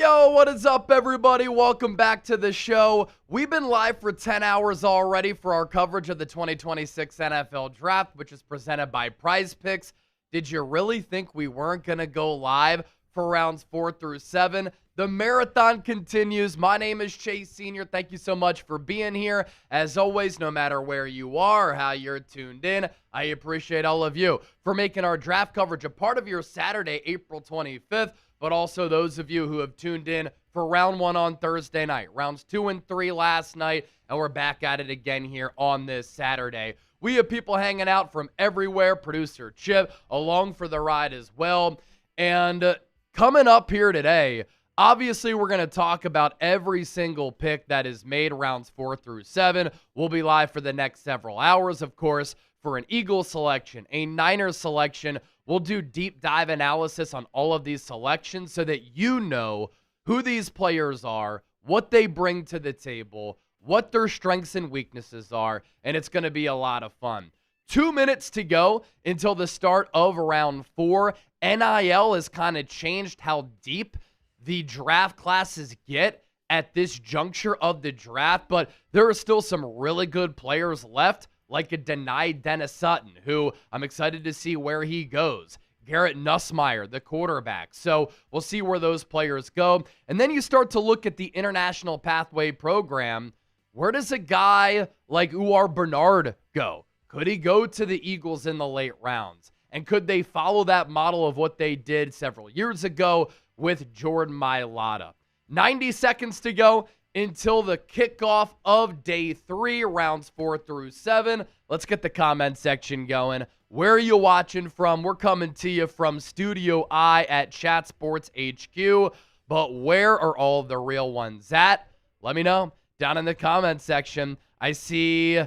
Yo, what is up, everybody? Welcome back to the show. We've been live for 10 hours already for our coverage of the 2026 NFL Draft, which is presented by Prize Picks. Did you really think we weren't going to go live for rounds 4 through 7? The marathon continues. My name is Chase Sr. Thank you so much for being here. As always, no matter where you are or how you're tuned in, I appreciate all of you for making our draft coverage a part of your Saturday, April 25th. But also those of you who have tuned in for round 1 on Thursday night, rounds 2 and 3 last night, and we're back at it again here on this Saturday. We have people hanging out from everywhere, producer Chip, along for the ride as well. And coming up here today, obviously we're going to talk about every single pick that is made rounds 4 through 7. We'll be live for the next several hours, of course, for an Eagles selection, a Niners selection. We'll do deep dive analysis on all of these selections so that you know who these players are, what they bring to the table, what their strengths and weaknesses are, and it's going to be a lot of fun. 2 minutes to go until the start of round 4. NIL has kind of changed how deep the draft classes get at this juncture of the draft, but there are still some really good players left, like a denied Dennis Sutton, who I'm excited to see where he goes. Garrett Nussmeier, the quarterback. So we'll see where those players go. And then you start to look at the International Pathway Program. Where does a guy like Uar Bernard go? Could he go to the Eagles in the late rounds? And could they follow that model of what they did several years ago with Jordan Mailata? 90 seconds to go until the kickoff of day 3, rounds 4 through 7. Let's get the comment section going. Where are you watching from? We're coming to you from Studio I at Chat Sports HQ. But where are all the real ones at? Let me know down in the comment section. I see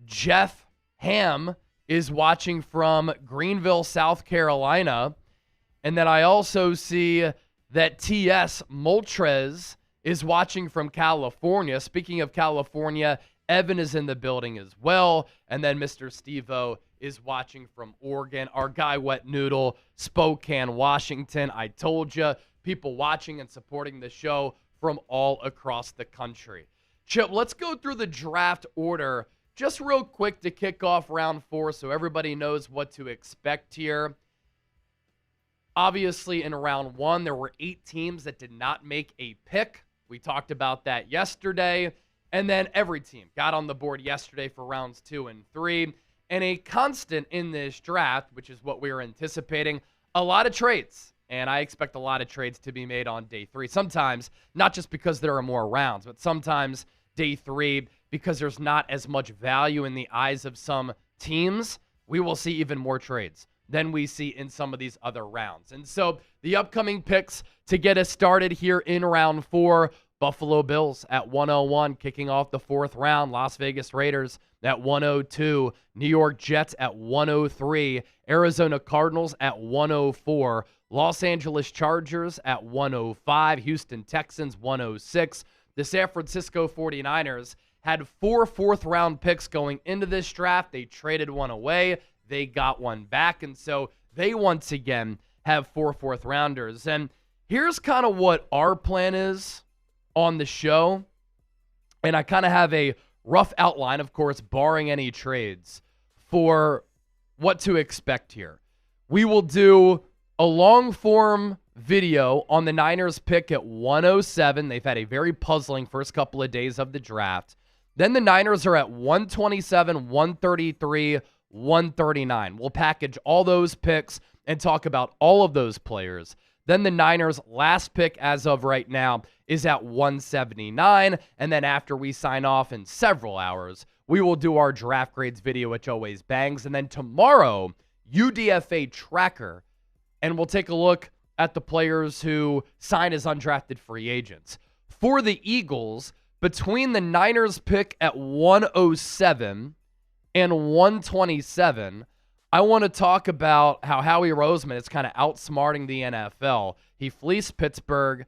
Jeff Ham is watching from Greenville, South Carolina. And then I also see that T.S. Moltres is watching from California. Speaking of California, Evan is in the building as well. And then Mr. Steve-O is watching from Oregon. Our guy Wet Noodle, Spokane, Washington. I told you, people watching and supporting the show from all across the country. Chip, let's go through the draft order just real quick to kick off round 4 so everybody knows what to expect here. Obviously, in round 1, there were 8 teams that did not make a pick. We talked about that yesterday. And then every team got on the board yesterday for rounds 2 and 3. And a constant in this draft, which is what we were anticipating, a lot of trades. And I expect a lot of trades to be made on day 3. Sometimes, not just because there are more rounds, but sometimes day 3, because there's not as much value in the eyes of some teams, we will see even more trades than we see in some of these other rounds. And so the upcoming picks to get us started here in round 4, Buffalo Bills at 101, kicking off the 4th round. Las Vegas Raiders at 102. New York Jets at 103. Arizona Cardinals at 104. Los Angeles Chargers at 105. Houston Texans 106. The San Francisco 49ers had 4 4th-round picks going into this draft. They traded one away. They got one back, and so they once again have 4 4th-rounders. And here's kind of what our plan is on the show. And I kind of have a rough outline, of course, barring any trades, for what to expect here. We will do a long-form video on the Niners pick at 107. They've had a very puzzling first couple of days of the draft. Then the Niners are at 127, 133, 139. We'll package all those picks and talk about all of those players. Then the Niners' last pick as of right now is at 179. And then after we sign off in several hours, we will do our draft grades video, which always bangs. And then tomorrow, UDFA tracker, and we'll take a look at the players who sign as undrafted free agents. For the Eagles, between the Niners pick at 107 and 127, I want to talk about how Howie Roseman is kind of outsmarting the NFL. He fleeced Pittsburgh.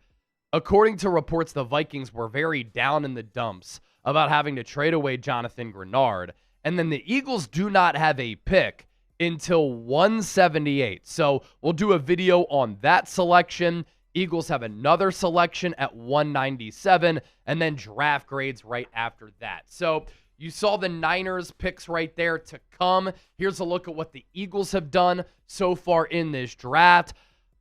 According to reports, the Vikings were very down in the dumps about having to trade away Jonathan Grenard. And then the Eagles do not have a pick until 178. So we'll do a video on that selection. Eagles have another selection at 197, and then draft grades right after that. So you saw the Niners picks right there to come. Here's a look at what the Eagles have done so far in this draft.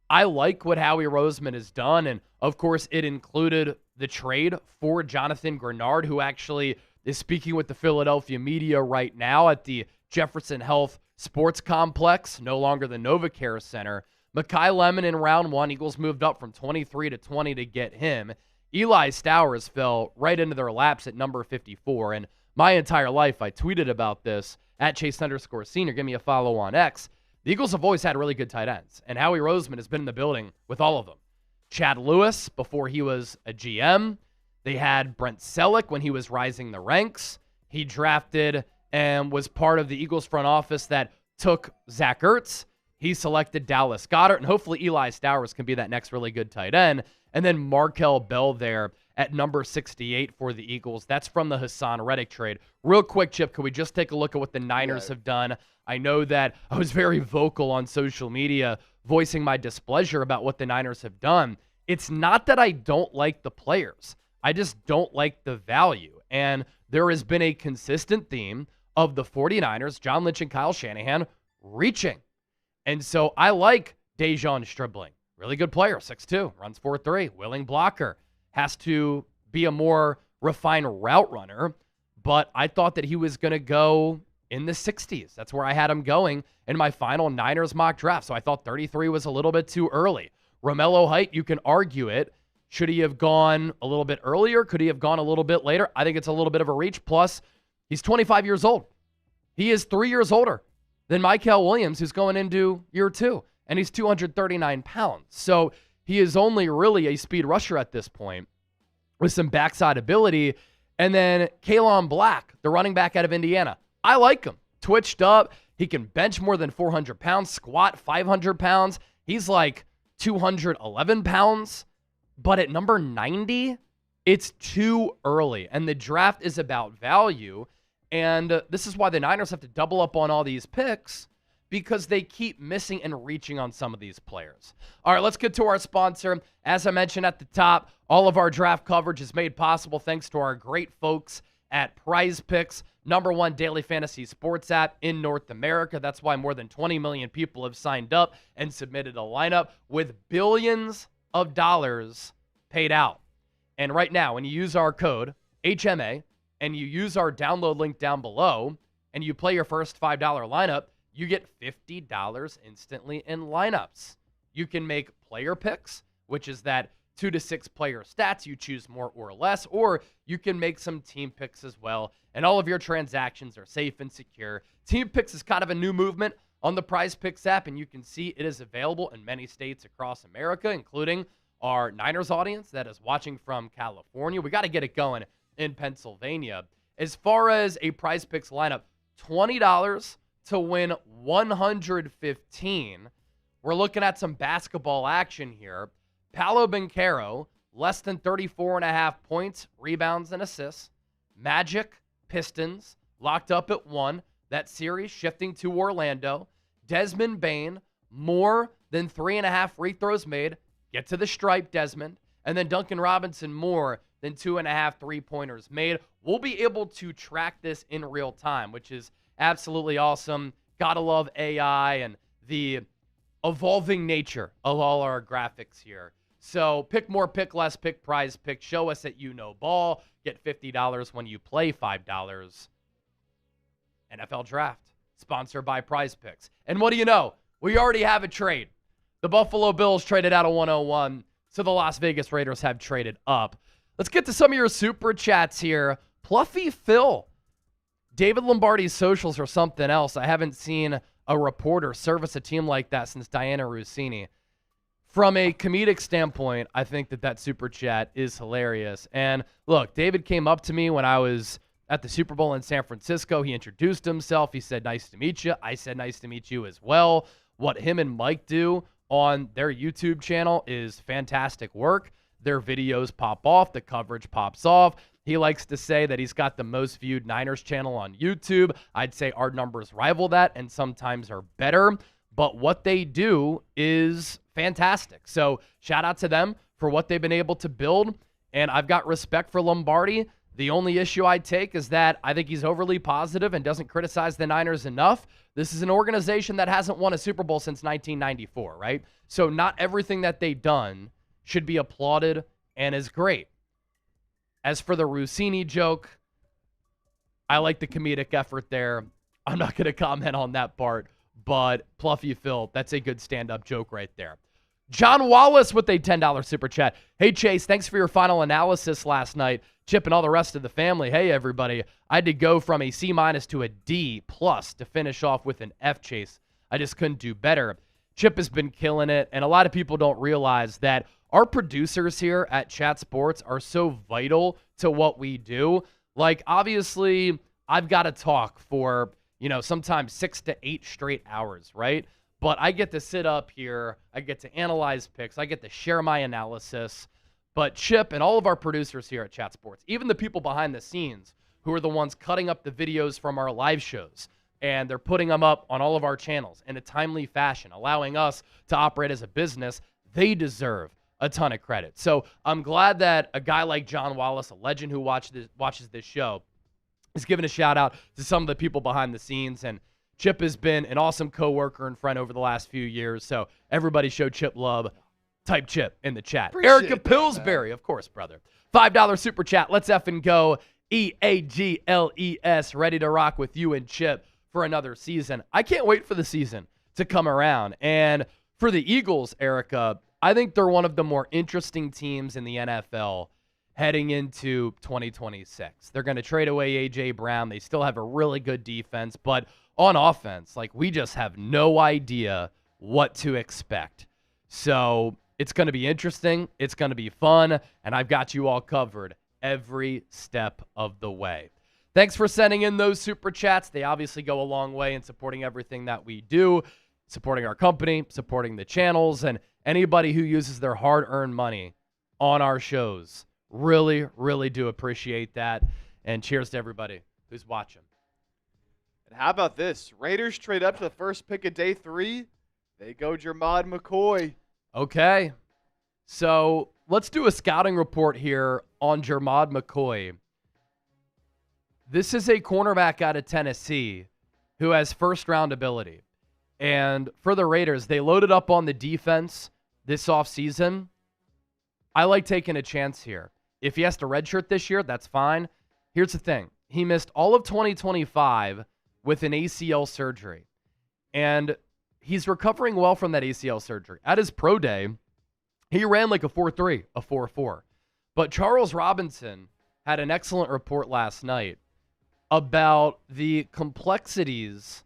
I like what Howie Roseman has done, and of course it included the trade for Jonathan Grenard, who actually is speaking with the Philadelphia media right now at the Jefferson Health Sports Complex, no longer the NovaCare Center. Makai Lemon in round 1. Eagles moved up from 23 to 20 to get him. Eli Stowers fell right into their laps at number 54. And my entire life, I tweeted about this at Chase_Senior. Give me a follow on X. The Eagles have always had really good tight ends, and Howie Roseman has been in the building with all of them. Chad Lewis, before he was a GM. They had Brent Selleck when he was rising the ranks. He drafted and was part of the Eagles front office that took Zach Ertz. He selected Dallas Goedert, and hopefully Eli Stowers can be that next really good tight end. And then Markel Bell there at number 68 for the Eagles. That's from the Hassan Reddick trade. Real quick, Chip, could we just take a look at what the Niners have done? I know that I was very vocal on social media voicing my displeasure about what the Niners have done. It's not that I don't like the players. I just don't like the value. And there has been a consistent theme of the 49ers, John Lynch and Kyle Shanahan, reaching. And so I like Dejon Stribling. Really good player, 6'2", runs 4'3", willing blocker. Has to be a more refined route runner, but I thought that he was going to go in the 60s. That's where I had him going in my final Niners mock draft. So I thought 33 was a little bit too early. Romello Height, you can argue it. Should he have gone a little bit earlier? Could he have gone a little bit later? I think it's a little bit of a reach. Plus, he's 25 years old. He is 3 years older than Michael Williams, who's going into year 2, and he's 239 pounds. So he is only really a speed rusher at this point with some backside ability. And then Kalon Black, the running back out of Indiana. I like him. Twitched up. He can bench more than 400 pounds, squat 500 pounds. He's like 211 pounds. But at number 90, it's too early. And the draft is about value. And this is why the Niners have to double up on all these picks, because they keep missing and reaching on some of these players. All right, let's get to our sponsor. As I mentioned at the top, all of our draft coverage is made possible thanks to our great folks at Prize Picks, #1 daily fantasy sports app in North America. That's why more than 20 million people have signed up and submitted a lineup with billions of dollars paid out. And right now, when you use our code HMA, and you use our download link down below, and you play your first $5 lineup, you get $50 instantly in lineups. You can make player picks, which is that 2 to 6 player stats. You choose more or less, or you can make some team picks as well, and all of your transactions are safe and secure. Team picks is kind of a new movement on the Prize Picks app, and you can see it is available in many states across America, including our Niners audience that is watching from California. We got to get it going in Pennsylvania. As far as a Prize Picks lineup, $20 to win $115. We're looking at some basketball action here. Paolo Banchero, less than 34.5 points, rebounds, and assists. Magic, Pistons, locked up at 1. That series shifting to Orlando. Desmond Bane, more than 3.5 free throws made. Get to the stripe, Desmond. And then Duncan Robinson, more than 2.5 three-pointers made. We'll be able to track this in real time, which is absolutely awesome. Gotta love AI and the evolving nature of all our graphics here. So pick more, pick less, pick Prize Pick. Show us that you know ball. Get $50 when you play $5. NFL Draft, sponsored by Prize Picks. And what do you know? We already have a trade. The Buffalo Bills traded out of 101, so the Las Vegas Raiders have traded up. Let's get to some of your super chats here. Pluffy Phil. David Lombardi's socials are something else. I haven't seen a reporter service a team like that since Diana Rossini. From a comedic standpoint, I think that super chat is hilarious. And look, David came up to me when I was at the Super Bowl in San Francisco. He introduced himself. He said, "Nice to meet you." I said, "Nice to meet you as well." What him and Mike do on their YouTube channel is fantastic work. Their videos pop off. The coverage pops off. He likes to say that he's got the most viewed Niners channel on YouTube. I'd say our numbers rival that and sometimes are better. but what they do is fantastic. So shout out to them for what they've been able to build, and I've got respect for Lombardi. The only issue I take is that I think he's overly positive and doesn't criticize the Niners enough. This is an organization that hasn't won a Super Bowl since 1994, right? So not everything that they've done should be applauded and is great. As for the Rossini joke, I like the comedic effort there. I'm not going to comment on that part, but Pluffy Phil, that's a good stand-up joke right there. John Wallace with a $10 super chat. Hey, Chase, thanks for your final analysis last night. Chip and all the rest of the family. Hey, everybody. I had to go from a C- to a D+ to finish off with an F, Chase. I just couldn't do better. Chip has been killing it, and a lot of people don't realize that our producers here at Chat Sports are so vital to what we do. Like, obviously, I've got to talk for, sometimes 6 to 8 straight hours, right? But I get to sit up here, I get to analyze picks, I get to share my analysis. But Chip and all of our producers here at Chat Sports, even the people behind the scenes who are the ones cutting up the videos from our live shows, and they're putting them up on all of our channels in a timely fashion, allowing us to operate as a business, they deserve a ton of credit. So I'm glad that a guy like John Wallace, a legend who watches this show, is giving a shout out to some of the people behind the scenes. And Chip has been an awesome coworker and friend over the last few years. So everybody show Chip love. Type Chip in the chat. Appreciate Erica Pillsbury, of course, brother. $5 super chat. Let's effing go. EAGLES, ready to rock with you and Chip for another season. I can't wait for the season to come around. And for the Eagles, Erica, I think they're one of the more interesting teams in the NFL heading into 2026. They're going to trade away A.J. Brown. They still have a really good defense, but on offense, we just have no idea what to expect. So it's going to be interesting. It's going to be fun, and I've got you all covered every step of the way. Thanks for sending in those super chats. They obviously go a long way in supporting everything that we do, supporting our company, supporting the channels, and anybody who uses their hard-earned money on our shows. Really, really do appreciate that. And cheers to everybody who's watching. And how about this? Raiders trade up to the first pick of day 3. They go Jeremiah McCoy. Okay. So let's do a scouting report here on Jeremiah McCoy. This is a cornerback out of Tennessee who has first-round ability. And for the Raiders, they loaded up on the defense this offseason. I like taking a chance here. If he has to redshirt this year, that's fine. Here's the thing. He missed all of 2025 with an ACL surgery. And he's recovering well from that ACL surgery. At his pro day, he ran like a 4.3, a 4.4. But Charles Robinson had an excellent report last night about the complexities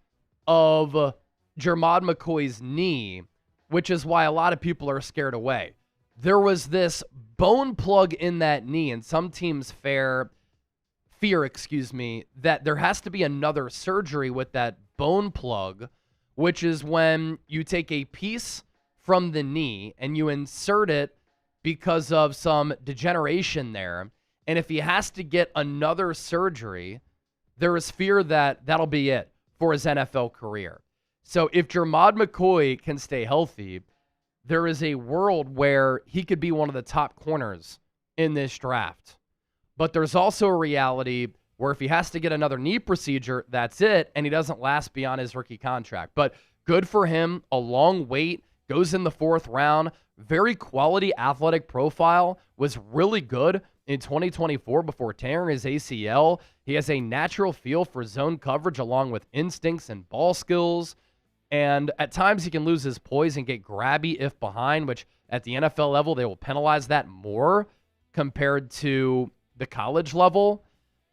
of Jeremiah McCoy's knee, which is why a lot of people are scared away. There was this bone plug in that knee, and some teams fear, that there has to be another surgery with that bone plug, which is when you take a piece from the knee and you insert it because of some degeneration there. And if he has to get another surgery, there is fear that that'll be it for his NFL career. So if Jeremiah McCoy can stay healthy, there is a world where he could be one of the top corners in this draft. But there's also a reality where if he has to get another knee procedure, that's it, and he doesn't last beyond his rookie contract. But good for him, a long wait, goes in the 4th round, very quality athletic profile, was really good in 2024 before tearing his ACL. He has a natural feel for zone coverage along with instincts and ball skills. And at times he can lose his poise and get grabby if behind, which at the NFL level, they will penalize that more compared to the college level.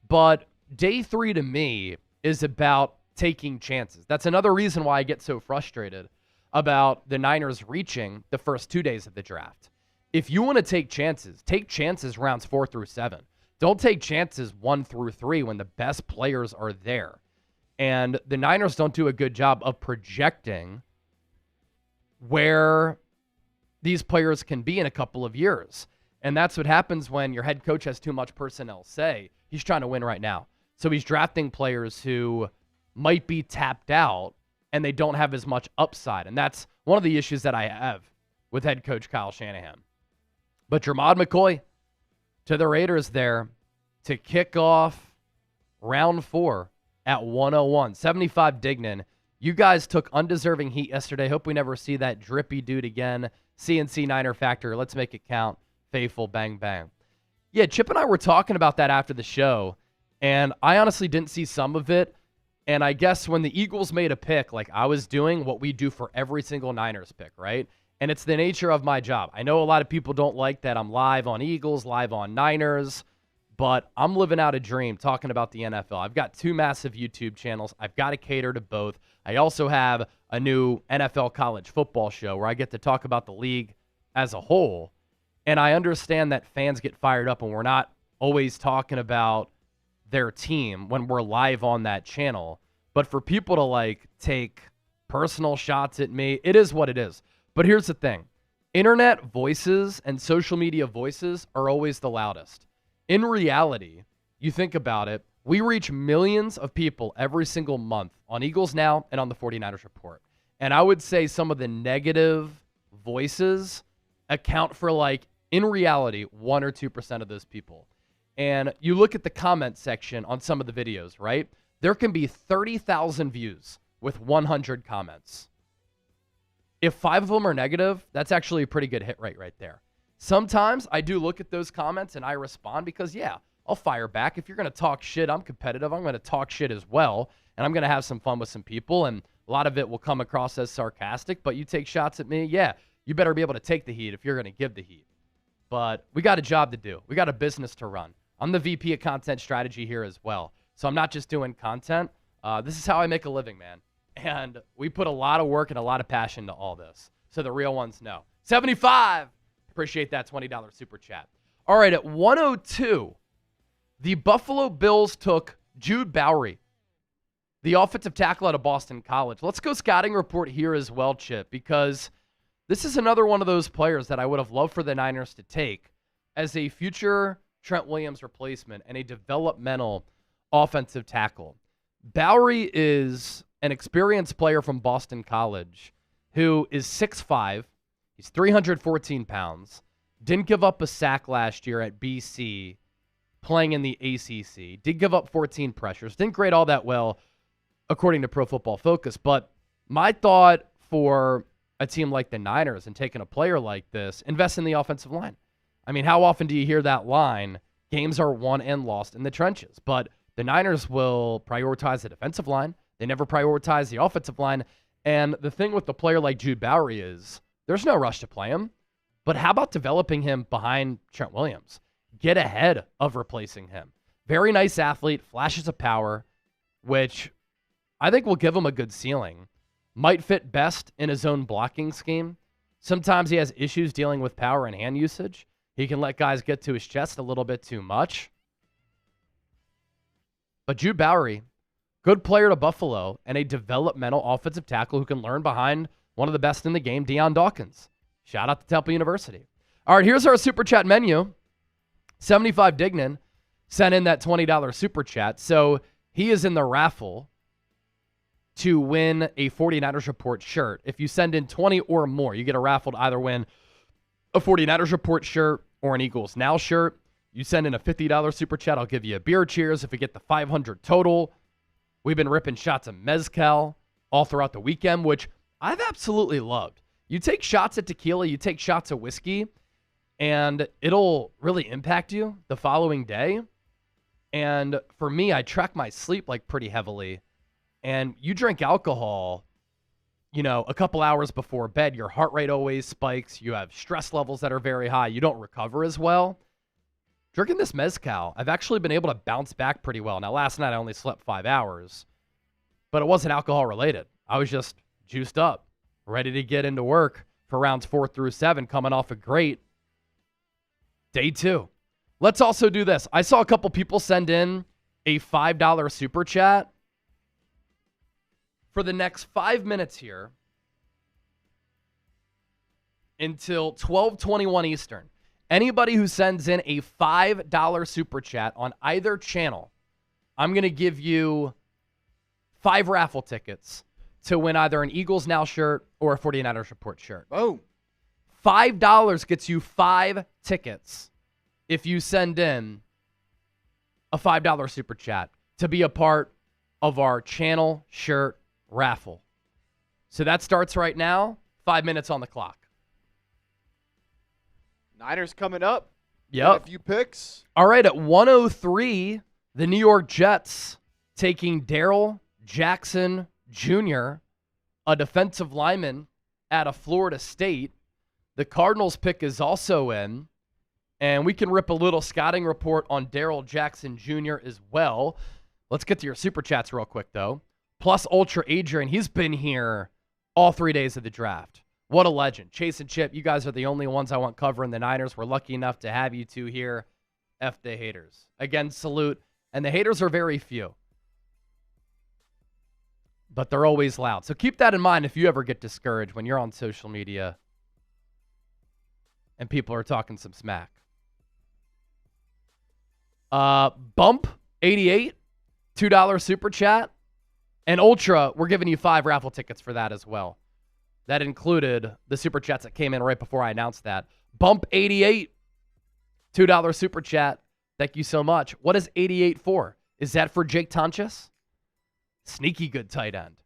But day 3 to me is about taking chances. That's another reason why I get so frustrated about the Niners reaching the first 2 days of the draft. If you want to take chances rounds 4 through 7. Don't take chances 1 through 3 when the best players are there. And the Niners don't do a good job of projecting where these players can be in a couple of years. And that's what happens when your head coach has too much personnel say. He's trying to win right now. So he's drafting players who might be tapped out and they don't have as much upside. And that's one of the issues that I have with head coach Kyle Shanahan. But Jermod McCoy to the Raiders there to kick off round 4 at 101. 75 Dignan. You guys took undeserving heat yesterday. Hope we never see that drippy dude again. CNC Niner Factor. Let's make it count. Faithful. Bang, bang. Yeah, Chip and I were talking about that after the show, and I honestly didn't see some of it. And I guess when the Eagles made a pick, like I was doing what we do for every single Niners pick, right? And it's the nature of my job. I know a lot of people don't like that I'm live on Eagles, live on Niners, but I'm living out a dream talking about the NFL. I've got 2 massive YouTube channels. I've got to cater to both. I also have a new NFL college football show where I get to talk about the league as a whole. And I understand that fans get fired up and we're not always talking about their team when we're live on that channel. But for people to like take personal shots at me, it is what it is. But here's the thing. Internet voices and social media voices are always the loudest. In reality, you think about it, we reach millions of people every single month on Eagles Now and on the 49ers Report. And I would say some of the negative voices account for like, in reality, 1 or 2% of those people. And you look at the comment section on some of the videos, right? There can be 30,000 views with 100 comments. If 5 of them are negative, that's actually a pretty good hit rate right there. Sometimes I do look at those comments and I respond because, yeah, I'll fire back. If you're going to talk shit, I'm competitive. I'm going to talk shit as well, and I'm going to have some fun with some people, and a lot of it will come across as sarcastic, but you take shots at me, yeah, you better be able to take the heat if you're going to give the heat. But we got a job to do. We got a business to run. I'm the VP of content strategy here as well. So I'm not just doing content. This is how I make a living, man. And we put a lot of work and a lot of passion to all this. So the real ones know. 75. Appreciate that $20 super chat. All right, at 102, the Buffalo Bills took Jude Bowery, the offensive tackle out of Boston College. Let's go scouting report here as well, Chip, because this is another one of those players that I would have loved for the Niners to take as a future Trent Williams replacement and a developmental offensive tackle. Bowery is an experienced player from Boston College who is 6'5". He's 314 pounds. Didn't give up a sack last year at BC playing in the ACC. Did give up 14 pressures. Didn't grade all that well according to Pro Football Focus. But my thought for a team like the Niners and taking a player like this, invest in the offensive line. I mean, how often do you hear that line? Games are won and lost in the trenches. But the Niners will prioritize the defensive line. They never prioritize the offensive line. And the thing with the player like Jude Bowery is there's no rush to play him. But how about developing him behind Trent Williams? Get ahead of replacing him. Very nice athlete, flashes of power, which I think will give him a good ceiling. Might fit best in his own blocking scheme. Sometimes he has issues dealing with power and hand usage. He can let guys get to his chest a little bit too much. But Jude Bowery, good player to Buffalo and a developmental offensive tackle who can learn behind one of the best in the game, Deion Dawkins. Shout out to Temple University. All right, here's our super chat menu. 75 Dignan sent in that $20 super chat. So he is in the raffle to win a 49ers Report shirt. If you send in 20 or more, you get a raffle to either win a 49ers Report shirt or an Eagles Now shirt. You send in a $50 super chat, I'll give you a beer cheers. If we get the 500 total, we've been ripping shots of mezcal all throughout the weekend, which I've absolutely loved. You take shots at tequila, you take shots of whiskey, and it'll really impact you the following day. And for me, I track my sleep like pretty heavily. And you drink alcohol, you know, a couple hours before bed, your heart rate always spikes. You have stress levels that are very high. You don't recover as well. Drinking this mezcal, I've actually been able to bounce back pretty well. Now, last night I only slept 5 hours, but it wasn't alcohol related. I was just juiced up, ready to get into work for rounds 4 through 7, coming off a great day 2. Let's also do this. I saw a couple people send in a $5 super chat. For the next 5 minutes here until 12:21 Eastern, anybody who sends in a $5 super chat on either channel, I'm going to give you 5 raffle tickets to win either an Eagles Now shirt or a 49ers Report shirt. Boom. $5 gets you 5 tickets if you send in a $5 super chat to be a part of our channel shirt raffle. So that starts right now, 5 minutes on the clock. Niners coming up. Yep. Got a few picks. All right, at 103, the New York Jets taking Darrell Jackson Jr., a defensive lineman out of Florida State. The Cardinals pick is also in, and we can rip a little scouting report on Darrell Jackson Jr. as well. Let's get to your super chats real quick, though. Plus Ultra Adrian, he's been here all 3 days of the draft. What a legend. Chase and Chip, you guys are the only ones I want covering the Niners. We're lucky enough to have you two here. F the haters. Again, salute. And the haters are very few. But they're always loud. So keep that in mind if you ever get discouraged when you're on social media and people are talking some smack. Bump 88, $2 super chat. And Ultra, we're giving you 5 raffle tickets for that as well. That included the super chats that came in right before I announced that. Bump 88, $2 super chat. Thank you so much. What is 88 for? Is that for Jake Tonches? Sneaky good tight end.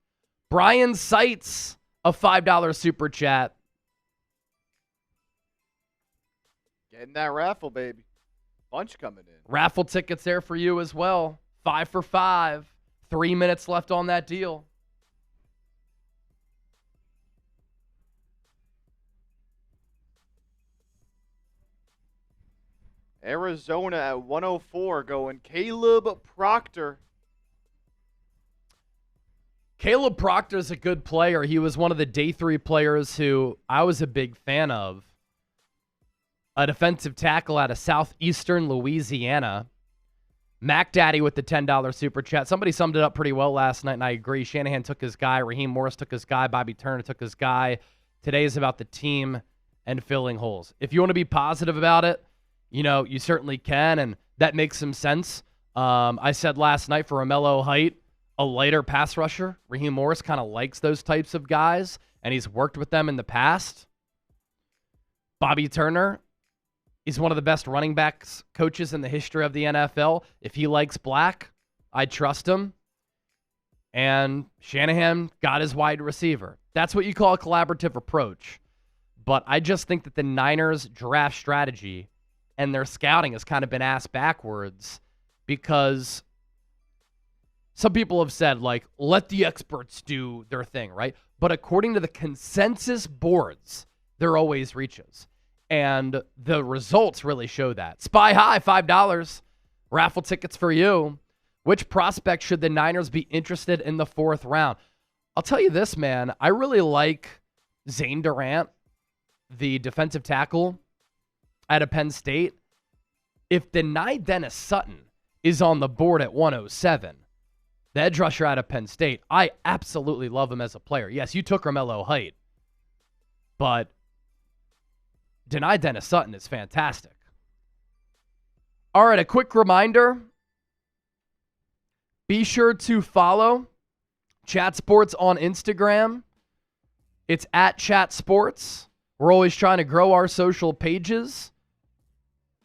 Brian Seitz, a $5 super chat. Getting that raffle, baby. Bunch coming in. Raffle tickets there for you as well. 5 for 5. 3 minutes left on that deal. Arizona at 104 going Caleb Proctor. Caleb Proctor's a good player. He was one of the day 3 players who I was a big fan of. A defensive tackle out of southeastern Louisiana. Mac Daddy with the $10 super chat. Somebody summed it up pretty well last night, and I agree. Shanahan took his guy. Raheem Morris took his guy. Bobby Turner took his guy. Today is about the team and filling holes. If you want to be positive about it, you know, you certainly can, and that makes some sense. I said last night for Romello Height, a lighter pass rusher. Raheem Morris kind of likes those types of guys, and he's worked with them in the past. Bobby Turner is one of the best running backs coaches in the history of the NFL. If he likes black, I trust him. And Shanahan got his wide receiver. That's what you call a collaborative approach. But I just think that the Niners' draft strategy and their scouting has kind of been ass backwards because some people have said, like, let the experts do their thing, right? But according to the consensus boards, there always reaches. And the results really show that. Spy High, $5. Raffle tickets for you. Which prospect should the Niners be interested in the 4th round? I'll tell you this, man. I really like Zane Durant, the defensive tackle out of Penn State. If Denai Dennis Sutton is on the board at 107, the edge rusher out of Penn State, I absolutely love him as a player. Yes, you took Romello Height, but Denai Dennis Sutton is fantastic. All right, a quick reminder. Be sure to follow Chat Sports on Instagram. It's at Chat Sports. We're always trying to grow our social pages.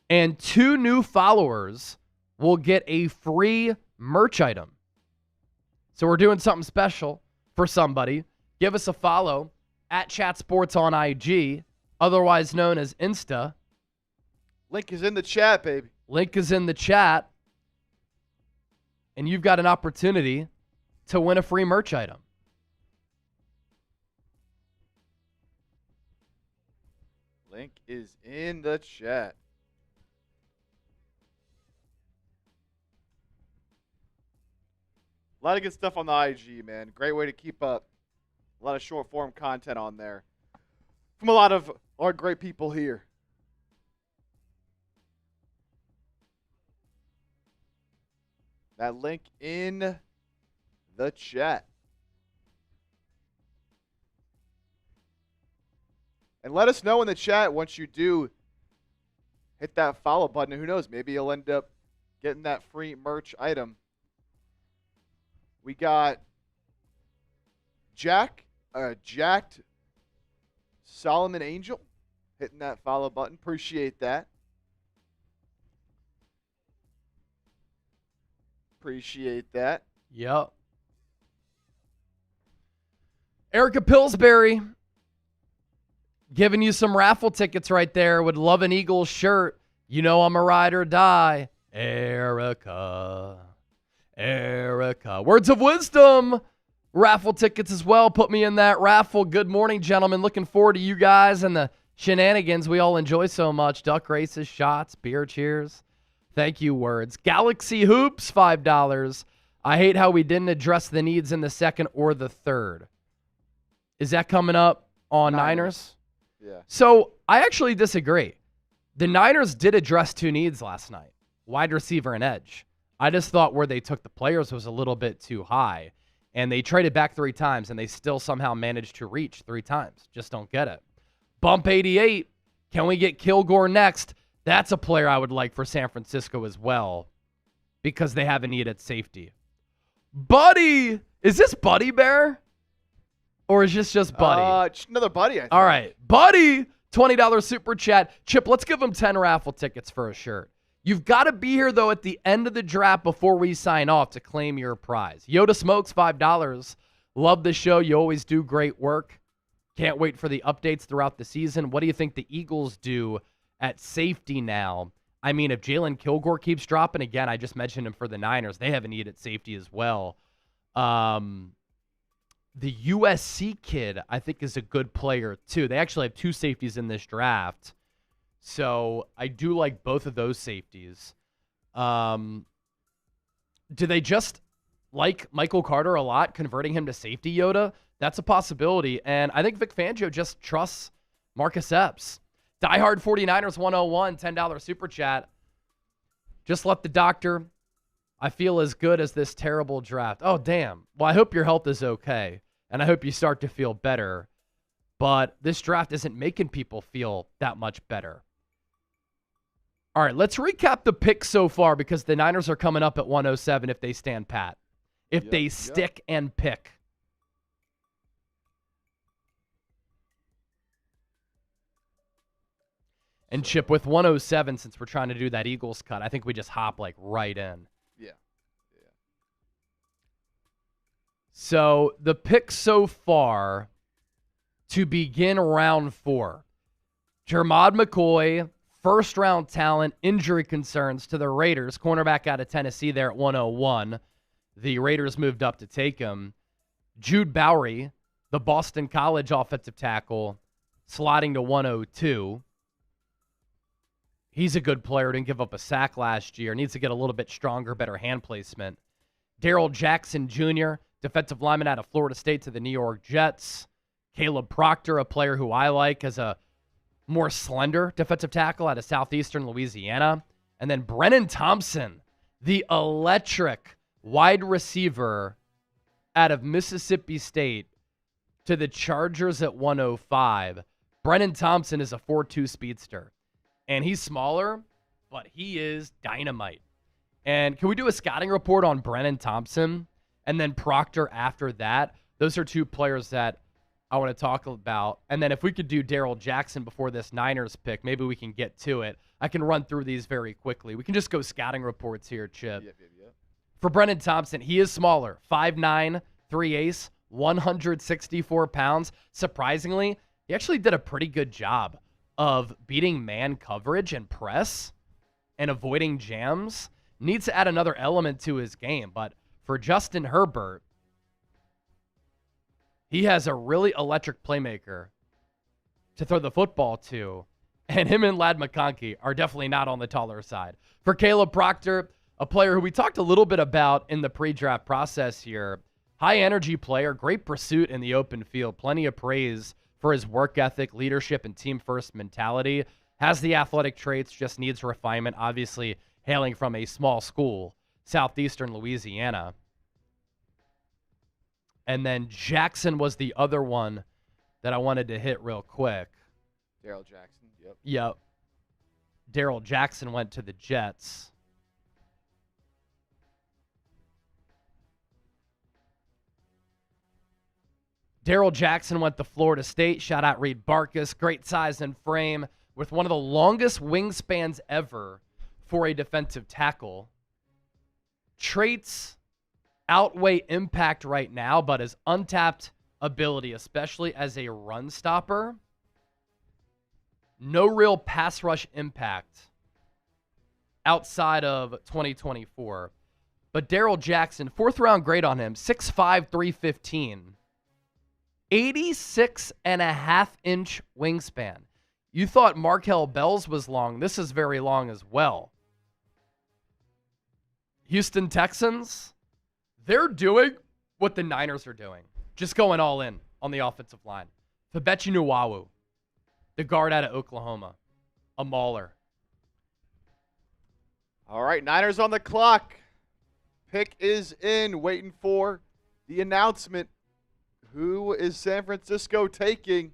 And 2 new followers will get a free merch item. So we're doing something special for somebody. Give us a follow at Chat Sports on IG, otherwise known as Insta. Link is in the chat, baby. Link is in the chat. And you've got an opportunity to win a free merch item. Link is in the chat. A lot of good stuff on the IG, man. Great way to keep up. A lot of short form content on there from a lot of our great people here. That link in the chat. And let us know in the chat once you do hit that follow button. Who knows? Maybe you'll end up getting that free merch item. We got Jacked Solomon Angel hitting that follow button. Appreciate that. Appreciate that. Yep. Erica Pillsbury giving you some raffle tickets right there. Would love an Eagles shirt. You know I'm a ride or die. Erica. Words of wisdom. Raffle tickets as well. Put me in that raffle. Good morning, gentlemen. Looking forward to you guys and the shenanigans we all enjoy so much. Duck races, shots, beer cheers. Thank you, Words. Galaxy Hoops, $5. I hate how we didn't address the needs in the second or the third. Is that coming up on Niners? Yeah. So I actually disagree. The Niners did address two needs last night, wide receiver and edge. I just thought where they took the players was a little bit too high, and they traded back 3 times, and they still somehow managed to reach 3 times. Just don't get it. Bump 88. Can we get Kilgore next? That's a player I would like for San Francisco as well because they have a need at safety. Buddy! Is this Buddy Bear? Or is this just Buddy? Another Buddy, I think. All right. Buddy, $20 super chat. Chip, let's give him 10 raffle tickets for a shirt. You've got to be here, though, at the end of the draft before we sign off to claim your prize. Yoda Smokes, $5. Love the show. You always do great work. Can't wait for the updates throughout the season. What do you think the Eagles do at safety now? I mean, if Jalen Kilgore keeps dropping, again, I just mentioned him for the Niners. They have a need at safety as well. The USC kid, I think, is a good player, too. They actually have 2 safeties in this draft. So I do like both of those safeties. Do they just like Michael Carter a lot, converting him to safety, Yoda? That's a possibility. And I think Vic Fangio just trusts Marcus Epps. Diehard 49ers 101, $10 super chat. Just left the doctor. I feel as good as this terrible draft. Oh, damn. Well, I hope your health is okay, and I hope you start to feel better. But this draft isn't making people feel that much better. All right, let's recap the picks so far because the Niners are coming up at 107 if they stand pat. If they stick and pick. And Chip, with 107, since we're trying to do that Eagles cut, I think we just hop like right in. Yeah. So the picks so far to begin round 4. Jermod McCoy, first-round talent, injury concerns to the Raiders. Cornerback out of Tennessee there at 101. The Raiders moved up to take him. Jude Bowery, the Boston College offensive tackle, sliding to 102. He's a good player. Didn't give up a sack last year. Needs to get a little bit stronger, better hand placement. Darrell Jackson Jr., defensive lineman out of Florida State to the New York Jets. Caleb Proctor, a player who I like as a more slender defensive tackle out of Southeastern Louisiana. And then Brennan Thompson, the electric wide receiver out of Mississippi State to the Chargers at 105. Brennan Thompson is a 4.2 speedster. And he's smaller, but he is dynamite. And can we do a scouting report on Brennan Thompson and then Proctor after that? Those are 2 players that I want to talk about. And then if we could do Darrell Jackson before this Niners pick, maybe we can get to it. I can run through these very quickly. We can just go scouting reports here, Chip. Yep. For Brennan Thompson, he is smaller. 5'9", 3/8, 164 pounds. Surprisingly, he actually did a pretty good job of beating man coverage and press and avoiding jams. Needs to add another element to his game. But for Justin Herbert, he has a really electric playmaker to throw the football to. And him and Ladd McConkey are definitely not on the taller side. For Caleb Proctor, a player who we talked a little bit about in the pre-draft process here. High energy player, great pursuit in the open field. Plenty of praise for his work ethic, leadership, and team-first mentality. Has the athletic traits, just needs refinement. Obviously, hailing from a small school, Southeastern Louisiana. And then Jackson was the other one that I wanted to hit real quick. Darrell Jackson, Yep. Darrell Jackson went to the Jets. Darrell Jackson went to Florida State. Shout out Reed Barkus. Great size and frame with one of the longest wingspans ever for a defensive tackle. Traits outweigh impact right now, but his untapped ability, especially as a run stopper, no real pass rush impact outside of 2024. But Darrell Jackson, 4th round grade on him, 6'5", 315. 86.5-inch wingspan. You thought Markel Bell's was long. This is very long as well. Houston Texans, they're doing what the Niners are doing. Just going all in on the offensive line. Fabechi Nuwawu, the guard out of Oklahoma. A mauler. All right, Niners on the clock. Pick is in, waiting for the announcement. Who is San Francisco taking?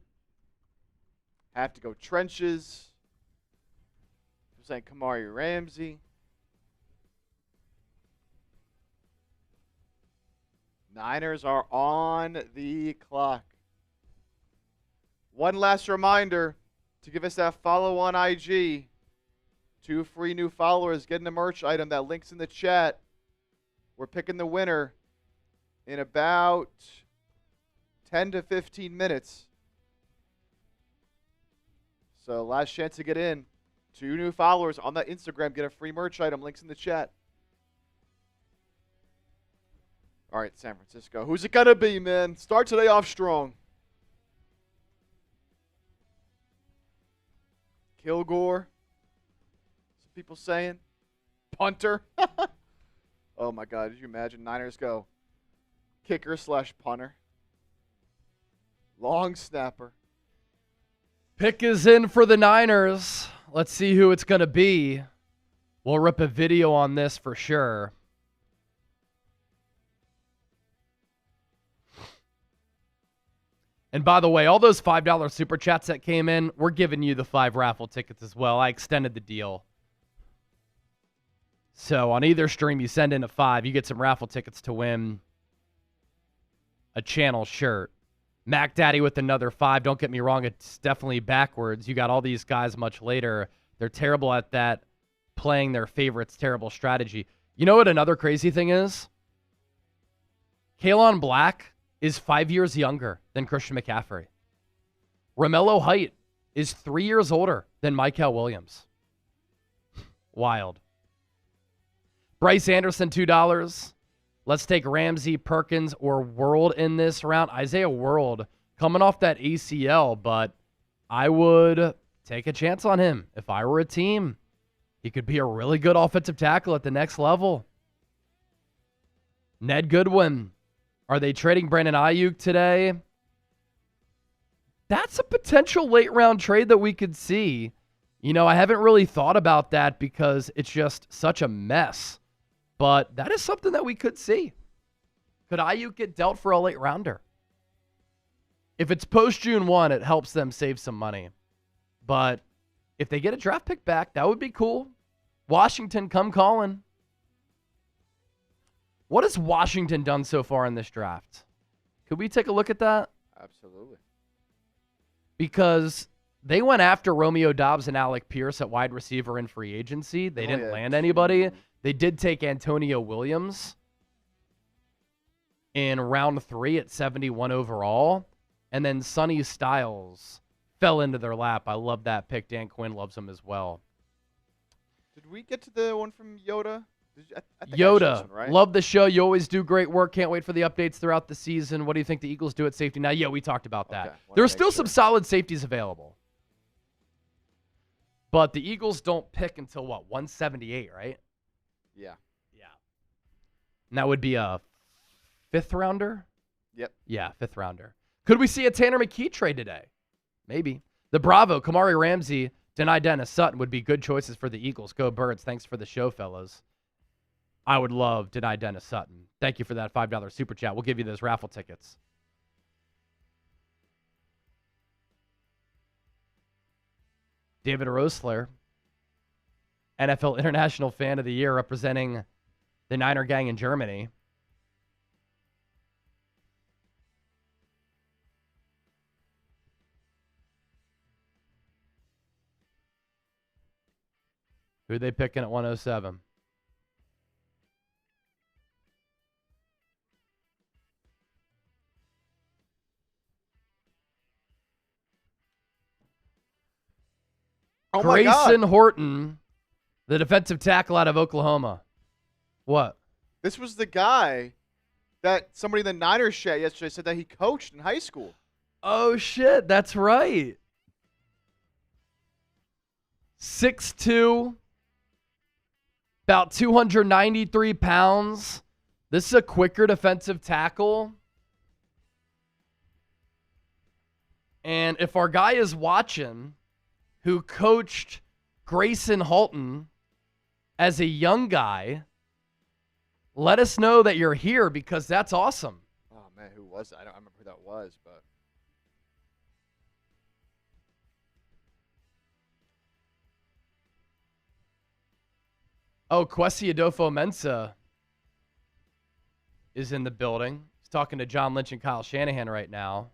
Have to go trenches. They're saying Kamari Ramsey. Niners are on the clock. One last reminder to give us that follow on IG. 2 free new followers getting a merch item. That link's in the chat. We're picking the winner in about 10 to 15 minutes. So last chance to get in. 2 new followers on that Instagram. Get a free merch item. Links in the chat. All right, San Francisco. Who's it going to be, man? Start today off strong. Kilgore. Some people saying. Punter. Oh, my God. Did you imagine Niners go kicker / punter? Long snapper. Pick is in for the Niners. Let's see who it's going to be. We'll rip a video on this for sure. And by the way, all those $5 super chats that came in, we're giving you the 5 raffle tickets as well. I extended the deal. So on either stream, you send in a 5, you get some raffle tickets to win a channel shirt. Mac Daddy with another 5. Don't get me wrong, it's definitely backwards. You got all these guys much later. They're terrible at that, playing their favorites, terrible strategy. You know what another crazy thing is? Kalon Black is 5 years younger than Christian McCaffrey. Romello Height is 3 years older than Michael Williams. Wild. Bryce Anderson, $2. Let's take Ramsey, Perkins, or World in this round. Isaiah World coming off that ACL, but I would take a chance on him if I were a team. He could be a really good offensive tackle at the next level. Ned Goodwin. Are they trading Brandon Ayuk today? That's a potential late-round trade that we could see. You know, I haven't really thought about that because it's just such a mess. But that is something that we could see. Could Ayuk get dealt for a late-rounder? If it's post-June 1, it helps them save some money. But if they get a draft pick back, that would be cool. Washington, come calling. What has Washington done so far in this draft? Could we take a look at that? Absolutely. Because they went after Romeo Doubs and Alec Pierce at wide receiver in free agency. They didn't land anybody. They did take Antonio Williams in round 3 at 71 overall. And then Sonny Styles fell into their lap. I love that pick. Dan Quinn loves him as well. Did we get to the one from Yoda? I think Yoda, one, right? Love the show. You always do great work. Can't wait for the updates throughout the season. What do you think the Eagles do at safety? Now, yeah, we talked about that. Okay, There's still some solid safeties available. But the Eagles don't pick until, what, 178, right? Yeah. Yeah. And that would be a 5th rounder? Yep. Yeah, 5th rounder. Could we see a Tanner McKee trade today? Maybe. The Bravo, Kamari Ramsey, Deni Dennis Sutton would be good choices for the Eagles. Go Birds. Thanks for the show, fellas. I would love Deni Dennis Sutton. Thank you for that $5 super chat. We'll give you those raffle tickets. David Rosler, NFL International Fan of the Year, representing the Niner gang in Germany. Who they picking at 107? Oh my God. Grayson Horton, the defensive tackle out of Oklahoma. What? This was the guy that somebody in the Niners chat yesterday said that he coached in high school. Oh, shit. That's right. 6'2", about 293 pounds. This is a quicker defensive tackle. And if our guy is watching, who coached Grayson Horton as a young guy, let us know that you're here because that's awesome. Oh, man, who was that? I don't remember who that was, but. Oh, Kwesi Adofo-Mensah is in the building. He's talking to John Lynch and Kyle Shanahan right now.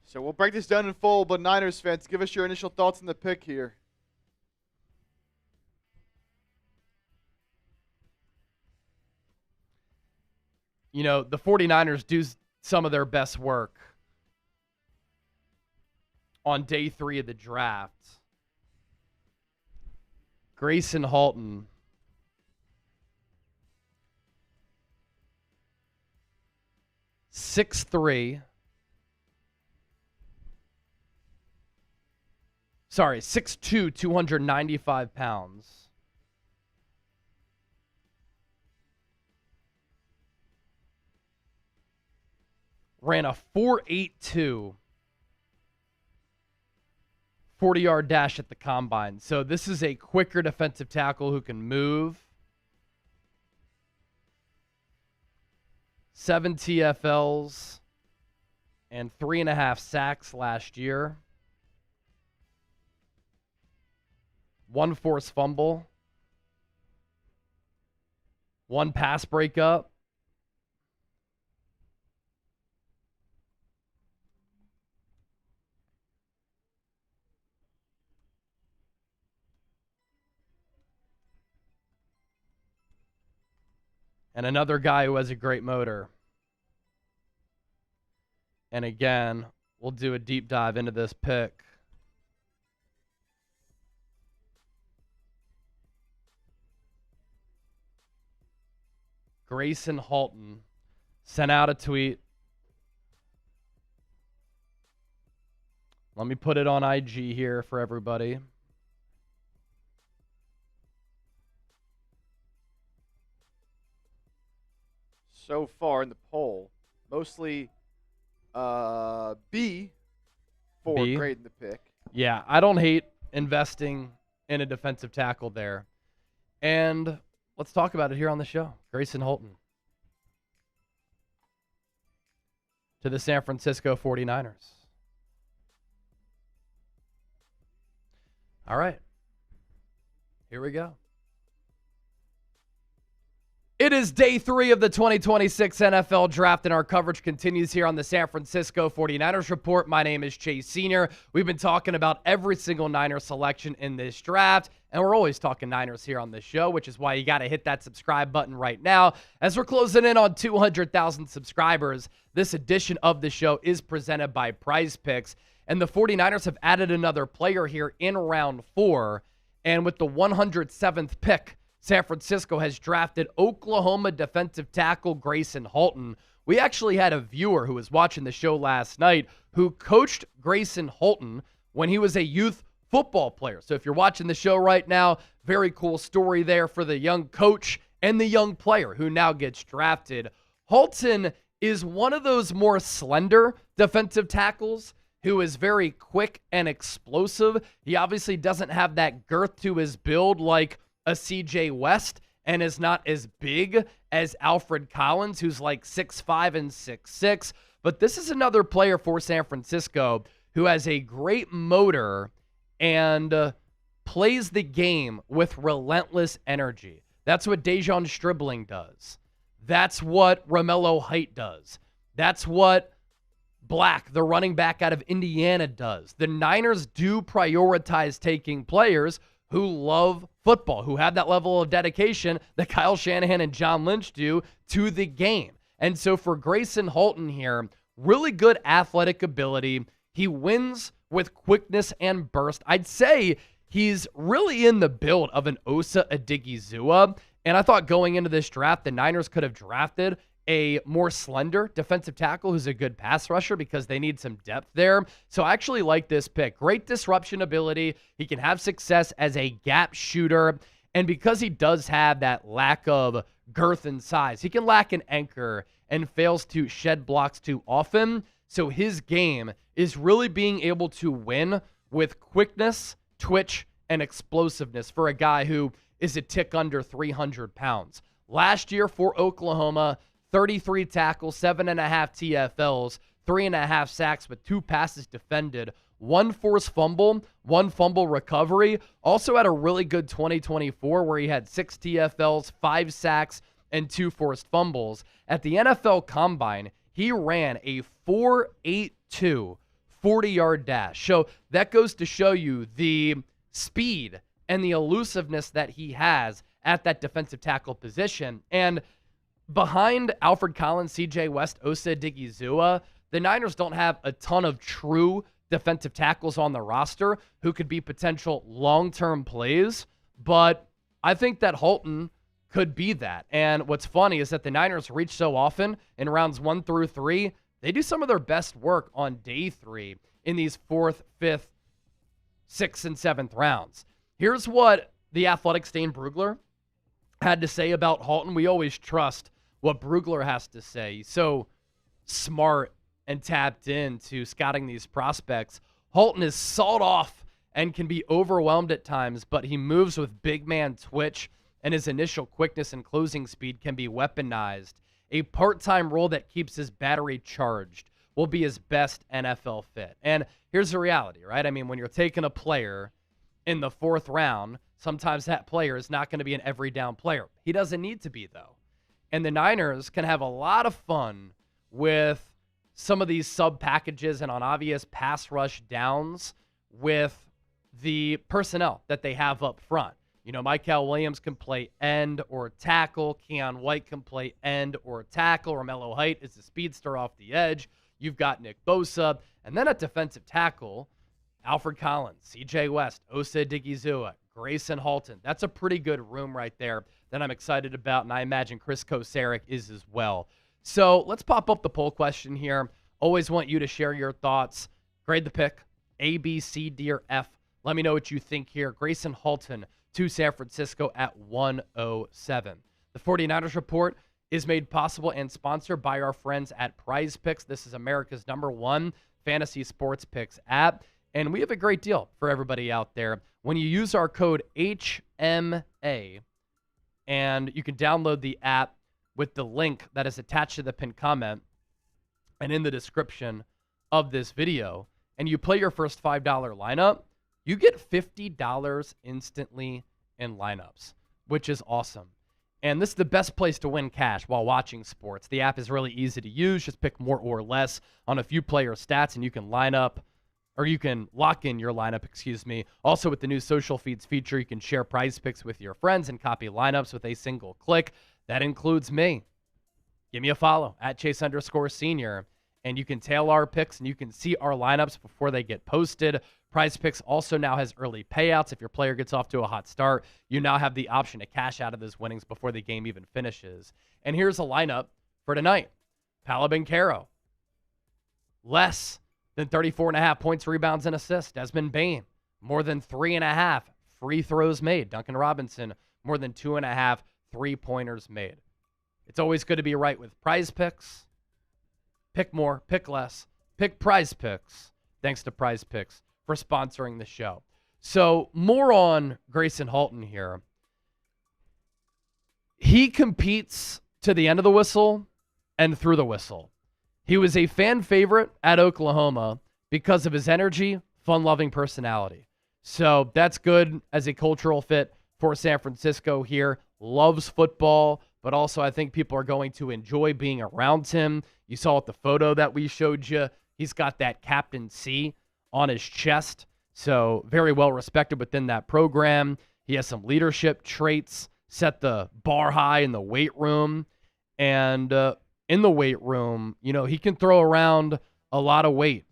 So we'll break this down in full, but Niners fans, give us your initial thoughts on the pick here. You know, the 49ers do some of their best work on day 3 of the draft. Grayson Horton. .6'3". Sorry, 6'2", 295 pounds. Ran a 4.82 40-yard dash at the combine. So this is a quicker defensive tackle who can move. 7 TFLs and 3.5 sacks last year. 1 forced fumble. 1 pass breakup. And another guy who has a great motor. And again, we'll do a deep dive into this pick. Grayson Horton sent out a tweet. Let me put it on IG here for everybody. So far in the poll, mostly B for grading the pick. Yeah, I don't hate investing in a defensive tackle there. And let's talk about it here on the show. Grayson Horton to the San Francisco 49ers. All right. Here we go. It is day 3 of the 2026 NFL Draft, and our coverage continues here on the San Francisco 49ers Report. My name is Chase Sr. We've been talking about every single Niner selection in this draft, and we're always talking Niners here on this show, which is why you got to hit that subscribe button right now. As we're closing in on 200,000 subscribers, this edition of the show is presented by Prize Picks, and the 49ers have added another player here in round 4, and with the 107th pick, San Francisco has drafted Oklahoma defensive tackle Grayson Horton. We actually had a viewer who was watching the show last night who coached Grayson Horton when he was a youth football player. So if you're watching the show right now, very cool story there for the young coach and the young player who now gets drafted. Horton is one of those more slender defensive tackles who is very quick and explosive. He obviously doesn't have that girth to his build like a CJ West and is not as big as Alfred Collins, who's like 6'5" and 6'6". But this is another player for San Francisco who has a great motor and plays the game with relentless energy. That's what Dejon Stribling does. That's what Romello Height does. That's what Black, the running back out of Indiana, does. The Niners do prioritize taking players who love football, who have that level of dedication that Kyle Shanahan and John Lynch do to the game. And so for Grayson Holton here, really good athletic ability. He wins with quickness and burst. I'd say he's really in the build of an Osa Odigizua. And I thought going into this draft, the Niners could have drafted a more slender defensive tackle who's a good pass rusher because they need some depth there. So I actually like this pick. Great disruption ability. He can have success as a gap shooter. And because he does have that lack of girth and size, he can lack an anchor and fails to shed blocks too often. So his game is really being able to win with quickness, twitch, and explosiveness for a guy who is a tick under 300 pounds. Last year for Oklahoma, 33 tackles, 7.5 TFLs, 3.5 sacks with 2 passes defended, 1 forced fumble, 1 fumble recovery. Also had a really good 2024 where he had 6 TFLs, 5 sacks, and 2 forced fumbles. At the NFL Combine, he ran a 4.82 40-yard dash. So that goes to show you the speed and the elusiveness that he has at that defensive tackle position. And behind Alfred Collins, CJ West, Osa Odigizua, the Niners don't have a ton of true defensive tackles on the roster who could be potential long-term plays, but I think that Holton could be that. And what's funny is that the Niners reach so often in rounds 1 through 3, they do some of their best work on day 3 in these 4th, 5th, 6th, and 7th rounds. Here's what the athletic Stain Brugler had to say about Holton. We always trust what Brugler has to say. He's so smart and tapped into scouting these prospects. Holton is sawed off and can be overwhelmed at times, but he moves with big man twitch, and his initial quickness and closing speed can be weaponized. A part-time role that keeps his battery charged will be his best NFL fit. And here's the reality, right? I mean, when you're taking a player in the 4th round, sometimes that player is not going to be an every down player. He doesn't need to be, though. And the Niners can have a lot of fun with some of these sub packages and on obvious pass rush downs with the personnel that they have up front. You know, Michael Williams can play end or tackle. Keon White can play end or tackle. Romello Height is the speedster off the edge. You've got Nick Bosa. And then at defensive tackle, Alfred Collins, CJ West, Osa Odigizua, Grayson Holton. That's a pretty good room right there that I'm excited about, and I imagine Chris Kocurek is as well. So let's pop up the poll question here. Always want you to share your thoughts. Grade the pick, A, B, C, D, or F. Let me know what you think here. Grayson Holton to San Francisco at 107. The 49ers Report is made possible and sponsored by our friends at Prize Picks. This is America's #1 fantasy sports picks app, and we have a great deal for everybody out there. When you use our code HMA, and you can download the app with the link that is attached to the pinned comment and in the description of this video, and you play your first $5 lineup, you get $50 instantly in lineups, which is awesome. And this is the best place to win cash while watching sports. The app is really easy to use. Just pick more or less on a few player stats, and you can you can lock in your lineup, Also, with the new social feeds feature, you can share prize picks with your friends and copy lineups with a single click. That includes me. Give me a follow at Chase_Senior, and you can tail our picks, and you can see our lineups before they get posted. Prize Picks also now has early payouts. If your player gets off to a hot start, you now have the option to cash out of those winnings before the game even finishes. And here's a lineup for tonight. Palabancaro, less than 34.5 points, rebounds, and assists. Desmond Bain, more than 3.5 free throws made. Duncan Robinson, more than 2.5 3-pointers made. It's always good to be right with Prize Picks. Pick more, pick less, pick Prize Picks. Thanks to Prize Picks for sponsoring the show. So more on Grayson Holton here. He competes to the end of the whistle and through the whistle. He was a fan favorite at Oklahoma because of his energy, fun-loving personality. So that's good as a cultural fit for San Francisco here. Loves football, but also I think people are going to enjoy being around him. You saw with the photo that we showed you, he's got that Captain C on his chest. So very well respected within that program. He has some leadership traits, set the bar high in the weight room. And in the weight room, he can throw around a lot of weight.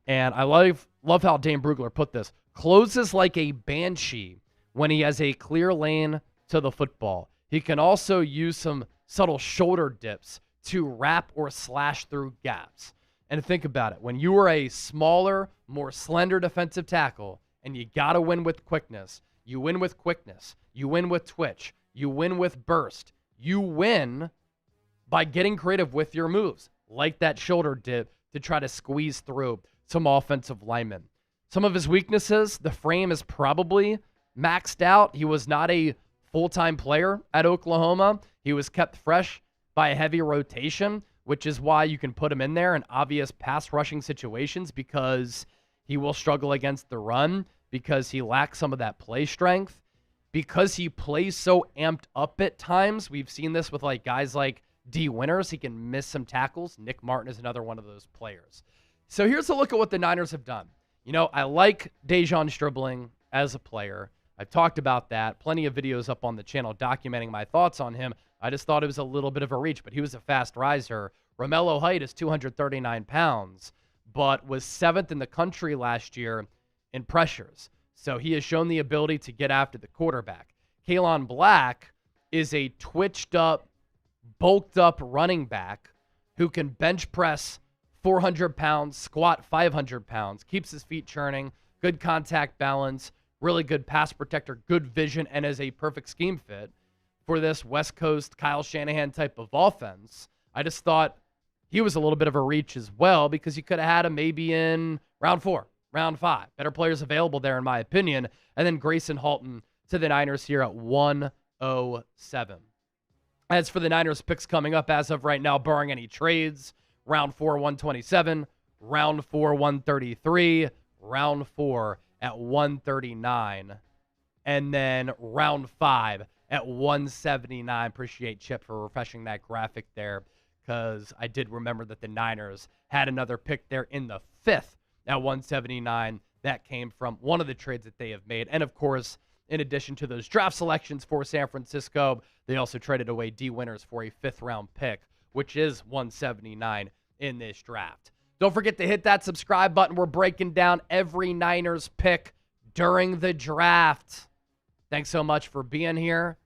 And I love how Dane Brugler put this. Closes like a banshee when he has a clear lane to the football. He can also use some subtle shoulder dips to wrap or slash through gaps. And think about it. When you are a smaller, more slender defensive tackle, and you got to win with quickness, you win with quickness, you win with twitch, you win with burst, you win by getting creative with your moves, like that shoulder dip to try to squeeze through some offensive linemen. Some of his weaknesses, the frame is probably maxed out. He was not a full-time player at Oklahoma. He was kept fresh by a heavy rotation, which is why you can put him in there in obvious pass rushing situations because he will struggle against the run, because he lacks some of that play strength, because he plays so amped up at times. We've seen this with guys like D. Winters. He can miss some tackles. Nick Martin is another one of those players. So here's a look at what the Niners have done. I like Dejon Stribling as a player. I've talked about that. Plenty of videos up on the channel documenting my thoughts on him. I just thought it was a little bit of a reach, but he was a fast riser. Romello Height is 239 pounds, but was 7th in the country last year in pressures. So he has shown the ability to get after the quarterback. Kalon Black is a twitched up, bulked up running back who can bench press 400 pounds, squat 500 pounds, keeps his feet churning, good contact balance, really good pass protector, good vision, and is a perfect scheme fit for this West Coast Kyle Shanahan type of offense. I just thought he was a little bit of a reach as well because you could have had him maybe in round 4, round 5. Better players available there, in my opinion. And then Grayson Halton to the Niners here at 107. As for the Niners picks coming up as of right now, barring any trades, round 4, 127, round 4, 133, round 4 at 139, and then round 5 at 179. Appreciate Chip for refreshing that graphic there because I did remember that the Niners had another pick there in the 5th at 179. That came from one of the trades that they have made. And, of course, in addition to those draft selections for San Francisco, they also traded away D. Winters for a 5th-round pick, which is 179 in this draft. Don't forget to hit that subscribe button. We're breaking down every Niners pick during the draft. Thanks so much for being here,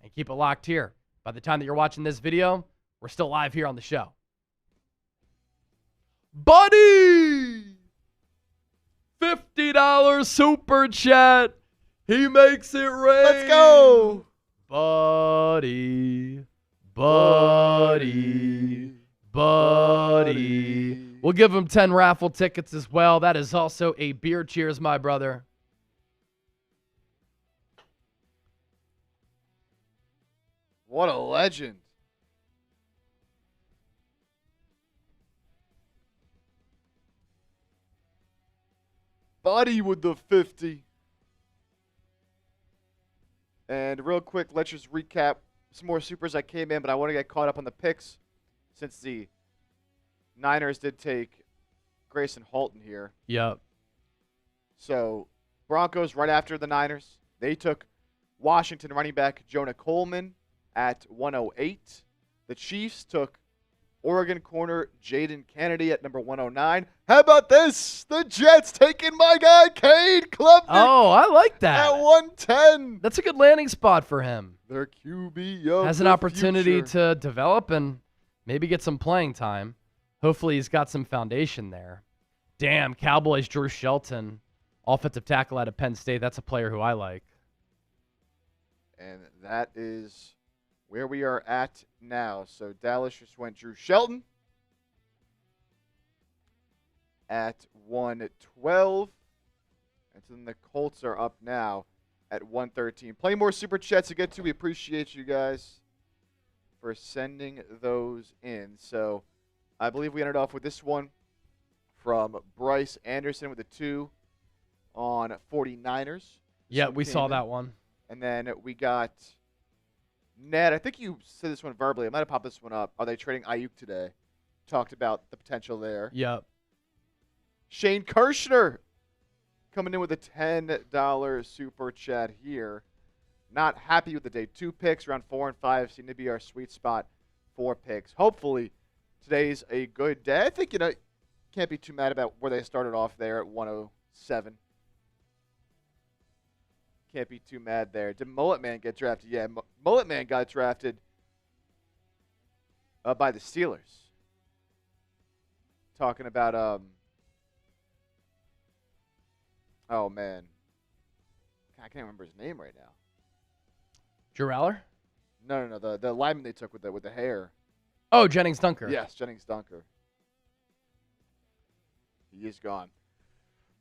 and keep it locked here. By the time that you're watching this video, we're still live here on the show. Buddy! $50 super chat. He makes it rain. Let's go. Buddy. We'll give him 10 raffle tickets as well. That is also a beer cheers, my brother. What a legend. Buddy with the 50. And real quick, let's just recap some more supers that came in, but I want to get caught up on the picks since the Niners did take Grayson Halton here. Yep. So Broncos right after the Niners. They took Washington running back Jonah Coleman at 108. The Chiefs took Oregon corner Jaden Kennedy at number 109. How about this? The Jets taking my guy Cade Klubnik. Oh, I like that. At 110. That's a good landing spot for him. Their QB of has an the opportunity future. to develop and maybe get some playing time. Hopefully he's got some foundation there. Damn, Cowboys Drew Shelton, offensive tackle out of Penn State. That's a player who I like. And that is where we are at now. So Dallas just went Drew Shelton at 112. And then the Colts are up now at 113. Plenty more super chats to get to. We appreciate you guys for sending those in. So I believe we ended off with this one from Bryce Anderson with a 2 on 49ers. Yeah, we saw that one. And then we got Ned. I think you said this one verbally. I might have popped this one up. Are they trading Ayuk today? Talked about the potential there. Yep. Shane Kirshner coming in with a $10 super chat here. Not happy with the day 2 picks. Around 4 and 5 seem to be our sweet spot for picks. Hopefully, today's a good day. I think, can't be too mad about where they started off there at 107. Can't be too mad there. Did Mullet Man get drafted? Yeah, Mullet Man got drafted by the Steelers. Talking about, oh, man. I can't remember his name right now. Drew Aller? No. The lineman they took with the hair. Oh, Jennings Dunker. Yes, Jennings Dunker. He is gone.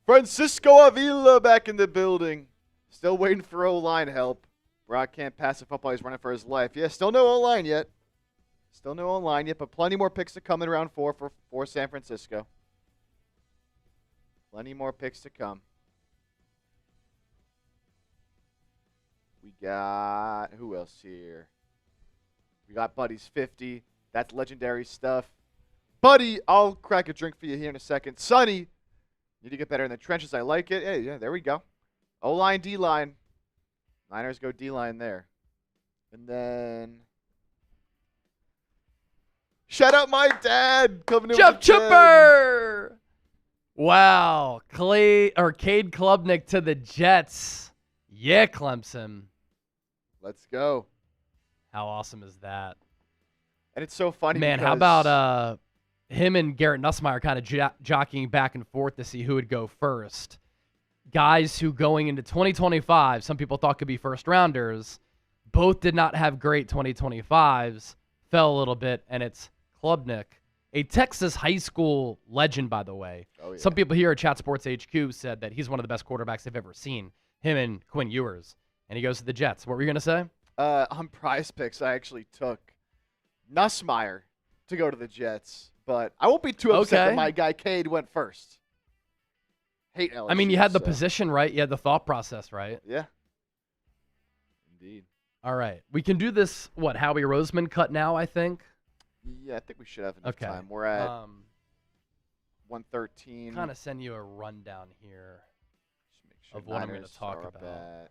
Francisco Avila back in the building. Still waiting for O-line help. Brock can't pass the football. He's running for his life. Yeah, still no O-line yet. Still no O-line yet, but plenty more picks to come in round 4 for San Francisco. Plenty more picks to come. We got, who else here? We got Buddy's 50. That's legendary stuff. Buddy, I'll crack a drink for you here in a second. Sonny, need to get better in the trenches. I like it. Hey, yeah, there we go. O-line, D-line. Niners go D-line there. And then, shout out my dad coming in Jeff with the 10. Chipper! Wow. Cade Klubnik to the Jets. Yeah, Clemson. Let's go. How awesome is that? And it's so funny. Man, how about him and Garrett Nussmeier kind of jockeying back and forth to see who would go first? Guys who going into 2025, some people thought could be first rounders, both did not have great 2025s, fell a little bit, and it's Klubnik, a Texas high school legend, by the way. Oh, yeah. Some people here at Chat Sports HQ said that he's one of the best quarterbacks they've ever seen, him and Quinn Ewers, and he goes to the Jets. What were you going to say? On Prize Picks, I actually took Nussmeier to go to the Jets, but I won't be too upset that my guy Cade went first. Hate LSU. I mean, you had the position right. You had the thought process right. Yeah. Indeed. All right. We can do this, Howie Roseman cut now, I think? Yeah, I think we should have enough time. We're at 113. Kind of send you a rundown here sure of what I'm going to talk about.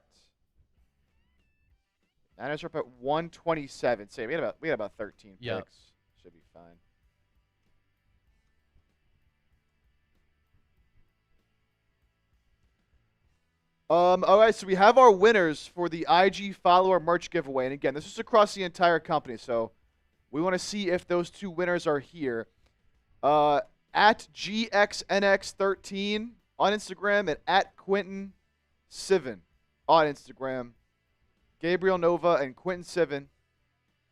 Niners are up at 127. Say we had about 13 Yep. picks. Should be fine. All right, so we have our winners for the IG follower merch giveaway. And again, this is across the entire company, so we want to see if those 2 winners are here. At GXNX13 on Instagram and at Quentin Sivan on Instagram. Gabriel Nova and Quentin Sivan.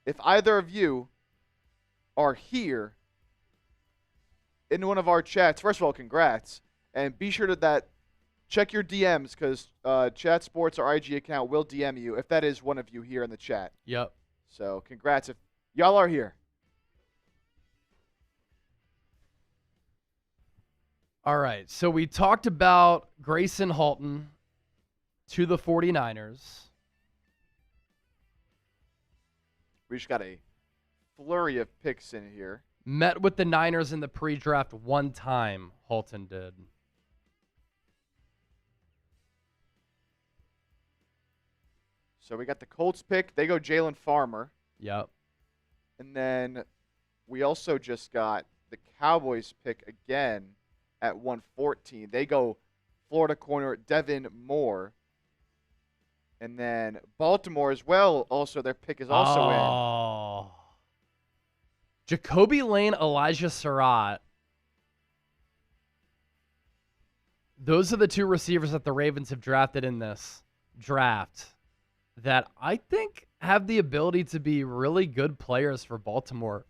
If either of you are here in one of our chats, first of all, congrats. And be sure to check your DMs because Chat Sports, our IG account, will DM you if that is one of you here in the chat. Yep. So congrats if y'all are here. All right. So we talked about Grayson Halton to the 49ers. We just got a flurry of picks in here. Met with the Niners in the pre-draft one time, Halton did. So we got the Colts pick. They go Jalen Farmer. Yep. And then we also just got the Cowboys pick again at 114. They go Florida corner Devin Moore. And then Baltimore as well. Also, their pick is also in. Jacoby Lane, Elijah Surratt. Those are the 2 receivers that the Ravens have drafted in this draft that I think have the ability to be really good players for Baltimore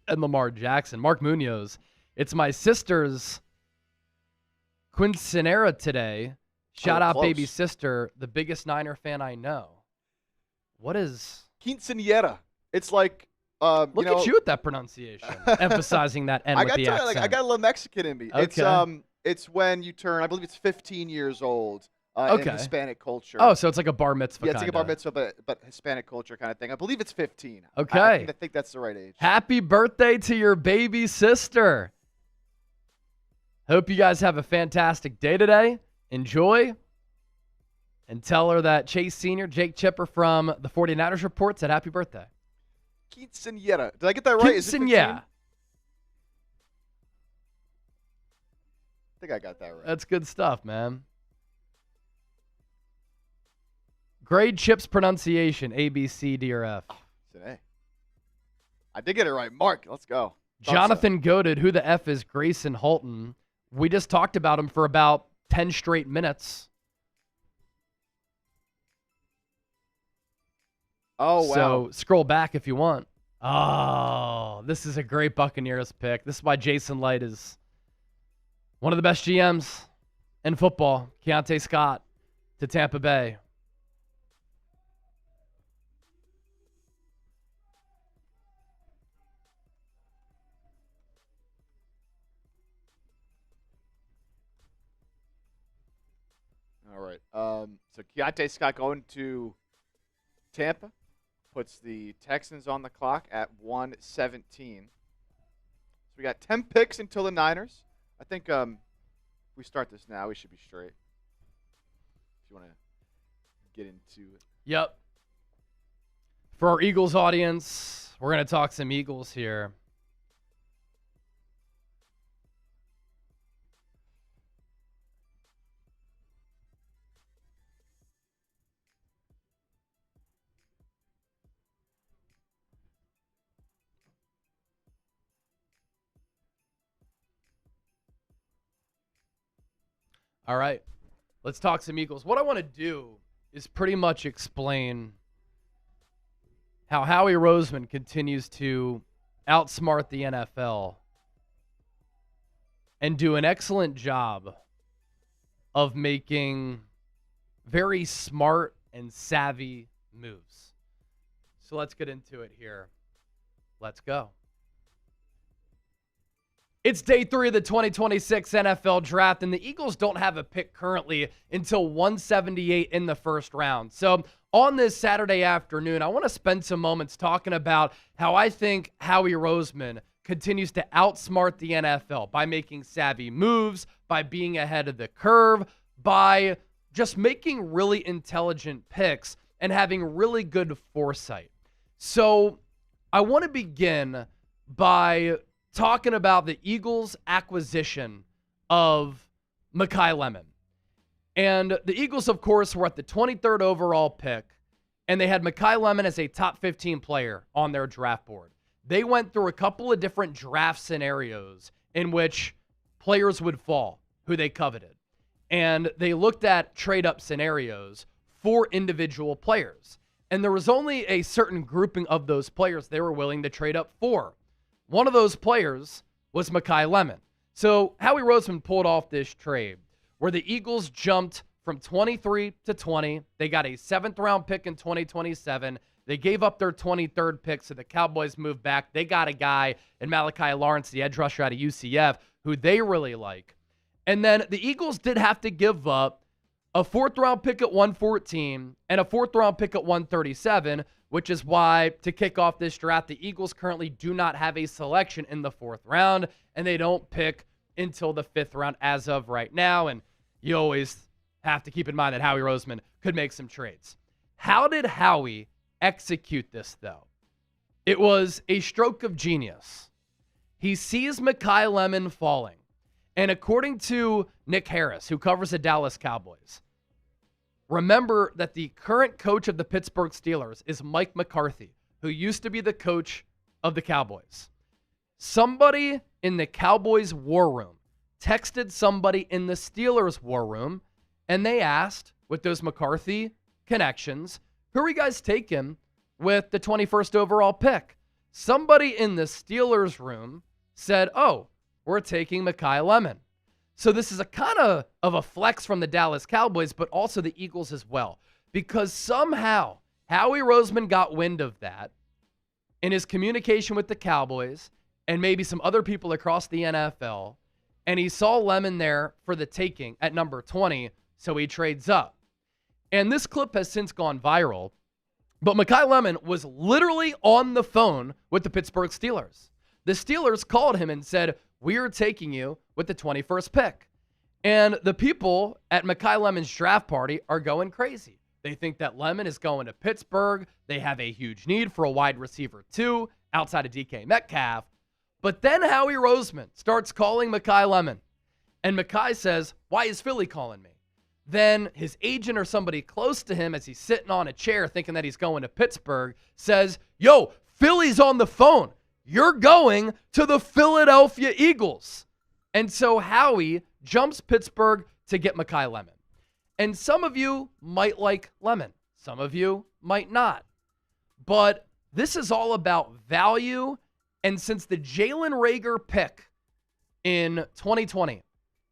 and Lamar Jackson. Mark Munoz. It's my sister's quinceanera today. Shout out, close. baby sister, the biggest Niner fan I know. What is quinceanera? It's like look at you with that pronunciation, emphasizing that N with the accent. I got a little Mexican in me. Okay. It's when you turn, I believe it's 15 years old in Hispanic culture. Oh, so it's like a bar mitzvah. Yeah, it's like a bar mitzvah, but Hispanic culture kind of thing. I believe it's 15. Okay. I think that's the right age. Happy birthday to your baby sister. Hope you guys have a fantastic day today. Enjoy. And tell her that Chase Sr., Jake Chipper from the 49ers Report said happy birthday. Quinceañera. Did I get that right? Quinceañera. I think I got that right. That's good stuff, man. Grade Chip's pronunciation, A, B, C, D, or F. It's an A. I did get it right. Mark, let's go. Jonathan goaded, who the F is Grayson Halton. We just talked about him for about 10 straight minutes. Oh, wow. So scroll back if you want. Oh, this is a great Buccaneers pick. This is why Jason Light is one of the best GMs in football. Keontae Scott to Tampa Bay. All right. So Keontae Scott going to Tampa puts the Texans on the clock at 1:17. So we got 10 picks until the Niners. I think if we start this now, we should be straight. If you want to get into it. Yep. For our Eagles audience, we're going to talk some Eagles here. All right, let's talk some Eagles. What I want to do is pretty much explain how Howie Roseman continues to outsmart the NFL and do an excellent job of making very smart and savvy moves. So let's get into it here. Let's go. It's day 3 of the 2026 NFL Draft, and the Eagles don't have a pick currently until 178 in the first round. So on this Saturday afternoon, I want to spend some moments talking about how I think Howie Roseman continues to outsmart the NFL by making savvy moves, by being ahead of the curve, by just making really intelligent picks and having really good foresight. So I want to begin by talking about the Eagles' acquisition of Makai Lemon. And the Eagles, of course, were at the 23rd overall pick, and they had Makai Lemon as a top 15 player on their draft board. They went through a couple of different draft scenarios in which players would fall who they coveted. And they looked at trade-up scenarios for individual players. And there was only a certain grouping of those players they were willing to trade up for. One of those players was Makai Lemon. So Howie Roseman pulled off this trade where the Eagles jumped from 23 to 20. They got a 7th-round pick in 2027. They gave up their 23rd pick, so the Cowboys moved back. They got a guy in Malachi Lawrence, the edge rusher out of UCF, who they really like. And then the Eagles did have to give up a 4th-round pick at 114 and a 4th-round pick at 137, which is why, to kick off this draft, the Eagles currently do not have a selection in the 4th round, and they don't pick until the 5th round as of right now. And you always have to keep in mind that Howie Roseman could make some trades. How did Howie execute this, though? It was a stroke of genius. He sees Makai Lemon falling, and according to Nick Harris, who covers the Dallas Cowboys, remember that the current coach of the Pittsburgh Steelers is Mike McCarthy, who used to be the coach of the Cowboys. Somebody in the Cowboys war room texted somebody in the Steelers war room, and they asked, with those McCarthy connections, who are you guys taking with the 21st overall pick? Somebody in the Steelers room said, oh, we're taking Makai Lemon. So this is a kind of a flex from the Dallas Cowboys, but also the Eagles as well. Because somehow Howie Roseman got wind of that in his communication with the Cowboys and maybe some other people across the NFL. and he saw Lemon there for the taking at number 20, so he trades up. And this clip has since gone viral, but Makai Lemon was literally on the phone with the Pittsburgh Steelers. The Steelers called him and said, "We are taking you with the 21st pick." And the people at Makai Lemon's draft party are going crazy. They think that Lemon is going to Pittsburgh. They have a huge need for a wide receiver too, outside of DK Metcalf. But then Howie Roseman starts calling Makai Lemon. And Makai says, "Why is Philly calling me?" Then his agent or somebody close to him, as he's sitting on a chair thinking that he's going to Pittsburgh, says, "Yo, Philly's on the phone. You're going to the Philadelphia Eagles." And so Howie jumps Pittsburgh to get Makai Lemon. And some of you might like Lemon. Some of you might not. But this is all about value. And since the Jalen Reagor pick in 2020,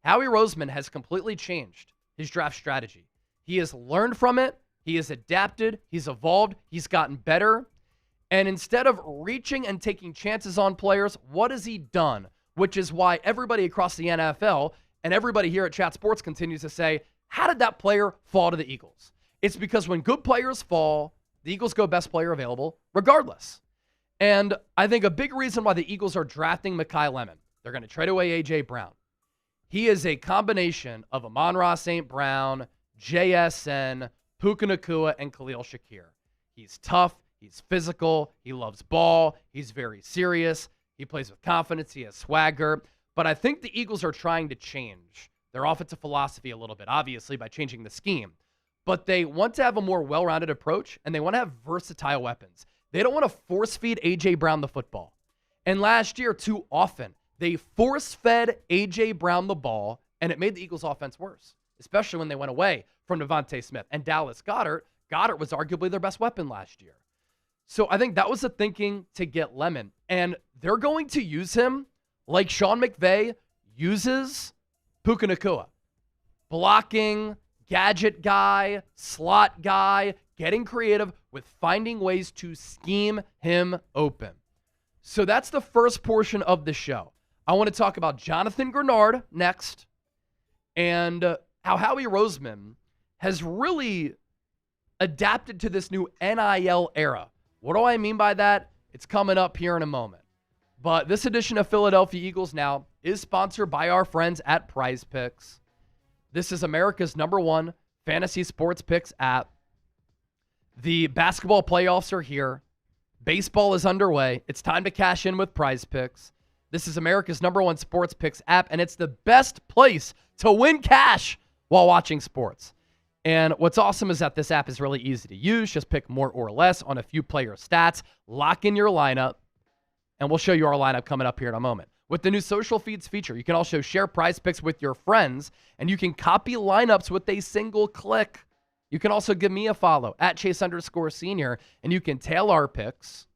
Howie Roseman has completely changed his draft strategy. He has learned from it. He has adapted. He's evolved. He's gotten better. And instead of reaching and taking chances on players, what has he done? Which is why everybody across the NFL and everybody here at Chat Sports continues to say, how did that player fall to the Eagles? It's because when good players fall, the Eagles go best player available regardless. And I think a big reason why the Eagles are drafting Makai Lemon, they're going to trade away A.J. Brown. He is a combination of Amon-Ra St. Brown, JSN, Puka Nacua, and Khalil Shakir. He's tough. He's physical. He loves ball. He's very serious. He plays with confidence. He has swagger. But I think the Eagles are trying to change their offensive philosophy a little bit, obviously, by changing the scheme. But they want to have a more well-rounded approach, and they want to have versatile weapons. They don't want to force-feed A.J. Brown the football. And last year, too often, they force-fed A.J. Brown the ball, and it made the Eagles' offense worse, especially when they went away from Devontae Smith. And Dallas Goedert was arguably their best weapon last year. So I think that was the thinking to get Lemon. And they're going to use him like Sean McVay uses Puka Nacua. Blocking, gadget guy, slot guy, getting creative with finding ways to scheme him open. So that's the first portion of the show. I want to talk about Jonathan Grenard next and how Howie Roseman has really adapted to this new NIL era. What do I mean by that? It's coming up here in a moment. But this edition of Philadelphia Eagles Now is sponsored by our friends at Prize Picks. This is America's #1 fantasy sports picks app. The basketball playoffs are here. Baseball is underway. It's time to cash in with Prize Picks. This is America's #1 sports picks app, and it's the best place to win cash while watching sports. And what's awesome is that this app is really easy to use. Just pick more or less on a few player stats, lock in your lineup, and we'll show you our lineup coming up here in a moment. With the new social feeds feature, you can also share Prize Picks with your friends, and you can copy lineups with a single click. You can also give me a follow at Chase_Senior, and you can tail our picks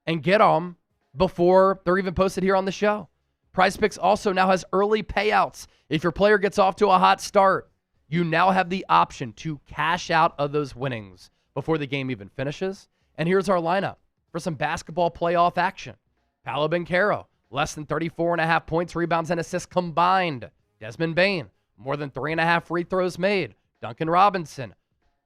and get them before they're even posted here on the show. Prize Picks also now has early payouts. If your player gets off to a hot start, you now have the option to cash out of those winnings before the game even finishes. And here's our lineup for some basketball playoff action. Paolo Banchero, less than 34.5 points, rebounds, and assists combined. Desmond Bane, more than 3.5 free throws made. Duncan Robinson,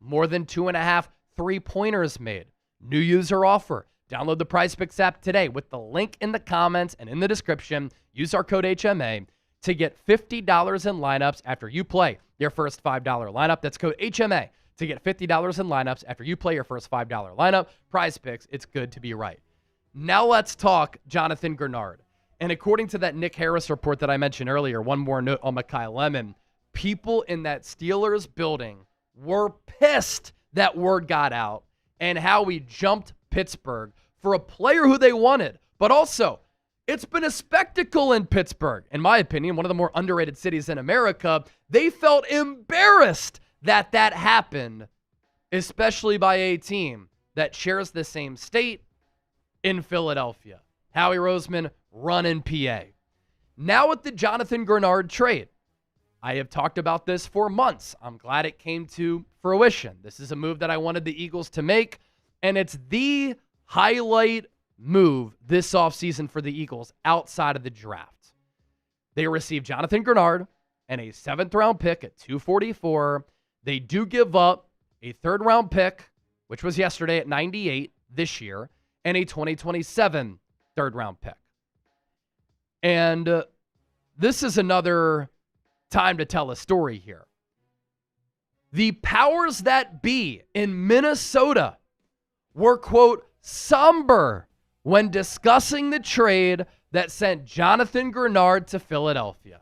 more than 2.5 3-pointers made. New user offer. Download the Prize Picks app today with the link in the comments and in the description. Use our code HMA to get $50 in lineups after you play your first $5 lineup. That's code HMA to get $50 in lineups after you play your first $5 lineup. Prize Picks, it's good to be right. Now let's talk Jonathan Grenard. And according to that Nick Harris report that I mentioned earlier, one more note on Makai Lemon, people in that Steelers building were pissed that word got out and how we jumped Pittsburgh for a player who they wanted. But also, it's been a spectacle in Pittsburgh. In my opinion, one of the more underrated cities in America. They felt embarrassed that that happened, especially by a team that shares the same state in Philadelphia. Howie Roseman running PA. Now with the Jonathan Grenard trade, I have talked about this for months. I'm glad it came to fruition. This is a move that I wanted the Eagles to make, and it's the highlight move this offseason for the Eagles outside of the draft. They received Jonathan Grenard and a 7th-round pick at 244. They do give up a 3rd-round pick, which was yesterday at 98 this year, and a 2027 3rd-round pick. And this is another time to tell a story here. The powers that be in Minnesota were, quote, somber when discussing the trade that sent Jonathan Grenard to Philadelphia.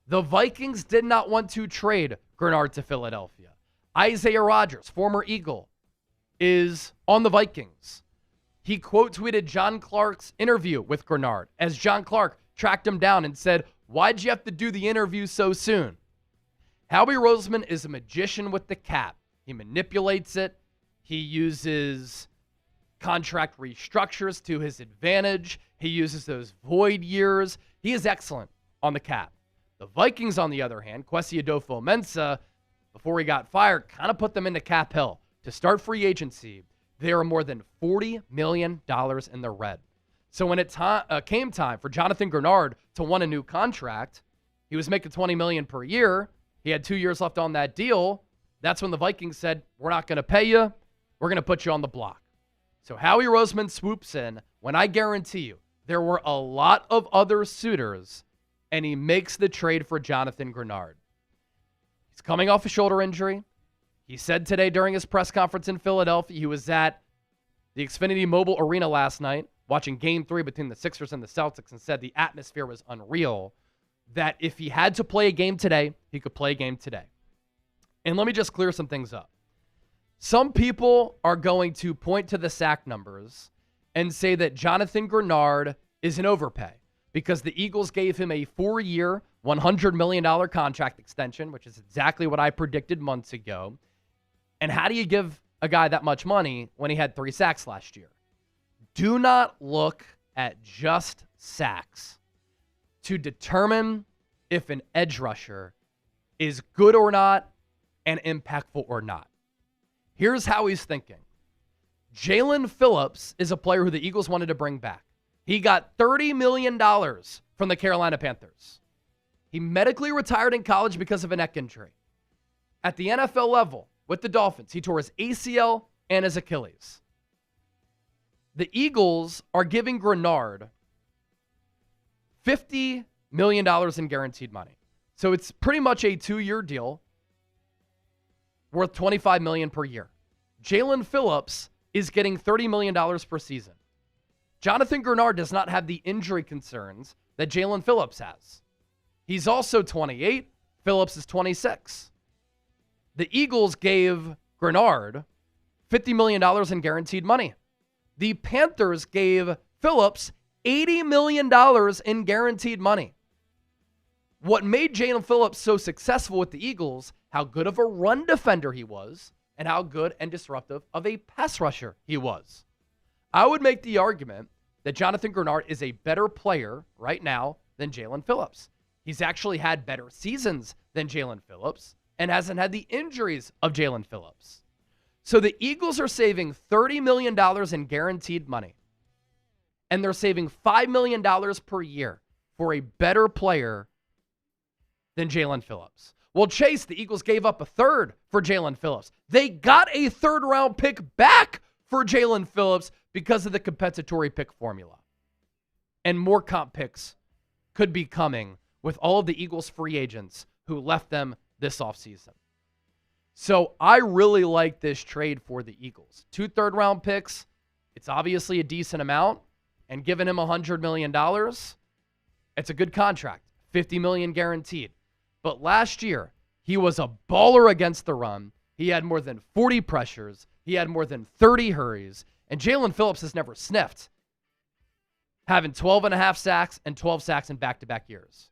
The Vikings did not want to trade Grenard to Philadelphia. Isaiah Rodgers, former Eagle, is on the Vikings. He quote tweeted John Clark's interview with Grenard as John Clark tracked him down and said, "Why'd you have to do the interview so soon?" Howie Roseman is a magician with the cap. He manipulates it. He uses contract restructures to his advantage. He uses those void years. He is excellent on the cap. The Vikings, on the other hand, Kwesi Adofo-Mensah, before he got fired, kind of put them into cap hill. To start free agency, they are more than $40 million in the red. So when it came time for Jonathan Grenard to want a new contract, he was making $20 million per year. He had 2 years left on that deal. That's when the Vikings said, "We're not going to pay you. We're going to put you on the block." So Howie Roseman swoops in when I guarantee you there were a lot of other suitors, and he makes the trade for Jonathan Grenard. He's coming off a shoulder injury. He said today during his press conference in Philadelphia, he was at the Xfinity Mobile Arena last night watching Game 3 between the Sixers and the Celtics and said the atmosphere was unreal, that if he had to play a game today, he could play a game today. And let me just clear some things up. Some people are going to point to the sack numbers and say that Jonathan Grenard is an overpay because the Eagles gave him a 4-year, $100 million contract extension, which is exactly what I predicted months ago. And how do you give a guy that much money when he had 3 sacks last year? Do not look at just sacks to determine if an edge rusher is good or not and impactful or not. Here's how he's thinking. Jaelan Phillips is a player who the Eagles wanted to bring back. He got $30 million from the Carolina Panthers. He medically retired in college because of a neck injury. At the NFL level, with the Dolphins, he tore his ACL and his Achilles. The Eagles are giving Grenard $50 million in guaranteed money. So it's pretty much a 2-year deal worth $25 million per year. Jaelan Phillips is getting $30 million per season. Jonathan Grenard does not have the injury concerns that Jaelan Phillips has. He's also 28. Phillips is 26. The Eagles gave Grenard $50 million in guaranteed money. The Panthers gave Phillips $80 million in guaranteed money. What made Jaelan Phillips so successful with the Eagles, how good of a run defender he was, and how good and disruptive of a pass rusher he was. I would make the argument that Jonathan Grenard is a better player right now than Jaelan Phillips. He's actually had better seasons than Jaelan Phillips and hasn't had the injuries of Jaelan Phillips. So the Eagles are saving $30 million in guaranteed money, and they're saving $5 million per year for a better player than Jaelan Phillips. Well, Chase, the Eagles gave up a 3rd for Jaelan Phillips. They got a 3rd-round pick back for Jaelan Phillips because of the compensatory pick formula. And more comp picks could be coming with all of the Eagles free agents who left them this offseason. So I really like this trade for the Eagles. 2 third-round picks. It's obviously a decent amount. And giving him $100 million, it's a good contract. $50 million guaranteed. But last year, he was a baller against the run. He had more than 40 pressures. He had more than 30 hurries. And Jaelan Phillips has never sniffed having 12.5 sacks and 12 sacks in back-to-back years.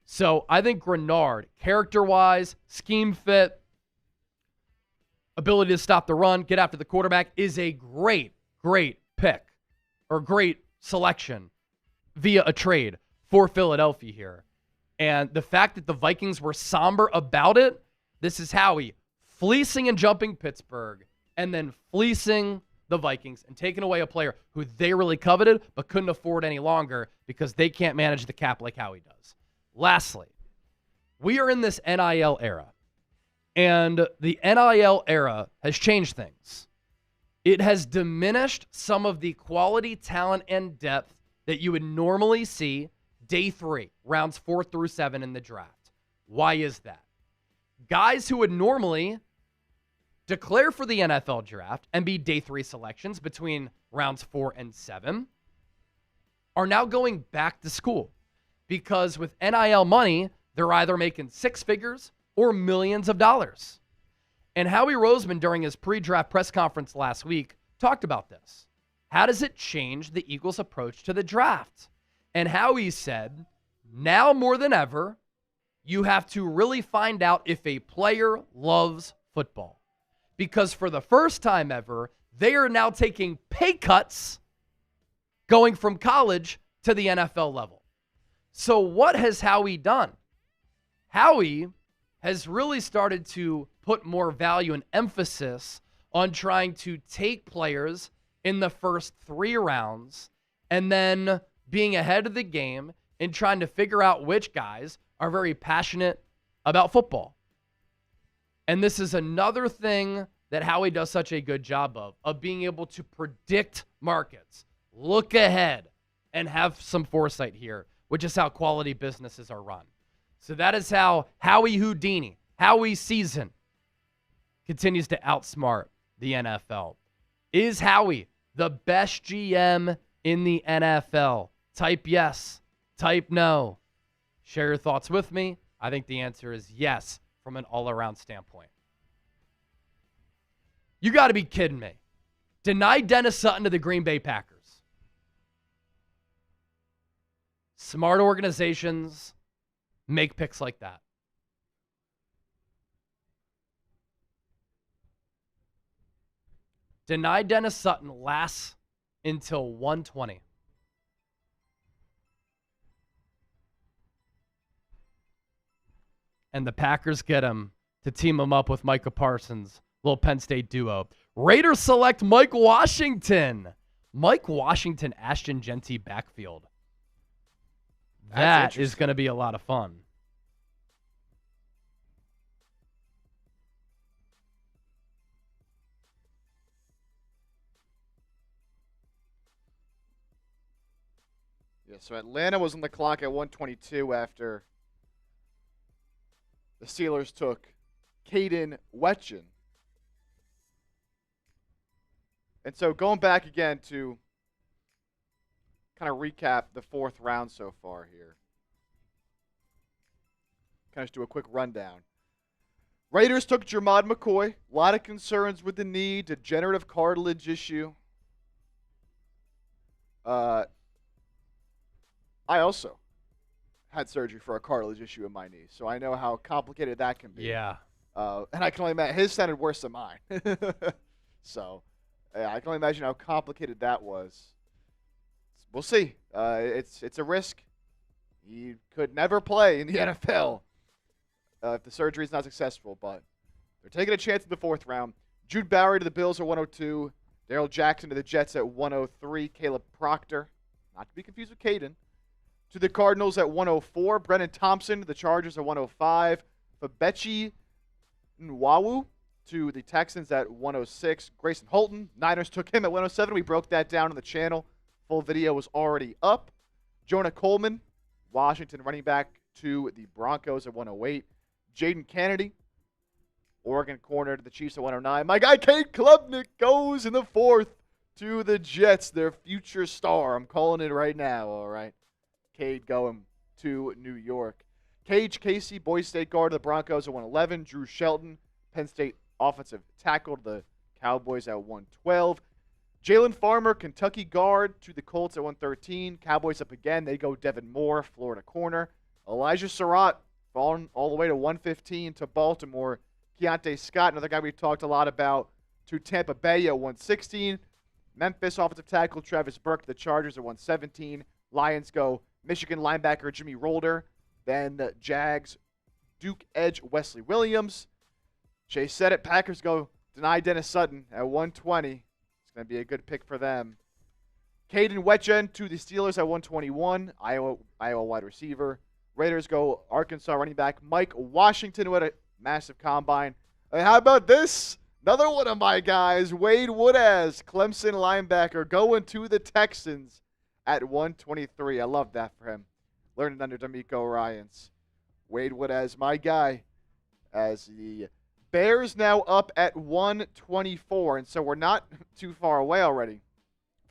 So I think Grenard, character-wise, scheme fit, ability to stop the run, get after the quarterback, is a great pick or great selection via a trade for Philadelphia here. And the fact that the Vikings were somber about it, this is Howie fleecing and jumping Pittsburgh and then fleecing the Vikings and taking away a player who they really coveted but couldn't afford any longer because they can't manage the cap like Howie does. Lastly, we are in this NIL era, and the NIL era has changed things. It has diminished some of the quality, talent, and depth that you would normally see day 3, rounds 4 through 7 in the draft. Why is that? Guys who would normally declare for the NFL draft and be day 3 selections between rounds 4 and 7 are now going back to school because with NIL money, they're either making 6 figures or millions of dollars. And Howie Roseman, during his pre-draft press conference last week, talked about this. How does it change the Eagles' approach to the draft? And Howie said, now more than ever, you have to really find out if a player loves football. Because for the first time ever, they are now taking pay cuts going from college to the NFL level. So what has Howie done? Howie has really started to put more value and emphasis on trying to take players in the first 3 rounds and then being ahead of the game and trying to figure out which guys are very passionate about football. And this is another thing that Howie does such a good job of being able to predict markets, look ahead, and have some foresight here, which is how quality businesses are run. So that is how Howie Houdini, Howie Season, continues to outsmart the NFL. Is Howie the best GM in the NFL? Type yes, type no. Share your thoughts with me. I think the answer is yes from an all-around standpoint. You got to be kidding me. Deny Dennis Sutton to the Green Bay Packers. Smart organizations make picks like that. Deny Dennis Sutton lasts until 120. And the Packers get him to team him up with Micah Parsons, little Penn State duo. Raiders select Mike Washington. Mike Washington, Ashton Genty backfield. That is going to be a lot of fun. Yeah, so Atlanta was on the clock at 122 after the Steelers took Caden Wetchen. And so going back again to kind of recap the 4th round so far here. Kind of just do a quick rundown. Raiders took Jeremiah McCoy. A lot of concerns with the knee, degenerative cartilage issue. I also had surgery for a cartilage issue in my knee, so I know how complicated that can be. Yeah. And I can only imagine his sounded worse than mine. So I can only imagine how complicated that was. We'll see. It's a risk. He could never play in the NFL if the surgery is not successful, but they're taking a chance in the 4th round. Jude Bowery to the Bills at 102. Darrell Jackson to the Jets at 103. Caleb Proctor, not to be confused with Caden, to the Cardinals at 104. Brennan Thompson to the Chargers at 105. Fabechi Nwawu to the Texans at 106. Grayson Holton, Niners took him at 107. We broke that down on the channel. Full video was already up. Jonah Coleman, Washington running back to the Broncos at 108. Jaden Kennedy, Oregon corner to the Chiefs at 109. My guy Cade Klubnik goes in the 4th to the Jets, their future star. I'm calling it right now, all right. Cade going to New York. Cage Casey, Boise State guard to the Broncos at 111. Drew Shelton, Penn State offensive tackle to the Cowboys at 112. Jalen Farmer, Kentucky guard to the Colts at 113. Cowboys up again. They go Devin Moore, Florida corner. Elijah Surratt falling all the way to 115 to Baltimore. Keontae Scott, another guy we've talked a lot about, to Tampa Bay at 116. Memphis offensive tackle Travis Burke to the Chargers at 117. Lions go Michigan linebacker Jimmy Rolder. Then the Jags, Duke edge Wesley Williams. Chase said it. Packers go deny Dennis Sutton at 120. It's going to be a good pick for them. Caden Wetchen to the Steelers at 121. Iowa wide receiver. Raiders go Arkansas running back Mike Washington with a massive combine. And how about this? Another one of my guys, Wade Woodaz, Clemson linebacker, going to the Texans at 123. I love that for him. Learning under D'Amico Ryans. Wade Woodaz, my guy, as the Bears now up at 124. And so we're not too far away already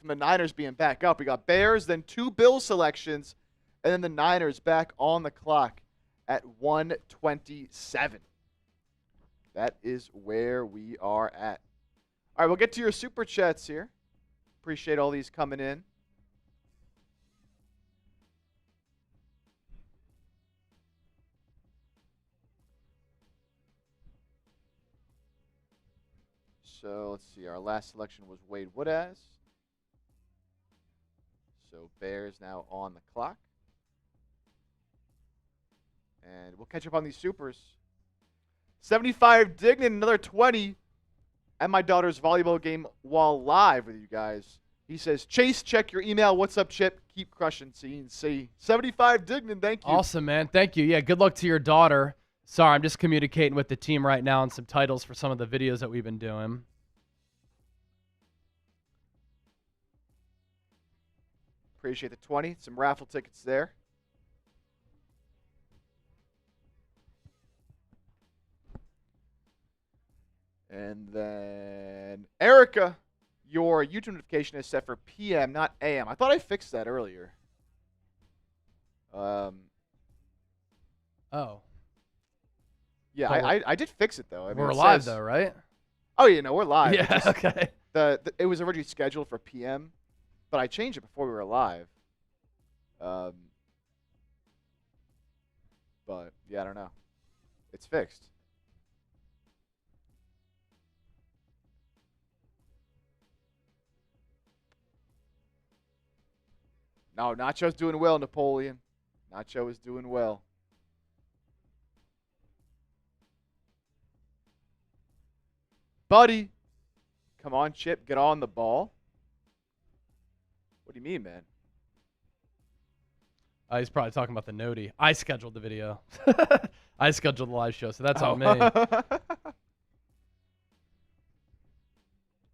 from the Niners being back up. We got Bears, then 2 Bills selections, and then the Niners back on the clock at 127. That is where we are at. All right, we'll get to your Super Chats here. Appreciate all these coming in. So let's see. Our last selection was Wade Woodaz. So Bears now on the clock. And we'll catch up on these supers. 75 Dignan, another 20. At my daughter's volleyball game while live with you guys. He says, Chase, check your email. What's up, Chip? Keep crushing C&C. 75 Dignan, thank you. Awesome, man. Thank you. Yeah, good luck to your daughter. Sorry, I'm just communicating with the team right now on some titles for some of the videos that we've been doing. Appreciate the 20. Some raffle tickets there. And then, Erica, your YouTube notification is set for PM, not AM. I thought I fixed that earlier. Oh. Yeah, I did fix it, though. I mean, We're live, though, right? Oh, yeah, no, we're live. Yeah, okay. It was originally scheduled for PM, but I changed it before we were live. But, yeah, I don't know. It's fixed. No, Nacho's doing well, Napoleon. Nacho is doing well. Buddy. Come on, Chip. Get on the ball. What do you mean, man? He's probably talking about the Noti. I scheduled the video. I scheduled the live show, so that's on me.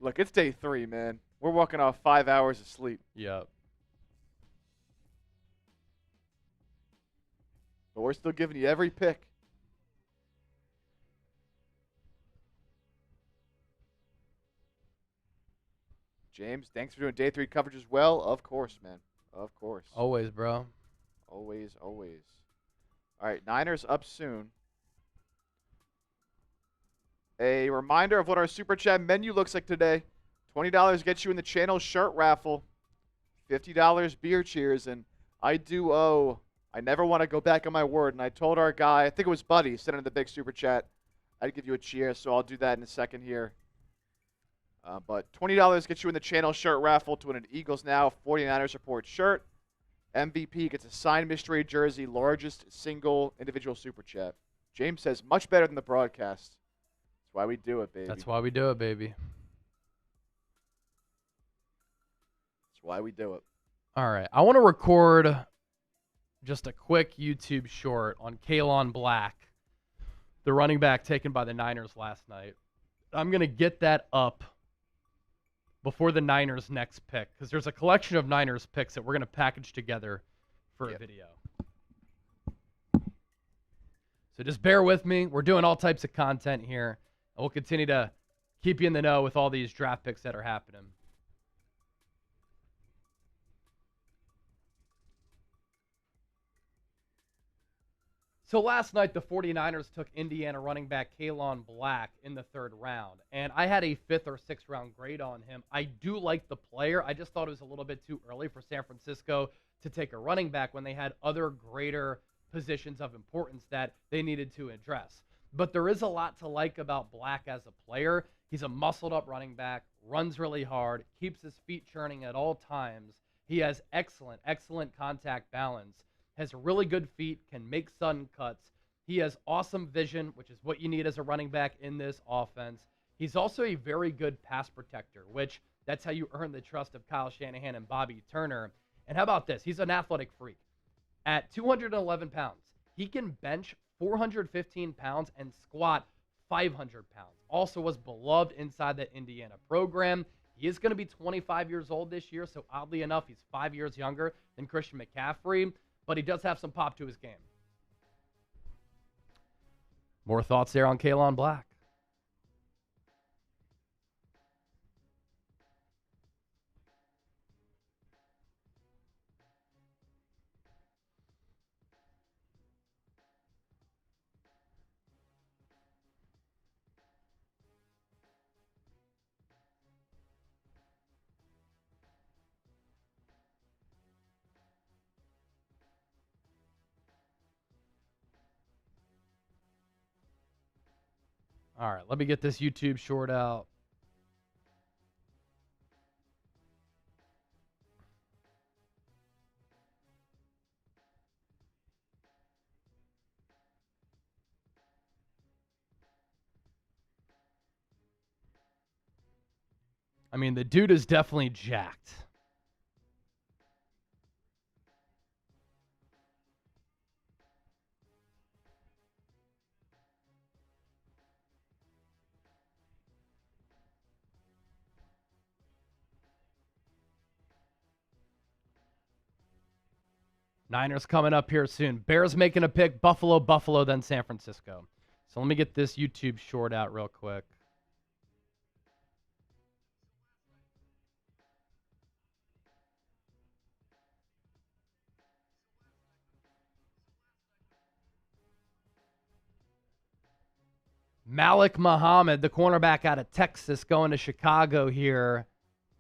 Look, it's day 3, man. We're walking off 5 hours of sleep. Yep. But we're still giving you every pick. James, thanks for doing day 3 coverage as well. Of course, man. Of course. Always, bro. Always, always. All right, Niners up soon. A reminder of what our Super Chat menu looks like today. $20 gets you in the channel shirt raffle. $50 beer cheers. And I never want to go back on my word. And I told our guy, I think it was Buddy, sent in the big Super Chat, I'd give you a cheer. So I'll do that in a second here. But $20 gets you in the channel shirt raffle to win an Eagles Now 49ers Report shirt. MVP gets a signed mystery jersey, largest single individual Super Chat. James says, much better than the broadcast. That's why we do it, baby. That's why we do it, baby. That's why we do it. All right. I want to record just a quick YouTube short on Kalon Black, the running back taken by the Niners last night. I'm going to get that up before the Niners' next pick, because there's a collection of Niners picks that we're going to package together for a video. So just bear with me. We're doing all types of content here. And we'll continue to keep you in the know with all these draft picks that are happening. So last night, the 49ers took Indiana running back Kalon Black in the 3rd round. And I had a 5th or 6th round grade on him. I do like the player. I just thought it was a little bit too early for San Francisco to take a running back when they had other greater positions of importance that they needed to address. But there is a lot to like about Black as a player. He's a muscled up running back, runs really hard, keeps his feet churning at all times. He has excellent contact balance. Has really good feet, can make sudden cuts. He has awesome vision, which is what you need as a running back in this offense. He's also a very good pass protector, which that's how you earn the trust of Kyle Shanahan and Bobby Turner. And how about this? He's an athletic freak. At 211 pounds, he can bench 415 pounds and squat 500 pounds. Also was beloved inside the Indiana program. He is going to be 25 years old this year, so oddly enough, he's 5 years younger than Christian McCaffrey, but he does have some pop to his game. More thoughts there on Kalon Black. All right, let me get this YouTube short out. I mean, the dude is definitely jacked. Niners coming up here soon. Bears making a pick. Buffalo, then San Francisco. So let me get this YouTube short out real quick. Malik Muhammad, the cornerback out of Texas, going to Chicago here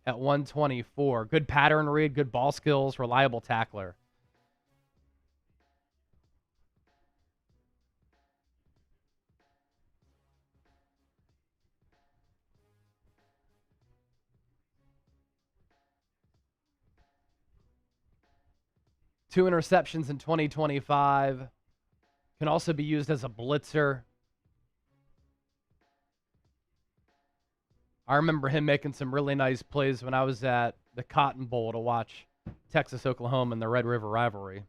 at 124. Good pattern read, good ball skills, reliable tackler. Two interceptions in 2025. Can also be used as a blitzer. I remember him making some really nice plays when I was at the Cotton Bowl to watch Texas, Oklahoma in the Red River rivalry.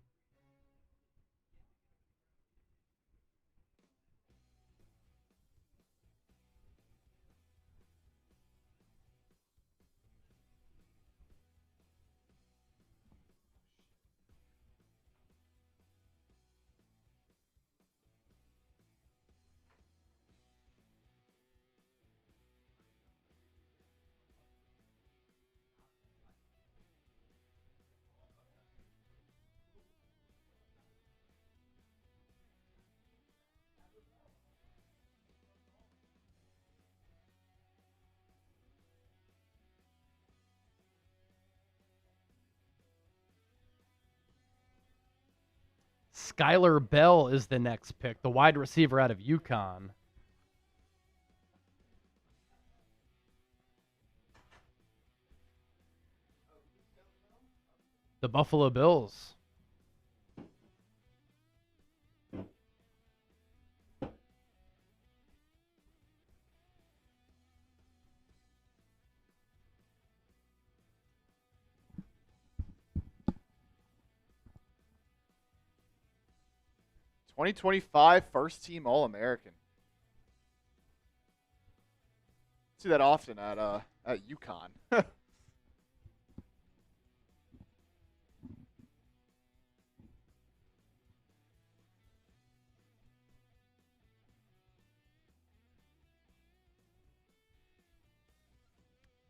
Skylar Bell is the next pick, the wide receiver out of UConn. The Buffalo Bills. (2025) first team All-American. See that often at UConn.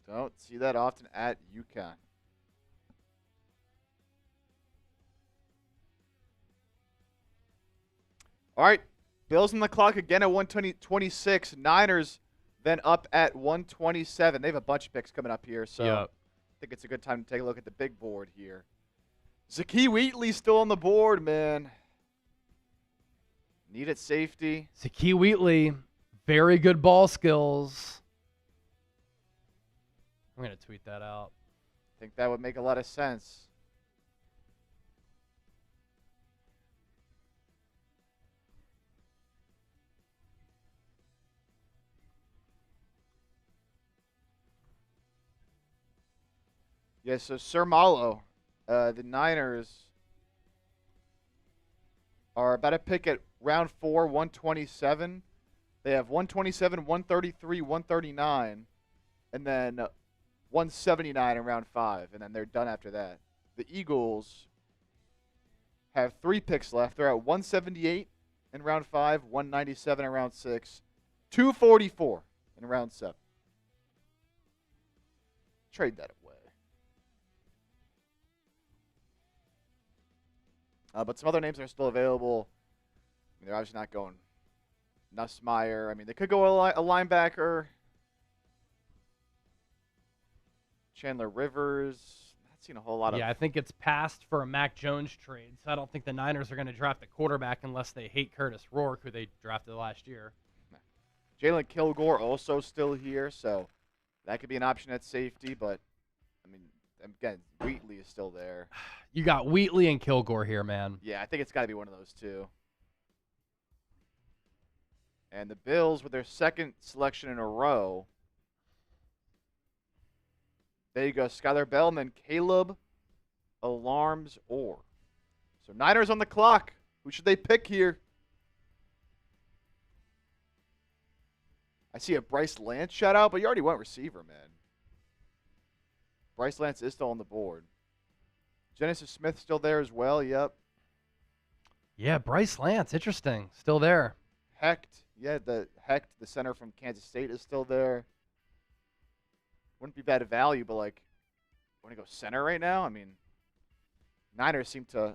Don't see that often at UConn. All right, Bills on the clock again at 126. Niners then up at 127. They have a bunch of picks coming up here, so I think it's a good time to take a look at the big board here. Zakee Wheatley still on the board, man. Needed safety. Zakee Wheatley, very good ball skills. I'm going to tweet that out. I think that would make a lot of sense. Yeah, so Sir Malo, the Niners are about to pick at round 4, 127. They have 127, 133, 139, and then 179 in round 5, and then they're done after that. The Eagles have 3 picks left. They're at 178 in round 5, 197 in round 6, 244 in round 7. Trade that away. But some other names are still available. I mean, they're obviously not going Nussmeier. I mean, they could go a linebacker. Chandler Rivers. Not seen a whole lot of. Yeah, I think it's passed for a Mac Jones trade. So I don't think the Niners are going to draft a quarterback unless they hate Curtis Rourke, who they drafted last year. Jalen Kilgore also still here, so that could be an option at safety. But, I mean, again, Wheatley is still there. You got Wheatley and Kilgore here, man. Yeah, I think it's got to be one of those two. And the Bills, with their second selection in a row, there you go, Skylar Bell and then Caleb Alarms Orr. So Niners on the clock. Who should they pick here? I see a Bryce Lance shout out, but you already went receiver, man. Bryce Lance is still on the board. Genesis Smith still there as well, yep. Yeah, Bryce Lance, interesting. Still there. Hecht, yeah, the center from Kansas State is still there. Wouldn't be bad value, but like, want to go center right now? I mean, Niners seem to. Oh,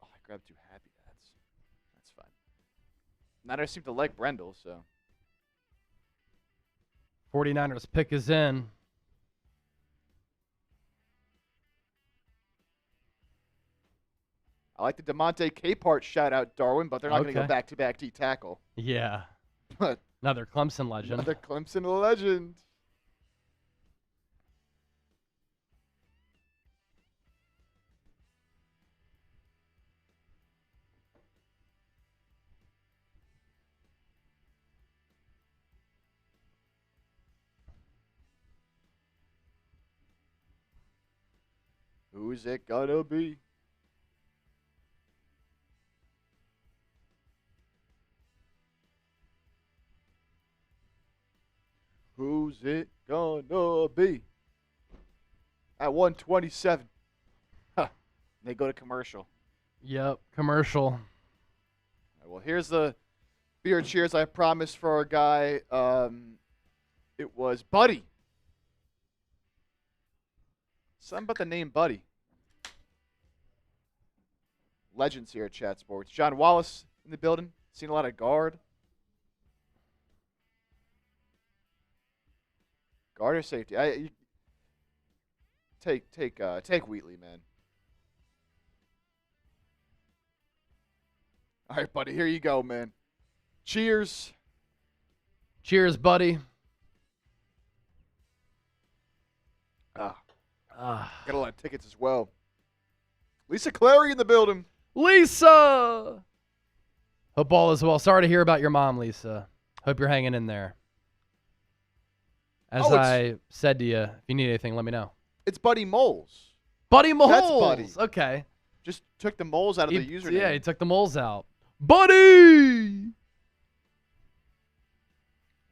I grabbed 2 happy ads. That's fine. Niners seem to like Brendel, so. 49ers pick is in. I like the DeMonte Capehart shout out, Darwin, but they're not going to go back-to-back D tackle. Yeah. But Another Clemson legend. another Clemson legend. Who's it gonna be? Who's it gonna be? At 127. Huh. They go to commercial. Yep, commercial. All right, well, here's the beer cheers I promised for our guy. It was Buddy. Something about the name Buddy. Legends here at Chat Sports. John Wallace in the building. Seen a lot of guard. Guard or safety? Take Wheatley, man. All right, buddy. Here you go, man. Cheers. Cheers, buddy. Got a lot of tickets as well. Lisa Clary in the building. Lisa! Hope all is well. Sorry to hear about your mom, Lisa. Hope you're hanging in there. As I said to you, if you need anything, let me know. It's Buddy Moles. Buddy Moles! That's Buddy. Okay. Just took the moles out of the username. Yeah, he took the moles out. Buddy!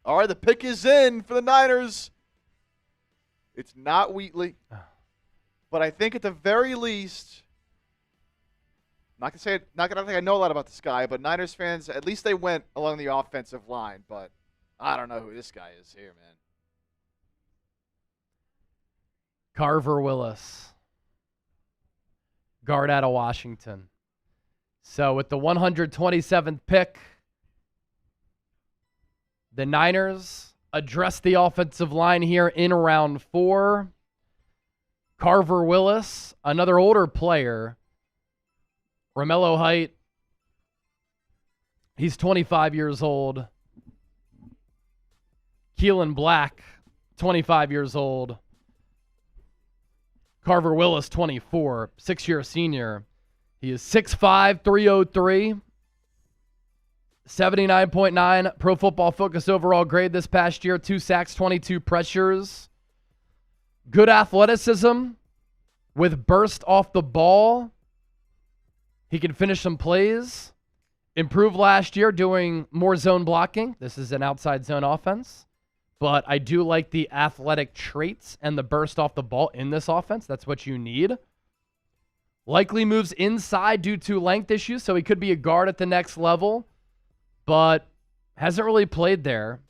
All right, the pick is in for the Niners. It's not Wheatley. But I think at the very least, not gonna think I know a lot about this guy, but Niners fans, at least they went along the offensive line. But I don't know who this guy is here, man. Carver Willis. Guard out of Washington. So with the 127th pick, the Niners address the offensive line here in round 4. Carver Willis, another older player. Romello Height, he's 25 years old. Keelan Black, 25 years old. Carver Willis, 24, 6-year senior. He is 6'5", 303, 79.9 Pro Football Focus overall grade this past year, 2 sacks, 22 pressures. Good athleticism with burst off the ball. He can finish some plays. Improved last year doing more zone blocking. This is an outside zone offense. But I do like the athletic traits and the burst off the ball in this offense. That's what you need. Likely moves inside due to length issues, so he could be a guard at the next level, but hasn't really played there.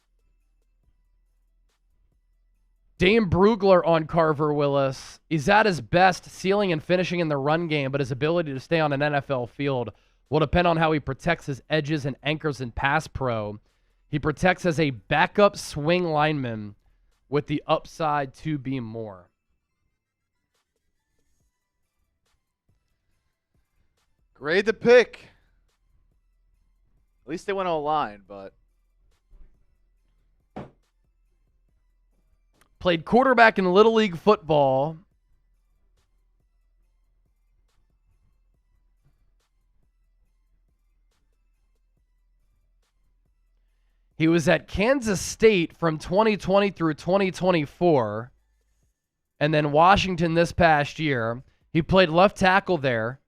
Dame Brugler on Carver Willis. He's at his best sealing and finishing in the run game, but his ability to stay on an NFL field will depend on how he protects his edges and anchors in pass pro. He protects as a backup swing lineman with the upside to be more. Grade the pick. At least they went O-line, but played quarterback in Little League football. He was at Kansas State from 2020 through 2024, and then Washington this past year. He played left tackle there.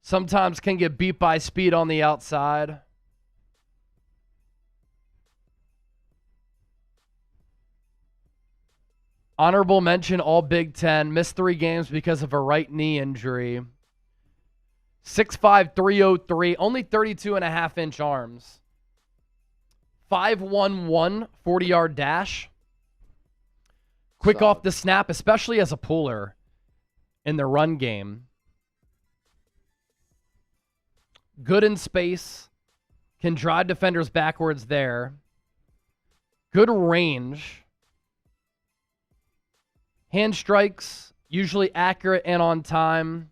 Sometimes can get beat by speed on the outside. Honorable mention, all Big Ten. Missed 3 games because of a right knee injury. 6'5", 303, only 32.5-inch arms. 5'1", 40-yard dash. Quick off the snap, especially as a puller in the run game. Good in space. Can drive defenders backwards there. Good range. Hand strikes, usually accurate and on time.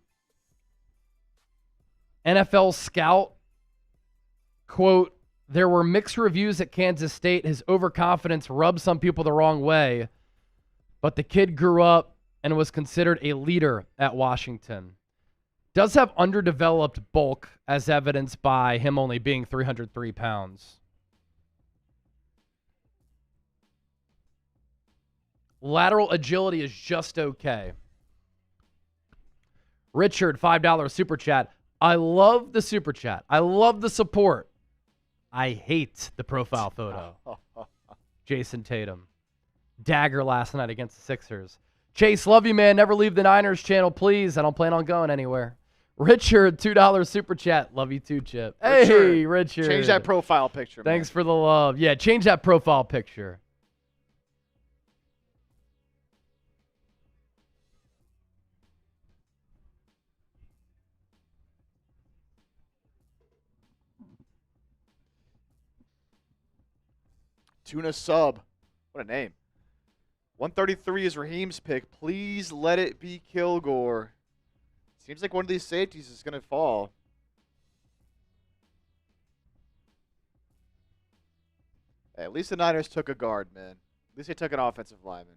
NFL scout, quote, there were mixed reviews at Kansas State. His overconfidence rubbed some people the wrong way, but the kid grew up and was considered a leader at Washington. Does have underdeveloped bulk, as evidenced by him only being 303 pounds. Lateral agility is just okay. Richard, $5 super chat. I love the super chat. I love the support. I hate the profile photo. Jason Tatum. Dagger last night against the Sixers. Chase, love you, man. Never leave the Niners channel, please. I don't plan on going anywhere. Richard, $2 super chat. Love you too, Chip. Hey, Richard. Change that profile picture, man. Thanks for the love. Yeah, change that profile picture. Tuna sub. What a name. 133 is Raheem's pick. Please let it be Kilgore. Seems like one of these safeties is going to fall. Hey, at least the Niners took a guard, man. At least they took an offensive lineman.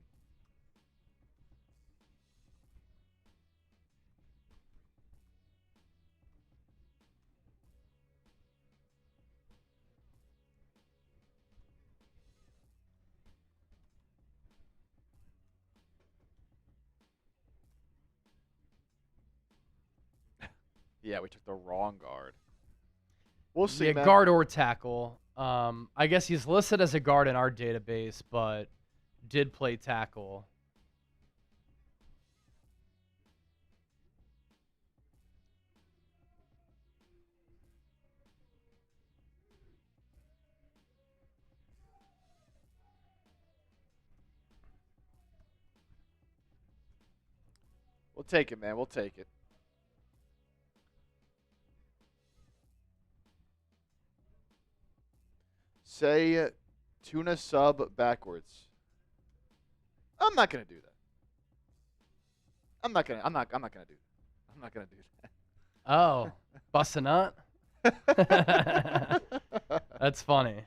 Yeah, we took the wrong guard. We'll see, Yeah, man. guard or tackle. I guess he's listed as a guard in our database, but did play tackle. We'll take it, man. We'll take it. Say tuna sub backwards. I'm not gonna do that. I'm not gonna do that. I'm not gonna do that. Oh, bust a nut? That's funny.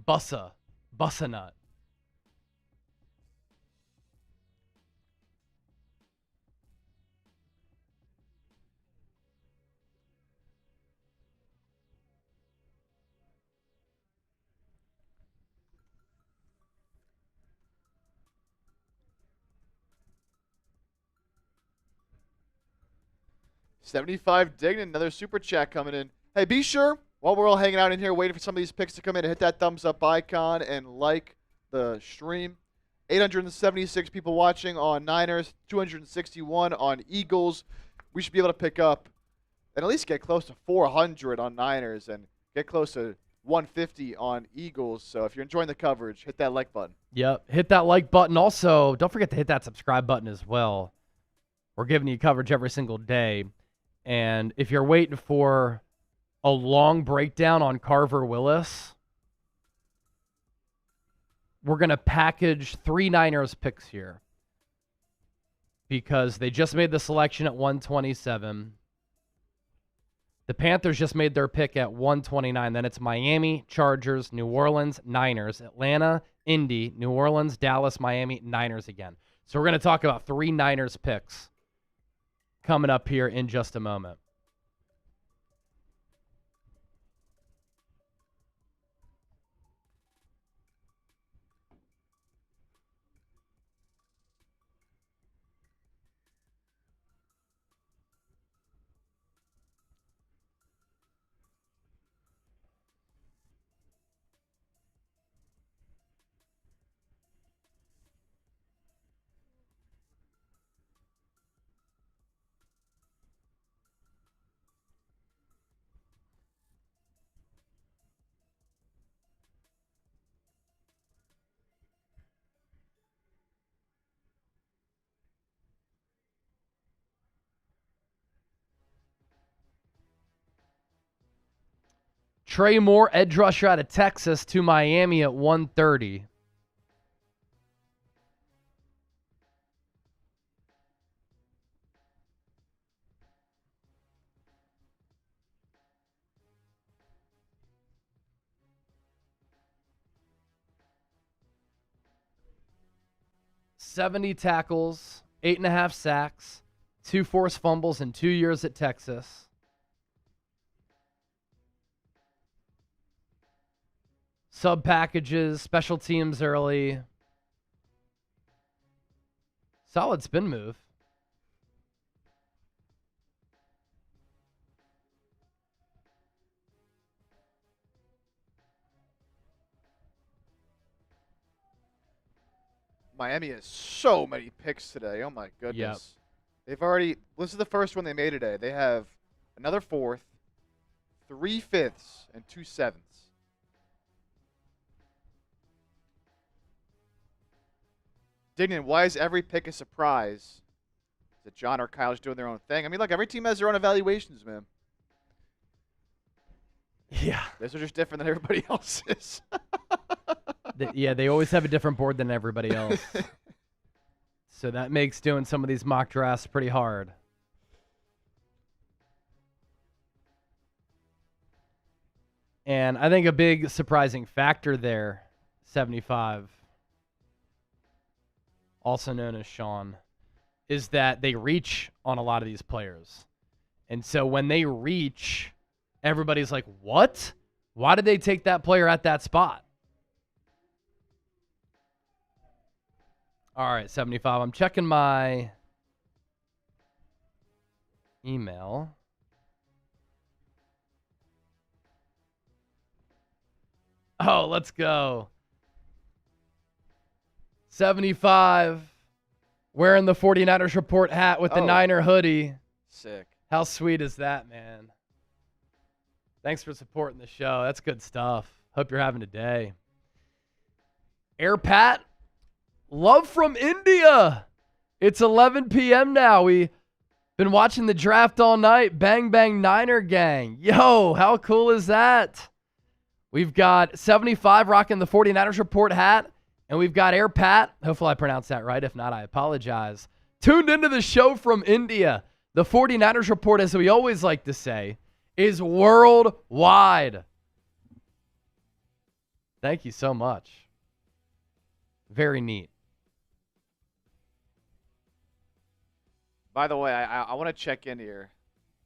Bussa nut. 75 Dignan, another super chat coming in. Hey, be sure, while we're all hanging out in here waiting for some of these picks to come in, to hit that thumbs up icon and like the stream. 876 people watching on Niners, 261 on Eagles. We should be able to pick up and at least get close to 400 on Niners and get close to 150 on Eagles. So if you're enjoying the coverage, hit that like button. Yep, hit that like button. Also, don't forget to hit that subscribe button as well. We're giving you coverage every single day. And if you're waiting for a long breakdown on Carver Willis, we're going to package 3 Niners picks here because they just made the selection at 127. The Panthers just made their pick at 129. Then it's Miami, Chargers, New Orleans, Niners, Atlanta, Indy, New Orleans, Dallas, Miami, Niners again. So we're going to talk about 3 Niners picks coming up here in just a moment. Trey Moore, edge rusher out of Texas to Miami at 130. $70 tackles, 8.5 sacks, 2 forced fumbles in 2 years at Texas. Sub packages, special teams early. Solid spin move. Miami has so many picks today. Oh, my goodness. Yep. They've already – this is the first one they made today. They have another 4th, 3 5ths, and 2 7ths. Dignan, why is every pick a surprise? Is it John or Kyle's doing their own thing? I mean, look, every team has their own evaluations, man. Yeah. Those are just different than everybody else's. Yeah, they always have a different board than everybody else. So that makes doing some of these mock drafts pretty hard. And I think a big surprising factor there, 75, also known as Sean, is that they reach on a lot of these players. And so when they reach, everybody's like, what? Why did they take that player at that spot? All right, 75. I'm checking my email. Oh, let's go. 75. Wearing the 49ers report hat with the Niner hoodie. Sick. How sweet is that, man? Thanks for supporting the show. That's good stuff. Hope you're having a day. Air Pat. Love from India. It's 11 p.m. now. We've been watching the draft all night. Bang, bang, Niner gang. Yo, how cool is that? We've got 75 rocking the 49ers report hat. And we've got Air Pat. Hopefully I pronounced that right. If not, I apologize. Tuned into the show from India. The 49ers report, as we always like to say, is worldwide. Thank you so much. Very neat. By the way, I want to check in here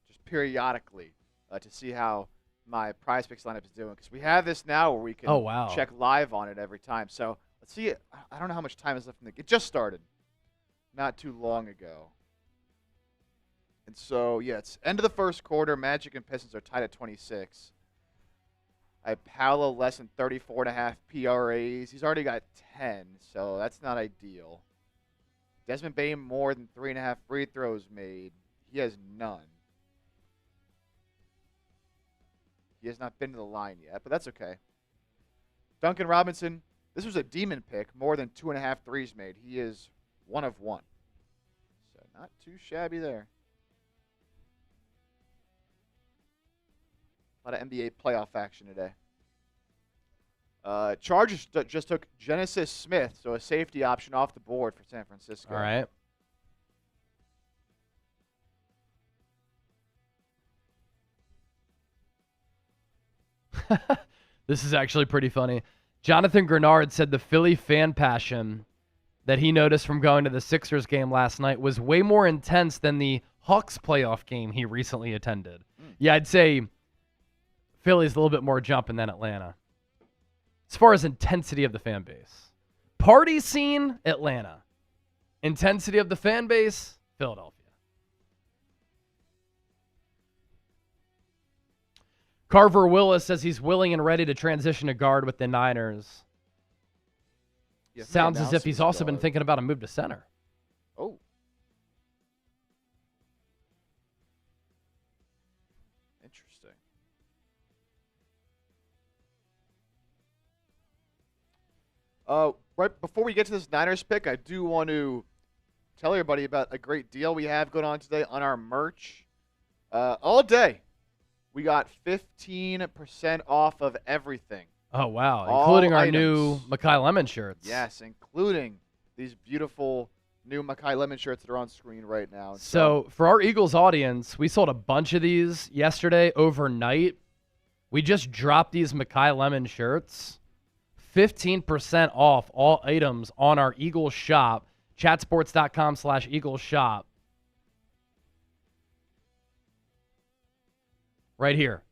just periodically to see how my Prize Picks lineup is doing, because we have this now where we can check live on it every time. So let's see. I don't know how much time is left in the – it just started not too long ago. And so, yeah, it's end of the first quarter. Magic and Pistons are tied at 26. I have Paolo less than 34.5 PRAs. He's already got 10, so that's not ideal. Desmond Bain more than 3.5 free throws made. He has none. He has not been to the line yet, but that's okay. Duncan Robinson, this was a demon pick, more than 2.5 threes made. He is 1 of 1. So not too shabby there. A lot of NBA playoff action today. Chargers just took Genesis Smith, so a safety option off the board for San Francisco. All right. This is actually pretty funny. Jonathan Grenard said the Philly fan passion that he noticed from going to the Sixers game last night was way more intense than the Hawks playoff game he recently attended. Yeah, I'd say Philly's a little bit more jumping than Atlanta as far as intensity of the fan base. Party scene, Atlanta. Intensity of the fan base, Philadelphia. Carver Willis says he's willing and ready to transition to guard with the Niners. Yeah, Sounds as if he's also been thinking about a move to center. Oh. Interesting. Right before we get to this Niners pick, I do want to tell everybody about a great deal we have going on today on our merch. All day, we got 15% off of everything. Oh, wow. All including our items. new Makai Lemon shirts. Yes, including these beautiful new Makai Lemon shirts that are on screen right now. So for our Eagles audience, we sold a bunch of these yesterday overnight. We just dropped these Makai Lemon shirts. 15% off all items on our Eagles shop. Chatsports.com/Eagles shop. Right here.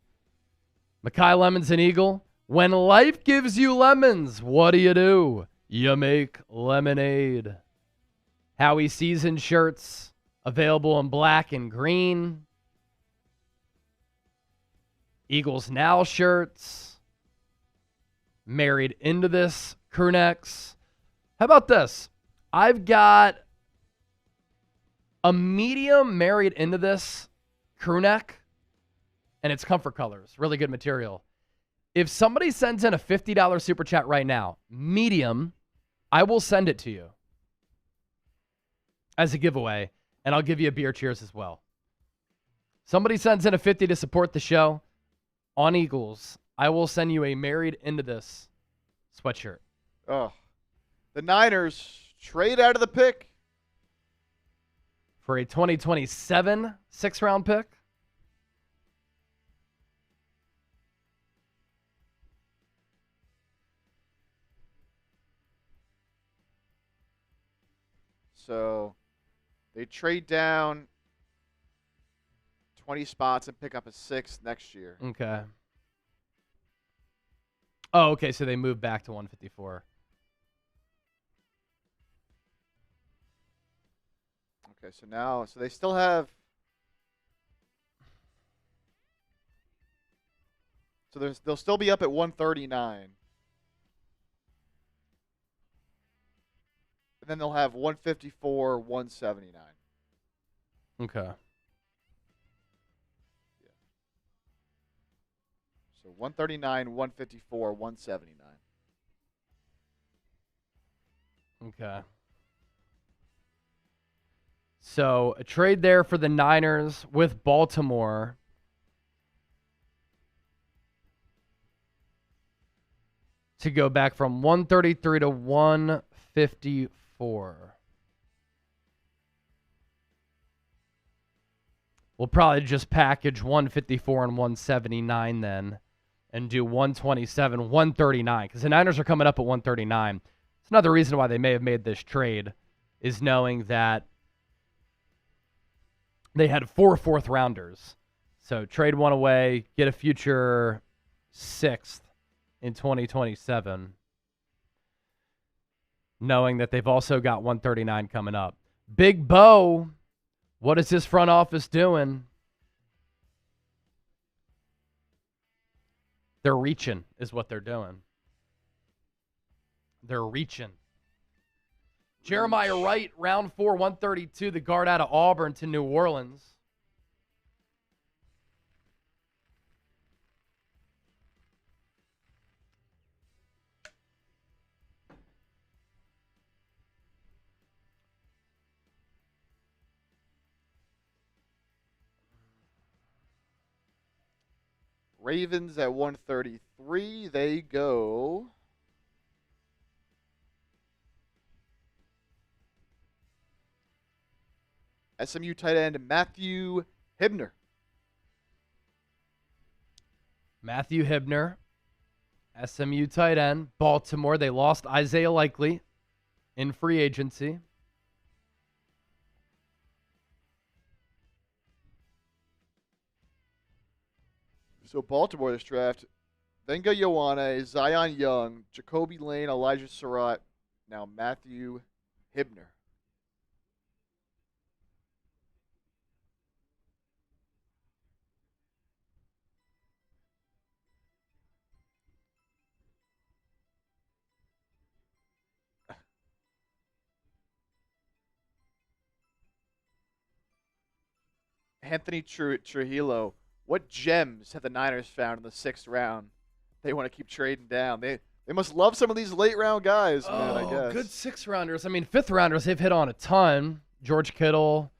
Makai Lemon's an Eagle. When life gives you lemons, what do? You make lemonade. Howie season shirts available in black and green. Eagles Now shirts. Married into this crew necks. How about this? I've got a medium married into this crew neck, and it's comfort colors. Really good material. If somebody sends in a $50 super chat right now, medium, I will send it to you as a giveaway, and I'll give you a beer cheers as well. Somebody sends in a 50 to support the show on Eagles, I will send you a married into this sweatshirt. Oh, the Niners trade out of the pick For a 2027 sixth-round pick. So they trade down 20 spots and pick up a 6th next year. Okay. Oh, okay, so they moved back to 154. Okay, so they still have. So they'll still be up at 139. And then they'll have 154, 179. Okay. Yeah. So 139, 154, 179. Okay. So a trade there for the Niners with Baltimore. To go back from 133 to 154. We'll probably just package 154 and 179 then and do 127, 139 because the Niners are coming up at 139. It's another reason why they may have made this trade is knowing that they had 4 fourth-rounders. So trade one away, get a future 6th in 2027, knowing that they've also got 139 coming up. Big Bo What is this front office doing? They're reaching is what they're doing. They're reaching. Jeremiyah Wright, round 4, 132, the guard out of Auburn to New Orleans. Ravens at 133. They go SMU tight end Matthew Hibner. Matthew Hibner, SMU tight end. Baltimore, they lost Isaiah Likely in free agency. So Baltimore this draft, Venga Ioane, Zion Young, Jacoby Lane, Elijah Surratt, now Matthew Hibner. Anthony Trujillo. What gems have the Niners found in the 6th round? They want to keep trading down. They must love some of these late round guys, man, I guess. Good 6th-rounders. I mean, 5th-rounders they've hit on a ton. George Kittle,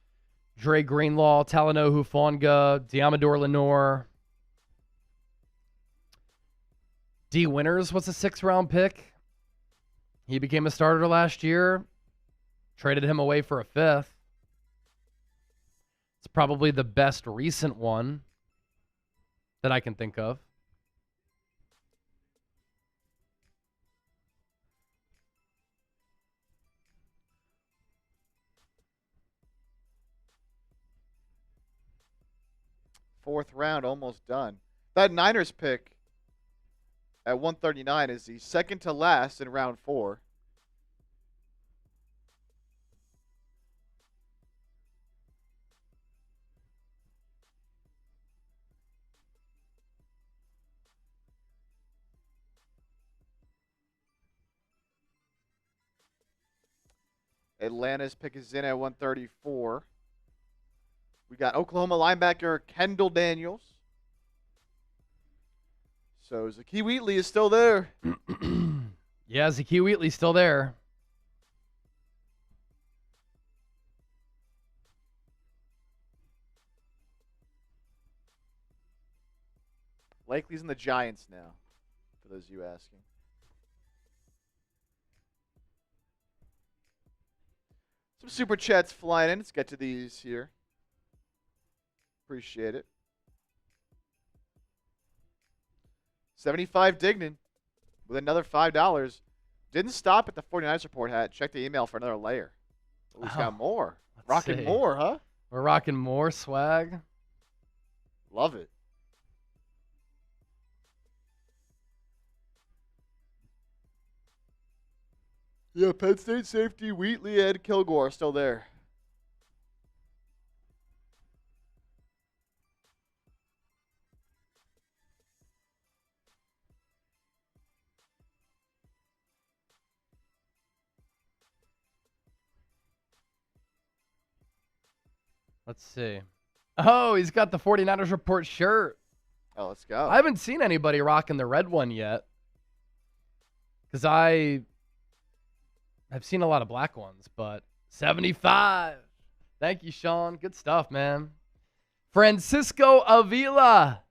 Dre Greenlaw, Talanoa Hufanga, Diamador Lenore. D. Winters was a 6th-round pick. He became a starter last year. Traded him away for a 5th. It's probably the best recent one that I can think of. Fourth round, almost done. That Niners pick at 139 is the second to last in round 4. Atlanta's pick is in at 134. We got Oklahoma linebacker Kendall Daniels. So Zakee Wheatley is still there. Yeah, Zakee Wheatley's still there. Likely's in the Giants now, for those of you asking. Some super chats flying in. Let's get to these here. Appreciate it. 75 Dignan with another $5. Didn't stop at the 49ers report hat. Check the email for another layer. Oh, he's got more. Rocking see. more, huh? We're rocking more swag. Love it. Yeah, Penn State safety Wheatley and Kilgore are still there. Let's see. Oh, he's got the 49ers report shirt. Oh, let's go. I haven't seen anybody rocking the red one yet. Because I have seen a lot of black ones, but 75. Thank you, Sean. Good stuff, man. Francisco Avila.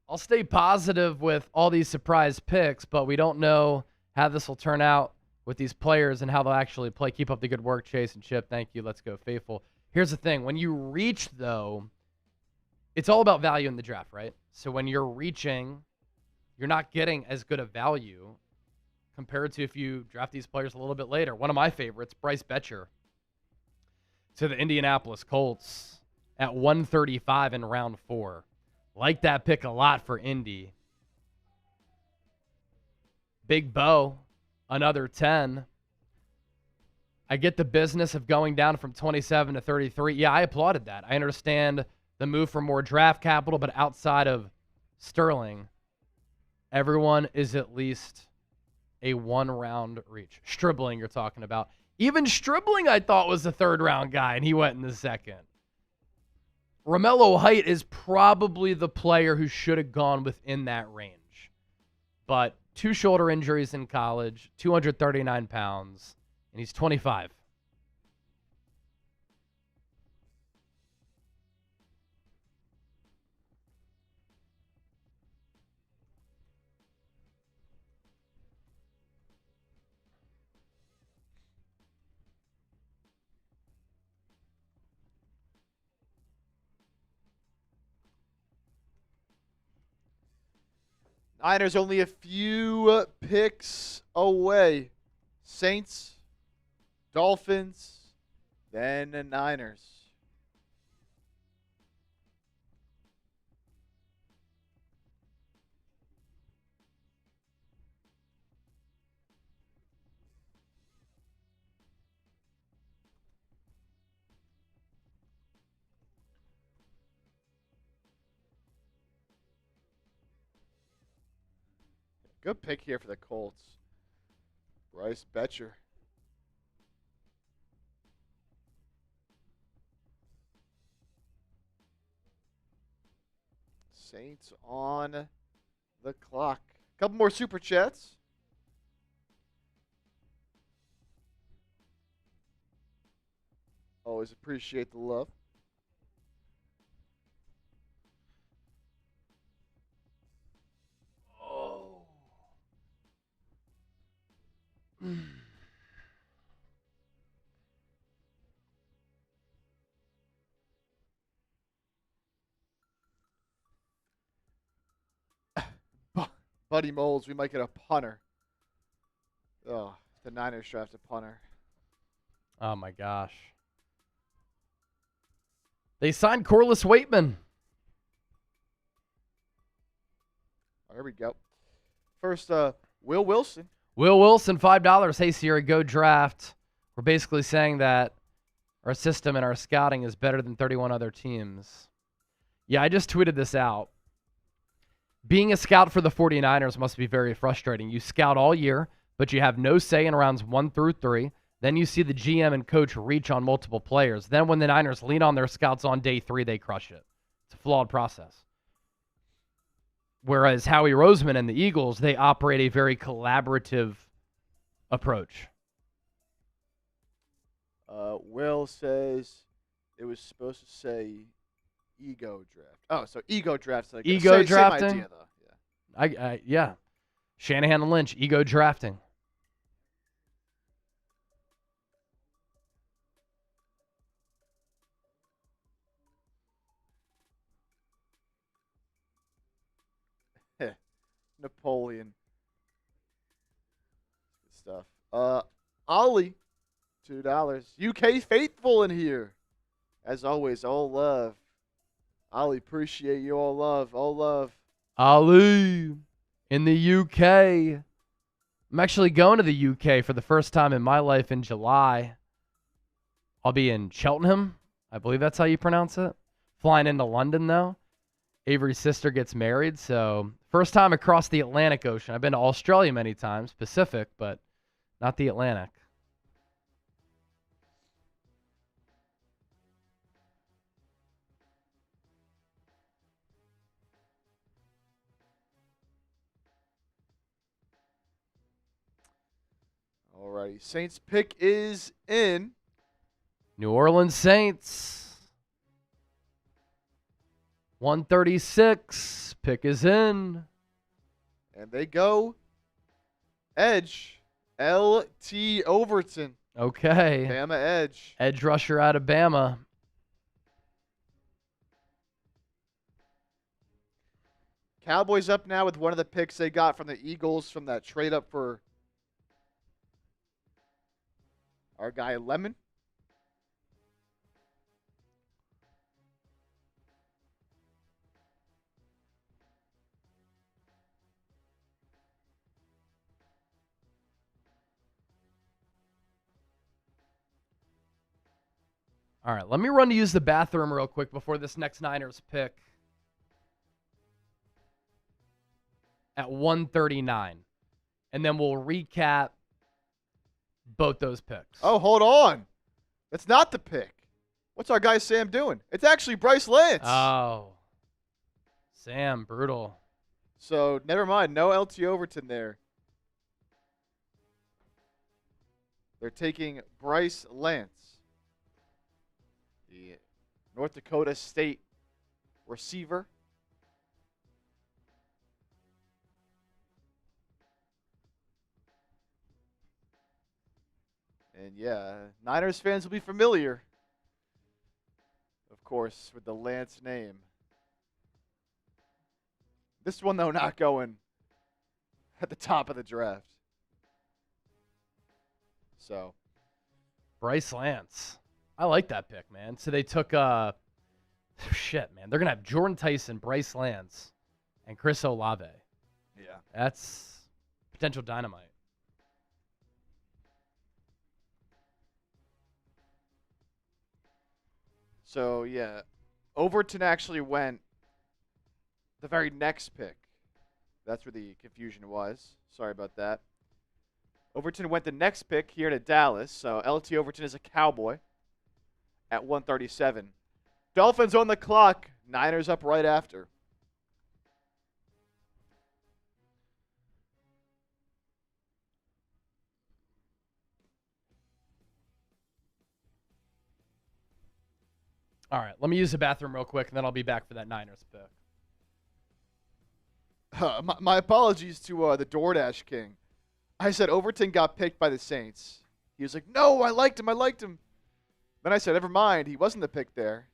I'll stay positive with all these surprise picks, but we don't know how this will turn out with these players and how they'll actually play. Keep up the good work, Chase and Chip. Thank you. Let's go, Faithful. Here's the thing. When you reach, though, it's all about value in the draft, right? So when you're reaching, you're not getting as good a value compared to if you draft these players a little bit later. One of my favorites, Bryce Betcher, to the Indianapolis Colts at 135 in round 4. Like that pick a lot for Indy. Big Bo, another 10. I get the business of going down from 27 to 33. Yeah, I applauded that. I understand the move for more draft capital, but outside of Sterling, everyone is at least a one-round reach. Stribling, you're talking about. Even Stribling, I thought, was a third-round guy, and he went in the second. Romello Height is probably the player who should have gone within that range. But 2 shoulder injuries in college, 239 pounds, and he's 25. Niners only a few picks away. Saints, Dolphins, then the Niners. Good pick here for the Colts. Bryce Betcher. Saints on the clock. Couple more super chats. Always appreciate the love. Oh. Buddy Moles, we might get a punter. Oh, the Niners draft a punter. Oh, my gosh. They signed Corliss Waitman. Oh, here we go. First, Will Wilson. Will Wilson, $5. Hey, Sierra, go draft. We're basically saying that our system and our scouting is better than 31 other teams. Yeah, I just tweeted this out. Being a scout for the 49ers must be very frustrating. You scout all year, but you have no say in rounds 1 through 3. Then you see the GM and coach reach on multiple players. Then when the Niners lean on their scouts on day 3, they crush it. It's a flawed process. Whereas Howie Roseman and the Eagles, they operate a very collaborative approach. Will says it was supposed to say ego draft. Oh, so ego draft's like Ego drafting? Same idea, though. Yeah. Yeah. Shanahan and Lynch, ego drafting. Napoleon. Good stuff. Ollie, $2. UK faithful in here. As always, all love. Ollie, appreciate you. All love. All love. Ali in the UK. I'm actually going to the UK for the first time in my life in July. I'll be in Cheltenham. I believe that's how you pronounce it. Flying into London, though. Avery's sister gets married, so first time across the Atlantic Ocean. I've been to Australia many times, Pacific, but not the Atlantic. Alrighty. Saints pick is in. New Orleans Saints. 136. Pick is in. And they go edge. LT Overton. Okay. Bama edge. Edge rusher out of Bama. Cowboys up now with one of the picks they got from the Eagles from that trade up for our guy Lemon. All right, let me run to use the bathroom real quick before this next Niners pick at 139. And then we'll recap both those picks. Oh, hold on. That's not the pick. What's our guy Sam doing? It's actually Bryce Lance. Oh. Sam, brutal. So, never mind. No LT Overton there. They're taking Bryce Lance, the North Dakota State receiver. And yeah, Niners fans will be familiar, of course, with the Lance name. This one, though, not going at the top of the draft. So, Bryce Lance. I like that pick, man. So they took shit, man. They're gonna have Jordyn, Tyson, Bryce Lance, and Chris Olave. yeah. That's potential dynamite. So, yeah, Overton actually went the very next pick. That's where the confusion was. Sorry about that. Overton went the next pick here to Dallas. So, LT Overton is a Cowboy at 137. Dolphins on the clock. Niners up right after. All right, let me use the bathroom real quick, and then I'll be back for that Niners pick. My apologies to the DoorDash King. I said Overton got picked by the Saints. He was like, no, I liked him. Then I said, never mind. He wasn't the pick there.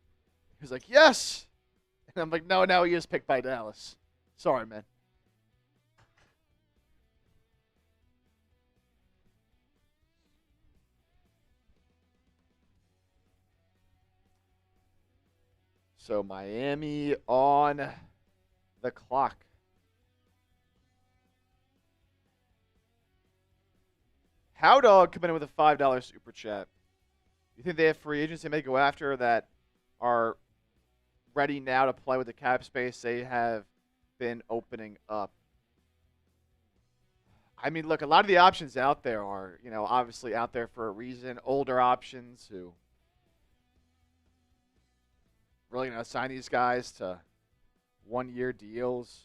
He was like, yes. And I'm like, no, now he is picked by Dallas. Sorry, man. So Miami on the clock. Howdog coming in with a $5 super chat. You think they have free agents they may go after that are ready now to play with the cap space they have been opening up? I mean, look, a lot of the options out there are, obviously out there for a reason. Older options who really going to sign these guys to one-year deals.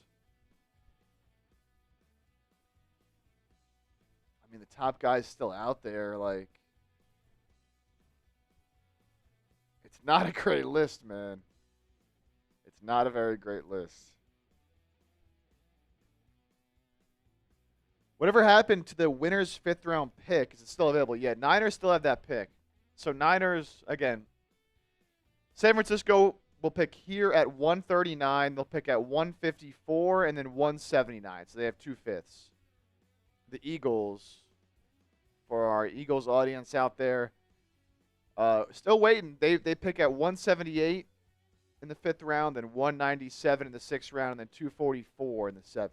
I mean, the top guy's still out there. Like, it's not a great list, man. It's not a very great list. Whatever happened to the winner's fifth-round pick? Is it still available? Yeah, Niners still have that pick. So Niners, again, San Francisco will pick here at 139. They'll pick at 154 and then 179. So they have 2 fifths. The Eagles, for our Eagles audience out there, still waiting. They pick at 178 in the 5th round, then 197 in the 6th round, and then 244 in the 7th.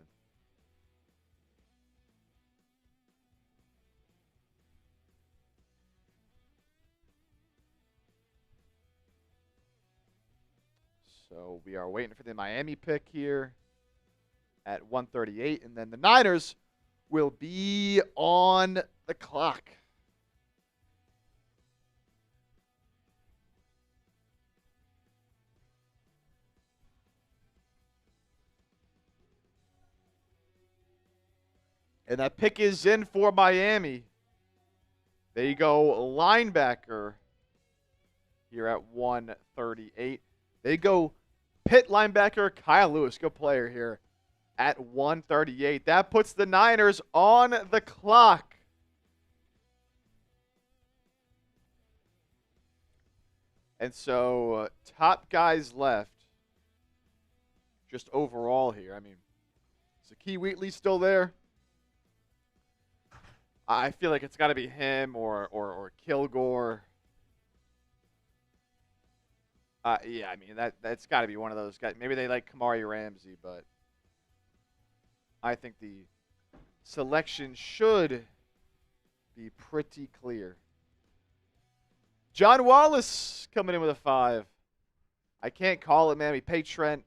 So we are waiting for the Miami pick here at 138, and then the Niners will be on the clock. And that pick is in for Miami. There you go, linebacker here at 138. They go Pitt linebacker Kyle Lewis, good player here at 138. That puts the Niners on the clock. And so top guys left just overall here. I mean, is Zakee Wheatley still there? I feel like it's got to be him or Kilgore. Yeah, I mean, that's got to be one of those guys. Maybe they like Kamari Ramsey, but I think the selection should be pretty clear. John Wallace coming in with a 5. I can't call it, man. We pay Trent.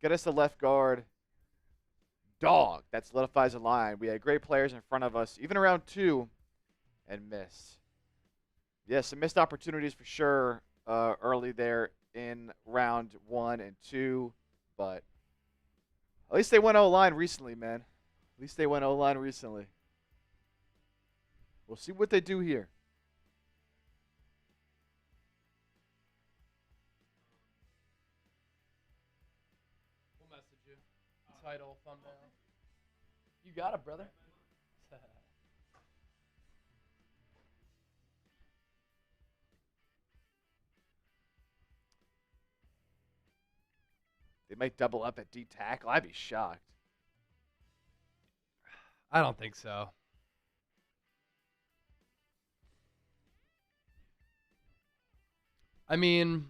Get us the left guard. Dog. That solidifies the line. We had great players in front of us, even around 2, and missed. Yes, some missed opportunities for sure early there in round 1 and 2, but at least they went O-line recently, man. At least they went O-line recently. We'll see what they do here. We'll message you. Title, thumbnail. You got it, brother. They might double up at D tackle. I'd be shocked. I don't think so. I mean,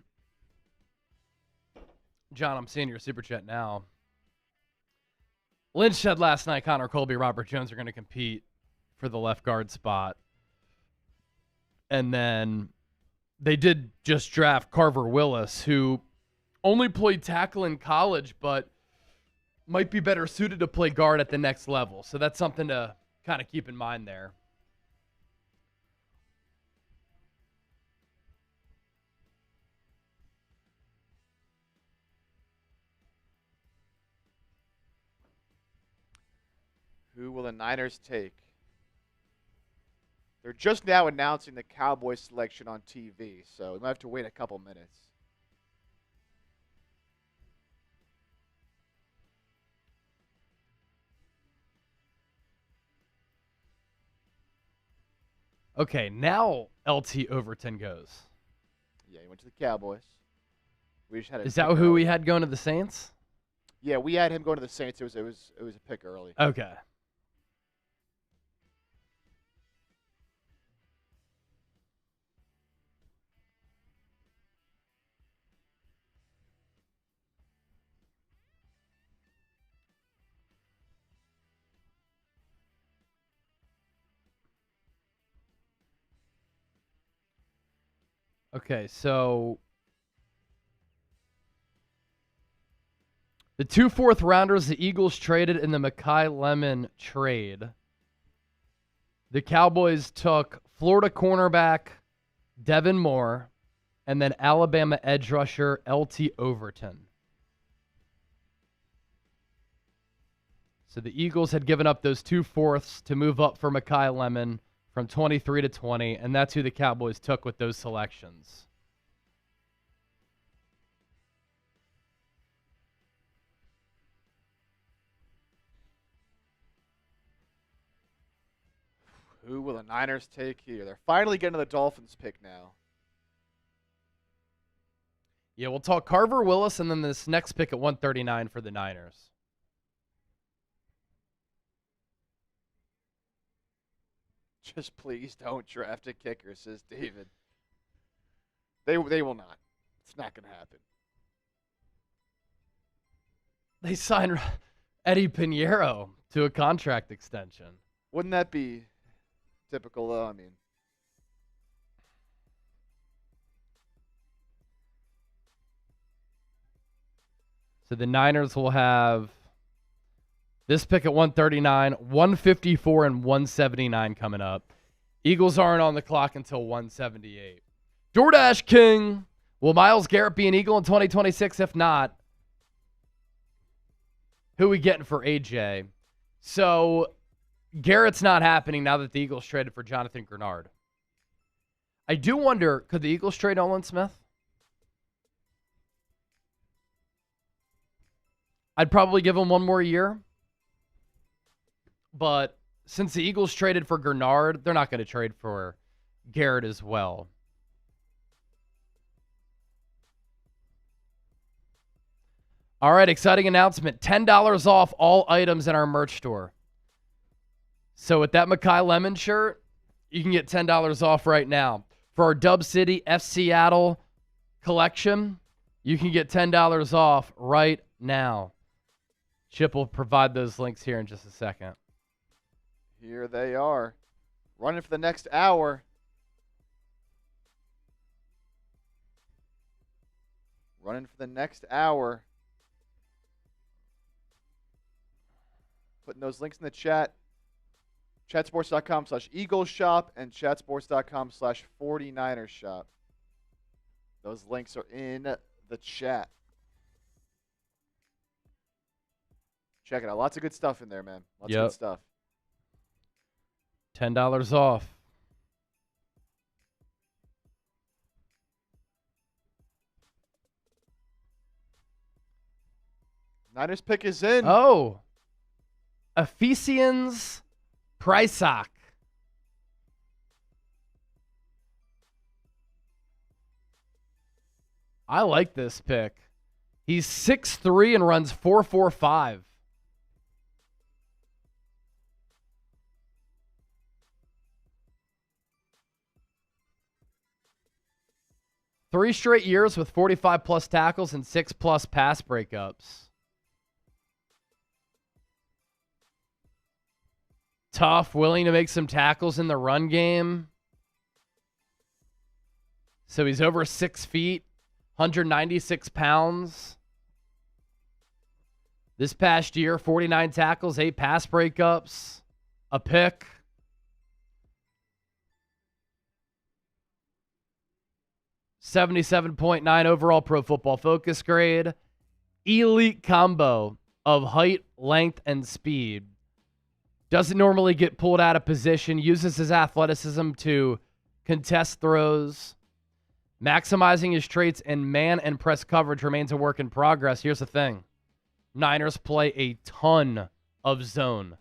John, I'm seeing your super chat now. Lynch said last night Connor Colby, Robert Jones are going to compete for the left guard spot. And then they did just draft Carver Willis, who only played tackle in college, but might be better suited to play guard at the next level. So that's something to kind of keep in mind there. Who will the Niners take? They're just now announcing the Cowboys selection on TV, so we might have to wait a couple minutes. Okay, now LT Overton goes. Yeah, he went to the Cowboys. We just had Is that who we had going to the Saints? Yeah, we had him going to the Saints. It was a pick early. Okay. Okay, so the 2 fourth-rounders the Eagles traded in the Makai Lemon trade. The Cowboys took Florida cornerback Devin Moore and then Alabama edge rusher LT Overton. So the Eagles had given up those 2 fourths to move up for Makai Lemon from 23 to 20, and that's who the Cowboys took with those selections. Who will the Niners take here? They're finally getting to the Dolphins pick now. Yeah, we'll talk Carver Willis and then this next pick at 139 for the Niners. Just please don't draft a kicker, says David. They will not. It's not going to happen. They signed Eddie Pinheiro to a contract extension. Wouldn't that be typical, though? I mean, so the Niners will have this pick at 139, 154, and 179 coming up. Eagles aren't on the clock until 178. DoorDash King. Will Myles Garrett be an Eagle in 2026? If not, who we getting for AJ? So Garrett's not happening now that the Eagles traded for Jonathan Grenard. I do wonder, could the Eagles trade Nolan Smith? I'd probably give him one more year. But since the Eagles traded for Grenard, they're not going to trade for Garrett as well. All right, exciting announcement. $10 off all items in our merch store. So with that Makai Lemon shirt, you can get $10 off right now. For our Dub City F Seattle collection, you can get $10 off right now. Chip will provide those links here in just a second. here they are. Running for the next hour. running for the next hour. Putting those links in the chat. Chatsports.com/Eagles shop and chatsports.com/49ers shop. Those links are in the chat. Check it out. Lots of good stuff in there, man. Lots of good stuff. $10 off. Niners pick is in. Oh. Ephesians Prysock. I like this pick. He's 6'3" and runs 4.45. Three straight years with 45-plus tackles and 6-plus pass breakups. Tough, willing to make some tackles in the run game. So he's over 6 feet, 196 pounds. This past year, 49 tackles, 8 pass breakups, a pick. .9 overall Pro Football Focus grade. Elite combo of height, length, and speed. Doesn't normally get pulled out of position. Uses his athleticism to contest throws. Maximizing his traits in man and press coverage remains a work in progress. Here's the thing. Niners play a ton of zone.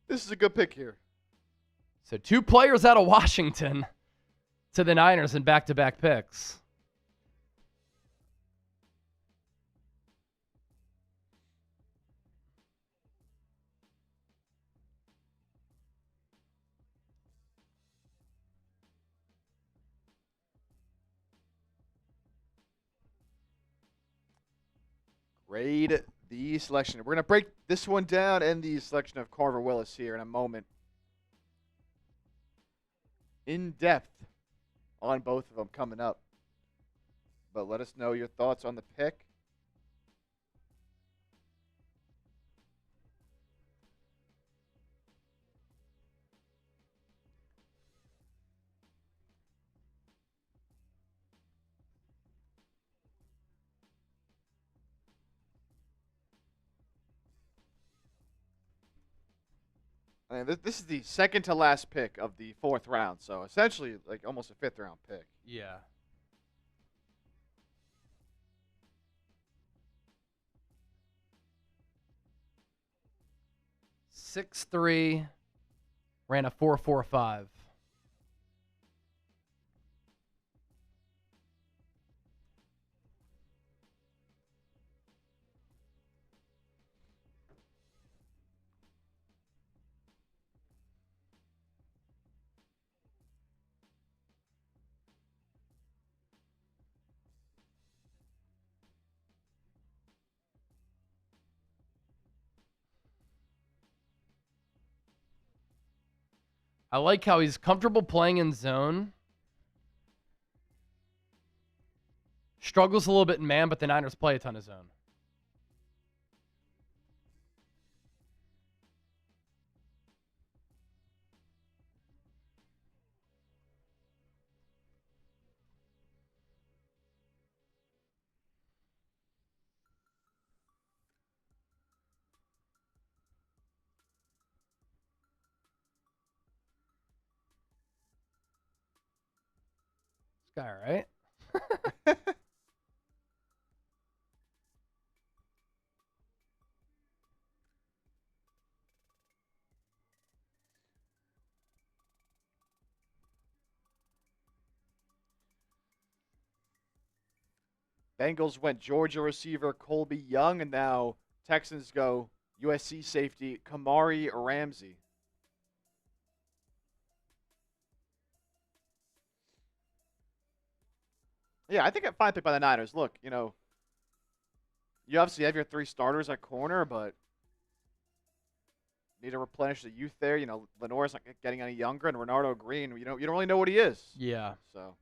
This is a good pick here. So 2 players out of Washington to the Niners in back-to-back picks. Grade the selection. We're going to break this one down and the selection of Carver Willis here in a moment. In depth on both of them coming up. But let us know your thoughts on the pick. And this is the second to last pick of the 4th round, so essentially like almost a 5th round pick. Yeah. .6'3", ran a 4.45. I like how he's comfortable playing in zone. Struggles a little bit in man, but the Niners play a ton of zone. This guy, right? Bengals went Georgia receiver Colby Young, and now Texans go USC safety Kamari Ramsey. Yeah, I think a fine pick by the Niners. Look, you know, you obviously have your 3 starters at corner, but need to replenish the youth there. Lenore's not getting any younger, and Renardo Green, you don't really know what he is. Yeah. So.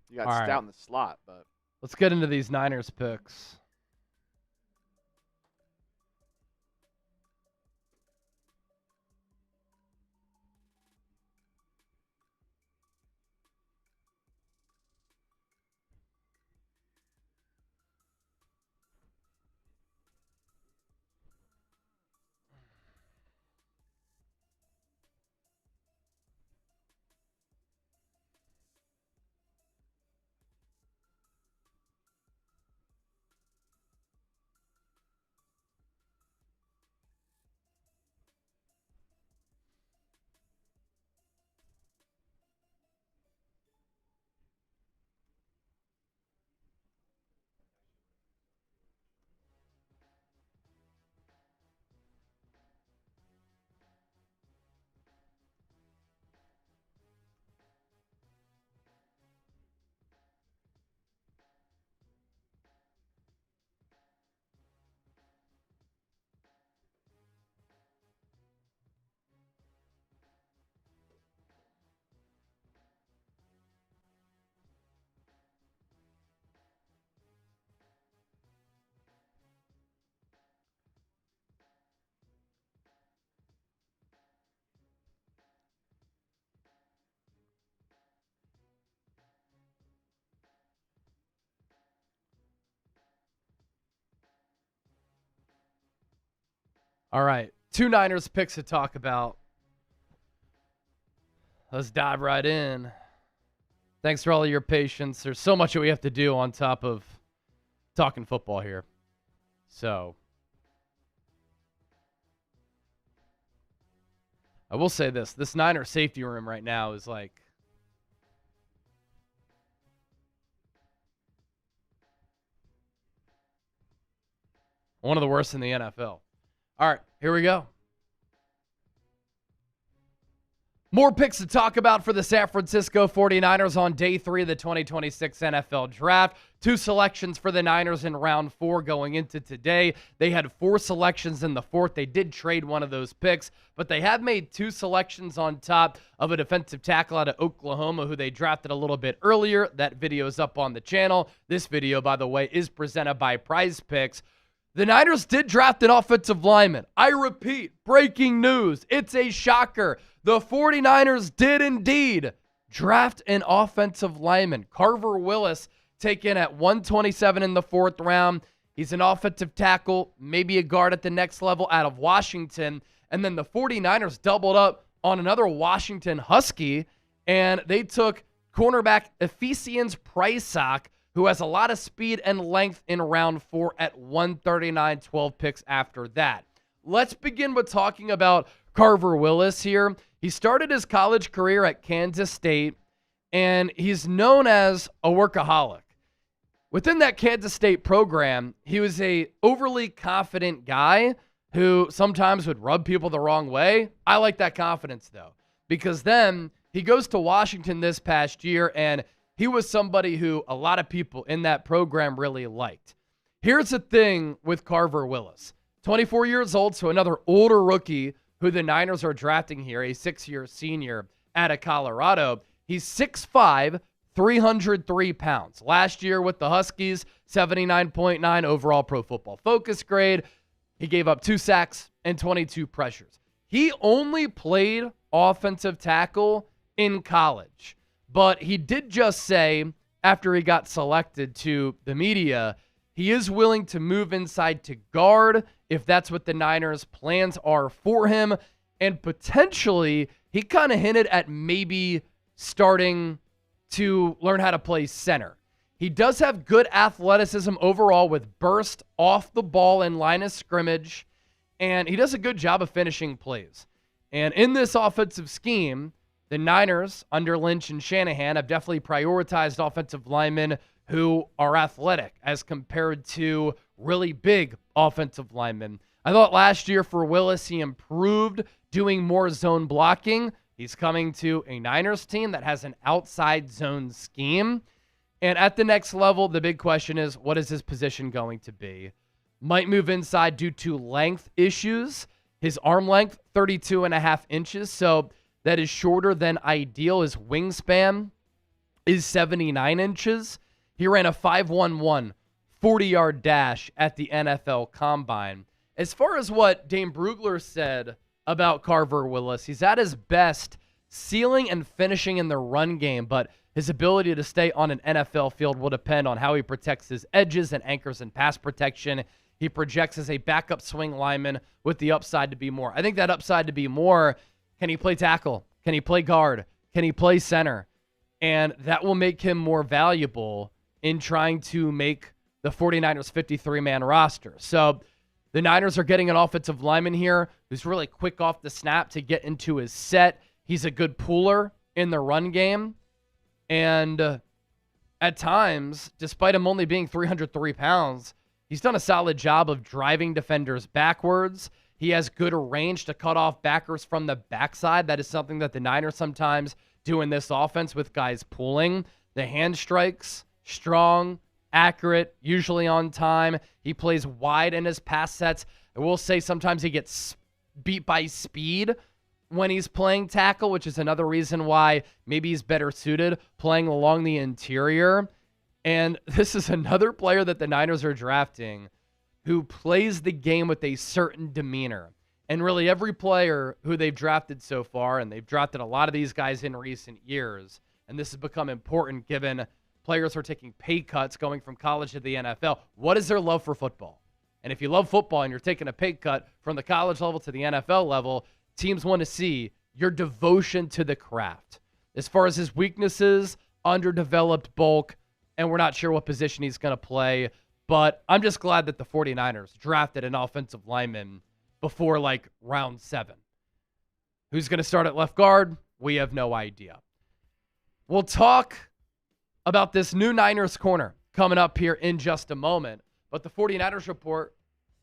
You got All Stout right. in the slot, but. Let's get into these Niners picks. All right, 2 Niners picks to talk about. Let's dive right in. Thanks for all of your patience. There's so much that we have to do on top of talking football here. So, I will say this Niner safety room right now is like one of the worst in the NFL. All right, here we go. More picks to talk about for the San Francisco 49ers on day 3 of the 2026 NFL Draft. 2 selections for the Niners in round 4 going into today. They had 4 selections in the 4th. They did trade one of those picks, but they have made 2 selections on top of a defensive tackle out of Oklahoma who they drafted a little bit earlier. That video is up on the channel. This video, by the way, is presented by Prize Picks. The Niners did draft an offensive lineman. I repeat, breaking news. It's a shocker. The 49ers did indeed draft an offensive lineman. Carver Willis taken at 127 in the 4th round. He's an offensive tackle, maybe a guard at the next level out of Washington. And then the 49ers doubled up on another Washington Husky, and they took cornerback Ephesians Prysock, who has a lot of speed and length in round 4 at 139, 12 picks after that. Let's begin with talking about Carver Willis here. He started his college career at Kansas State, and he's known as a workaholic. Within that Kansas State program, he was a overly confident guy who sometimes would rub people the wrong way. I like that confidence, though, because then he goes to Washington this past year, and he was somebody who a lot of people in that program really liked. Here's the thing with Carver Willis. 24 years old, so another older rookie who the Niners are drafting here, a 6-year senior out of Colorado. He's 6'5", 303 pounds. Last year with the Huskies, 79.9 overall Pro Football Focus grade. He gave up 2 sacks and 22 pressures. He only played offensive tackle in college. But he did just say, after he got selected to the media, he is willing to move inside to guard if that's what the Niners' plans are for him. And potentially, he kind of hinted at maybe starting to learn how to play center. He does have good athleticism overall with burst off the ball in line of scrimmage, and he does a good job of finishing plays. And in this offensive scheme, the Niners, under Lynch and Shanahan, have definitely prioritized offensive linemen who are athletic as compared to really big offensive linemen. I thought last year for Willis, he improved doing more zone blocking. He's coming to a Niners team that has an outside zone scheme. And at the next level, the big question is, what is his position going to be? Might move inside due to length issues. His arm length, 32.5 inches, so that is shorter than ideal. His wingspan is 79 inches. He ran a 5.11 40-yard dash at the NFL Combine. As far as what Dane Brugler said about Carver Willis, he's at his best sealing and finishing in the run game, but his ability to stay on an NFL field will depend on how he protects his edges and anchors in pass protection. He projects as a backup swing lineman with the upside to be more. I think that upside to be more, can he play tackle? Can he play guard? Can he play center? And that will make him more valuable in trying to make the 49ers 53-man roster. So the Niners are getting an offensive lineman here who's really quick off the snap to get into his set. He's a good puller in the run game. And at times, despite him only being 303 pounds, he's done a solid job of driving defenders backwards. He has good range to cut off backers from the backside. That is something that the Niners sometimes do in this offense with guys pulling. The hand strikes, strong, accurate, usually on time. He plays wide in his pass sets. I will say sometimes he gets beat by speed when he's playing tackle, which is another reason why maybe he's better suited playing along the interior. And this is another player that the Niners are drafting who plays the game with a certain demeanor. And really every player who they've drafted so far, and they've drafted a lot of these guys in recent years, and this has become important given players are taking pay cuts going from college to the NFL. What is their love for football? And if you love football and you're taking a pay cut from the college level to the NFL level, teams want to see your devotion to the craft. As far as his weaknesses, underdeveloped bulk, and we're not sure what position he's going to play, but I'm just glad that the 49ers drafted an offensive lineman before like round 7. Who's going to start at left guard? We have no idea. We'll talk about this new Niners corner coming up here in just a moment, but the 49ers report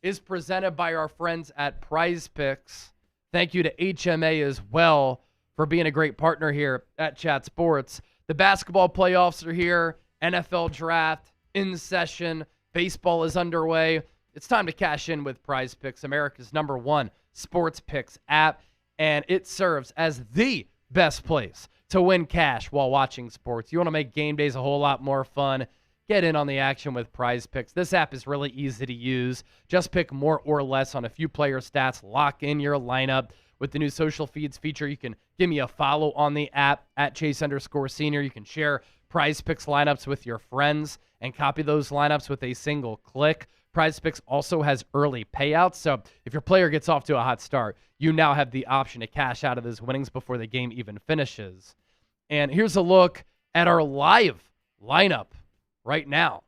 is presented by our friends at Prize Picks. Thank you to HMA as well for being a great partner here at Chat Sports. The basketball playoffs are here. NFL draft in session. Baseball is underway. It's time to cash in with Prize Picks, America's #1 sports picks app, and it serves as the best place to win cash while watching sports. You want to make game days a whole lot more fun? Get in on the action with Prize Picks. This app is really easy to use. Just pick more or less on a few player stats. Lock in your lineup. With the new social feeds feature, you can give me a follow on the app at Chase_Senior. You can share Prize Picks lineups with your friends and copy those lineups with a single click. Prize Picks also has early payouts, so if your player gets off to a hot start, you now have the option to cash out of those winnings before the game even finishes. And here's a look at our live lineup right now.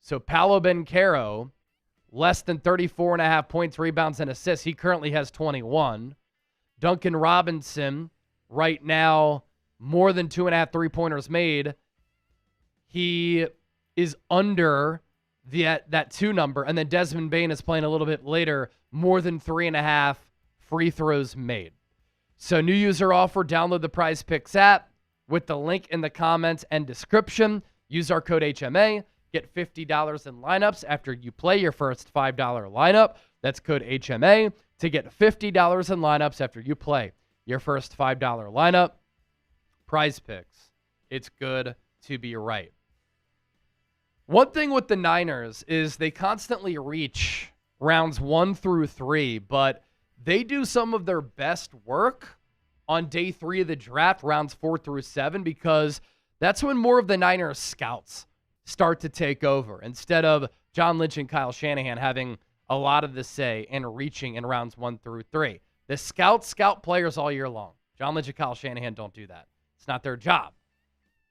So Paolo Banchero, less than 34.5 points, rebounds, and assists. He currently has 21. Duncan Robinson, right now, more than 2.5 3-pointers made. He is under that 2 number. And then Desmond Bane is playing a little bit later, more than 3.5 free throws made. So new user offer, download the Prize Picks app with the link in the comments and description. Use our code HMA. Get $50 in lineups after you play your first $5 lineup. That's code HMA to get $50 in lineups after you play your first $5 lineup. Prize Picks. It's good to be right. One thing with the Niners is they constantly reach rounds 1 through 3, but they do some of their best work on day 3 of the draft, rounds 4 through 7, because that's when more of the Niners scouts start to take over instead of John Lynch and Kyle Shanahan having a lot of the say and reaching in rounds 1 through 3. The scouts scout players all year long. John Lynch and Kyle Shanahan don't do that. It's not their job.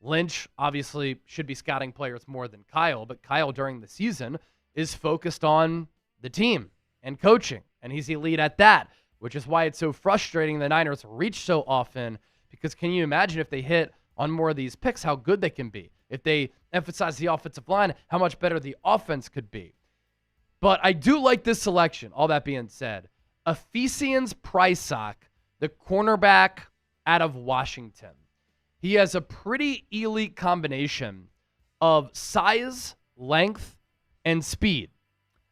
Lynch obviously should be scouting players more than Kyle, but Kyle during the season is focused on the team and coaching, and he's elite at that, which is why it's so frustrating the Niners reach so often, because can you imagine if they hit on more of these picks, how good they can be? If they emphasize the offensive line, how much better the offense could be. But I do like this selection, all that being said. Ephesians Prysock, the cornerback out of Washington. He has a pretty elite combination of size, length, and speed.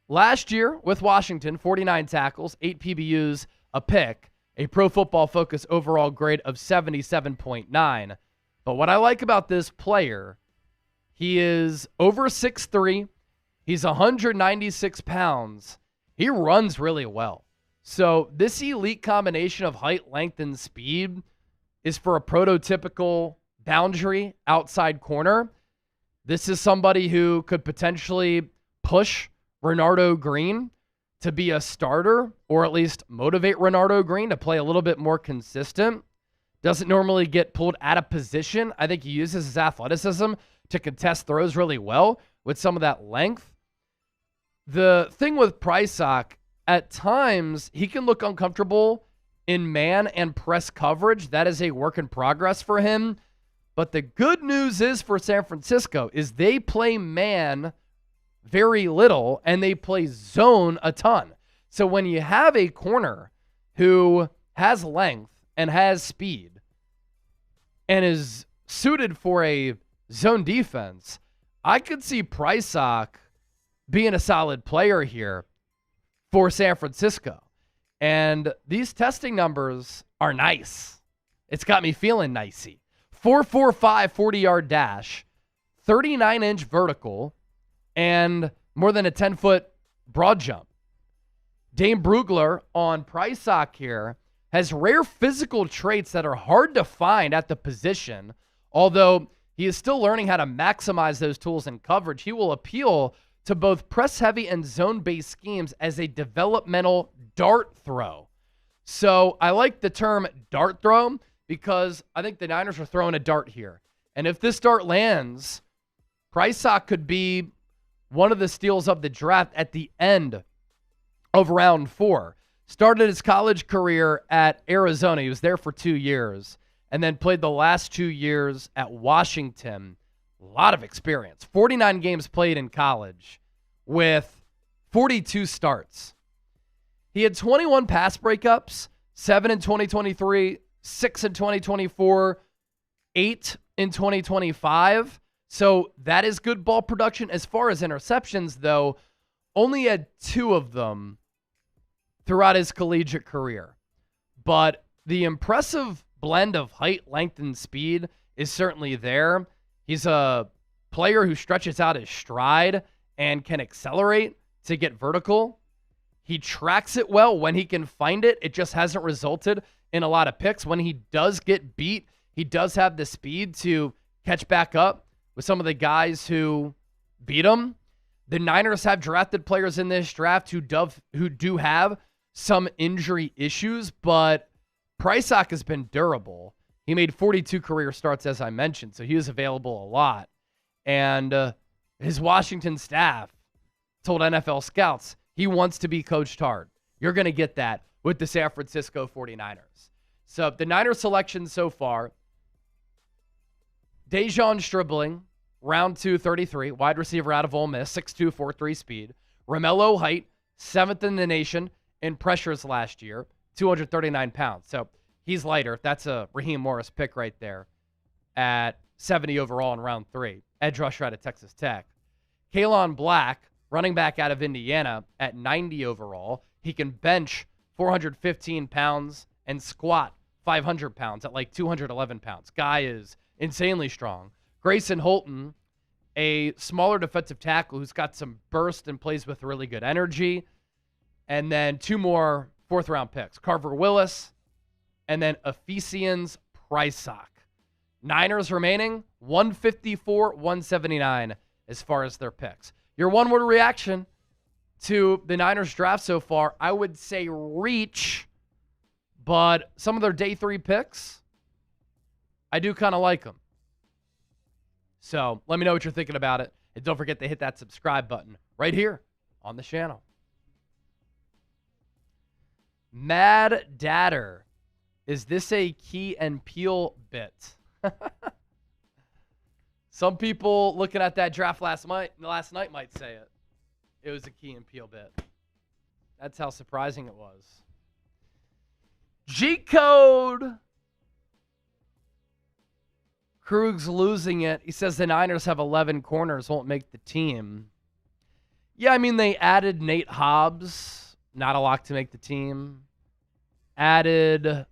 Last year with Washington, 49 tackles, 8 PBUs, a pick, a Pro Football Focus overall grade of 77.9. But what I like about this player, he is over 6'3", he's 196 pounds, he runs really well. So this elite combination of height, length, and speed is for a prototypical boundary outside corner. This is somebody who could potentially push Renardo Green to be a starter, or at least motivate Renardo Green to play a little bit more consistent. Doesn't normally get pulled out of position. I think he uses his athleticism to contest throws really well with some of that length. The thing with Prysock, at times, he can look uncomfortable in man and press coverage. That is a work in progress for him. But the good news is for San Francisco is they play man very little, and they play zone a ton. So when you have a corner who has length and has speed and is suited for a zone defense, I could see Prysock being a solid player here for San Francisco. And these testing numbers are nice. It's got me feeling nicey. 4.45 40-yard dash, 39-inch vertical, and more than a 10-foot broad jump. Dane Brugler on Prysock here has rare physical traits that are hard to find at the position. Although he is still learning how to maximize those tools in coverage, he will appeal to both press-heavy and zone-based schemes as a developmental dart throw. So I like the term dart throw because I think the Niners are throwing a dart here. And if this dart lands, Prysock could be one of the steals of the draft at the end of round 4. Started his college career at Arizona. He was there for 2 years and then played the last 2 years at Washington. A lot of experience. 49 games played in college with 42 starts. He had 21 pass breakups, 7 in 2023, 6 in 2024, 8 in 2025. So that is good ball production. As far as interceptions, though, only had 2 of them throughout his collegiate career. But the impressive blend of height, length, and speed is certainly there. He's a player who stretches out his stride and can accelerate to get vertical. He tracks it well when he can find it. It just hasn't resulted in a lot of picks. When he does get beat, he does have the speed to catch back up with some of the guys who beat him. The Niners have drafted players in this draft who do have some injury issues, but Prysock has been durable. He made 42 career starts, as I mentioned, so he was available a lot. And his Washington staff told NFL scouts he wants to be coached hard. You're going to get that with the San Francisco 49ers. So the Niners selection so far, Dejon Stribling, round 2, 33, wide receiver out of Ole Miss, 6'2", 4'3" speed. Romello Height, 7th in the nation in pressures last year, 239 pounds. So he's lighter. That's a Raheem Morris pick right there at 70 overall in round 3. Edge rusher out of Texas Tech. Kalon Black, running back out of Indiana at 90 overall. He can bench 415 pounds and squat 500 pounds at like 211 pounds. Guy is insanely strong. Grayson Holton, a smaller defensive tackle who's got some burst and plays with really good energy. And then 2 more 4th-round picks. Carver Willis and then Ephesians Prysock. Niners remaining 154, 179 as far as their picks. Your one-word reaction to the Niners draft so far, I would say reach, but some of their day 3 picks, I do kind of like them. So let me know what you're thinking about it. And don't forget to hit that subscribe button right here on the channel. Mad Datter. Is this a Key and Peele bit? Some people looking at that draft last night might say it. It was a Key and Peele bit. That's how surprising it was. G-Code Krug's losing it. He says the Niners have 11 corners, won't make the team. Yeah, I mean, they added Nate Hobbs. Not a lock to make the team. Added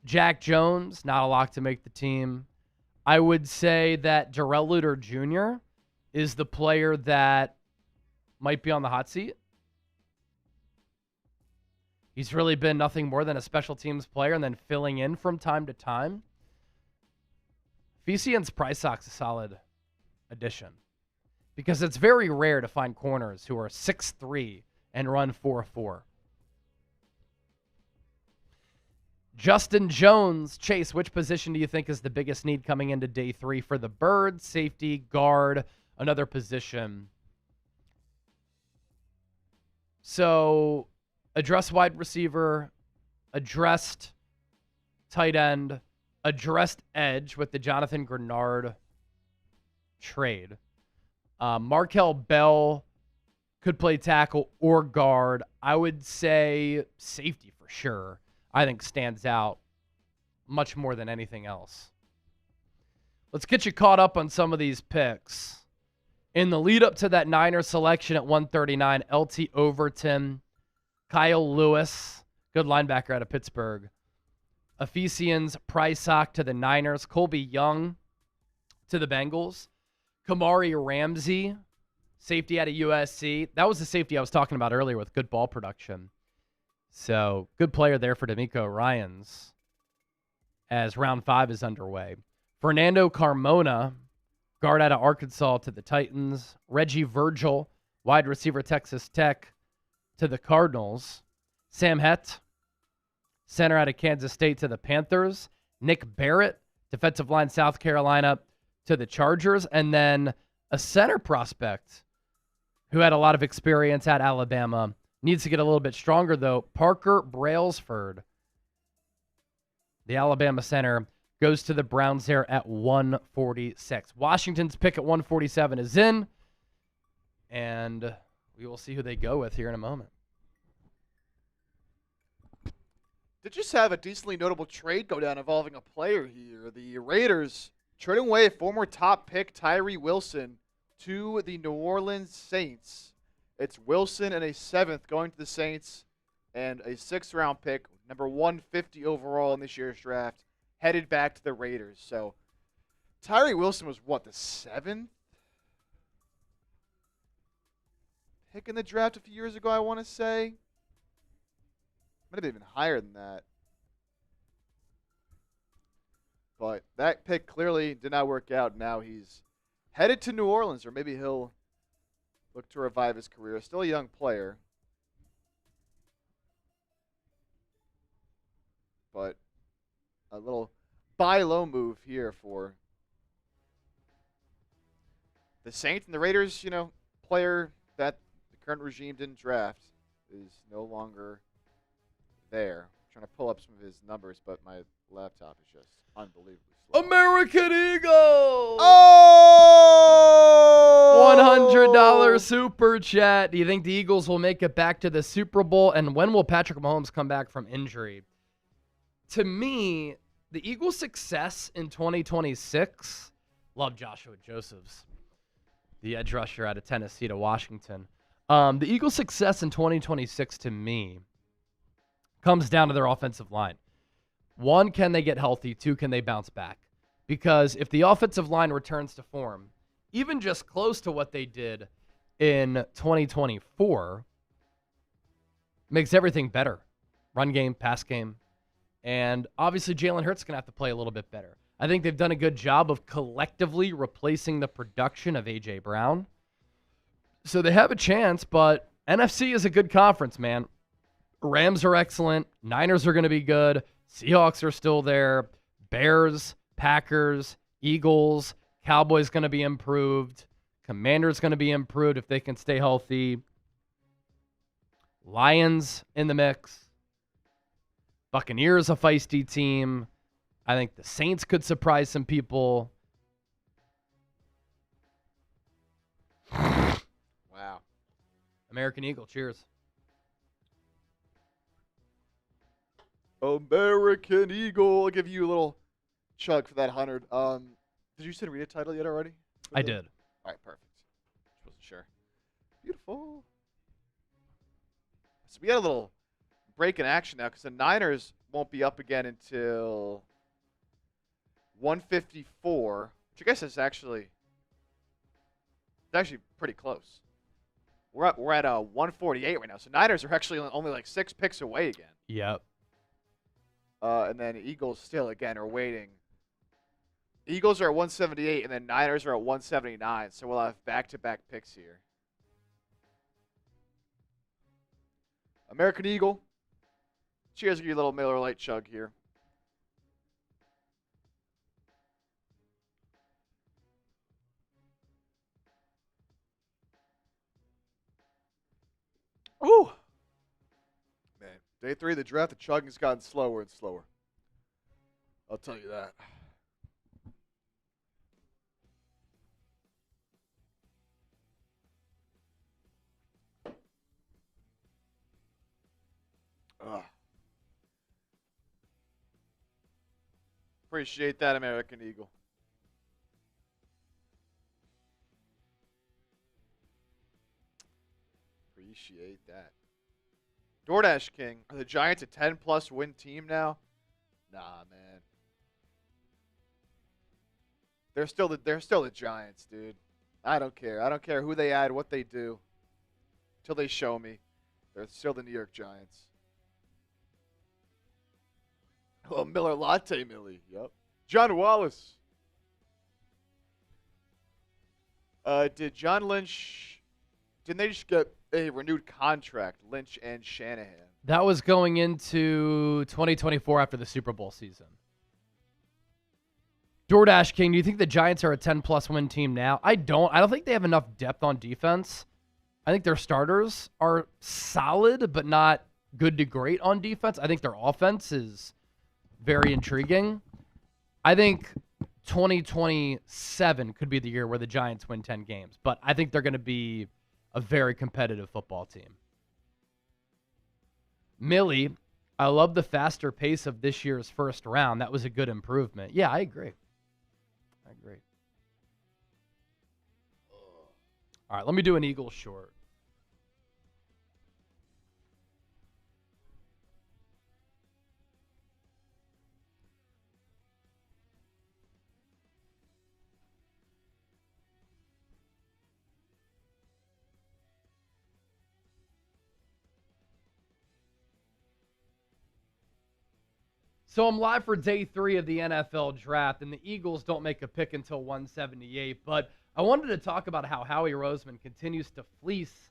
Jack Jones. Not a lock to make the team. I would say that Darrell Luter Jr. is the player that might be on the hot seat. He's really been nothing more than a special teams player and then filling in from time to time. Fesian's Price Sock's a solid addition because it's very rare to find corners who are 6'3" and run 4.4. Justin Jones, Chase, which position do you think is the biggest need coming into day 3 for the Birds? Safety, guard, another position. So, address wide receiver, addressed tight end, addressed edge with the Jonathan Grenard trade. Markel Bell could play tackle or guard. I would say safety for sure. I think stands out much more than anything else. Let's get you caught up on some of these picks. In the lead up to that Niner selection at 139, LT Overton, Kyle Lewis, good linebacker out of Pittsburgh. Ephesians Price Sock to the Niners. Colby Young to the Bengals. Kamari Ramsey, safety out of USC. That was the safety I was talking about earlier with good ball production. So, good player there for D'Amico Ryans as round 5 is underway. Fernando Carmona, guard out of Arkansas to the Titans. Reggie Virgil, wide receiver Texas Tech to the Cardinals. Sam Hett, center out of Kansas State to the Panthers. Nick Barrett, defensive line South Carolina to the Chargers. And then a center prospect who had a lot of experience at Alabama. Needs to get a little bit stronger, though. Parker Brailsford, the Alabama center, goes to the Browns there at 146. Washington's pick at 147 is in, and we will see who they go with here in a moment. Did just have a decently notable trade go down involving a player here. The Raiders trading away a former top pick, Tyree Wilson, to the New Orleans Saints. It's Wilson and a 7th going to the Saints and a 6th-round pick, number 150 overall in this year's draft, headed back to the Raiders. So Tyree Wilson was, what, the 7th pick in the draft a few years ago, I want to say? Might have been even higher than that. But that pick clearly did not work out. Now he's headed to New Orleans, or maybe he'll look to revive his career. Still a young player. But a little buy low move here for the Saints. And the Raiders, player that the current regime didn't draft is no longer there. I'm trying to pull up some of his numbers, but my laptop is just unbelievably slow. American Eagle! Oh! $100 super chat. Do you think the Eagles will make it back to the Super Bowl? And when will Patrick Mahomes come back from injury? To me, the Eagles' success in 2026, love Joshua Josephs, the edge rusher out of Tennessee to Washington. The Eagles' success in 2026, to me, comes down to their offensive line. 1, can they get healthy? 2, can they bounce back? Because if the offensive line returns to form, even just close to what they did in 2024, makes everything better. Run game, pass game. And obviously Jalen Hurts is going to have to play a little bit better. I think they've done a good job of collectively replacing the production of A.J. Brown. So they have a chance, but NFC is a good conference, man. Rams are excellent. Niners are going to be good. Seahawks are still there. Bears, Packers, Eagles, Cowboys going to be improved. Commanders going to be improved if they can stay healthy. Lions in the mix. Buccaneers a feisty team. I think the Saints could surprise some people. Wow. American Eagle, cheers. American Eagle. I'll give you a little chug for that 100. Did you send read a title yet already? I did. All right, perfect. Just wasn't sure. Beautiful. So we got a little break in action now because the Niners won't be up again until 154, which I guess is actually pretty close. We're at 148 right now, so Niners are actually only like 6 picks away again. Yep. And then Eagles still again are waiting. Eagles are at 178, and then Niners are at 179. So we'll have back-to-back picks here. American Eagle. Cheers, give you a little Miller Lite chug here. Ooh. Man, day 3 of the draft, the chugging's gotten slower and slower. I'll tell you that. Appreciate that, American Eagle. Appreciate that. DoorDash King, are the Giants a 10-plus win team now? Nah, man. They're still the Giants, dude. I don't care. I don't care who they add, what they do. Until they show me. They're still the New York Giants. Oh, Miller Latte Millie. Yep. John Wallace. Did John Lynch... Didn't they just get a renewed contract, Lynch and Shanahan? That was going into 2024 after the Super Bowl season. DoorDash King, do you think the Giants are a 10-plus win team now? I don't. I don't think they have enough depth on defense. I think their starters are solid, but not good to great on defense. I think their offense is very intriguing. I think 2027 could be the year where the Giants win 10 games, but I think they're going to be a very competitive football team. Millie, I love the faster pace of this year's first round. That was a good improvement. Yeah, I agree. All right, let me do an Eagles short. So I'm live for day 3 of the NFL draft, and the Eagles don't make a pick until 178. But I wanted to talk about how Howie Roseman continues to fleece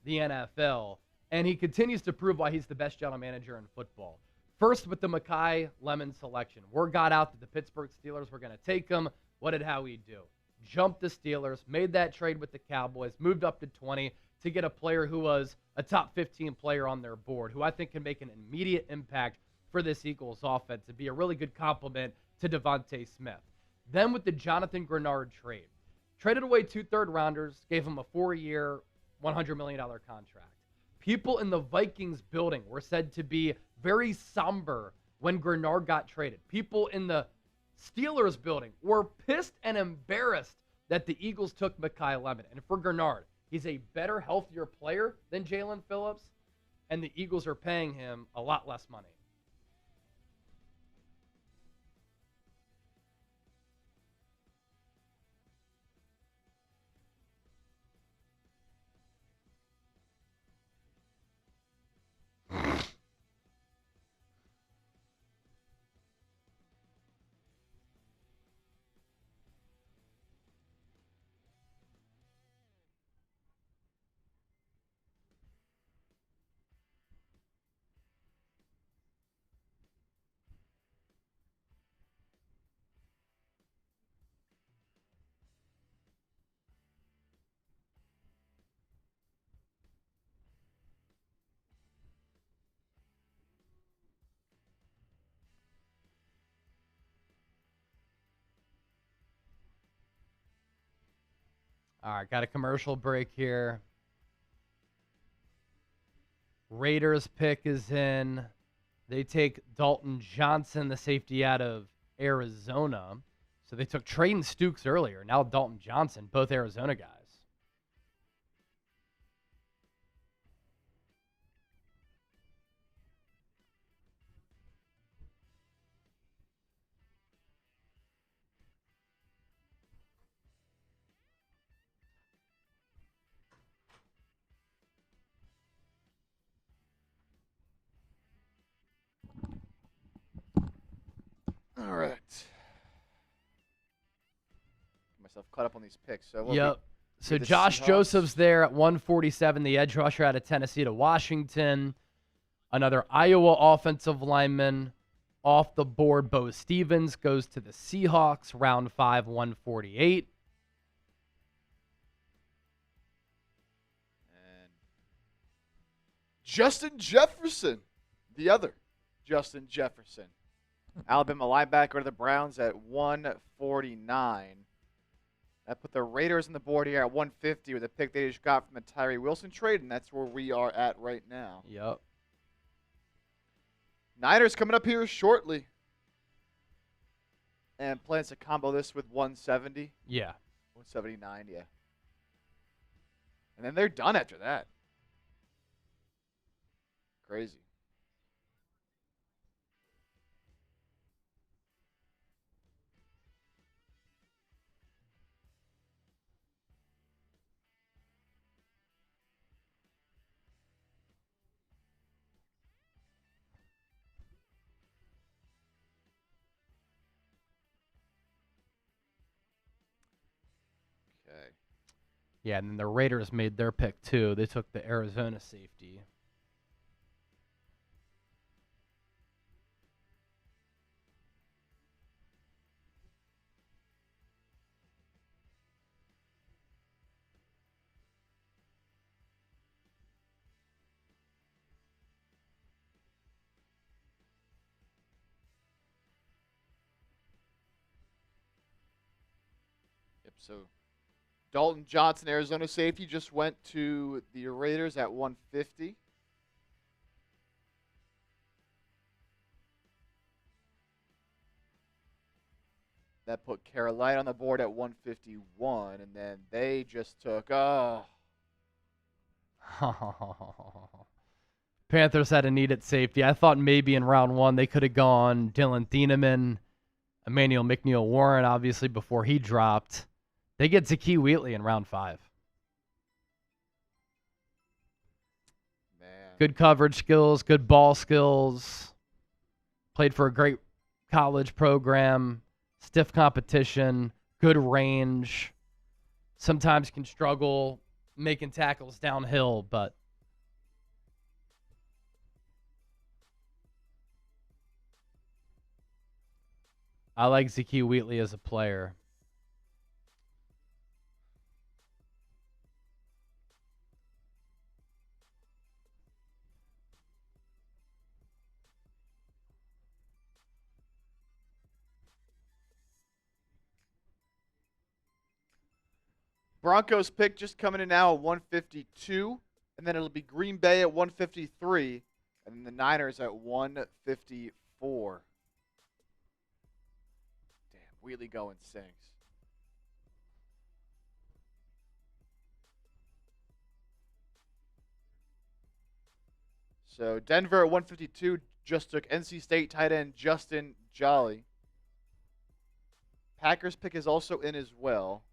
the NFL, and he continues to prove why he's the best general manager in football. First, with the Makai Lemon selection. Word got out that the Pittsburgh Steelers were going to take him. What did Howie do? Jumped the Steelers, made that trade with the Cowboys, moved up to 20 to get a player who was a top 15 player on their board, who I think can make an immediate impact for this Eagles offense and be a really good compliment to Devontae Smith. Then with the Jonathan Grenard trade, traded away 2 third-rounders, gave him a 4-year, $100 million contract. People in the Vikings building were said to be very somber when Grenard got traded. People in the Steelers building were pissed and embarrassed that the Eagles took Makai Lemon. And for Grenard, he's a better, healthier player than Jalen Phillips, and the Eagles are paying him a lot less money. All right, got a commercial break here. Raiders pick is in. They take Dalton Johnson, the safety out of Arizona. So they took Trayton Stukes earlier. Now Dalton Johnson, both Arizona guys. All right. Get myself caught up on these picks. So Yep. So the Josh Seahawks. Joseph's there at 147, the edge rusher out of Tennessee to Washington. Another Iowa offensive lineman off the board. Bo Stevens goes to the Seahawks, round 5, 148. And Justin Jefferson, the other Justin Jefferson. Alabama linebacker to the Browns at 149. That put the Raiders on the board here at 150 with a pick they just got from the Tyree Wilson trade, and that's where we are at right now. Yep. Niners coming up here shortly. And plans to combo this with 170. Yeah. 179, yeah. And then they're done after that. Crazy. Okay. Yeah, and then the Raiders made their pick too. They took the Arizona safety. Yep, so Dalton Johnson, Arizona safety, just went to the Raiders at 150. That put Carolina on the board at 151, and then they just took, Panthers had a need at safety. I thought maybe in round 1 they could have gone Dylan Thieneman, Emmanuel McNeil-Warren, obviously, before he dropped. They get Zakee Wheatley in round 5. man. Good coverage skills, good ball skills. Played for a great college program. Stiff competition, good range. Sometimes can struggle making tackles downhill, but I like Zakee Wheatley as a player. Broncos pick just coming in now at 152, and then it'll be Green Bay at 153, and then the Niners at 154. Damn, Wheatley going stinks. So Denver at 152 just took NC State tight end Justin Jolly. Packers pick is also in as well.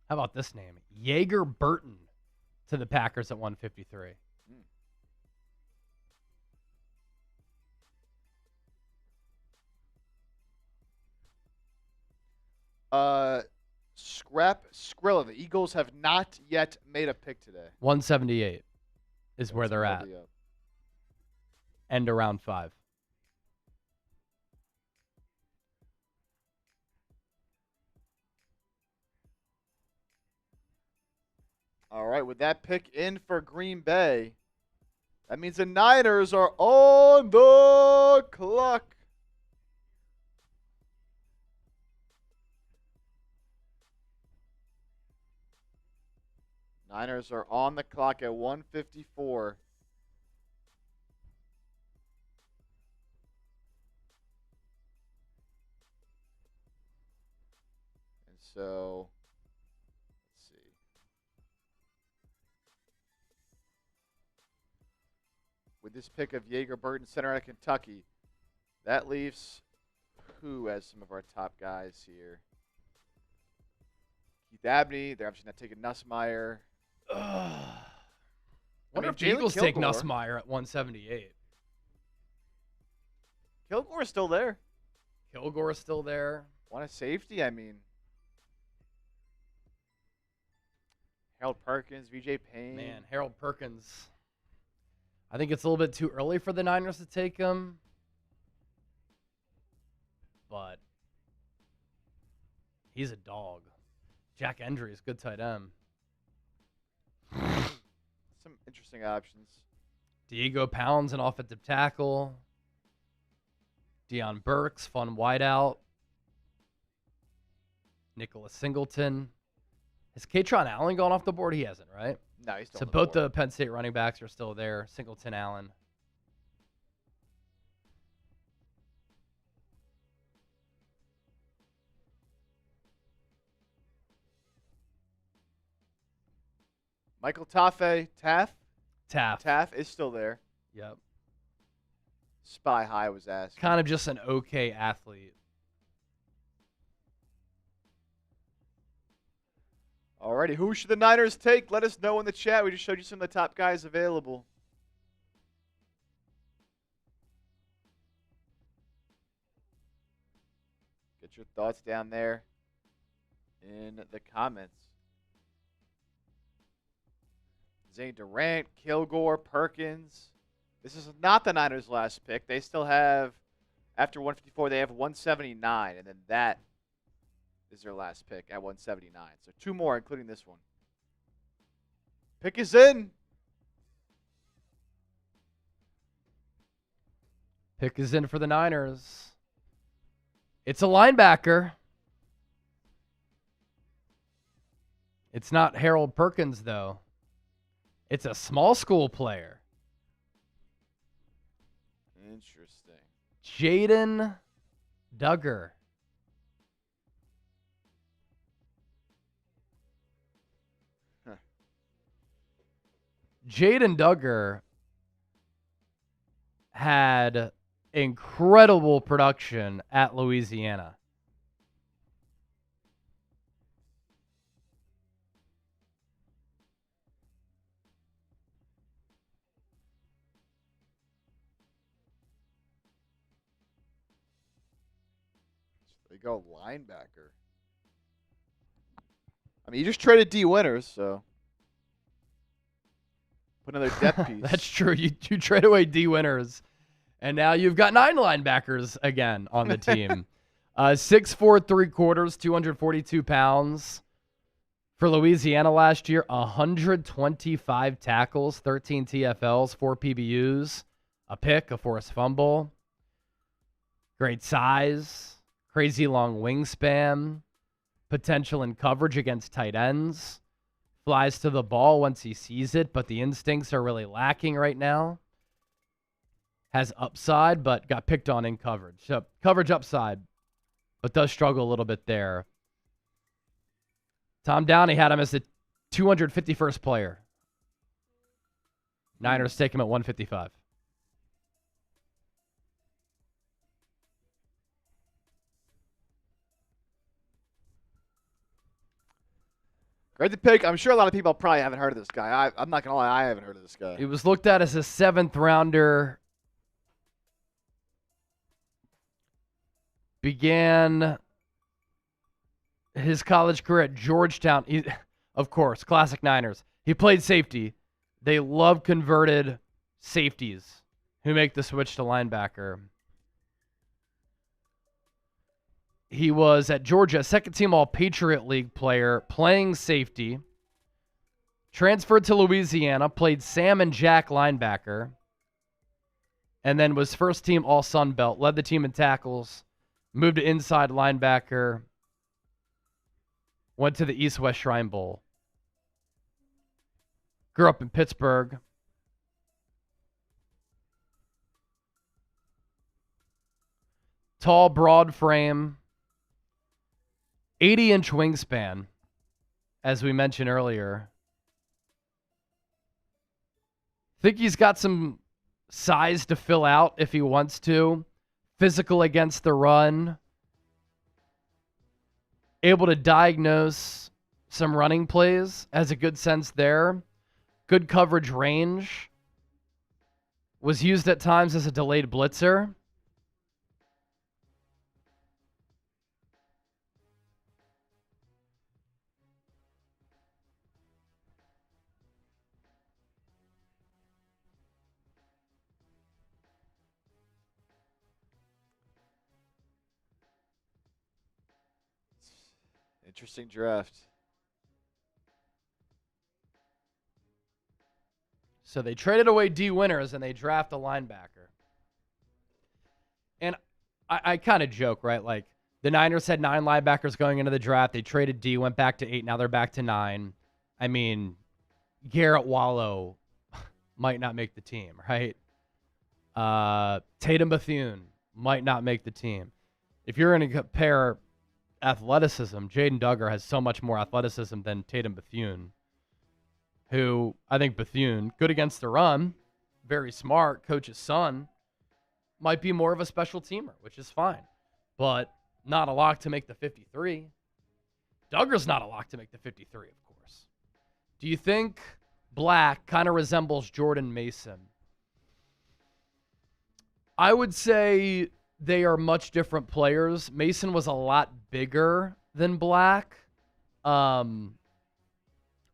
How about this name? Jaeger Burton to the Packers at 153. Scrap Skrilla. The Eagles have not yet made a pick today. 178 is where they're at. Up. End of round 5. All right, with that pick in for Green Bay, that means the Niners are on the clock. Niners are on the clock at 1:54. And so, let's see. With this pick of Yeager Burton, center out of Kentucky, that leaves who as some of our top guys here? Keith Abney. They're obviously not taking Nussmeier. Wonder if the Eagles take Nussmeier at 178. Kilgore's still there. Kilgore's still there. Want a safety? I mean, Harold Perkins, VJ Payne. Man, Harold Perkins. I think it's a little bit too early for the Niners to take him. But he's a dog. Jack Endry is good tight end. Some interesting options. Diego Pounds, an offensive tackle. Deion Burks, fun wideout. Nicholas Singleton. Has Katron Allen gone off the board? He hasn't, right? No, he's still So on the both board. the Penn State running backs are still there. Singleton, Allen. Michael Taff Taff. is still there. Yep. Spy High was asked. Kind of just an okay athlete. Alrighty, who should the Niners take? Let us know in the chat. We just showed you some of the top guys available. Get your thoughts down there in the comments. Zane Durant, Kilgore, Perkins. This is not the Niners' last pick. They still have, after 154, they have 179, and then that is their last pick at 179. So 2 more, including this one. Pick is in. Pick is in for the Niners. It's a linebacker. It's not Harold Perkins, though. It's a small school player. Interesting. Jaden Duggar. Huh. Jaden Duggar had incredible production at Louisiana. They go linebacker. I mean, you just traded D Winters, so put another depth piece. That's true. You trade away D Winters, and now you've got 9 linebackers again on the team. 6'4", 3/4, 242 pounds. For Louisiana last year, 125 tackles, 13 TFLs, 4 PBUs, a pick, a forced fumble. Great size, crazy long wingspan, potential in coverage against tight ends. Flies to the ball once he sees it, but the instincts are really lacking right now. Has upside, but got picked on in coverage. So coverage upside, but does struggle a little bit there. Tom Downey had him as the 251st player. Niners take him at 155. Great to pick. I'm sure a lot of people probably haven't heard of this guy. I'm not going to lie, I haven't heard of this guy. He was looked at as a 7th rounder. Began his college career at Georgetown. Of course, classic Niners. He played safety. They love converted safeties who make the switch to linebacker. He was at Georgia, second-team All-Patriot League player, playing safety. Transferred to Louisiana, played Sam and Jack linebacker, and then was first-team All-Sun Belt, led the team in tackles, moved to inside linebacker, went to the East-West Shrine Bowl. Grew up in Pittsburgh. Tall, broad frame. 80-inch wingspan, as we mentioned earlier. Think he's got some size to fill out if he wants to. Physical against the run. Able to diagnose some running plays. Has a good sense there. Good coverage range. Was used at times as a delayed blitzer. Interesting draft. So they traded away D. Winters and they draft a linebacker. And I kind of joke, right? Like, the Niners had 9 linebackers going into the draft. They traded D, went back to 8. Now they're back to 9. I mean, Garrett Wallow might not make the team, right? Tatum Bethune might not make the team. If you're going to compare athleticism, Jaden Duggar has so much more athleticism than Tatum Bethune, who I think Bethune, good against the run, very smart, coach's son, might be more of a special teamer, which is fine, but not a lock to make the 53. Duggar's not a lock to make the 53, of course. Do you think Black kind of resembles Jordan Mason? I would say they are much different players. Mason was a lot bigger than Black.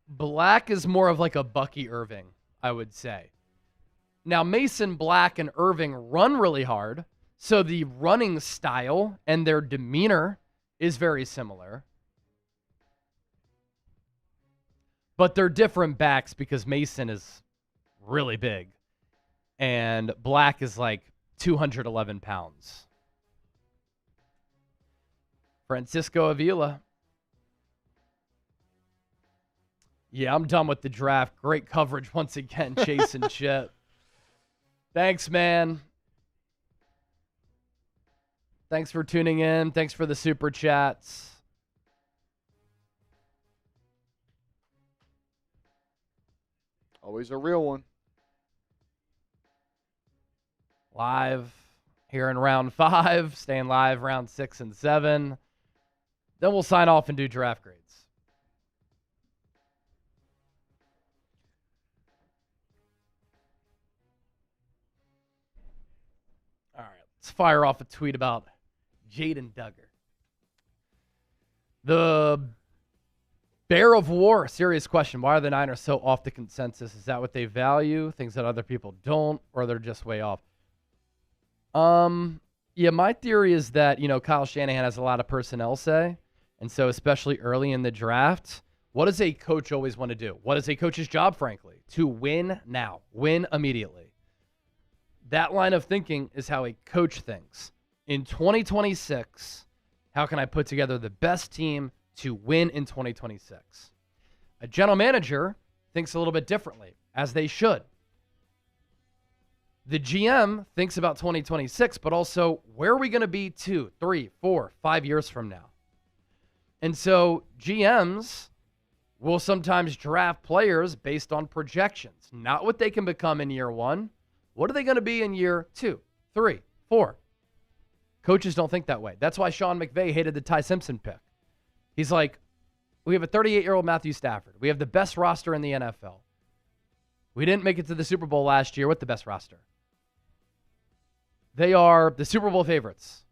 Black is more of like a Bucky Irving, I would say. Now, Mason, Black, and Irving run really hard, so the running style and their demeanor is very similar. But they're different backs because Mason is really big, and Black is like 211 pounds. Francisco Avila. Yeah, I'm done with the draft. Great coverage once again, Chase and Chip. Thanks, man. Thanks for tuning in. Thanks for the super chats. Always a real one. Live here in round 5. Staying live round 6 and 7. Then we'll sign off and do draft grades. All right, let's fire off a tweet about Jaden Duggar. The Bear of War, serious question. Why are the Niners so off the consensus? Is that what they value? Things that other people don't, or they're just way off? Yeah, my theory is that, Kyle Shanahan has a lot of personnel say. And so especially early in the draft, what does a coach always want to do? What is a coach's job, frankly? To win now. Win immediately. That line of thinking is how a coach thinks. In 2026, how can I put together the best team to win in 2026? A general manager thinks a little bit differently, as they should. The GM thinks about 2026, but also where are we going to be 2, 3, 4, 5 years from now? And so GMs will sometimes draft players based on projections, not what they can become in year 1. What are they going to be in year 2, 3, 4? Coaches don't think that way. That's why Sean McVay hated the Ty Simpson pick. He's like, we have a 38-year-old Matthew Stafford. We have the best roster in the NFL. We didn't make it to the Super Bowl last year with the best roster. They are the Super Bowl favorites,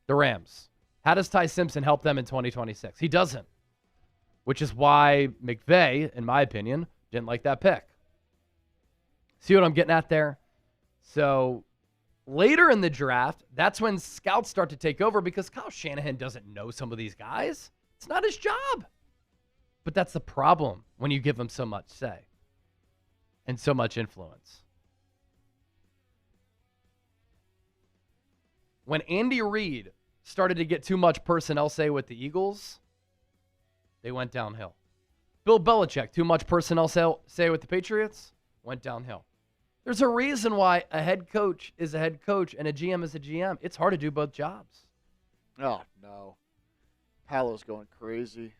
the Rams. How does Ty Simpson help them in 2026? He doesn't, which is why McVay, in my opinion, didn't like that pick. See what I'm getting at there? So later in the draft, that's when scouts start to take over because Kyle Shanahan doesn't know some of these guys. It's not his job. But that's the problem when you give him so much say and so much influence. When Andy Reid started to get too much personnel say with the Eagles, they went downhill. Bill Belichick, too much personnel say with the Patriots, went downhill. There's a reason why a head coach is a head coach and a GM is a GM. It's hard to do both jobs. Oh, no. Palo's going crazy.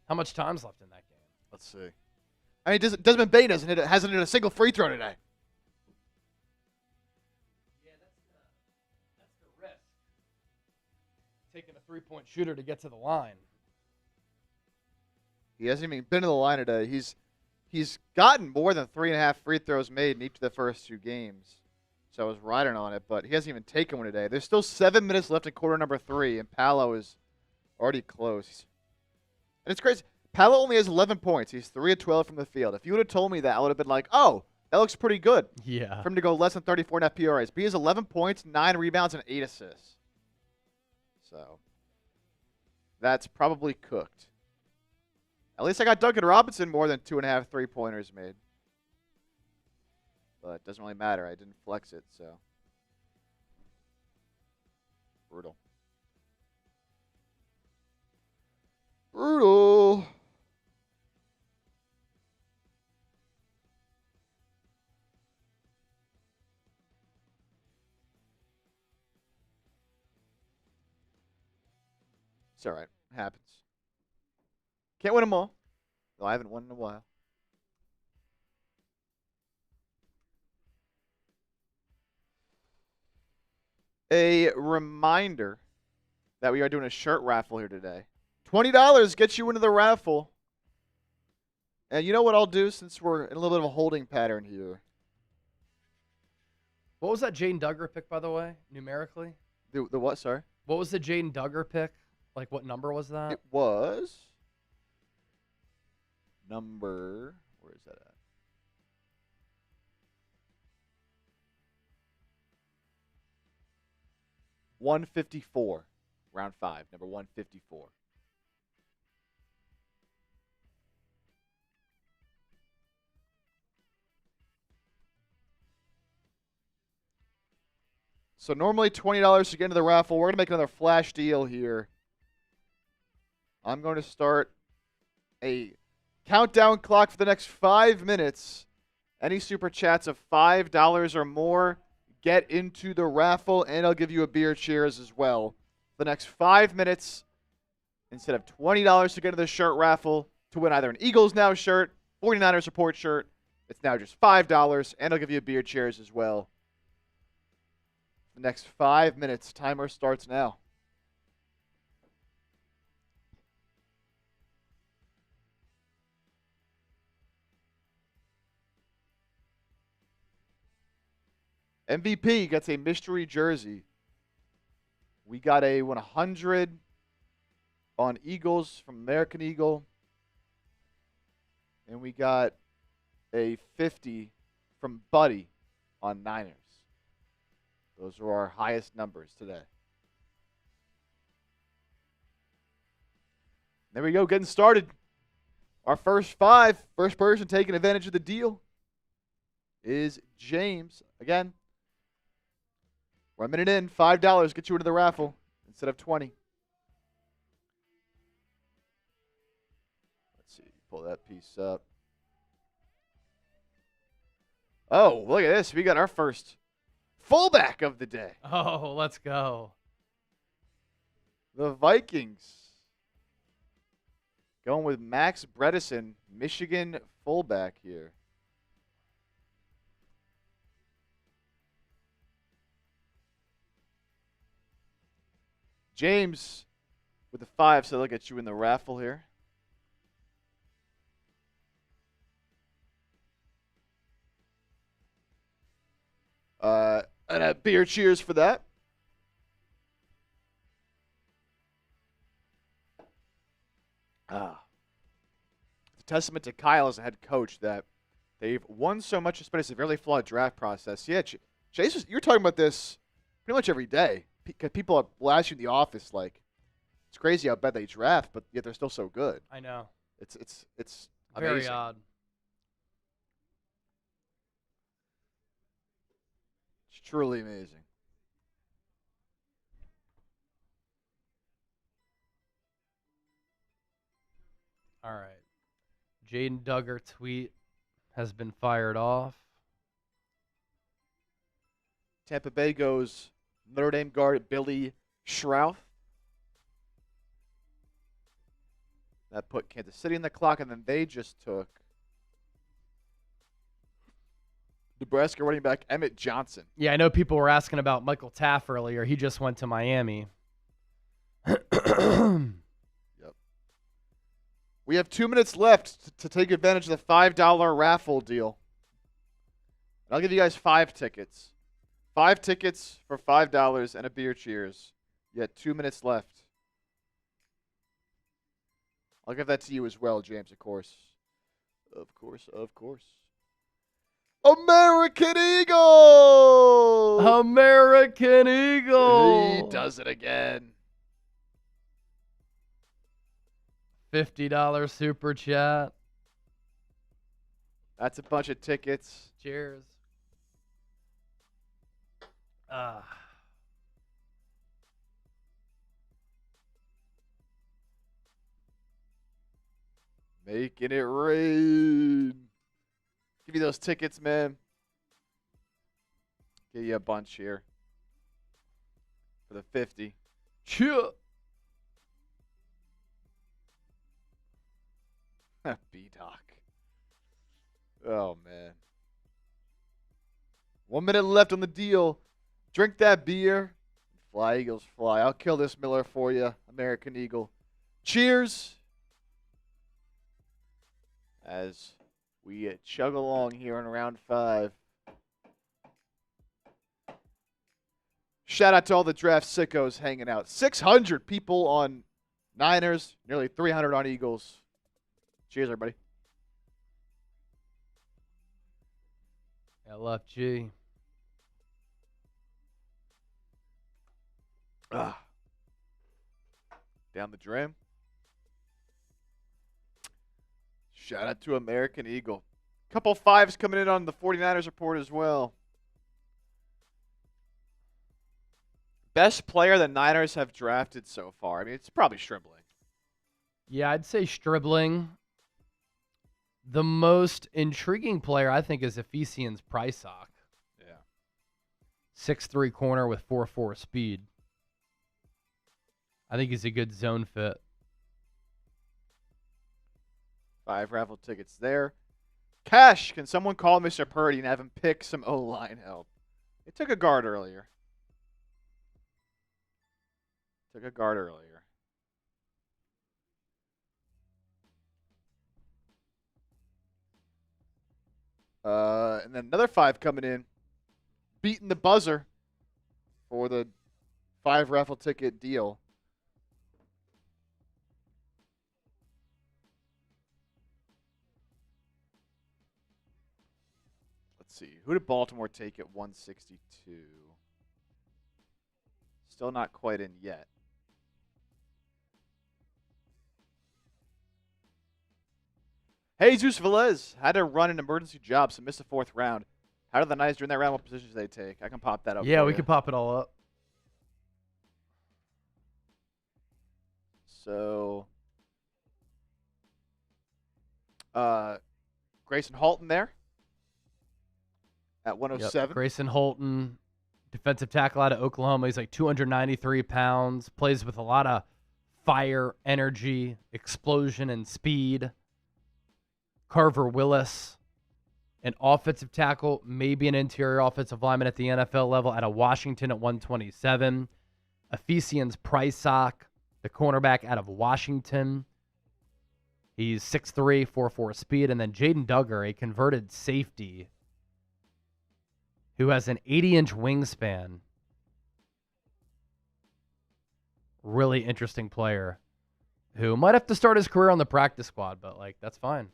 How much time's left in that game? Let's see. I mean, Desmond Bain hasn't hit a single free throw today. Yeah, that's the risk. Taking a three-point shooter to get to the line. He hasn't even been to the line today. He's gotten more than 3.5 free throws made in each of the first 2 games. So I was riding on it, but he hasn't even taken one today. There's still 7 minutes left in quarter number 3, and Palo is already close. And it's crazy. Palo only has 11 points. He's 3 of 12 from the field. If you would have told me that, I would have been like, oh, that looks pretty good. Yeah. For him to go less than 34.5 PRAs. But he has 11 points, 9 rebounds, and 8 assists. So that's probably cooked. At least I got Duncan Robinson more than 2.5 3-pointers made. But it doesn't really matter. I didn't flex it, so. Brutal. Brutal. It's all right. It happens. Can't win them all. Though I haven't won in a while. A reminder that we are doing a shirt raffle here today. $20 gets you into the raffle. And you know what I'll do since we're in a little bit of a holding pattern here? What was that Jaden Duggar pick, by the way, numerically? The what, sorry? What was the Jaden Duggar pick? Like, what number was that? It was number, where is that at? $154, round 5, number 154. So normally $20 to get into the raffle. We're going to make another flash deal here. I'm going to start a countdown clock for the next 5 minutes. Any super chats of $5 or more get into the raffle, and I'll give you a beer cheers as well. The next 5 minutes, instead of $20 to get into the shirt raffle to win either an Eagles Now shirt, 49ers support shirt, it's now just $5, and I'll give you a beer cheers as well. The next 5 minutes, timer starts now. MVP gets a mystery jersey. We got a 100 on Eagles from American Eagle. And we got a 50 from Buddy on Niners. Those are our highest numbers today. There we go, getting started. Our first 5, first person taking advantage of the deal is James. Again, we're a minute in, $5 get you into the raffle instead of 20. Let's see, pull that piece up. Oh, look at this. We got our first fullback of the day. Oh, let's go. The Vikings. Going with Max Bredesen, Michigan fullback here. James with the 5, so they'll get you in the raffle here. And a beer cheers for that. It's a testament to Kyle as a head coach that they've won so much despite a severely flawed draft process. Yeah, Chase, you're talking about this pretty much every day. People are blasting the office like it's crazy how bad they draft, but yet they're still so good. I know. It's Very amazing. odd. It's truly amazing. All right. Jaden Duggar tweet has been fired off. Tampa Bay goes Notre Dame guard Billy Schrauth. That put Kansas City in the clock, and then they just took Nebraska running back Emmett Johnson. Yeah, I know people were asking about Michael Taff earlier. He just went to Miami. Yep. We have 2 minutes left to take advantage of the $5 raffle deal. I'll give you guys 5 tickets. 5 tickets for $5 and a beer cheers. You had 2 minutes left. I'll give that to you as well, James, of course. Of course, of course. American Eagle! American Eagle! He does it again. $50 super chat. That's a bunch of tickets. Cheers. Making it rain. Give you those tickets, man. Give you a bunch here. For the 50. Cheer. B-Doc. Oh, man. 1 minute left on the deal. Drink that beer. Fly, Eagles, fly. I'll kill this Miller for you, American Eagle. Cheers. As we chug along here in round 5. Shout out to all the draft sickos hanging out. 600 people on Niners, nearly 300 on Eagles. Cheers, everybody. LFG. Down the drain. Shout out to American Eagle. Couple 5s coming in on the 49ers report as well. Best player the Niners have drafted so far. I mean, it's probably Stribling. Yeah, I'd say Stribling. The most intriguing player, I think, is Ephesians Prysock. Yeah. 6'3" corner with 4.4 speed. I think he's a good zone fit. 5 raffle tickets there. Cash, can someone call Mr. Purdy and have him pick some O-line help? They took a guard earlier. And then another 5 coming in. Beating the buzzer for the 5 raffle ticket deal. Let's see. Who did Baltimore take at 162? Still not quite in yet. Jesus Velez had to run an emergency job, so missed the 4th round. How did the Niners during that round? What positions did they take? I can pop that up. Yeah, for we you. can pop it all up. So, Grayson Halton there at 107. Yep. Grayson Holton, defensive tackle out of Oklahoma. He's like 293 pounds, plays with a lot of fire, energy, explosion, and speed. Carver Willis, an offensive tackle, maybe an interior offensive lineman at the NFL level out of Washington at 127. Ephesians Prysock, the cornerback out of Washington. He's 6'3", 4.4 speed. And then Jaden Duggar, a converted safety who has an 80-inch wingspan. Really interesting player who might have to start his career on the practice squad, but, like, that's fine.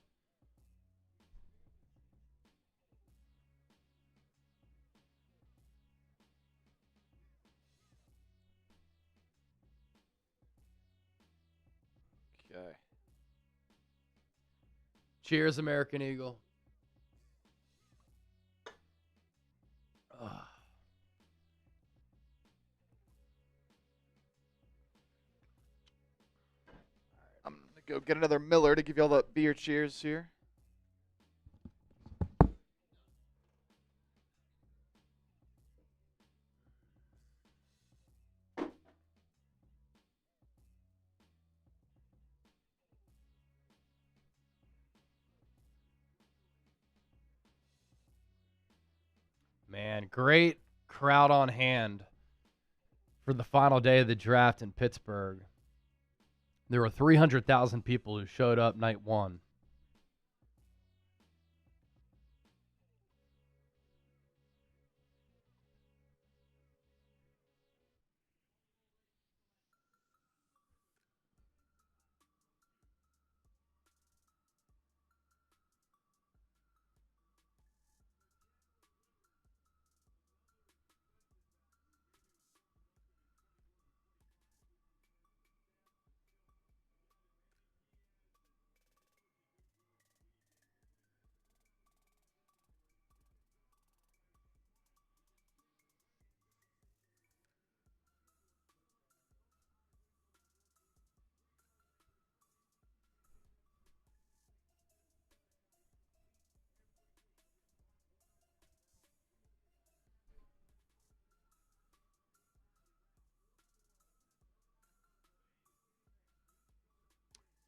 Okay. Cheers, American Eagle. I'm going to Go get another Miller to give you all the beer cheers here. Man, great crowd on hand for the final day of the draft in Pittsburgh. There were 300,000 people who showed up night one.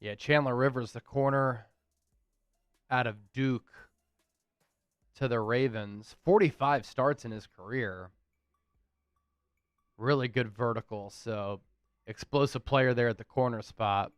Yeah, Chandler Rivers, the corner out of Duke to the Ravens. 45 starts in his career. Really good vertical, so explosive player there at the corner spot.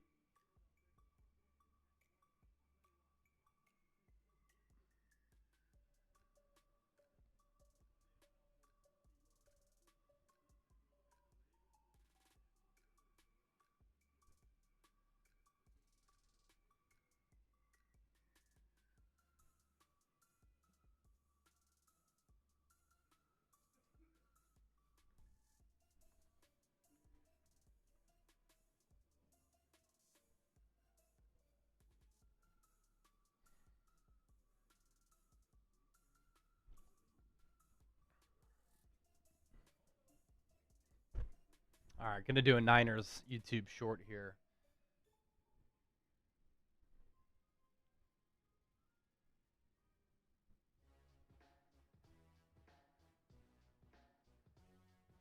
All right, going to do a Niners YouTube short here.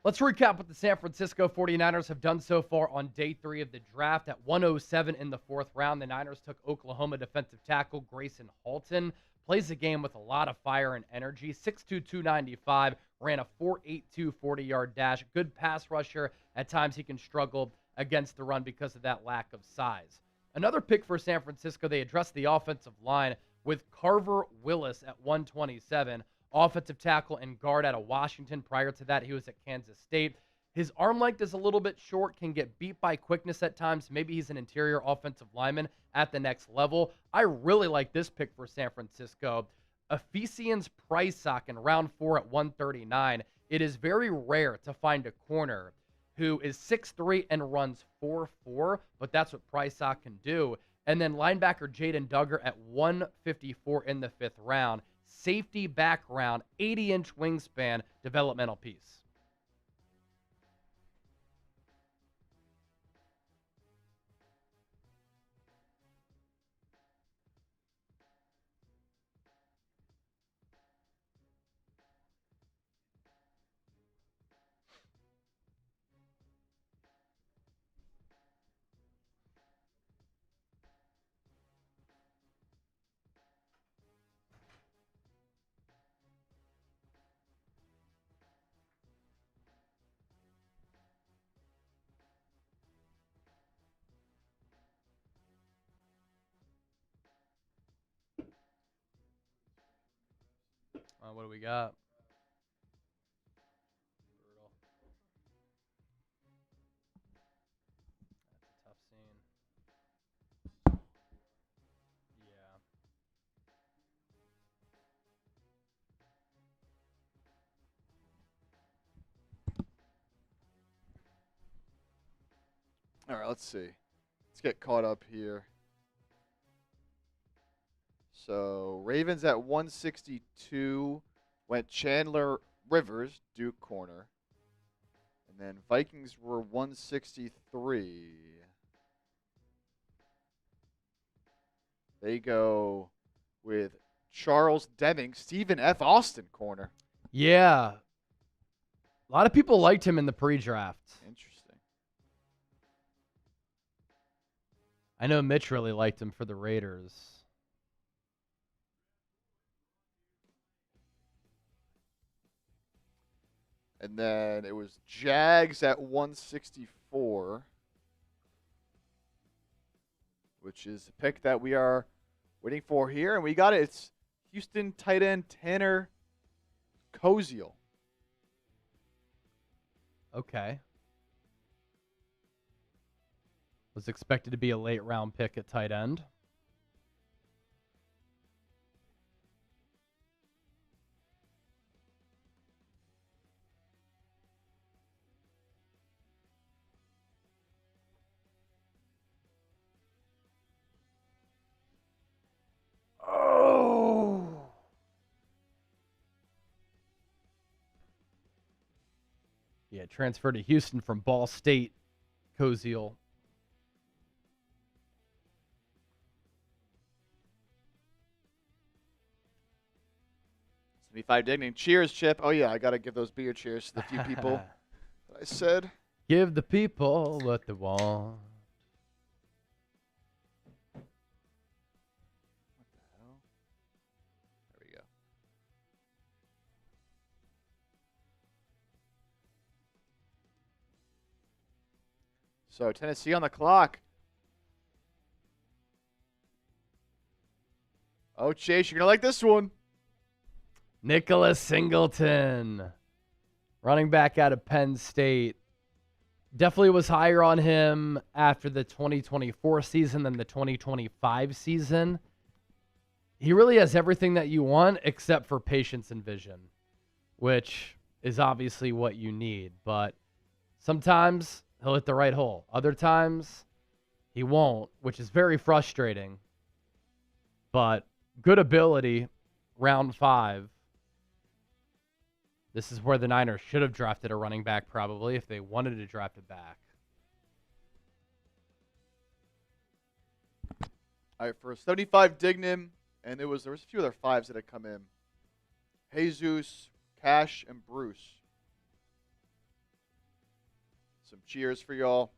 Let's recap what the San Francisco 49ers have done so far on day 3 of the draft. At 107 in the 4th round, the Niners took Oklahoma defensive tackle Grayson Halton. Plays the game with a lot of fire and energy. 6'2", 295, ran a 4.82 40-yard dash. Good pass rusher. At times he can struggle against the run because of that lack of size. Another pick for San Francisco, they addressed the offensive line with Carver Willis at 127. Offensive tackle and guard out of Washington. Prior to that, he was at Kansas State. His arm length is a little bit short, can get beat by quickness at times. Maybe he's an interior offensive lineman at the next level. I really like this pick for San Francisco. Ephesians Pricesock in round 4 at 139. It is very rare to find a corner who is 6'3" and runs 4.4, but that's what Pricesock can do. And then linebacker Jaden Duggar at 154 in the 5th round. Safety background, 80-inch wingspan, developmental piece. What do we got? Brutal. That's a tough scene. Yeah. All right, let's see. Let's get caught up here. So Ravens at 162 went Chandler Rivers, Duke corner. And then Vikings were 163. They go with Charles Deming, Stephen F. Austin corner. Yeah. A lot of people liked him in the pre-draft. Interesting. I know Mitch really liked him for the Raiders. And then it was Jags at 164, which is the pick that we are waiting for here. And we got it. It's Houston tight end Tanner Koziel. Okay. Was expected to be a late round pick at tight end. Oh. Yeah, transferred to Houston from Ball State, Koziel. 75 Digning. Cheers, Chip. Oh, yeah, I got to give those beer cheers to the few people that I said. Give the people what they want. What the hell? There we go. So, Tennessee on the clock. Oh, Chase, you're going to like this one. Nicholas Singleton, running back out of Penn State. Definitely was higher on him after the 2024 season than the 2025 season. He really has everything that you want except for patience and vision, which is obviously what you need. But sometimes he'll hit the right hole. Other times he won't, which is very frustrating. But good ability, round 5. This is where the Niners should have drafted a running back probably if they wanted to draft it back. All right, for 75 Dignam, and there was a few other 5s that had come in. Jesus, Cash, and Bruce. Some cheers for y'all.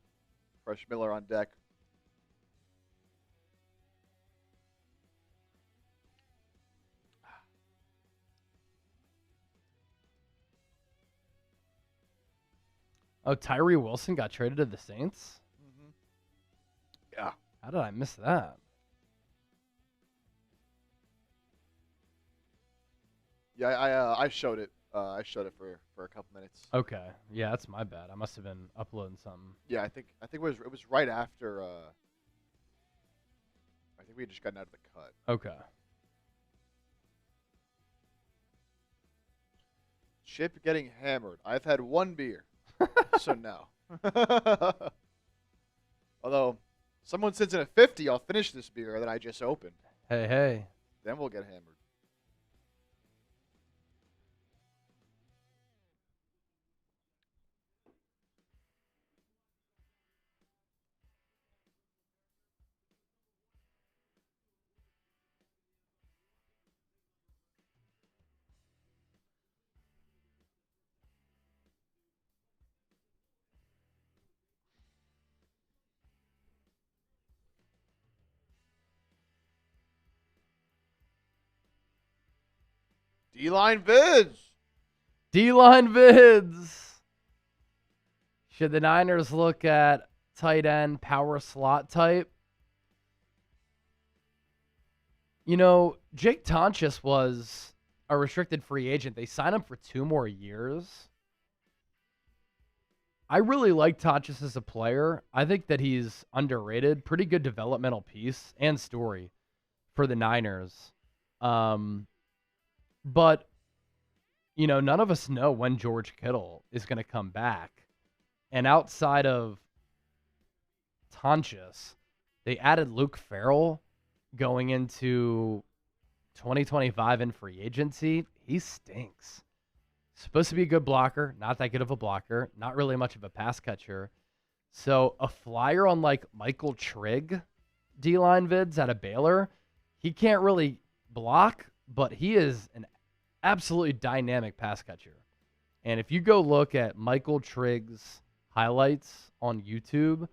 Fresh Miller on deck. Oh, Tyree Wilson got traded to the Saints? Mm-hmm. Yeah. How did I miss that? Yeah, I showed it. I showed it for a couple minutes. Okay. Yeah, that's my bad. I must have been uploading something. Yeah, I think it was right after. I think we had just gotten out of the cut. Okay. Chip getting hammered. I've had one beer, so no. Although, someone sends in a 50, I'll finish this beer that I just opened. Hey, hey. Then we'll get hammered. D-line vids. D-line vids. Should the Niners look at tight end power slot type? You know, Jake Tonches was a restricted free agent. They signed him for 2 more years. I really like Tonches as a player. I think that he's underrated. Pretty good developmental piece and story for the Niners. But, you know, none of us know when George Kittle is going to come back. And outside of Tonches, they added Luke Farrell going into 2025 in free agency. He stinks. Supposed to be a good blocker, not that good of a blocker, not really much of a pass catcher. So a flyer on like Michael Trigg D-line vids out of Baylor he can't really block, but he is an absolutely dynamic pass catcher. And if you go look at Michael Trigg's highlights on YouTube,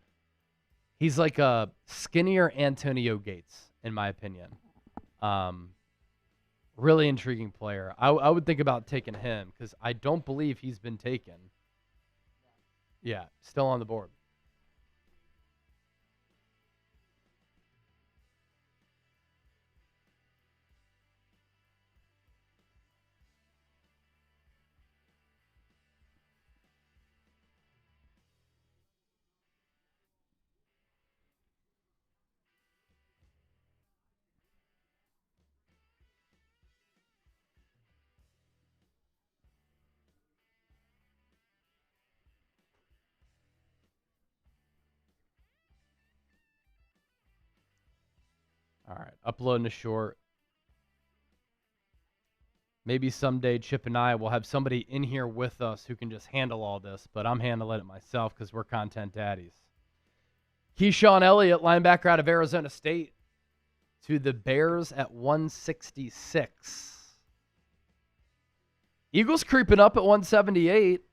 he's like a skinnier Antonio Gates, in my opinion. Really intriguing player. I would think about taking him because I don't believe he's been taken. Yeah, still on the board. All right, uploading a short. Maybe someday Chip and I will have somebody in here with us who can just handle all this, but I'm handling it myself because we're content daddies. Keyshawn Elliott, linebacker out of Arizona State, to the Bears at 166. Eagles creeping up at 178.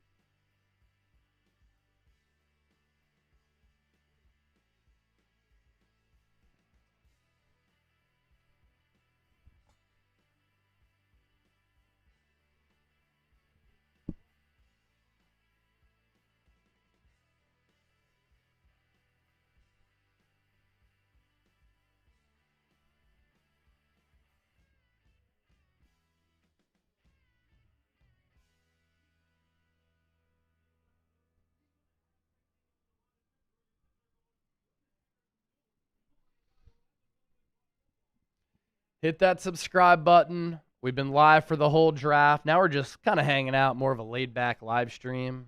Hit that subscribe button. We've been live for the whole draft. Now we're just kind of hanging out, more of a laid-back live stream.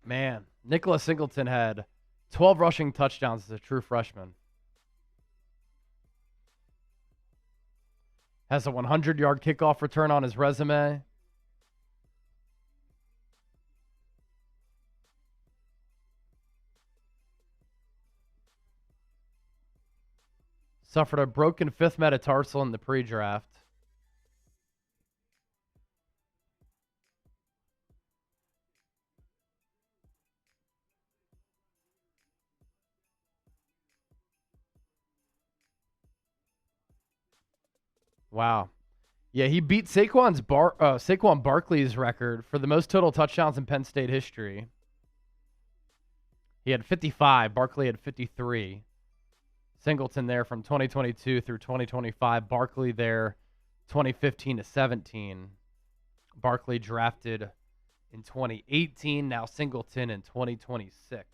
Man, Nicholas Singleton had 12 rushing touchdowns as a true freshman. Has a 100-yard kickoff return on his resume. Suffered a broken fifth metatarsal in the pre-draft. Wow. Yeah, he beat Saquon Barkley's record for the most total touchdowns in Penn State history. He had 55. Barkley had 53. Singleton there from 2022 through 2025. Barkley there 2015 to 17. Barkley drafted in 2018. Now Singleton in 2026.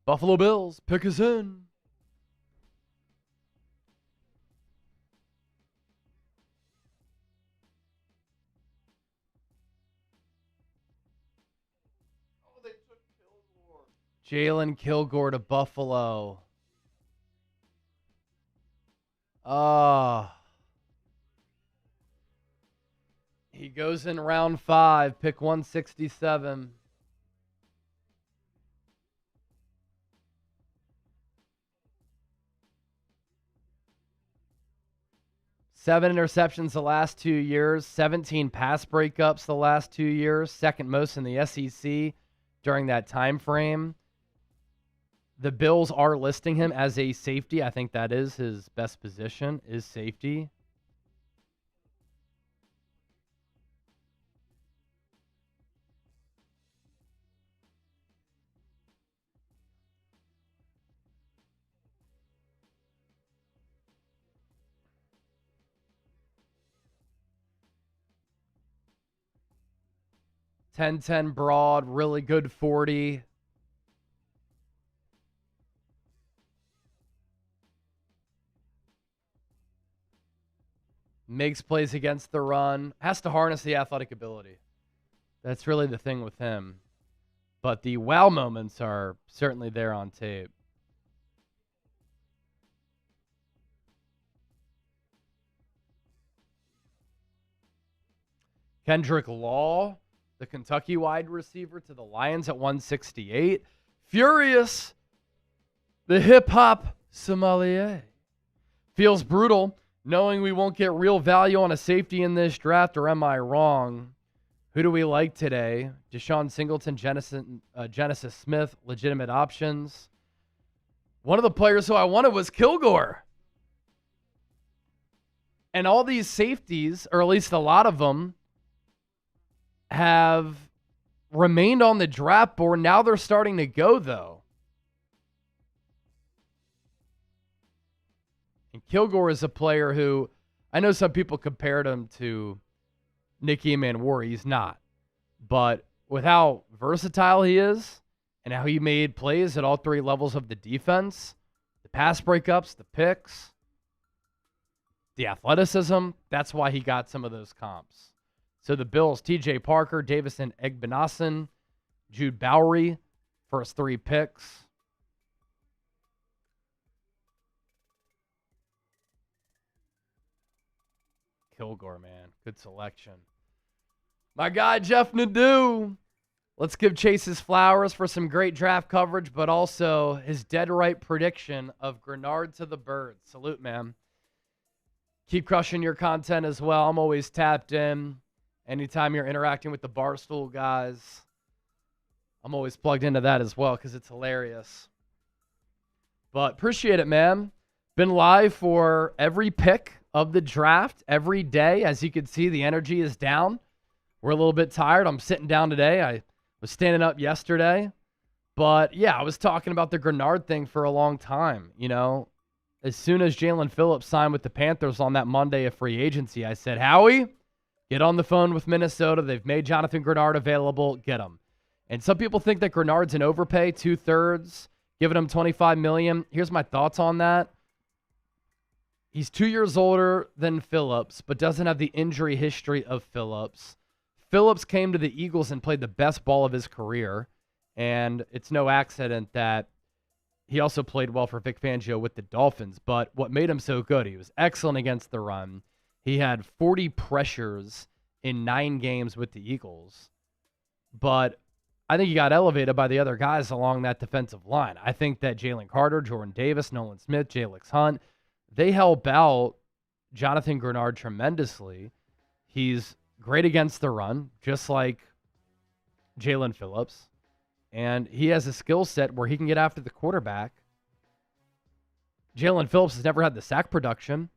Buffalo Bills, pick us in. Oh, they took Kilgore. Jalen Kilgore to Buffalo. He goes in round 5, pick 167. Seven interceptions the last 2 years, 17 pass breakups the last 2 years, second most in the SEC during that time frame. The Bills are listing him as a safety. I think that is his best position, is safety. Ten broad, really good 40. Makes plays against the run. Has to harness the athletic ability. That's really the thing with him. But the wow moments are certainly there on tape. Kendrick Law, the Kentucky wide receiver, to the Lions at 168. Furious, the hip-hop sommelier. Feels brutal knowing we won't get real value on a safety in this draft, or am I wrong? Who do we like today? Deshaun Singleton, Genesis Smith, legitimate options. One of the players who I wanted was Kilgore. And all these safeties, or at least a lot of them, have remained on the draft board. Now they're starting to go, though. And Kilgore is a player who, I know some people compared him to Nicky Mansoor. He's not. But with how versatile he is and how he made plays at all three levels of the defense, the pass breakups, the picks, the athleticism, that's why he got some of those comps. So the Bills, TJ Parker, Davison Egbenason, Jude Bowery, first 3 picks. Kilgore, man. Good selection. My guy, Jeff Nadeau. Let's give Chase his flowers for some great draft coverage, but also his dead right prediction of Grenard to the Birds. Salute, man. Keep crushing your content as well. I'm always tapped in. Anytime you're interacting with the Barstool guys, I'm always plugged into that as well because it's hilarious. But appreciate it, man. Been live for every pick of the draft every day. As you can see, the energy is down. We're a little bit tired. I'm sitting down today. I was standing up yesterday. But, yeah, I was talking about the Grenard thing for a long time. You know, as soon as Jalen Phillips signed with the Panthers on that Monday of free agency, I said, Howie, get on the phone with Minnesota. They've made Jonathan Grenard available. Get him. And some people think that Grenard's an overpay, 2/3, giving him $25 million. Here's my thoughts on that. He's 2 years older than Phillips, but doesn't have the injury history of Phillips. Phillips came to the Eagles and played the best ball of his career, and it's no accident that he also played well for Vic Fangio with the Dolphins. But what made him so good, he was excellent against the run. He had 40 pressures in 9 games with the Eagles. But I think he got elevated by the other guys along that defensive line. I think that Jalen Carter, Jordan Davis, Nolan Smith, Jalix Hunt, they help out Jonathan Grenard tremendously. He's great against the run, just like Jalen Phillips. And he has a skill set where he can get after the quarterback. Jalen Phillips has never had the sack production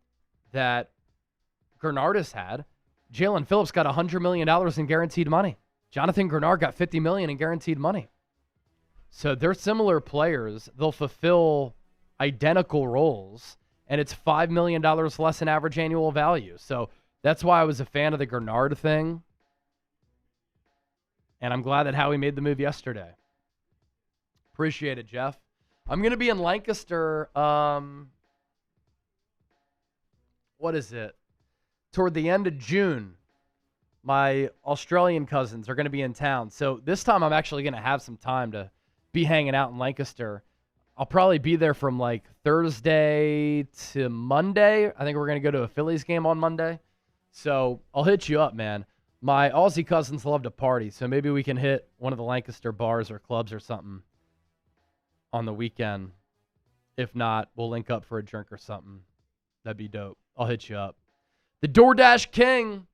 that Grenard has had. Jalen Phillips got $100 million in guaranteed money. Jonathan Grenard got $50 million in guaranteed money. So they're similar players. They'll fulfill identical roles, and it's $5 million less in average annual value. So that's why I was a fan of the Grenard thing. And I'm glad that Howie made the move yesterday. Appreciate it, Jeff. I'm going to be in Lancaster. What is it? Toward the end of June. My Australian cousins are going to be in town. So this time I'm actually going to have some time to be hanging out in Lancaster. I'll probably be there from like Thursday to Monday. I think we're going to go to a Phillies game on Monday. So I'll hit you up, man. My Aussie cousins love to party, so maybe we can hit one of the Lancaster bars or clubs or something on the weekend. If not, we'll link up for a drink or something. That'd be dope. I'll hit you up. The DoorDash King.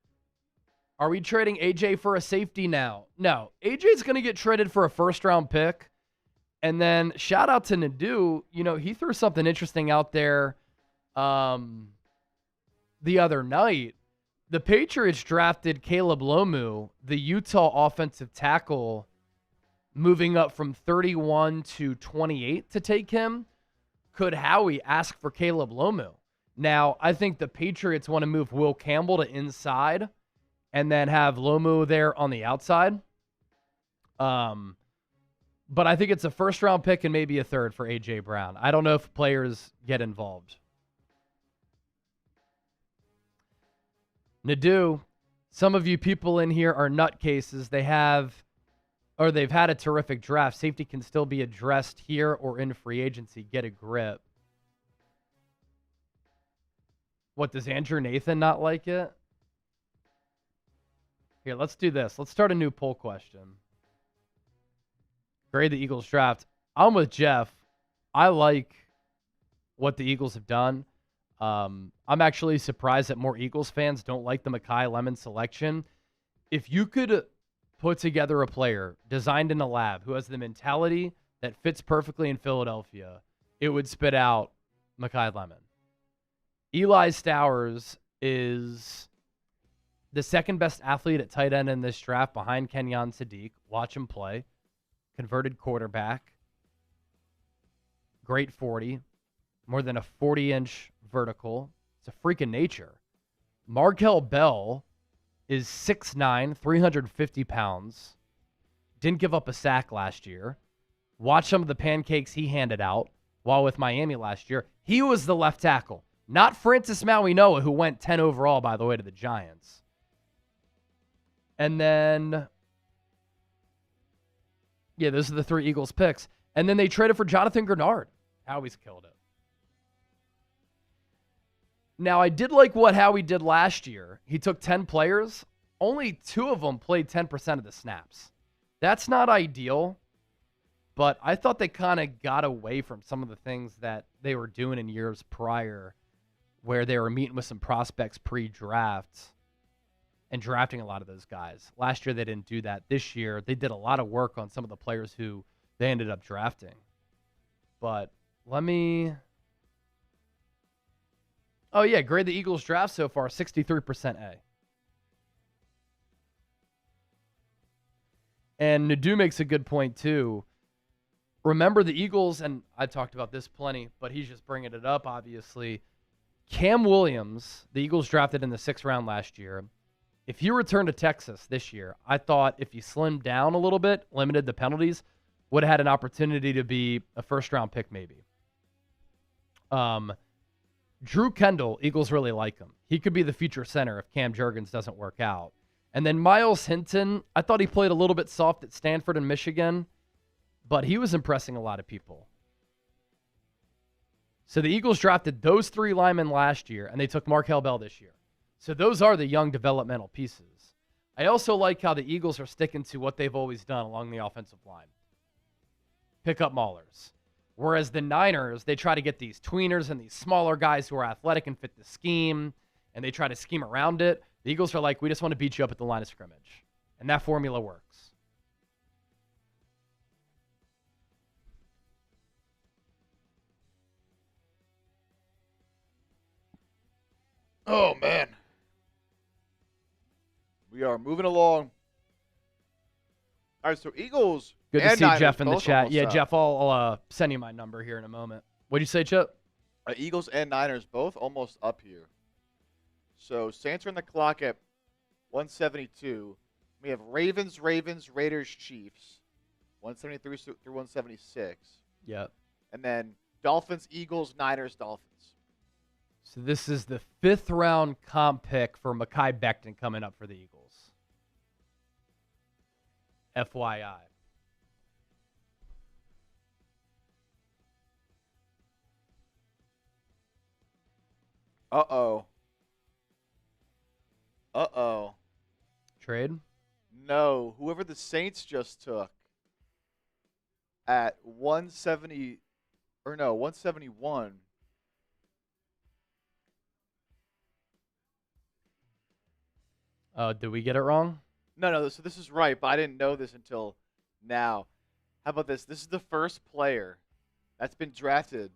Are we trading AJ for a safety now? No. AJ's going to get traded for a first-round pick. And then shout out to Nadu. You know, he threw something interesting out there the other night. The Patriots drafted Caleb Lomu, the Utah offensive tackle, moving up from 31 to 28 to take him. Could Howie ask for Caleb Lomu? Now, I think the Patriots want to move Will Campbell to inside and then have Lomu there on the outside. But I think it's a first-round pick and maybe a third for A.J. Brown. I don't know if players get involved. Nadu, some of you people in here are nutcases. They've had a terrific draft. Safety can still be addressed here or in free agency. Get a grip. What, does Andrew Nathan not like it? Here, let's do this. Let's start a new poll question. Grade the Eagles draft. I'm with Jeff. I like what the Eagles have done. I'm actually surprised that more Eagles fans don't like the Makai Lemon selection. If you could put together a player designed in a lab who has the mentality that fits perfectly in Philadelphia, it would spit out Makai Lemon. Eli Stowers is the second best athlete at tight end in this draft behind Kenyon Sadiq. Watch him play. Converted quarterback. Great 40. More than a 40-inch vertical. It's a freak of nature. Markel Bell is 6'9", 350 pounds. Didn't give up a sack last year. Watch some of the pancakes he handed out while with Miami last year. He was the left tackle. Not Francis Mauigoa, who went 10 overall, by the way, to the Giants. And then, yeah, those are the three Eagles picks. And then they traded for Jonathan Grenard. Howie's killed it. Now, I did like what Howie did last year. He took 10 players. Only 2 of them played 10% of the snaps. That's not ideal, but I thought they kind of got away from some of the things that they were doing in years prior, where they were meeting with some prospects pre-draft and drafting a lot of those guys. Last year, they didn't do that. This year, they did a lot of work on some of the players who they ended up drafting. But let me... Oh, yeah, grade the Eagles draft so far, 63% A. And Nadu makes a good point, too. Remember the Eagles, and I talked about this plenty, but he's just bringing it up, obviously. Cam Williams, the Eagles drafted in the 6th round last year. If he returned to Texas this year, I thought if he slimmed down a little bit, limited the penalties, would have had an opportunity to be a first-round pick maybe. Drew Kendall, Eagles really like him. He could be the future center if Cam Jurgens doesn't work out. And then Miles Hinton, I thought he played a little bit soft at Stanford and Michigan, but he was impressing a lot of people. So the Eagles drafted those 3 linemen last year, and they took Markel Bell this year. So those are the young developmental pieces. I also like how the Eagles are sticking to what they've always done along the offensive line. Pick up maulers. Whereas the Niners, they try to get these tweeners and these smaller guys who are athletic and fit the scheme, and they try to scheme around it. The Eagles are like, we just want to beat you up at the line of scrimmage. And that formula works. Oh, man. We are moving along. All right, so Eagles. Good to and see Niners Jeff in the both chat. almost Yeah, up. Jeff, I'll send you my number here in a moment. What'd you say, Chip? Eagles and Niners both almost up here. So Saints are on the clock at 172. We have Ravens, Raiders, Chiefs, 173 through 176. Yep. And then Dolphins, Eagles, Niners, Dolphins. So this is the 5th round comp pick for Makai Becton coming up for the Eagles. FYI. Uh-oh. Trade? No. Whoever the Saints just took at 170 or no, 171. Oh, did we get it wrong? No. So this is right, but I didn't know this until now. How about this? This is the first player that's been drafted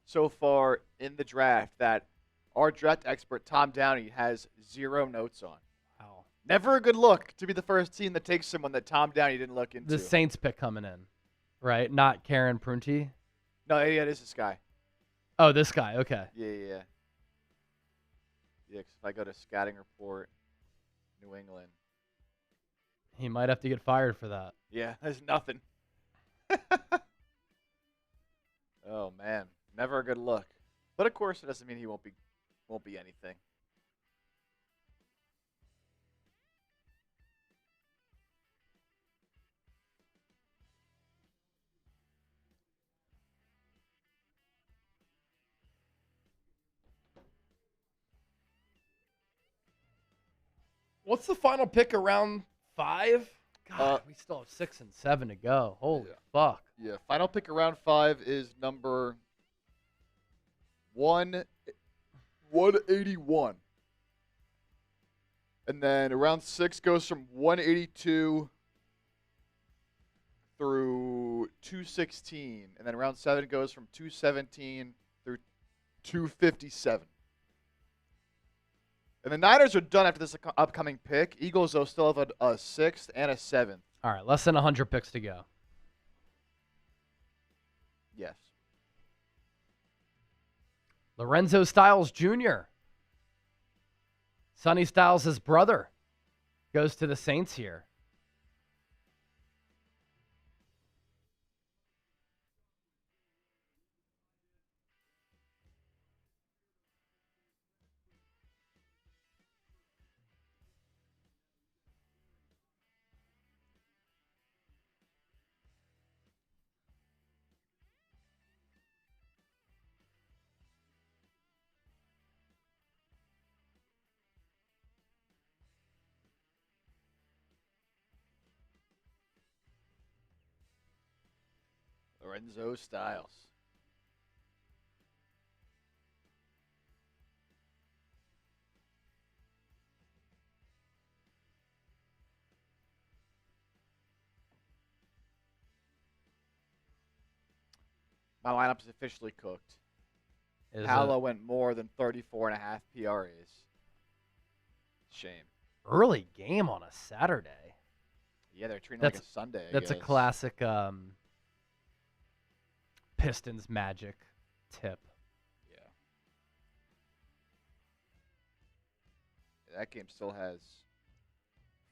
so far in the draft that our draft expert, Tom Downey, has 0 notes on. Wow. Never a good look to be the first team that takes someone that Tom Downey didn't look into. The Saints pick coming in, right? Not Karen Prunty? No, yeah, it is this guy. Oh, this guy. Okay. Yeah. Yeah, because if I go to scouting report, New England. He might have to get fired for that. Yeah, there's nothing. Oh, man. Never a good look. But, of course, it doesn't mean he won't be anything. What's the final pick around 5? God, we still have 6 and 7 to go. Holy fuck. Yeah, final pick around 5 is number 181. And then round 6 goes from 182 through 216. And then round 7 goes from 217 through 257. And the Niners are done after this upcoming pick. Eagles, though, still have a 6th and a 7th. All right, less than 100 picks to go. Yes. Lorenzo Styles Jr. Sonny Styles' brother goes to the Saints here. Lorenzo Styles. My lineup is officially cooked. Paolo went more than 34.5 PRAs. Shame. Early game on a Saturday. Yeah, they're treating it like a Sunday. That's a classic Pistons magic tip. Yeah. That game still has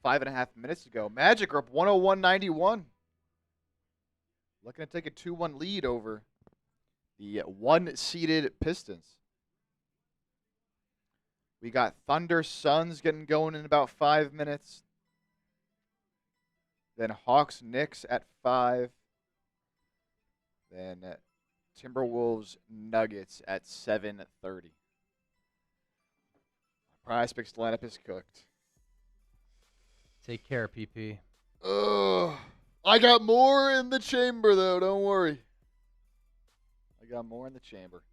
5.5 minutes to go. Magic are up 101-91. Looking to take a 2-1 lead over the 1-seeded Pistons. We got Thunder Suns getting going in about 5 minutes. Then Hawks Knicks at 5. Then Timberwolves Nuggets at 7:30. Prize Picks lineup is cooked. Take care, PP. I got more in the chamber, though. Don't worry. I got more in the chamber.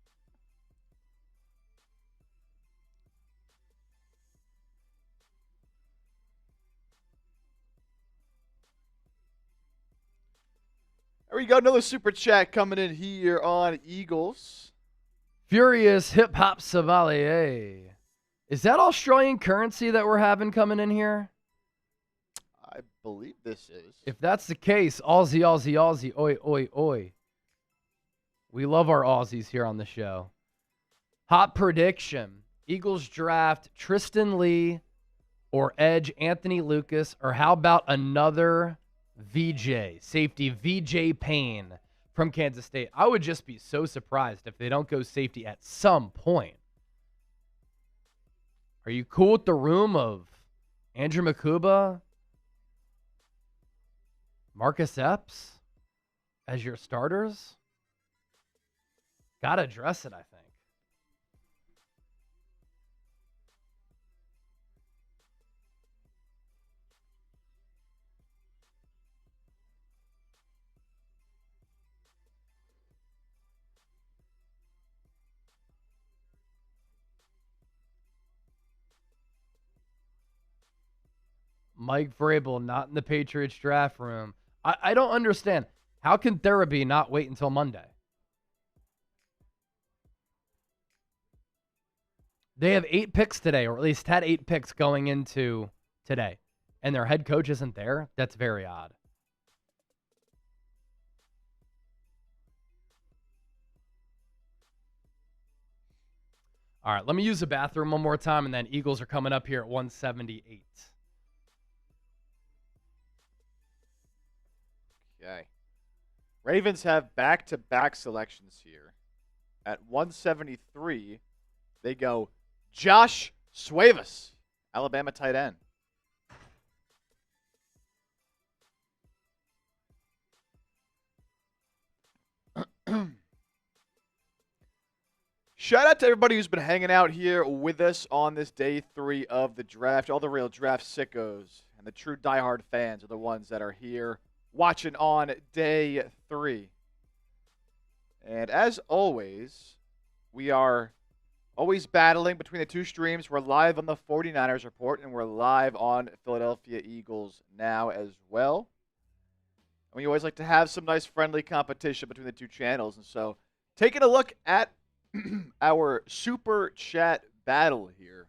There we go. Another super chat coming in here on Eagles. Furious Hip Hop Sommelier. Is that Australian currency that we're having coming in here? I believe this is. If that's the case, Aussie, Aussie, Aussie, oi, oi, oi. We love our Aussies here on the show. Hot prediction. Eagles draft Tristan Lee or edge Anthony Lucas, or how about another VJ, safety VJ Payne, from Kansas State. I would just be so surprised if they don't go safety at some point. Are you cool with the room of Andrew Makuba, Marcus Epps as your starters? Got to address it, I think. Mike Vrabel not in the Patriots draft room. I don't understand. How can Therapy not wait until Monday? They have 8 picks today, or at least had 8 picks going into today, and their head coach isn't there? That's very odd. All right, let me use the bathroom one more time, and then Eagles are coming up here at 178. Okay. Ravens have back-to-back selections here. At 173, they go Josh Suevas, Alabama tight end. Shout out to everybody who's been hanging out here with us on this day 3 of the draft. All the real draft sickos and the true diehard fans are the ones that are here watching on day 3. And as always, we are always battling between the two streams. We're live on the 49ers Report, and we're live on Philadelphia Eagles now as well. And we always like to have some nice friendly competition between the two channels. And so taking a look at our Super Chat battle here.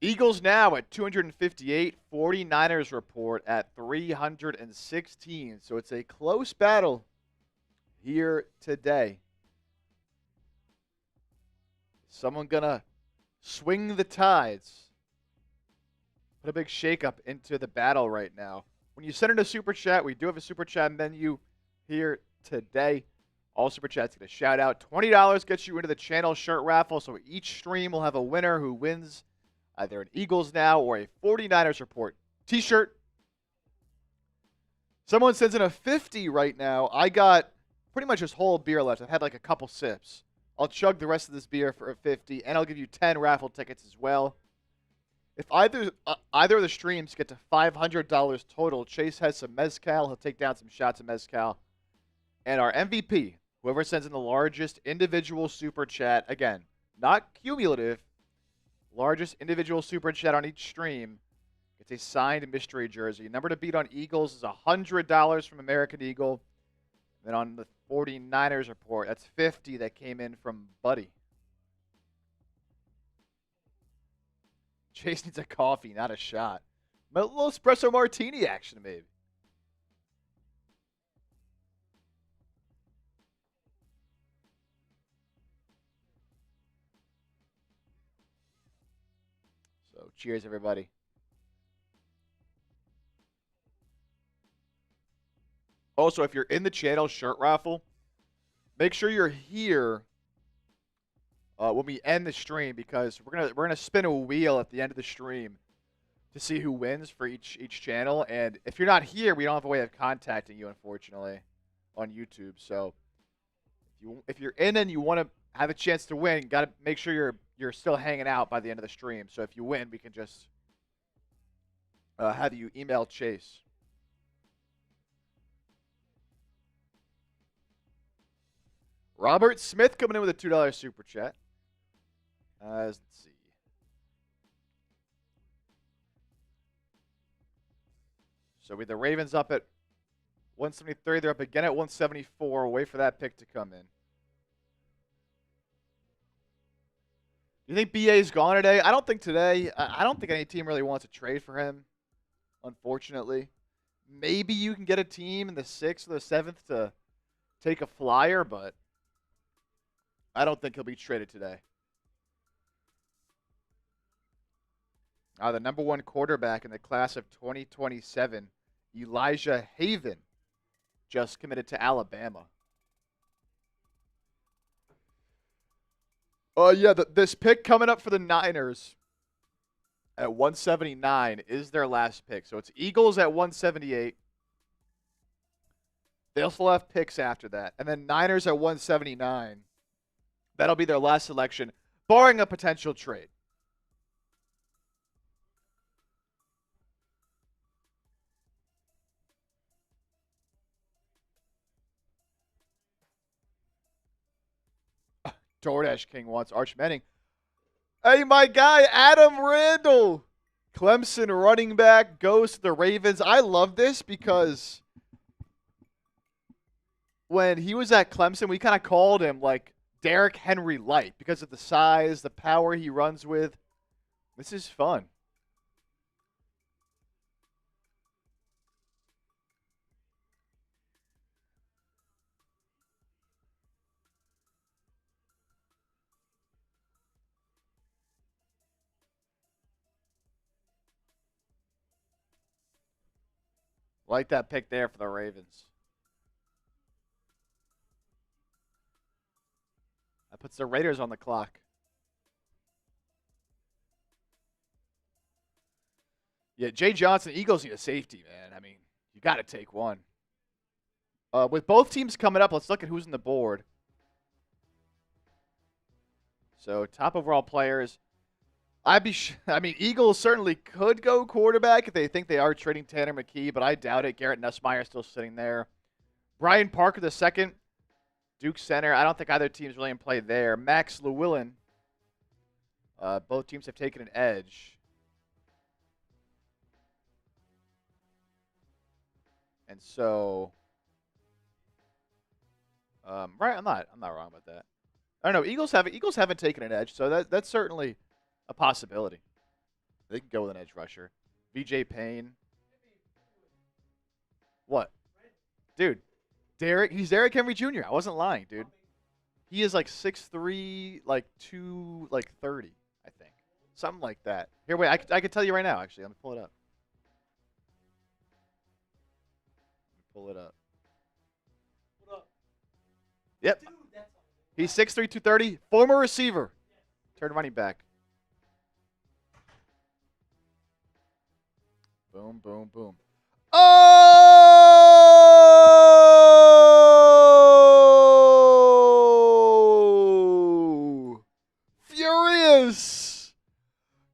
Eagles now at 258, 49ers Report at 316. So it's a close battle here today. Someone gonna swing the tides. Put a big shakeup into the battle right now. When you send in a Super Chat, we do have a Super Chat menu here today. All Super Chats get a shout out. $20 gets you into the channel shirt raffle. So each stream will have a winner who wins either an Eagles Now or a 49ers Report t-shirt. Someone sends in a 50 right now. I got pretty much this whole beer left. I've had like a couple sips. I'll chug the rest of this beer for a 50, and I'll give you 10 raffle tickets as well. If either of the streams get to $500 total, Chase has some mezcal. He'll take down some shots of mezcal. And our MVP, whoever sends in the largest individual super chat, again, not cumulative, largest individual super chat on each stream, gets a signed mystery jersey. The number to beat on Eagles is $100 from American Eagle. Then on the 49ers Report, that's 50 that came in from Buddy. Chase needs a coffee, not a shot. A little espresso martini action, maybe. So, cheers, everybody. Also, if you're in the channel shirt raffle, make sure you're here when we end the stream, because we're gonna spin a wheel at the end of the stream to see who wins for each channel. And if you're not here, we don't have a way of contacting you, unfortunately, on YouTube. So if you're in and you want to have a chance to win, got to make sure you're still hanging out by the end of the stream. So if you win, we can just have you email Chase. Robert Smith coming in with a $2 super chat. Let's see. So with the Ravens up at 173, they're up again at 174. Wait for that pick to come in. Do you think BA's gone today? I don't think today. I don't think any team really wants to trade for him, unfortunately. Maybe you can get a team in the 6th or the 7th to take a flyer, but I don't think he'll be traded today. The number 1 quarterback in the class of 2027, Elijah Haven, just committed to Alabama. Yeah, this pick coming up for the Niners at 179 is their last pick. So it's Eagles at 178. They'll still have picks after that. And then Niners at 179. That'll be their last selection, barring a potential trade. DoorDash King wants Arch Manning. Hey, my guy, Adam Randall. Clemson running back goes to the Ravens. I love this because when he was at Clemson, we kind of called him like Derrick Henry light because of the size, the power he runs with. This is fun. Like that pick there for the Ravens. That puts the Raiders on the clock. Yeah, Jay Johnson, Eagles need a safety, man. I mean, you got to take one. With both teams coming up, let's look at who's on the board. So, top overall players. I mean, Eagles certainly could go quarterback if they think they are trading Tanner McKee, but I doubt it. Garrett Nussmeier still sitting there. Brian Parker II, Duke center. I don't think either team's really in play there. Max Llewellyn. Both teams have taken an edge. And so, right, I'm not wrong about that. I don't know. Eagles haven't taken an edge, so that's certainly a possibility. They can go with an edge rusher. VJ Payne. What? Dude, he's Derrick Henry Jr. I wasn't lying, dude. He is like 6'3", like 230, I think. Something like that. Here, wait, I can tell you right now, actually. Let me pull it up. Pull it up. Yep. He's 6'3", 230, former receiver. Turned running back. Boom, boom, boom. Oh! Furious!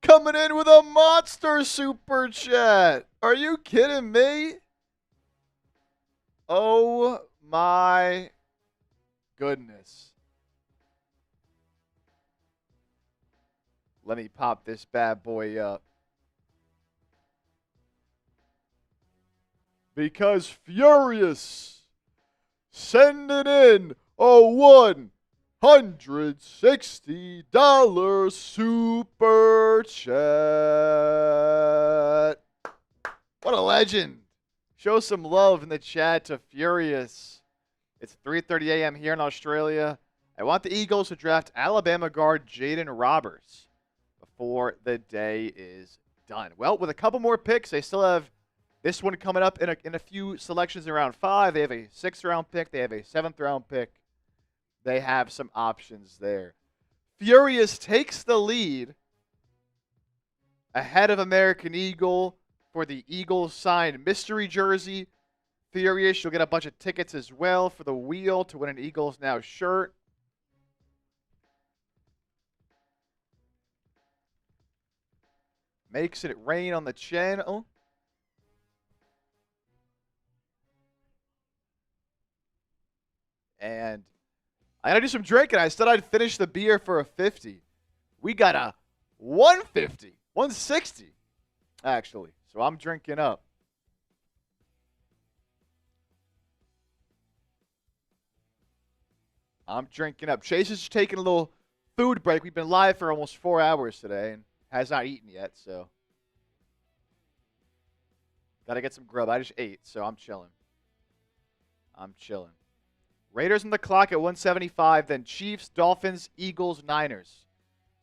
Coming in with a monster super chat. Are you kidding me? Oh my goodness. Let me pop this bad boy up. Because Furious sending in a $160 super chat. What a legend. Show some love in the chat to Furious. It's 3:30 a.m. here in Australia. I want the Eagles to draft Alabama guard Jaden Roberts before the day is done. Well, with a couple more picks, they still have this one coming up in a few selections in round 5. They have a 6th-round pick. They have a 7th-round pick. They have some options there. Furious takes the lead ahead of American Eagle for the Eagles signed mystery jersey. Furious, you'll get a bunch of tickets as well for the wheel to win an Eagles Now shirt. Makes it rain on the channel. And I got to do some drinking. I said I'd finish the beer for a 50. We got a 150, 160, actually. So I'm drinking up. Chase is taking a little food break. We've been live for almost 4 hours today and has not eaten yet, so. Got to get some grub. I just ate, so I'm chilling. Raiders on the clock at 175, then Chiefs, Dolphins, Eagles, Niners.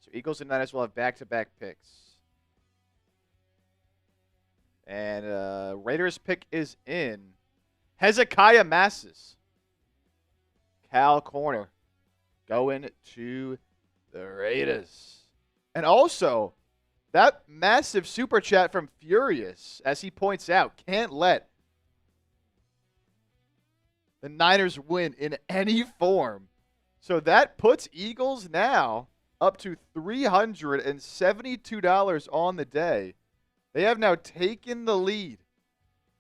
So Eagles and Niners will have back-to-back picks. And Raiders pick is in. Hezekiah Masses. Cal corner. Going to the Raiders. And also, that massive super chat from Furious, as he points out, can't let the Niners win in any form. So that puts Eagles now up to $372 on the day. They have now taken the lead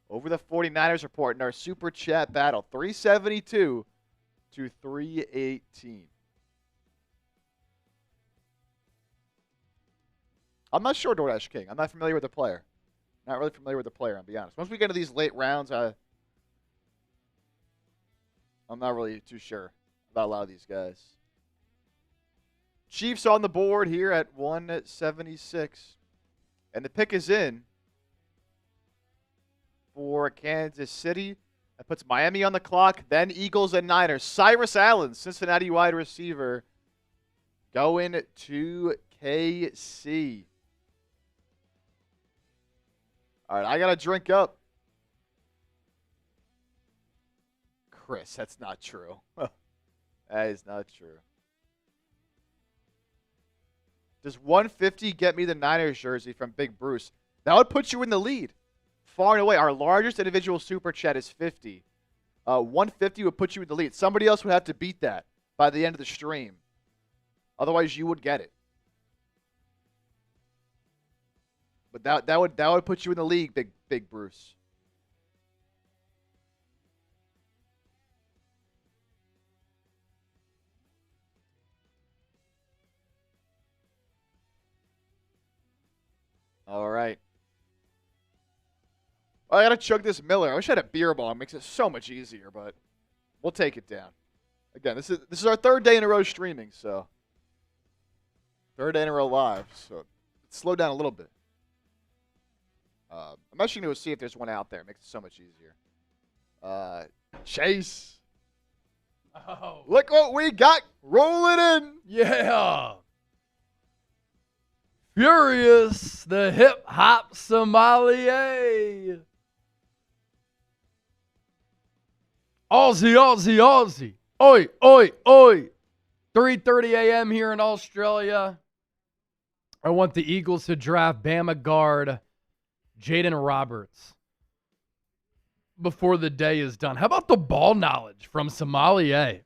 over the 49ers report in our super chat battle. 372 to 318. I'm not sure, DoorDash King. I'm not familiar with the player. Not really familiar with the player, I'll be honest. Once we get into these late rounds, I'm not really too sure about a lot of these guys. Chiefs on the board here at 176. And the pick is in for Kansas City. That puts Miami on the clock, then Eagles and Niners. Cyrus Allen, Cincinnati wide receiver, going to KC. All right, I got to drink up. Chris, that's not true. That is not true. Does 150 get me the Niners jersey from Big Bruce? That would put you in the lead. Far and away. Our largest individual super chat is 50. 150 would put you in the lead. Somebody else would have to beat that by the end of the stream. Otherwise, you would get it. But that would put you in the league, Big Bruce. All right. Well, I got to chug this Miller. I wish I had a beer bong. It makes it so much easier, but we'll take it down. Again, this is our third day in a row streaming, so third day in a row live, so slow down a little bit. I'm actually going to see if there's one out there. It makes it so much easier. Chase. Oh. Look what we got rolling in. Yeah. Furious, the hip-hop sommelier. Aussie, Aussie, Aussie. Oi, oi, oi. 3:30 a.m. here in Australia. I want the Eagles to draft Bama guard Jaden Roberts before the day is done. How about the ball knowledge from Sommelier?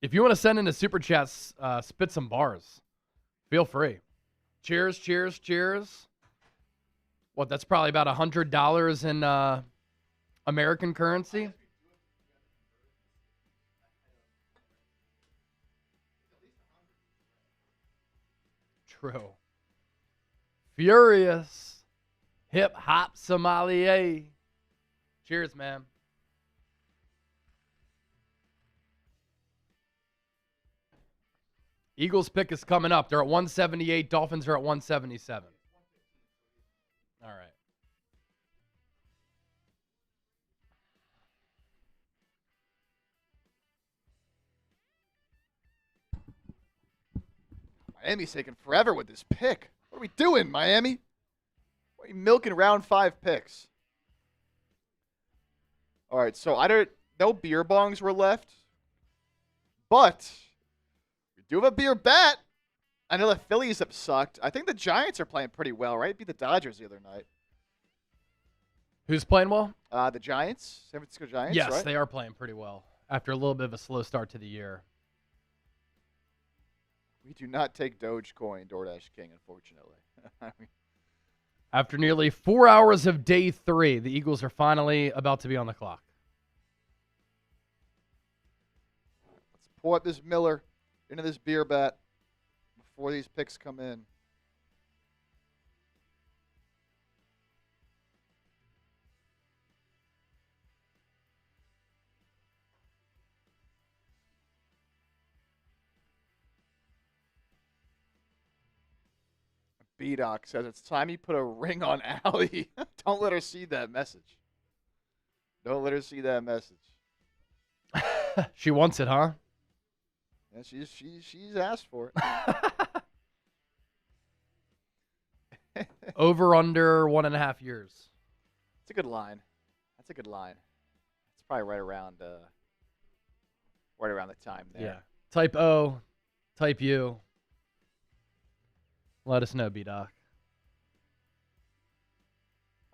If you want to send in a super chat, spit some bars. Feel free. Cheers, cheers, cheers. What, that's probably about $100 in American currency? True. Furious. Hip-hop sommelier. Cheers, man. Eagles pick is coming up. They're at 178. Dolphins are at 177. All right. Miami's taking forever with this pick. What are we doing, Miami? What are you milking round 5 picks? All right, so no beer bongs were left, but we do have a beer bat. I know the Phillies have sucked. I think the Giants are playing pretty well, right? Beat the Dodgers the other night. Who's playing well? The Giants, San Francisco Giants, Yes, right? they are playing pretty well after a little bit of a slow start to the year. We do not take Dogecoin, DoorDash King, unfortunately. After nearly 4 hours of day 3, the Eagles are finally about to be on the clock. Let's pour up this Miller into this beer bat before these picks come in. B-Doc says, it's time you put a ring on Allie. Don't let her see that message. Don't let her see that message. She wants it, huh? Yeah, she's asked for it. Over under 1.5 years. It's a good line. That's a good line. It's probably right around the time there. Yeah. Type O, type U. Let us know, B-Doc.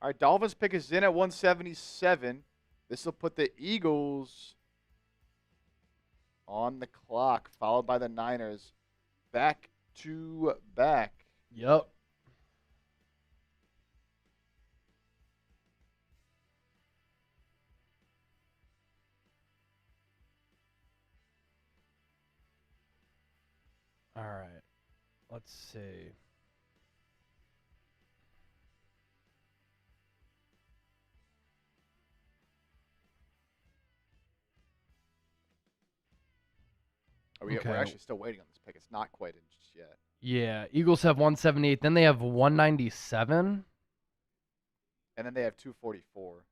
All right, Dolphins pick is in at 177. This will put the Eagles on the clock, followed by the Niners. Back to back. Yep. All right. Let's see. We're Okay. actually still waiting on this pick. It's not quite in just yet. Yeah, Eagles have 178. Then they have 197. And then they have 244.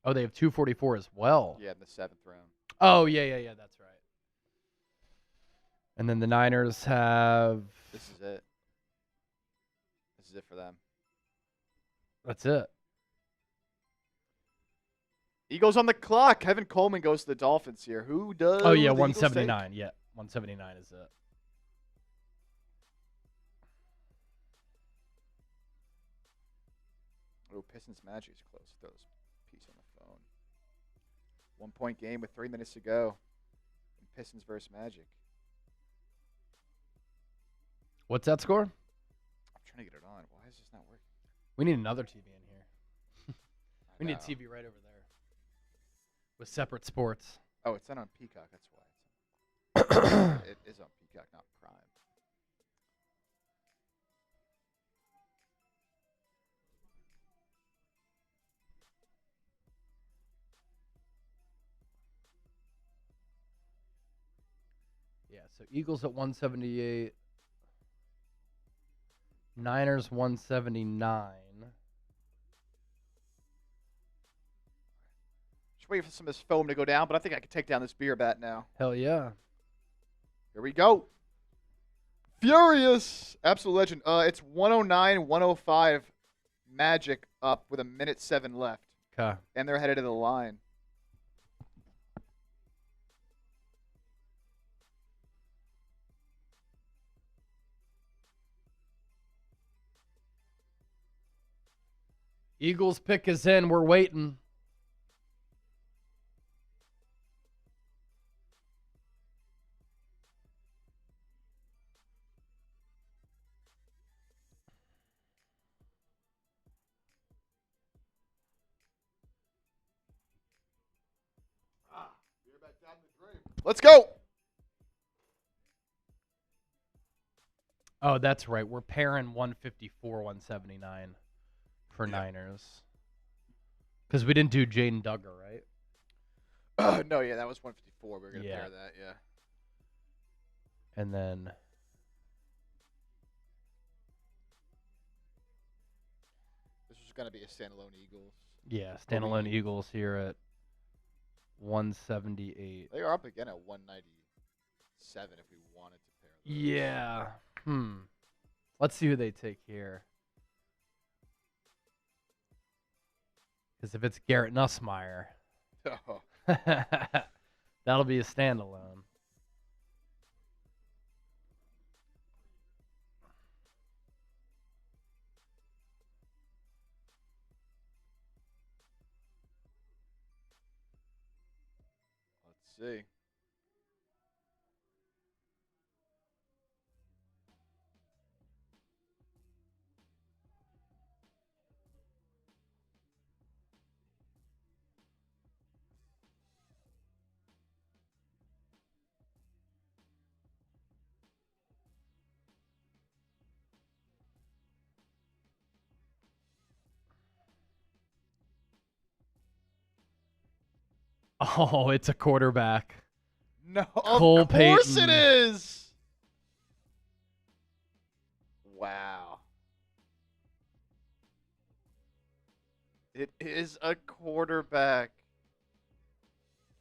Oh, they have 244 as well. Yeah, in the 7th round. Oh, yeah, that's right. And then the Niners have... This is it. This is it for them. That's it. Eagles on the clock. Kevin Coleman goes to the Dolphins here. Who does? Oh, yeah, the Eagles 179. take? Yeah, 179 is it. Oh, Pistons Magic is close. Throw this piece on the phone. 1-point game with 3 minutes to go. Pistons versus Magic. What's that score? I'm trying to get it on. Why is this not working? We need another TV in here. I We need know. a TV right over there with separate sports. Oh, it's not on Peacock. That's why. It is on Peacock, not Prime. Yeah, so Eagles at 178. Niners 179. Just waiting for some of this foam to go down, but I think I can take down this beer bat now. Hell yeah. Here we go. Furious. Absolute legend. It's 109-105 Magic up with 1:07 left. Okay. And they're headed to the line. Eagles pick is in. We're waiting. Let's go. Oh, that's right. We're pairing 154, 179 for Niners. Because we didn't do Jaden Duggar, right? No, yeah, that was 154. We were going to Yeah. pair that, yeah. And then This was going to be a standalone Eagles. yeah, standalone Eagles here at 178. They are up again at 197 if we wanted to pair those. Yeah. Let's see who they take here. Because if it's Garrett Nussmeier, Oh. that'll be a standalone. Let's see. Oh, it's a quarterback. No, Cole of course Payton. it is. Wow. It is a quarterback.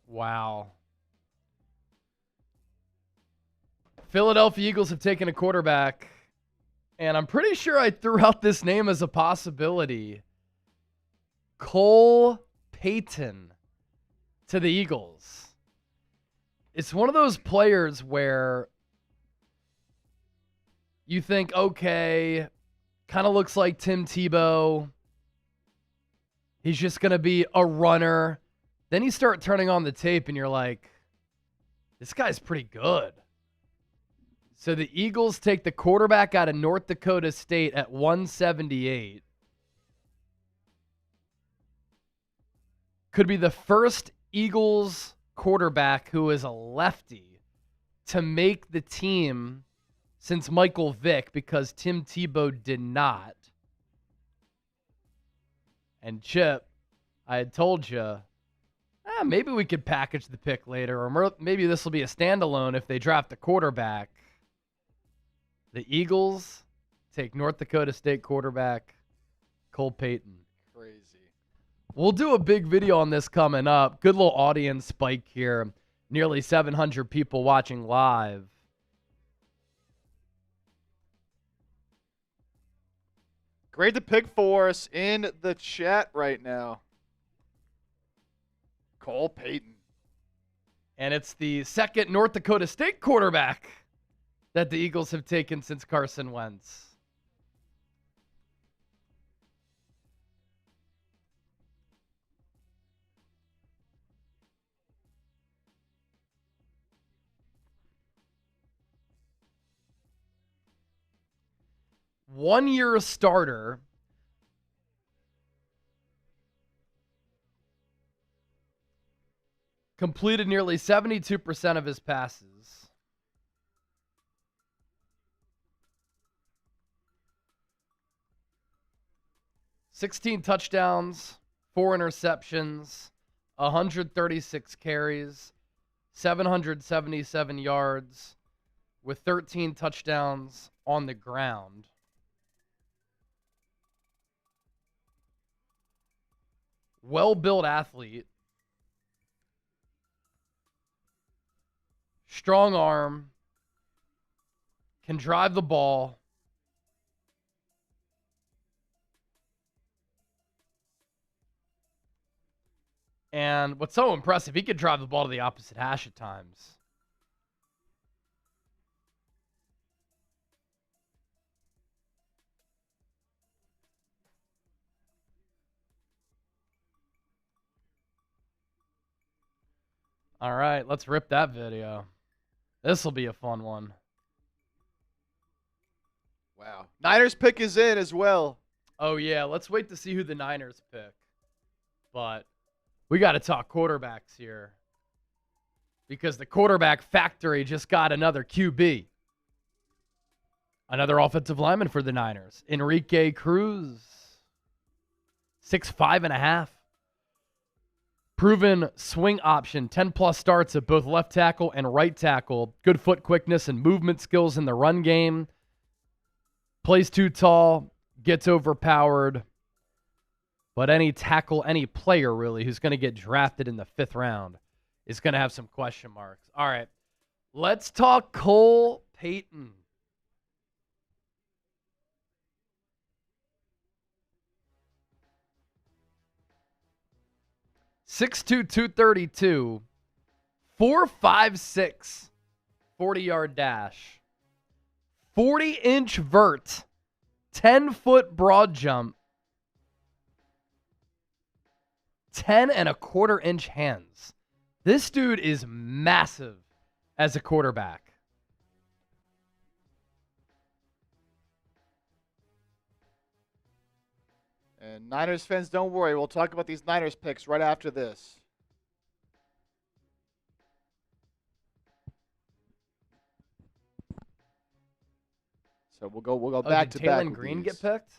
Wow. Philadelphia Eagles have taken a quarterback, and I'm pretty sure I threw out this name as a possibility. Cole Payton to the Eagles. It's one of those players where you think, okay, kind of looks like Tim Tebow. He's just going to be a runner. Then you start turning on the tape and you're like, this guy's pretty good. So the Eagles take the quarterback out of North Dakota State at 178. Could be the first Eagles quarterback who is a lefty to make the team since Michael Vick, because Tim Tebow did not. And Chip, I had told you, maybe we could package the pick later, or maybe this will be a standalone if they draft a quarterback. The Eagles take North Dakota State quarterback Cole Payton. Crazy. We'll do a big video on this coming up. Good little audience spike here. Nearly 700 people watching live. Great to pick for us in the chat right now. Cole Payton. And it's the second North Dakota State quarterback that the Eagles have taken since Carson Wentz. One-year starter. Completed nearly 72% of his passes. 16 touchdowns, 4 interceptions, 136 carries, 777 yards, with 13 touchdowns on the ground. Well-built athlete. Strong arm. Can drive the ball. And what's so impressive, he could drive the ball to the opposite hash at times. All right, let's rip that video. This will be a fun one. Wow. Niners pick is in as well. Oh, yeah. Let's wait to see who the Niners pick. But we got to talk quarterbacks here, because the quarterback factory just got another QB. Another offensive lineman for the Niners. Enrique Cruz. 6'5.5". Proven swing option, 10-plus starts at both left tackle and right tackle. Good foot quickness and movement skills in the run game. Plays too tall, gets overpowered. But any tackle, any player really, who's going to get drafted in the 5th round is going to have some question marks. All right, let's talk Cole Payton. (6'2", 232, 4.56, 40-yard dash, 40-inch vert, 10-foot broad jump, 10.25-inch hands. This dude is massive as a quarterback. And Niners fans, don't worry. We'll talk about these Niners picks right after this. So we'll go back to back. Did Talon Green get picked?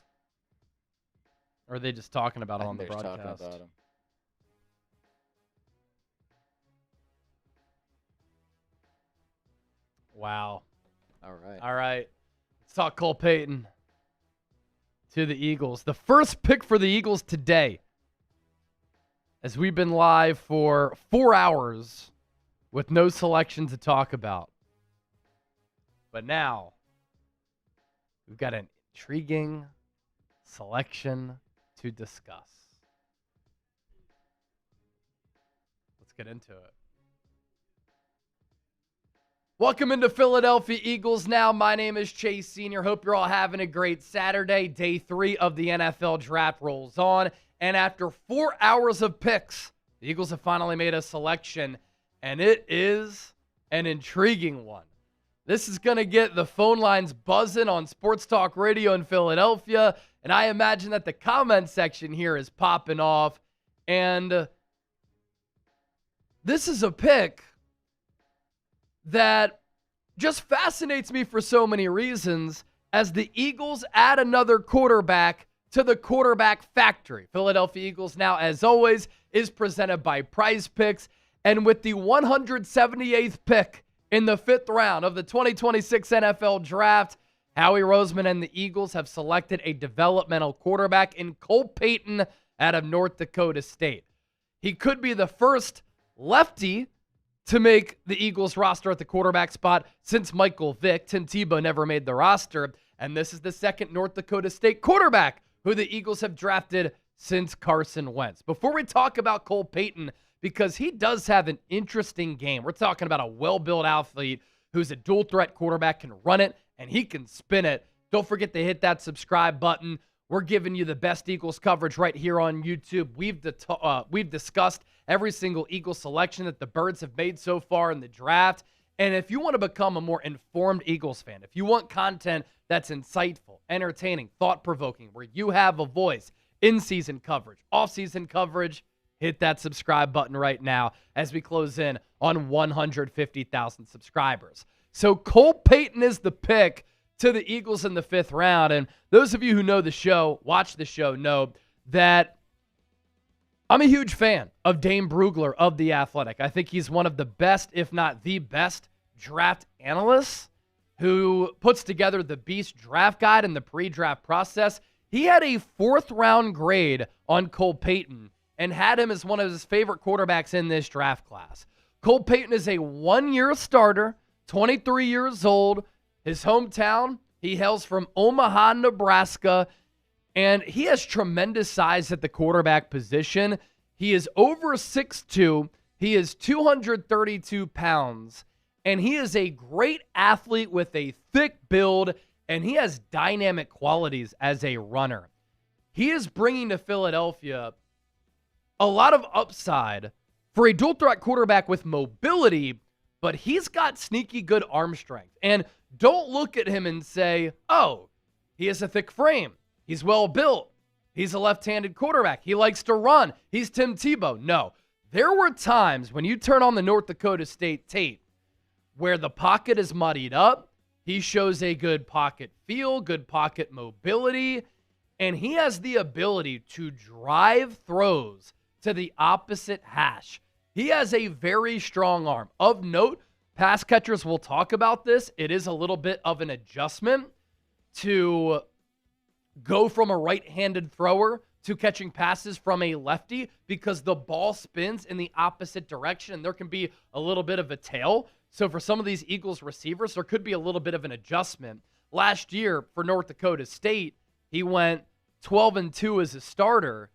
Or are they just talking about it on the They're just broadcast? talking about him. Wow. All right. All right. Let's talk Cole Payton to the Eagles. The first pick for the Eagles today, as we've been live for 4 hours with no selection to talk about. But now, we've got an intriguing selection to discuss. get into it. Welcome into Philadelphia Eagles Now. My name is Chase Sr. Hope you're all having a great Saturday. Day 3 of the NFL Draft rolls on. And after 4 hours of picks, the Eagles have finally made a selection. And it is an intriguing one. This is going to get the phone lines buzzing on Sports Talk Radio in Philadelphia. And I imagine that the comment section here is popping off. And this is a pick that just fascinates me for so many reasons as the Eagles add another quarterback to the quarterback factory. Philadelphia Eagles Now, as always, is presented by Prize Picks. And with the 178th pick in the 5th round of the 2026 NFL Draft, Howie Roseman and the Eagles have selected a developmental quarterback in Cole Payton out of North Dakota State. He could be the first lefty to make the Eagles roster at the quarterback spot since Michael Vick. Tim Tebow never made the roster. And this is the second North Dakota State quarterback who the Eagles have drafted since Carson Wentz. Before we talk about Cole Payton, because he does have an interesting game. We're talking about a well-built athlete who's a dual-threat quarterback, can run it, and he can spin it. Don't forget to hit that subscribe button. We're giving you the best Eagles coverage right here on YouTube. We've discussed every single Eagles selection that the Birds have made so far in the draft. And if you want to become a more informed Eagles fan, if you want content that's insightful, entertaining, thought-provoking, where you have a voice, in-season coverage, off-season coverage, hit that subscribe button right now as we close in on 150,000 subscribers. So Cole Payton is the pick to the Eagles in the 5th round. And those of you who know the show, watch the show, know that I'm a huge fan of Dane Brugler of The Athletic. I think he's one of the best, if not the best, draft analysts who puts together the Beast draft guide and the pre-draft process. He had a 4th-round grade on Cole Payton and had him as one of his favorite quarterbacks in this draft class. Cole Payton is a 1-year starter, 23 years old. His hometown, he hails from Omaha, Nebraska, and he has tremendous size at the quarterback position. He is over 6'2". He is 232 pounds, and he is a great athlete with a thick build, and he has dynamic qualities as a runner. He is bringing to Philadelphia a lot of upside for a dual-threat quarterback with mobility, but he's got sneaky good arm strength. And don't look at him and say, oh, he has a thick frame. He's well-built. He's a left-handed quarterback. He likes to run. He's Tim Tebow. No. There were times when you turn on the North Dakota State Tate where the pocket is muddied up. He shows a good pocket feel, good pocket mobility, and he has the ability to drive throws to the opposite hash. He has a very strong arm. Of note, pass catchers will talk about this. It is a little bit of an adjustment to go from a right-handed thrower to catching passes from a lefty because the ball spins in the opposite direction and there can be a little bit of a tail. So for some of these Eagles receivers, there could be a little bit of an adjustment. Last year for North Dakota State, he went 12-2 as a starter.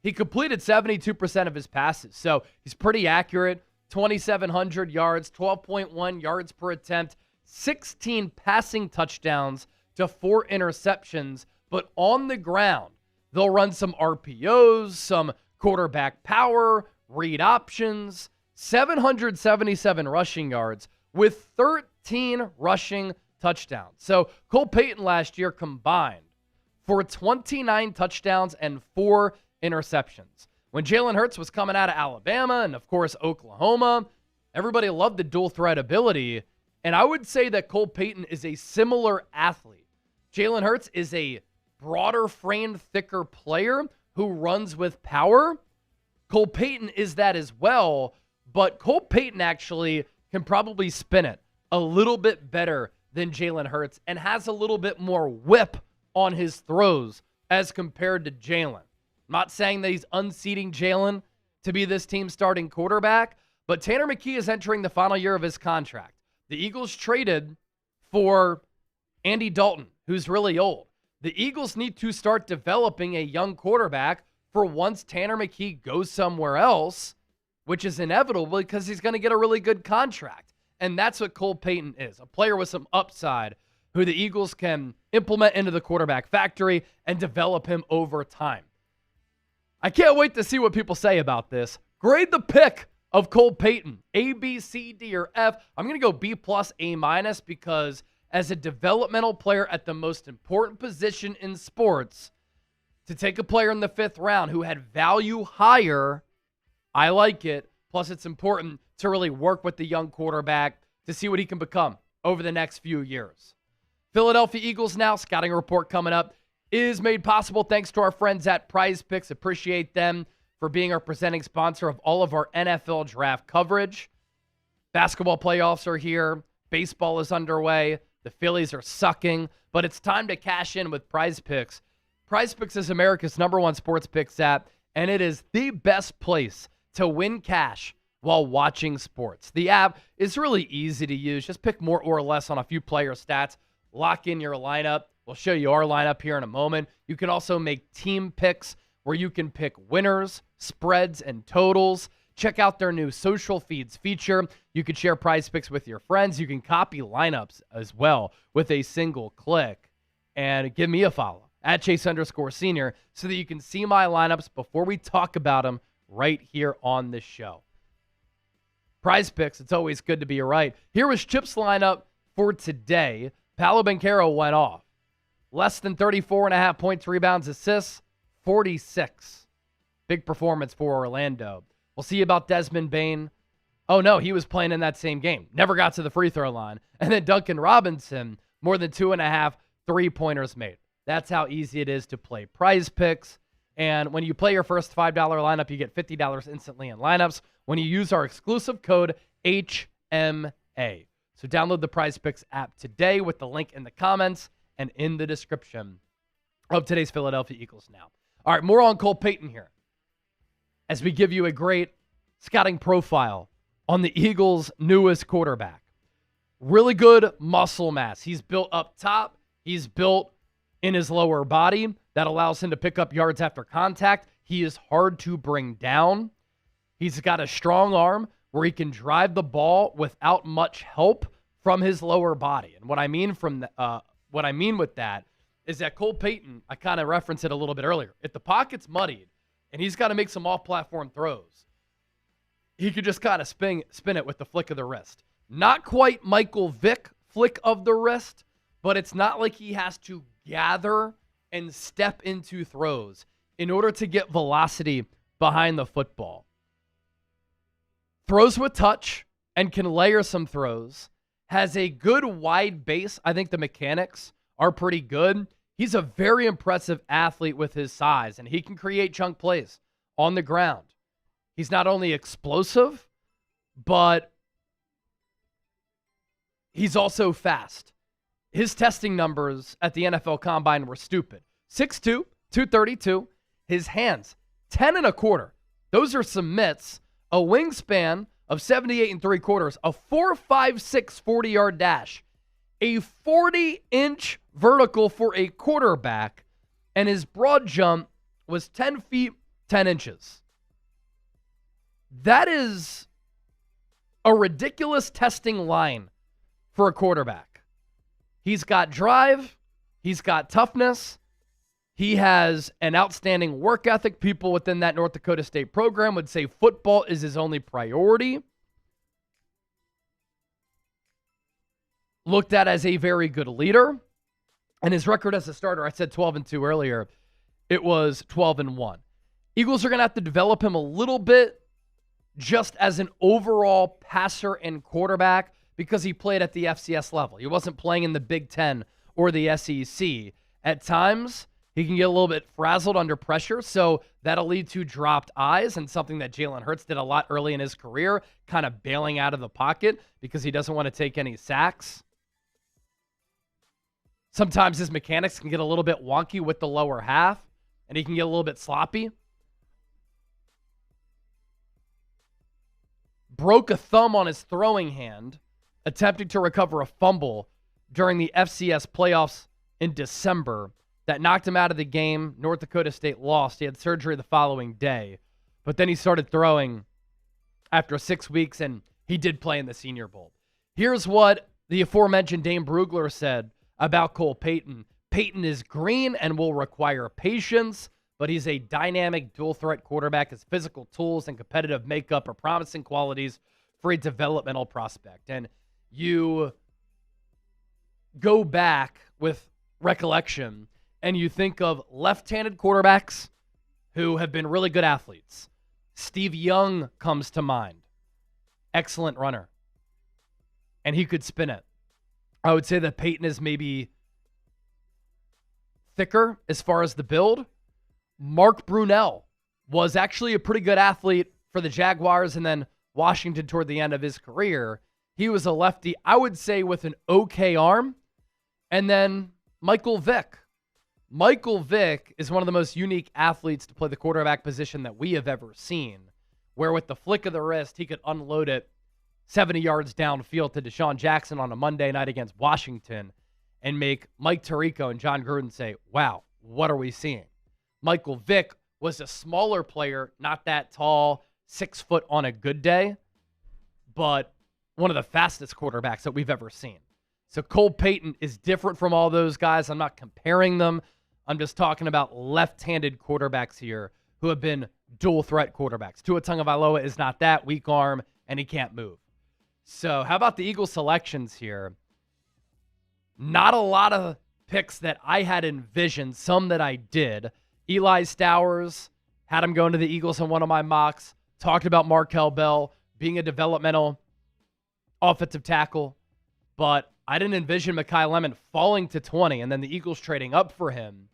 He completed 72% of his passes, so he's pretty accurate. 2,700 yards, 12.1 yards per attempt, 16 passing touchdowns to 4 interceptions. But on the ground, they'll run some RPOs, some quarterback power, read options, 777 rushing yards with 13 rushing touchdowns. So Cole Payton last year combined for 29 touchdowns and 4 interceptions. When Jalen Hurts was coming out of Alabama and, of course, Oklahoma, everybody loved the dual threat ability. And I would say that Cole Payton is a similar athlete. Jalen Hurts is a broader framed, thicker player who runs with power. Cole Payton is that as well, but Cole Payton actually can probably spin it a little bit better than Jalen Hurts and has a little bit more whip on his throws as compared to Jalen. I'm not saying that he's unseating Jalen to be this team's starting quarterback, but Tanner McKee is entering the final year of his contract. The Eagles traded for Andy Dalton, who's really old. The Eagles need to start developing a young quarterback for once Tanner McKee goes somewhere else. which is inevitable because he's going to get a really good contract. And that's what Cole Payton is, a player with some upside who the Eagles can implement into the quarterback factory and develop him over time. I can't wait to see what people say about this. Grade the pick of Cole Payton, A, B, C, D, or F. I'm going to go B+, A- because as a developmental player at the most important position in sports, to take a player in the 5th round who had value higher, I like it. Plus, it's important to really work with the young quarterback to see what he can become over the next few years. Philadelphia Eagles now, scouting report coming up, is made possible thanks to our friends at Prize Picks. Appreciate them for being our presenting sponsor of all of our NFL draft coverage. Basketball playoffs are here. Baseball is underway. The Phillies are sucking, but it's time to cash in with Prize Picks. Prize Picks is America's #1 sports picks app, and it is the best place to win cash while watching sports. The app is really easy to use. Just pick more or less on a few player stats. Lock in your lineup. We'll show you our lineup here in a moment. You can also make team picks where you can pick winners, spreads, and totals. Check out their new social feeds feature. You can share Prize Picks with your friends. You can copy lineups as well with a single click. And give me a follow at Chase_Senior so that you can see my lineups before we talk about them right here on this show. Prize Picks, it's always good to be right. Here was Chip's lineup for today. Paolo Banchero went off. Less than 34.5 points, rebounds, assists, 46. Big performance for Orlando. We'll see about Desmond Bane. Oh, no, he was playing in that same game. Never got to the free throw line. And then Duncan Robinson, more than 2.5 3-pointers made. That's how easy it is to play Prize Picks. And when you play your first $5 lineup, you get $50 instantly in lineups when you use our exclusive code HMA. So download the Prize Picks app today with the link in the comments and in the description of today's Philadelphia Eagles now. All right, more on Cole Payton here as we give you a great scouting profile on the Eagles' newest quarterback. Really good muscle mass. He's built up top. He's built in his lower body. That allows him to pick up yards after contact. He is hard to bring down. He's got a strong arm where he can drive the ball without much help from his lower body. And what I mean with that is that Cole Payton, I kind of referenced it a little bit earlier. If the pocket's muddied and he's got to make some off-platform throws, he could just kind of spin it with the flick of the wrist. Not quite Michael Vick flick of the wrist, but it's not like he has to gather and step into throws in order to get velocity behind the football. Throws with touch and can layer some throws. Has a good wide base. I think the mechanics are pretty good. He's a very impressive athlete with his size, and he can create chunk plays on the ground. He's not only explosive, but he's also fast. His testing numbers at the NFL Combine were stupid. 6'2", 232. His hands, 10 1/4. Those are some mitts. A wingspan of 78 3/4. A 4.56 40-yard dash. A 40-inch vertical for a quarterback. And his broad jump was 10 feet, 10 inches. That is a ridiculous testing line for a quarterback. He's got drive. He's got toughness. He has an outstanding work ethic. People within that North Dakota State program would say football is his only priority. Looked at as a very good leader. And his record as a starter, I said 12-2 earlier. It was 12-1. Eagles are going to have to develop him a little bit just as an overall passer and quarterback because he played at the FCS level. He wasn't playing in the Big Ten or the SEC. At times, he can get a little bit frazzled under pressure, so that'll lead to dropped eyes and something that Jalen Hurts did a lot early in his career, kind of bailing out of the pocket because he doesn't want to take any sacks. Sometimes his mechanics can get a little bit wonky with the lower half, and he can get a little bit sloppy. Broke a thumb on his throwing hand, attempting to recover a fumble during the FCS playoffs in December. That knocked him out of the game. North Dakota State lost. He had surgery the following day. But then he started throwing after 6 weeks, and he did play in the Senior Bowl. Here's what the aforementioned Dane Brugler said about Cole Payton. Payton is green and will require patience, but he's a dynamic dual-threat quarterback. His physical tools and competitive makeup are promising qualities for a developmental prospect. And you go back with recollection, and you think of left-handed quarterbacks who have been really good athletes. Steve Young comes to mind. Excellent runner. And he could spin it. I would say that Payton is maybe thicker as far as the build. Mark Brunell was actually a pretty good athlete for the Jaguars and then Washington toward the end of his career. He was a lefty, I would say, with an okay arm. And then Michael Vick. Michael Vick is one of the most unique athletes to play the quarterback position that we have ever seen, where with the flick of the wrist, he could unload it 70 yards downfield to Deshaun Jackson on a Monday night against Washington and make Mike Tirico and John Gruden say, wow, what are we seeing? Michael Vick was a smaller player, not that tall, 6 foot on a good day, but one of the fastest quarterbacks that we've ever seen. So Cole Payton is different from all those guys. I'm not comparing them. I'm just talking about left-handed quarterbacks here who have been dual-threat quarterbacks. Tua Tagovailoa is not that, weak arm, and he can't move. So how about the Eagles selections here? Not a lot of picks that I had envisioned, some that I did. Eli Stowers, had him going to the Eagles in one of my mocks. Talked about Markel Bell being a developmental offensive tackle. But I didn't envision Makai Lemon falling to 20 and then the Eagles trading up for him.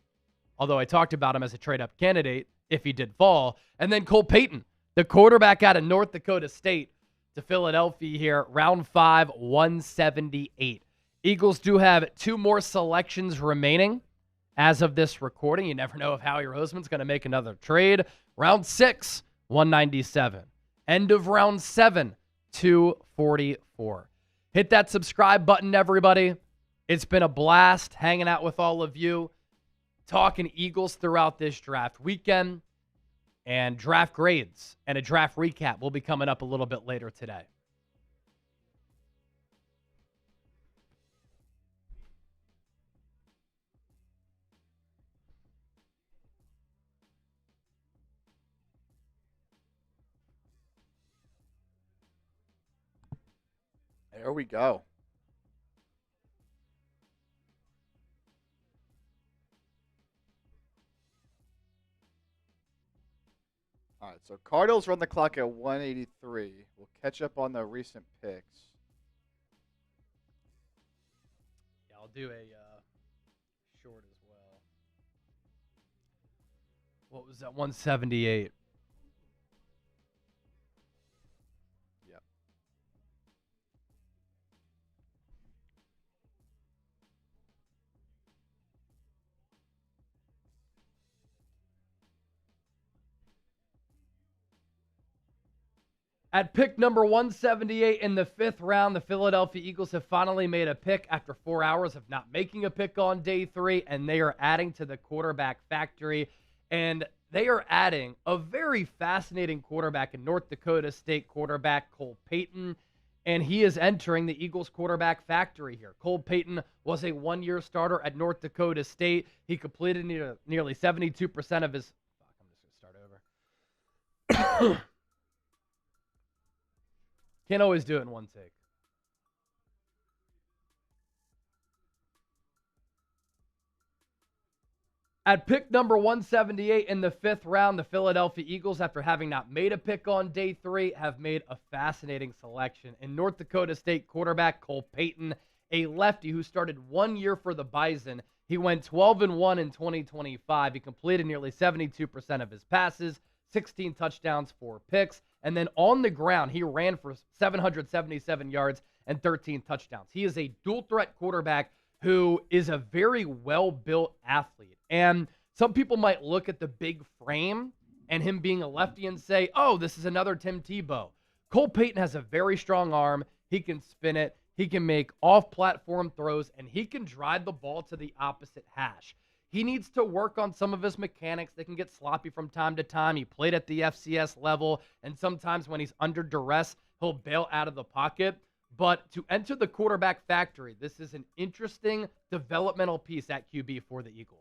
Although I talked about him as a trade-up candidate if he did fall. And then Cole Payton, the quarterback out of North Dakota State, to Philadelphia here, round 5, 178. Eagles do have 2 more selections remaining as of this recording. You never know if Howie Roseman's going to make another trade. Round 6, 197. End of round 7, 244. Hit that subscribe button, everybody. It's been a blast hanging out with all of you, talking Eagles throughout this draft weekend. And draft grades and a draft recap will be coming up a little bit later today. There we go. All right, so Cardinals run the clock at 183. We'll catch up on the recent picks. Yeah, I'll do a short as well. What was that, 178? Yep. At pick number 178 in the 5th round, the Philadelphia Eagles have finally made a pick after 4 hours of not making a pick on day 3, and they are adding to the quarterback factory. And they are adding a very fascinating quarterback in North Dakota State quarterback Cole Payton, and he is entering the Eagles quarterback factory here. Cole Payton was a 1-year starter at North Dakota State. He completed nearly 72% of his... I'm just going to start over. Can't always do it in one take. At pick number 178 in the 5th round, the Philadelphia Eagles, after having not made a pick on day 3, have made a fascinating selection in North Dakota State quarterback Cole Payton, a lefty who started 1 year for the Bison. He went 12-1 in 2025. He completed nearly 72% of his passes, 16 touchdowns, 4 picks. And then on the ground, he ran for 777 yards and 13 touchdowns. He is a dual-threat quarterback who is a very well-built athlete. And some people might look at the big frame and him being a lefty and say, oh, this is another Tim Tebow. Cole Payton has a very strong arm. He can spin it. He can make off-platform throws, and he can drive the ball to the opposite hash. He needs to work on some of his mechanics. They can get sloppy from time to time. He played at the FCS level, and sometimes when he's under duress, he'll bail out of the pocket. But to enter the quarterback factory, this is an interesting developmental piece at QB for the Eagles.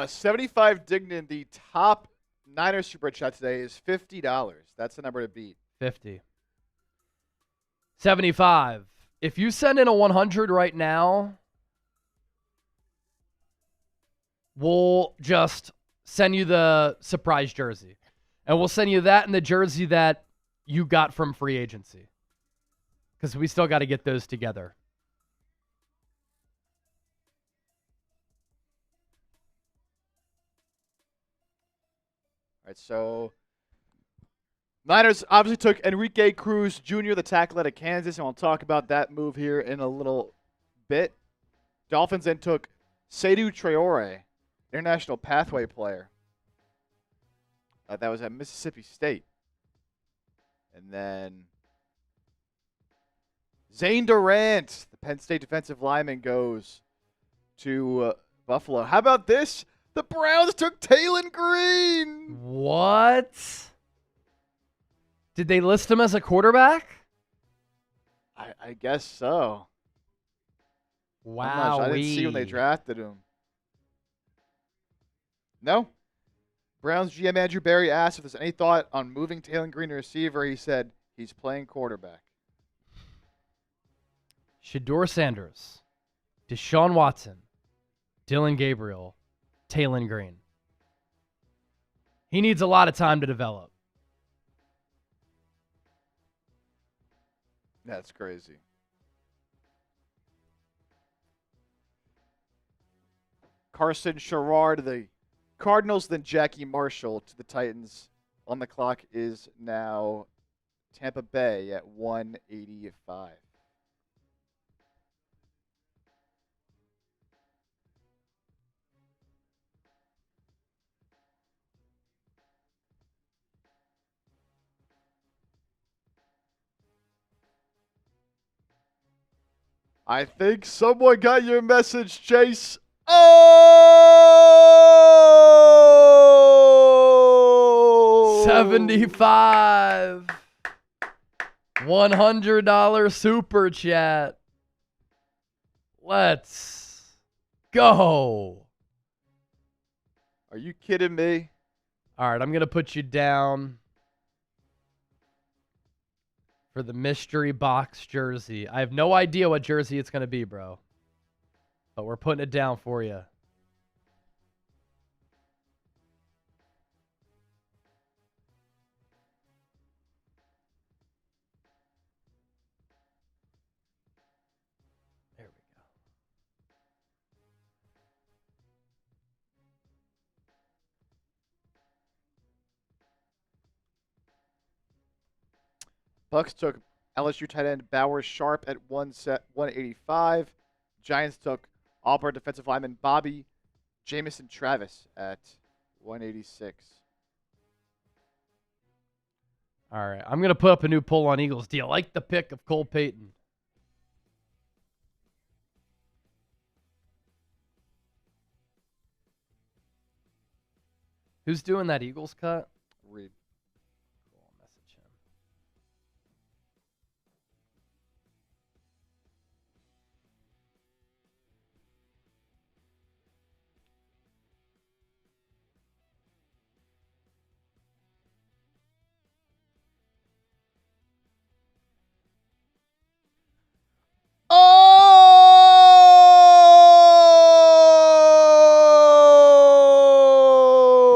75 Dignan, the top Niners super chat today is $50. That's the number to beat. 50. 75. If you send in a 100 right now, we'll just send you the surprise jersey. And we'll send you that and the jersey that you got from free agency. Because we still got to get those together. All right, so Niners obviously took Enrique Cruz Jr., the tackle out of Kansas, and we'll talk about that move here in a little bit. Dolphins then took Seydou Traore, international pathway player. That was at Mississippi State. And then Zane Durant, the Penn State defensive lineman, goes to Buffalo. How about this? The Browns took Talon Green. What? Did they list him as a quarterback? I guess so. Wow. I didn't see when they drafted him. No. Browns GM Andrew Berry asked if there's any thought on moving Talon Green to receiver. He said he's playing quarterback. Shedeur Sanders, Deshaun Watson, Dylan Gabriel, Talon Green. He needs a lot of time to develop. That's crazy. Carson Sherrard, the Cardinals, then Jackie Marshall to the Titans. On the clock is now Tampa Bay at 185. I think someone got your message, Chase. Oh! 75. $100 super chat. Let's go. Are you kidding me? All right, I'm going to put you down for the mystery box jersey. I have no idea what jersey it's going to be, bro. But we're putting it down for you. There we go. Bucks took LSU tight end Bowers Sharp at 185. Giants took Auburn defensive lineman Bobby Jamison Travis at 186. All right, I'm going to put up a new poll on Eagles. Do you like the pick of Cole Payton? Who's doing that Eagles cut? Reed. Cool, I'll message him. Oh!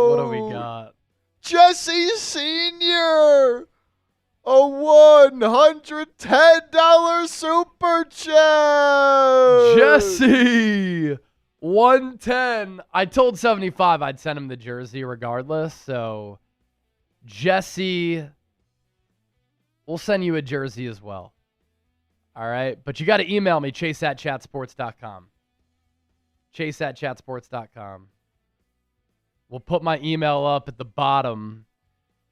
What do we got? Jesse Sr. A $110 super chat. Jesse, 110. I told 75 I'd send him the jersey regardless. So, Jesse, we'll send you a jersey as well. All right. But you got to email me, chase@chatsports.com. Chase@chatsports.com. We'll put my email up at the bottom,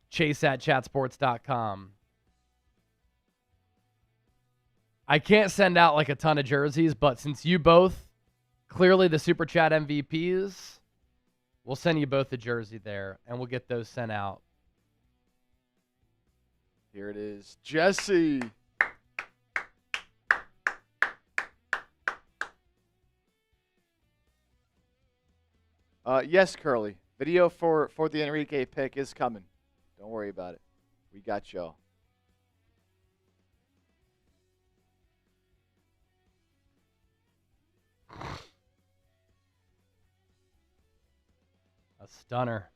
chase@chatsports.com. I can't send out like a ton of jerseys, but since you both clearly the Super Chat MVPs, we'll send you both a jersey there, and we'll get those sent out. Here it is. Jesse. Yes, Curly. Video for the Enrique pick is coming. Don't worry about it. We got y'all. A stunner.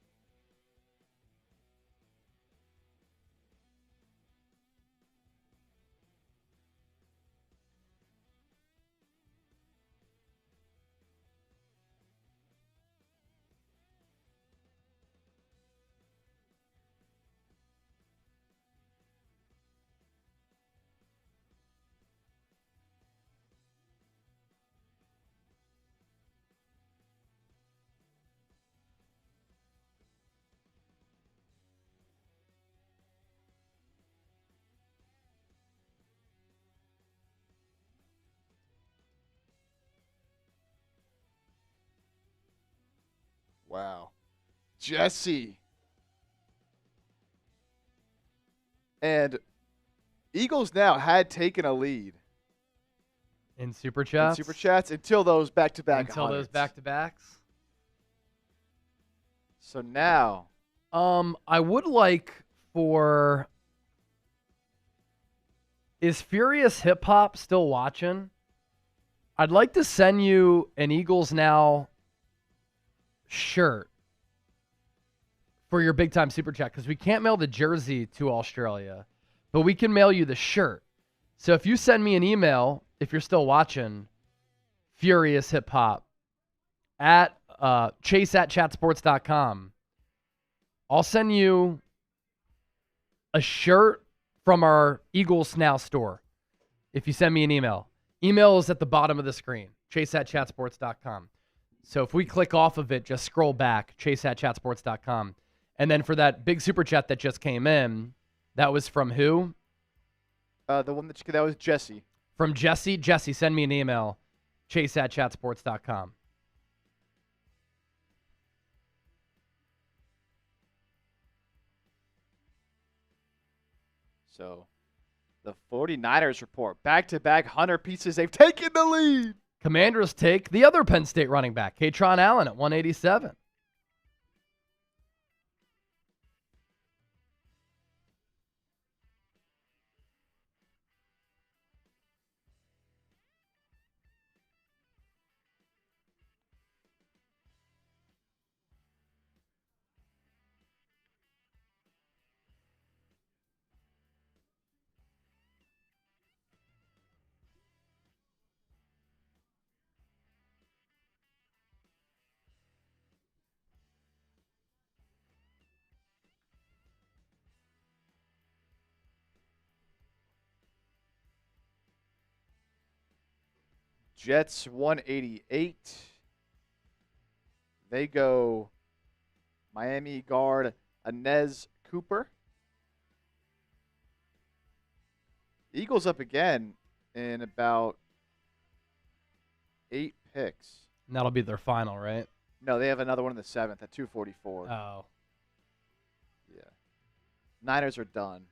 Wow. Jesse. And Eagles now had taken a lead In Super Chats? in Super Chats until those back-to-back Until those back-to-backs? So now. I would like for... Is Furious Hip Hop still watching? I'd like to send you an Eagles Now shirt for your big time Super Chat because we can't mail the jersey to Australia, but we can mail you the shirt. So if you send me an email, if you're still watching, Furious Hip Hop at chase@chatsports.com, I'll send you a shirt from our Eagles Now store if you send me an email. Email is at the bottom of the screen, chase@chatsports.com. So if we click off of it, just scroll back, chase@chatsports.com. And then for that big Super Chat that just came in, that was from who? The one that was Jesse. From Jesse. Jesse, send me an email, chase@chatsports.com. So the 49ers report. Back-to-back 100 pieces. They've taken the lead. Commanders take the other Penn State running back, Katron Allen at 187. Jets 188. They go Miami guard Inez Cooper. Eagles up again in about 8 picks. And that'll be their final, right? No, they have another one in the 7th at 244. Oh. Yeah. Niners are done.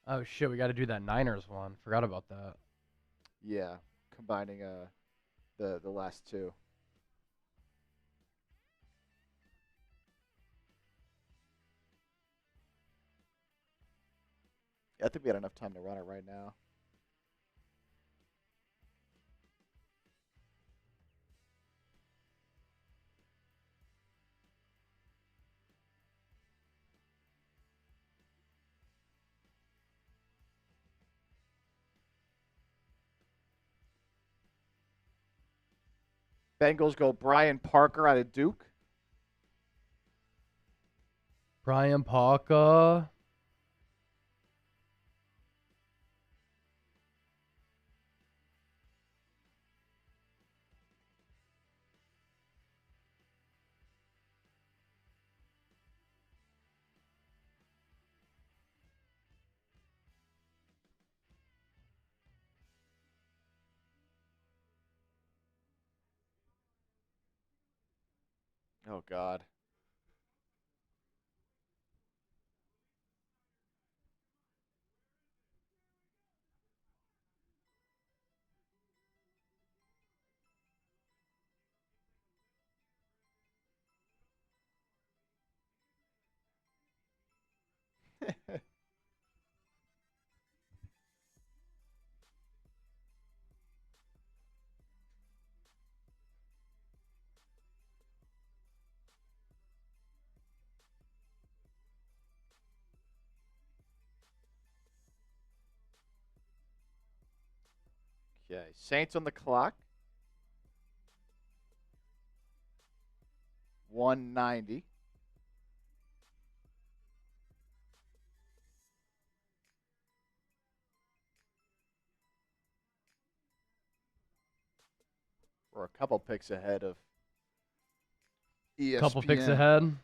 Oh, shit, we got to do that Niners one. Forgot about that. Yeah, combining the last two. Yeah, I think we had enough time to run it right now. Bengals go Brian Parker out of Duke. Brian Parker. Oh, God. Okay, Saints on the clock. 190. We're a couple picks ahead of ESPN. Couple picks ahead.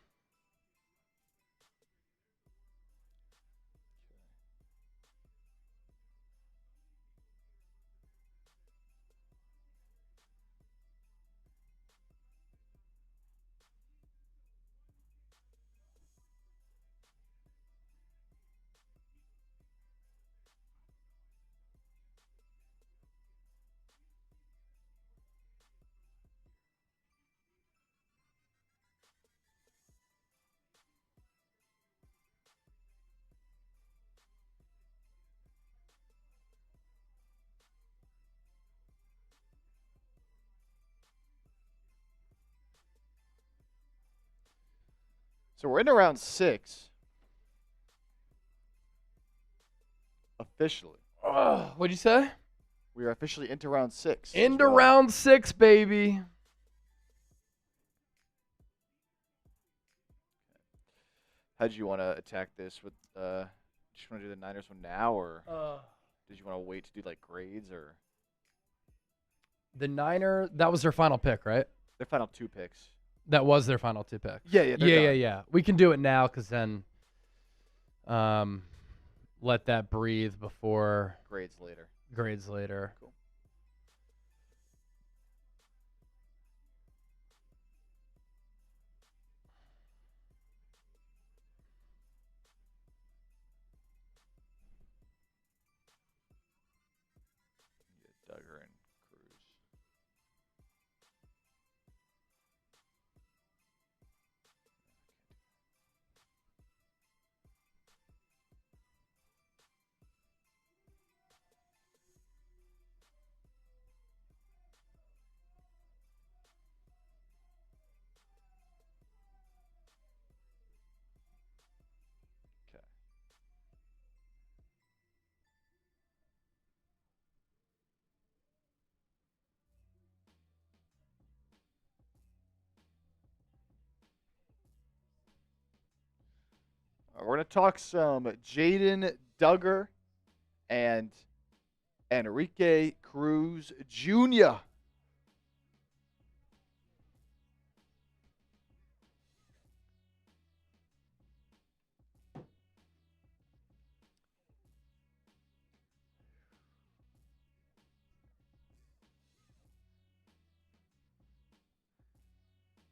So we're in round 6. Officially. What'd you say? We are officially into round 6. Into round 6, baby. How did you want to attack this? With just want to do the Niners one now, or did you want to wait to do like grades or? The Niner, that was their final pick, right? Their final 2 picks. That was their final 2 picks. Yeah. Yeah. We can do it now because then let that breathe before Grades later. Cool. Duggar and Cruz. Okay. We're going to talk some Jordyn Duggar and Enrique Cruz Jr.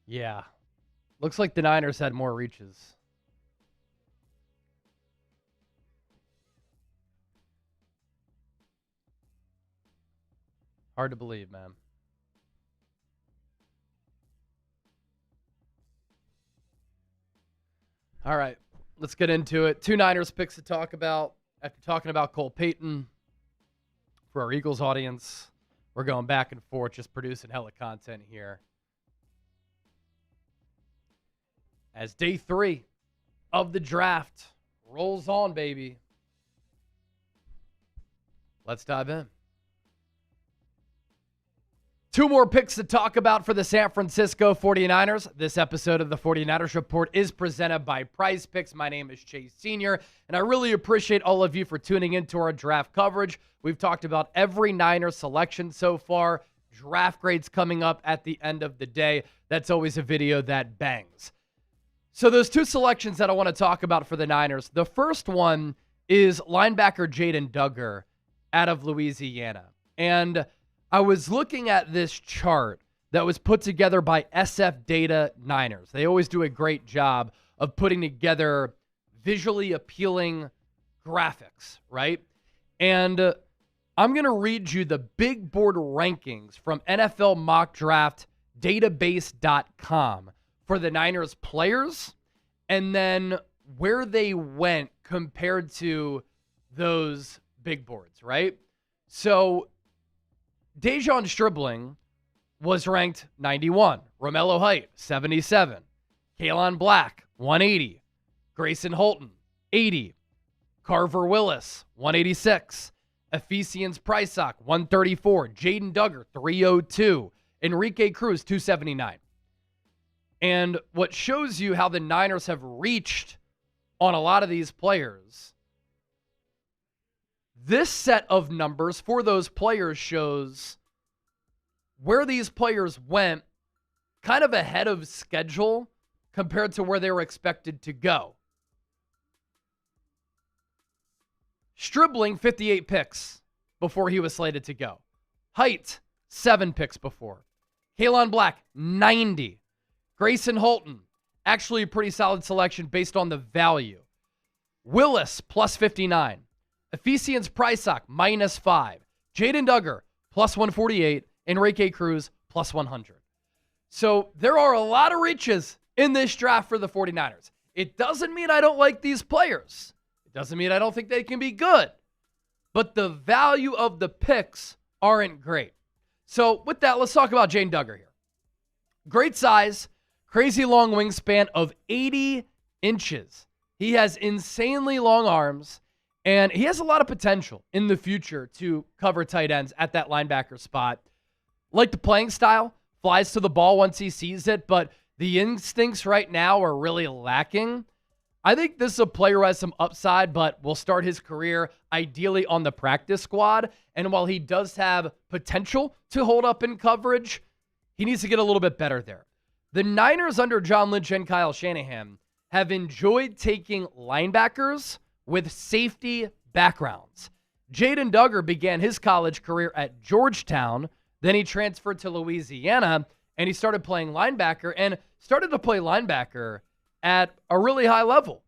Yeah. Looks like the Niners had more reaches. Hard to believe, man. All right, let's get into it. 2 Niners picks to talk about. After talking about Cole Payton for our Eagles audience, we're going back and forth, just producing hella content here. As day 3 of the draft rolls on, baby. Let's dive in. 2 more picks to talk about for the San Francisco 49ers. This episode of the 49ers Report is presented by Prize Picks. My name is Chase Sr., and I really appreciate all of you for tuning into our draft coverage. We've talked about every Niner selection so far. Draft grades coming up at the end of the day. That's always a video that bangs. So those 2 selections that I want to talk about for the Niners. The first one is linebacker Jordyn Duggar out of Louisiana. And I was looking at this chart that was put together by SF Data Niners. They always do a great job of putting together visually appealing graphics, right? And I'm going to read you the big board rankings from NFL Mock Draft Database.com for the Niners players, and then where they went compared to those big boards, right? So Dejon Stribling was ranked 91. Romello Height, 77. Kalen Black, 180. Grayson Holton, 80. Carver Willis, 186. Ephesians Prysock, 134. Jaden Duggar, 302. Enrique Cruz, 279. And what shows you how the Niners have reached on a lot of these players, this set of numbers for those players shows where these players went kind of ahead of schedule compared to where they were expected to go. Stribling, 58 picks before he was slated to go. Height, 7 picks before. Kalen Black, 90. Grayson Holton, actually a pretty solid selection based on the value. Willis, plus 59. Ephesians Prysock, minus 5. Jaden Duggar, plus 148. Enrique Cruz, plus 100. So there are a lot of reaches in this draft for the 49ers. It doesn't mean I don't like these players. It doesn't mean I don't think they can be good. But the value of the picks aren't great. So with that, let's talk about Jaden Duggar here. Great size, crazy long wingspan of 80 inches. He has insanely long arms, and he has a lot of potential in the future to cover tight ends at that linebacker spot. Like the playing style, flies to the ball once he sees it, but the instincts right now are really lacking. I think this is a player who has some upside, but will start his career ideally on the practice squad. And while he does have potential to hold up in coverage, he needs to get a little bit better there. The Niners under John Lynch and Kyle Shanahan have enjoyed taking linebackers with safety backgrounds. Jaden Duggar began his college career at Georgetown. Then he transferred to Louisiana, and he started playing linebacker and started to play linebacker at a really high level.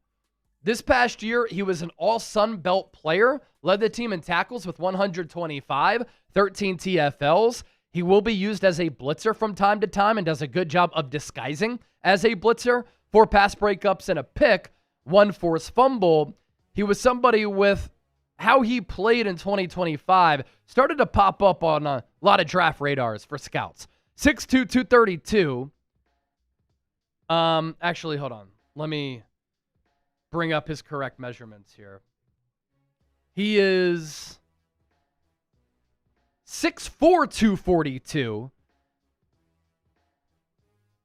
This past year, he was an all-Sun Belt player, led the team in tackles with 125, 13 TFLs. He will be used as a blitzer from time to time and does a good job of disguising as a blitzer. 4 pass breakups and a pick, 1 forced fumble. He was somebody with how he played in 2025 started to pop up on a lot of draft radars for scouts. 6'2", 232. Actually, hold on. Let me bring up his correct measurements here. He is 6'4", 242.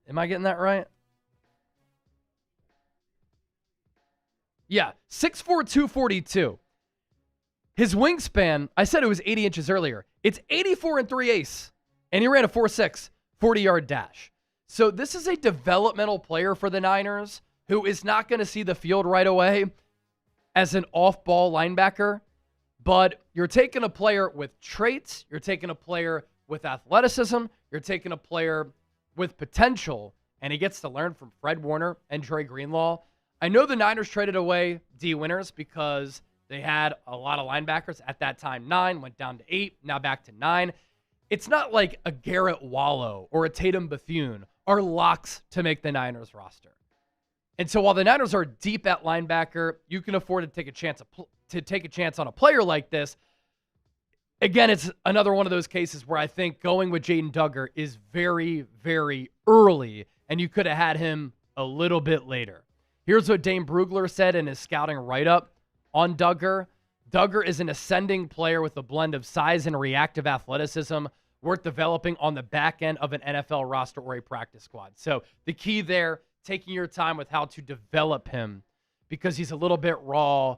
Am I getting that right? Yeah, 6'4", 242. His wingspan, I said it was 80 inches earlier. It's 84 3/8, and he ran a 4.6 40-yard dash. So this is a developmental player for the Niners who is not going to see the field right away as an off-ball linebacker, but you're taking a player with traits, you're taking a player with athleticism, you're taking a player with potential, and he gets to learn from Fred Warner and Dre Greenlaw. I know the Niners traded away D. Winters because they had a lot of linebackers. At that time, 9, went down to 8, now back to 9. It's not like a Garrett Wallow or a Tatum Bethune are locks to make the Niners roster. And so while the Niners are deep at linebacker, you can afford to take a chance on a player like this. Again, it's another one of those cases where I think going with Jaden Duggar is very, very early, and you could have had him a little bit later. Here's what Dane Brugler said in his scouting write-up on Duggar. Duggar is an ascending player with a blend of size and reactive athleticism worth developing on the back end of an NFL roster or a practice squad. So the key there, taking your time with how to develop him because he's a little bit raw,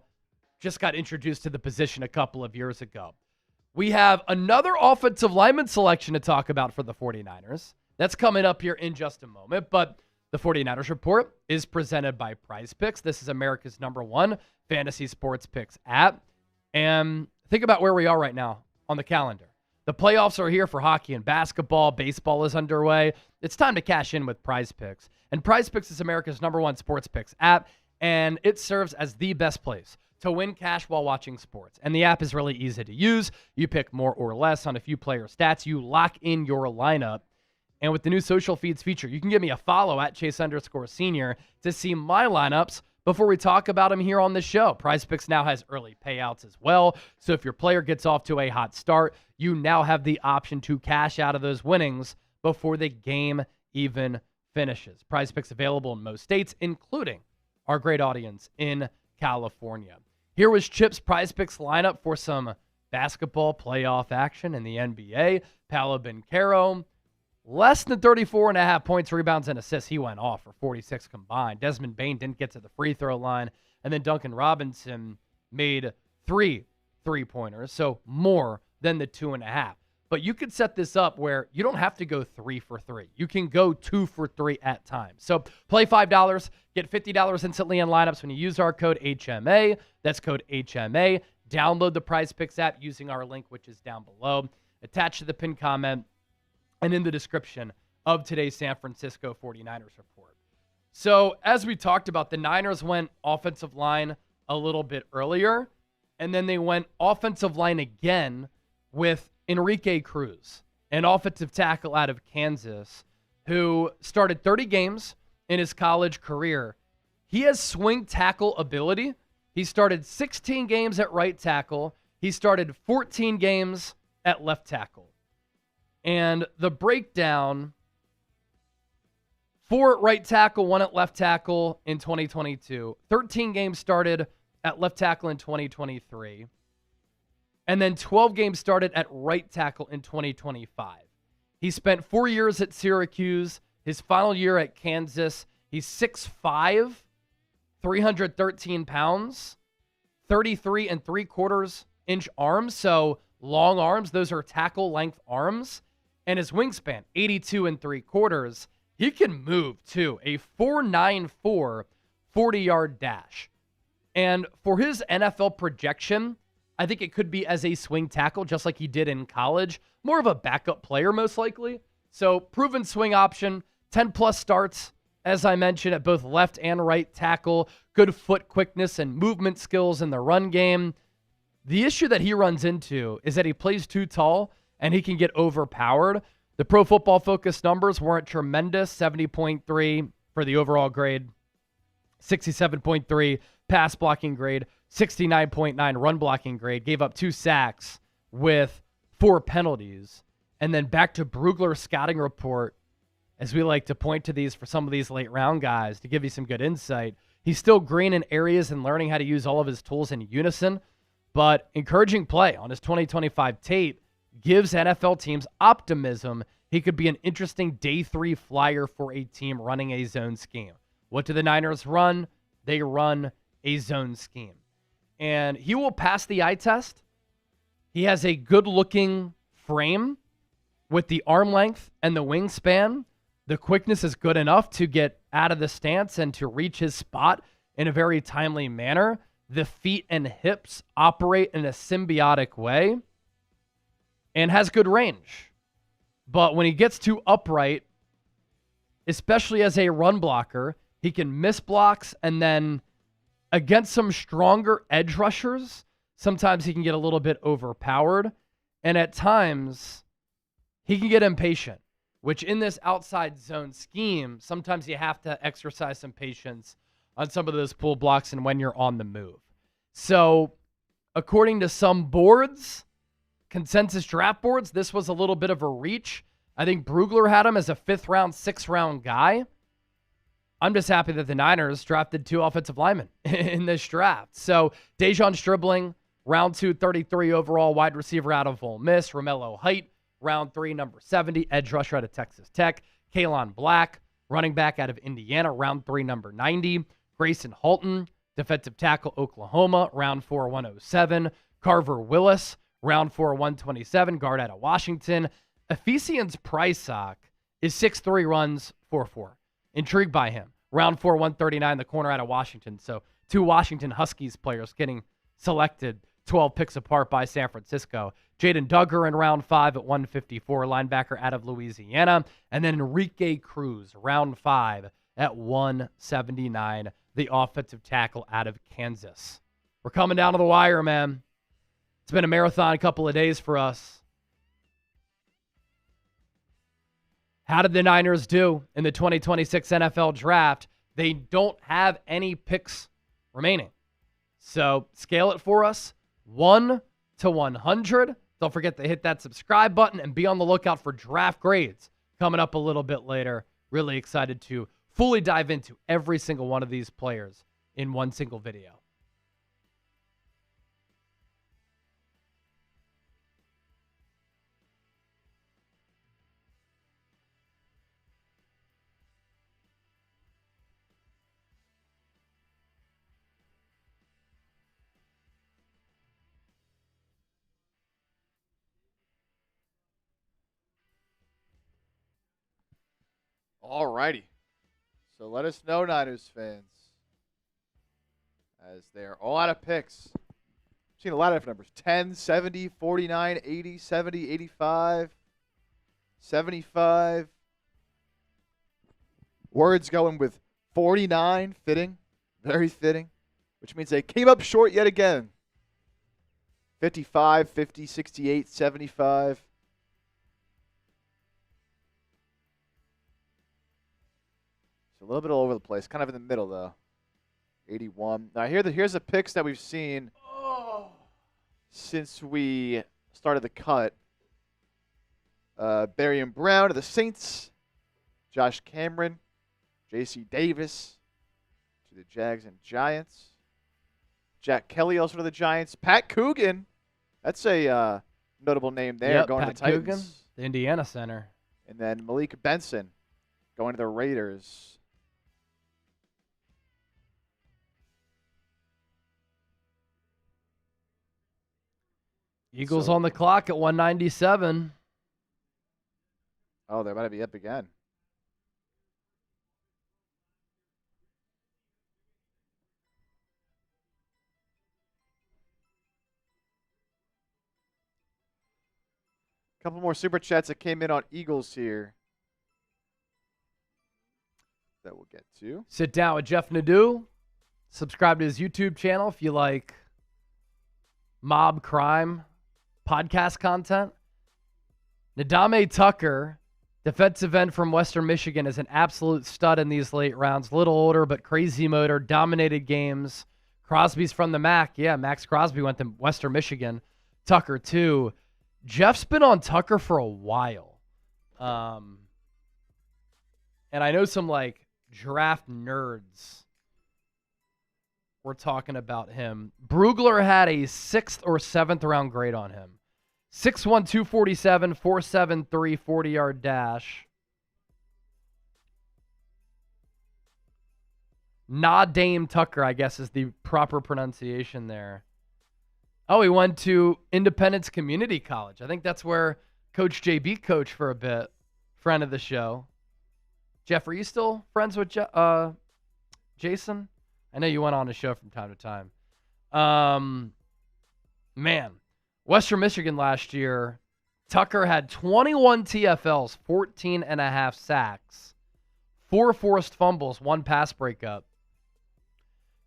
just got introduced to the position a couple of years ago. We have another offensive lineman selection to talk about for the 49ers. That's coming up here in just a moment, but the 49ers Report is presented by Prize Picks. This is America's #1 fantasy sports picks app. And think about where we are right now on the calendar. The playoffs are here for hockey and basketball. Baseball is underway. It's time to cash in with Prize Picks. And Prize Picks is America's #1 sports picks app, and it serves as the best place to win cash while watching sports. And the app is really easy to use. You pick more or less on a few player stats. You lock in your lineup. And with the new social feeds feature, you can give me a follow at Chase_Senior to see my lineups before we talk about them here on the show. Prize Picks now has early payouts as well. So if your player gets off to a hot start, you now have the option to cash out of those winnings before the game even finishes. Prize Picks available in most states, including our great audience in California. Here was Chip's Prize Picks lineup for some basketball playoff action in the NBA. Paolo Banchero, less than 34.5 points, rebounds, and assists. He went off for 46 combined. Desmond Bane didn't get to the free throw line. And then Duncan Robinson made 3 3-pointers, so more than the 2.5. But you could set this up where you don't have to go 3 for 3. You can go 2 for 3 at times. So play $5, get $50 instantly in lineups when you use our code HMA. That's code HMA. Download the Prize Picks app using our link, which is down below. Attached to the pinned comment and in the description of today's San Francisco 49ers report. So as we talked about, the Niners went offensive line a little bit earlier, and then they went offensive line again with Enrique Cruz, an offensive tackle out of Kansas, who started 30 games in his college career. He has swing tackle ability. He started 16 games at right tackle. He started 14 games at left tackle. And the breakdown: 4 at right tackle, 1 at left tackle in 2022. 13 games started at left tackle in 2023. And then 12 games started at right tackle in 2025. He spent 4 years at Syracuse. His final year at Kansas, he's 6'5", 313 pounds, 33 3/4 inch arms. So long arms. Those are tackle length arms. And his wingspan, 82 3/4. He can move too. A 4.94 40-yard dash. And for his NFL projection, I think it could be as a swing tackle, just like he did in college. More of a backup player, most likely. So proven swing option, 10-plus starts, as I mentioned, at both left and right tackle. Good foot quickness and movement skills in the run game. The issue that he runs into is that he plays too tall and he can get overpowered. The Pro Football Focus numbers weren't tremendous. 70.3 for the overall grade, 67.3 pass blocking grade, 69.9 run blocking grade. Gave up 2 sacks with 4 penalties. And then back to Brugler's scouting report, as we like to point to these for some of these late round guys to give you some good insight. He's still green in areas and learning how to use all of his tools in unison, but encouraging play on his 2025 tape gives NFL teams optimism he could be an interesting day 3 flyer for a team running a zone scheme. What do the Niners run? They run a zone scheme. And he will pass the eye test. He has a good-looking frame with the arm length and the wingspan. The quickness is good enough to get out of the stance and to reach his spot in a very timely manner. The feet and hips operate in a symbiotic way and has good range. But when he gets too upright, especially as a run blocker, he can miss blocks, and then against some stronger edge rushers, sometimes he can get a little bit overpowered. And at times, he can get impatient, which in this outside zone scheme, sometimes you have to exercise some patience on some of those pull blocks and when you're on the move. So, according to some boards, consensus draft boards, this was a little bit of a reach. I think Brugler had him as a 5th round, 6th round guy. I'm just happy that the Niners drafted 2 offensive linemen in this draft. So, Dejon Stribling, round 2, 33 overall, wide receiver out of Ole Miss. Romello Height, round 3, number 70, edge rusher out of Texas Tech. Kalon Black, running back out of Indiana, round 3, number 90. Grayson Halton, defensive tackle, Oklahoma, round 4, 107. Carver Willis, round 4, 127, guard out of Washington. Ephesians Prysock is 6'3", runs 4.4. Intrigued by him. Round 4, 139, the corner out of Washington. So 2 Washington Huskies players getting selected 12 picks apart by San Francisco. Jaden Duggar in round 5 at 154, linebacker out of Louisiana. And then Enrique Cruz, round 5 at 179, the offensive tackle out of Kansas. We're coming down to the wire, man. It's been a marathon couple of days for us. How did the Niners do in the 2026 NFL Draft? They don't have any picks remaining. So scale it for us, 1 to 100. Don't forget to hit that subscribe button and be on the lookout for draft grades coming up a little bit later. Really excited to fully dive into every single one of these players in one single video. All righty. So let us know, Niners fans, as they're all out of picks. I've seen a lot of different numbers. 10, 70, 49, 80, 70, 85, 75. Words going with 49, fitting, very fitting, which means they came up short yet again. 55, 50, 68, 75. A little bit all over the place, kind of in the middle though. 81. Now here's the picks that we've seen since we started the cut. Barry and Brown to the Saints. Josh Cameron, J.C. Davis to the Jags and Giants. Jack Kelly also to the Giants. Pat Coogan, that's a notable name there, going Pat to the Titans. Coogan, the Indiana center. And then Malik Benson going to the Raiders. Eagles on the clock at 197. Oh, they're about to be up again. A couple more super chats that came in on Eagles here that we'll get to. Sit down with Jeff Nadeau. Subscribe to his YouTube channel if you like mob crime podcast content. Nadame Tucker, defensive end from Western Michigan, is an absolute stud in these late rounds. Little older, but crazy motor, dominated games. Crosby's from the MAC. Yeah, Max Crosby went to Western Michigan. Tucker, too. Jeff's been on Tucker for a while. And I know some, draft nerds were talking about him. Brugler had a 6th or 7th round grade on him. 6'1", 247, 4'7", 40-yard dash. Nadame Tucker, I guess, is the proper pronunciation there. Oh, he went to Independence Community College. I think that's where Coach JB coached for a bit. Friend of the show. Jeff, are you still friends with Jason? I know you went on the show from time to time. Man, Western Michigan last year, Tucker had 21 TFLs, 14 and a half sacks, 4 forced fumbles, 1 pass breakup.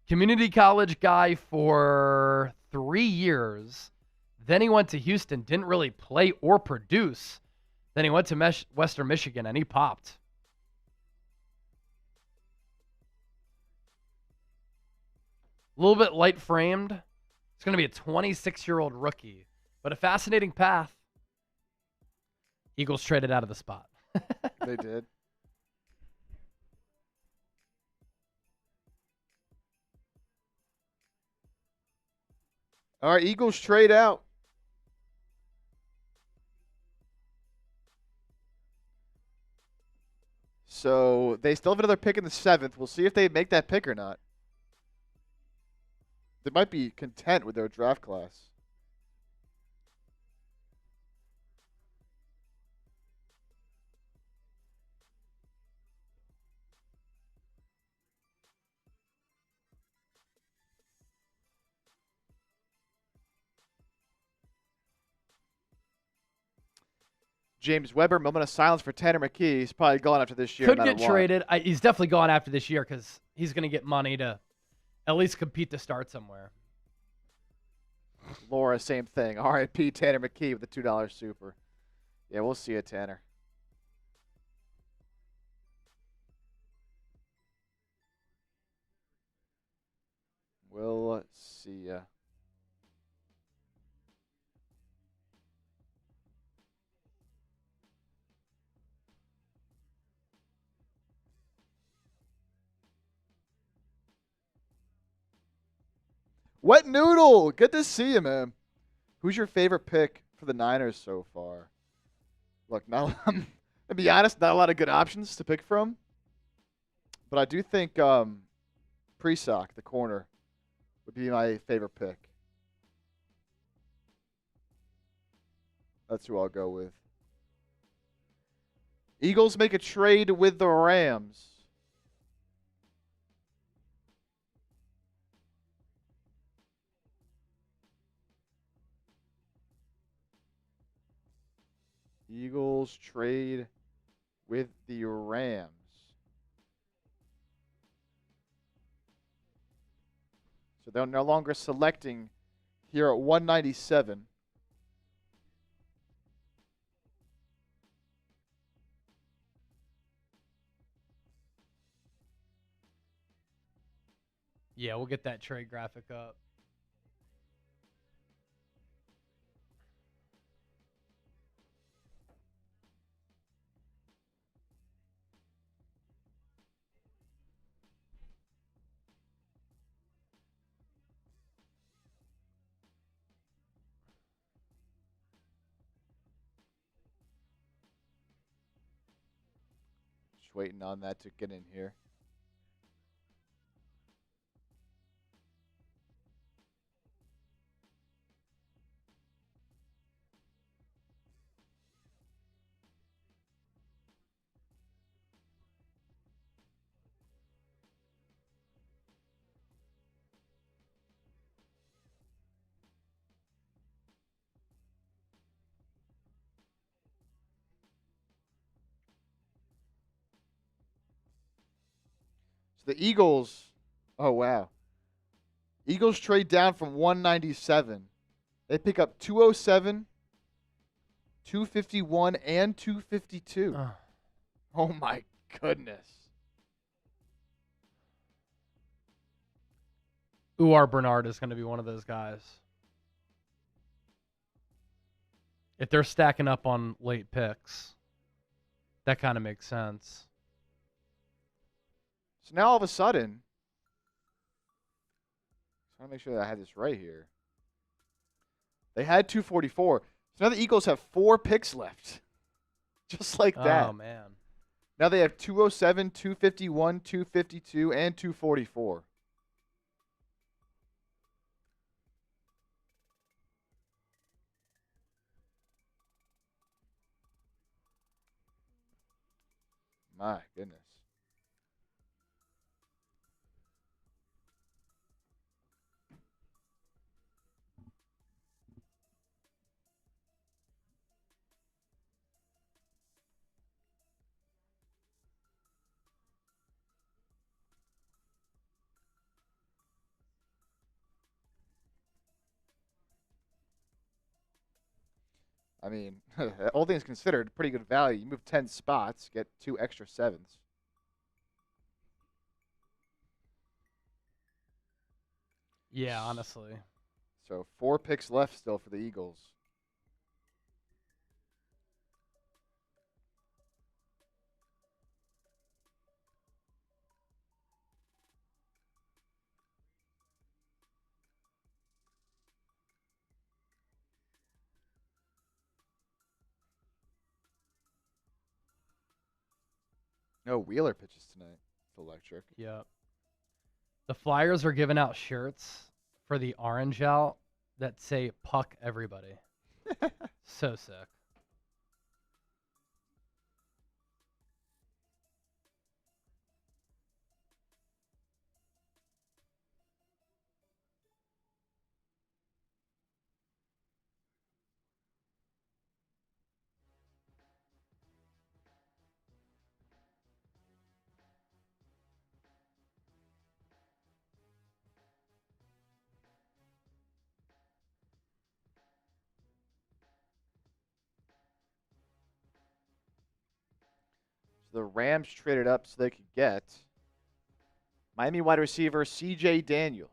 Community college guy for 3 years. Then he went to Houston, didn't really play or produce. Then he went to Western Michigan, and he popped. A little bit light-framed. It's going to be a 26-year-old rookie, but a fascinating path. Eagles traded out of the spot. They did. All right, Eagles trade out. So they still have another pick in the 7th. We'll see if they make that pick or not. They might be content with their draft class. James Weber, moment of silence for Tanner McKee. He's probably gone after this year. Could no get matter what. traded. He's definitely gone after this year because he's going to get money to at least compete to start somewhere. Laura, same thing. R.I.P. Tanner McKee with the $2 super. Yeah, we'll see it, Tanner. We'll see ya. Wet Noodle, good to see you, man. Who's your favorite pick for the Niners so far? Look, now to be honest, not a lot of good options to pick from. But I do think Presock, the corner, would be my favorite pick. That's who I'll go with. Eagles make a trade with the Rams. Eagles trade with the Rams. So they're no longer selecting here at 197. Yeah, we'll get that trade graphic up. Just waiting on that to get in here. So the Eagles, oh wow. Eagles trade down from 197. They pick up 207, 251, and 252. Oh my goodness. Uar Bernard is going to be one of those guys. If they're stacking up on late picks, that kind of makes sense. So now all of a sudden, I want to make sure that I had this right here. They had 244. So now the Eagles have 4 picks left. Just like that. Oh, man. Now they have 207, 251, 252, and 244. My goodness. I mean, all things considered, pretty good value. You move 10 spots, get 2 extra 7s. Yeah, honestly. So 4 picks left still for the Eagles. No, Wheeler pitches tonight. It's electric. Yep. The Flyers are giving out shirts for the Orange Out that say "Puck Everybody." So sick. the Rams traded up so they could get Miami wide receiver C.J. Daniels.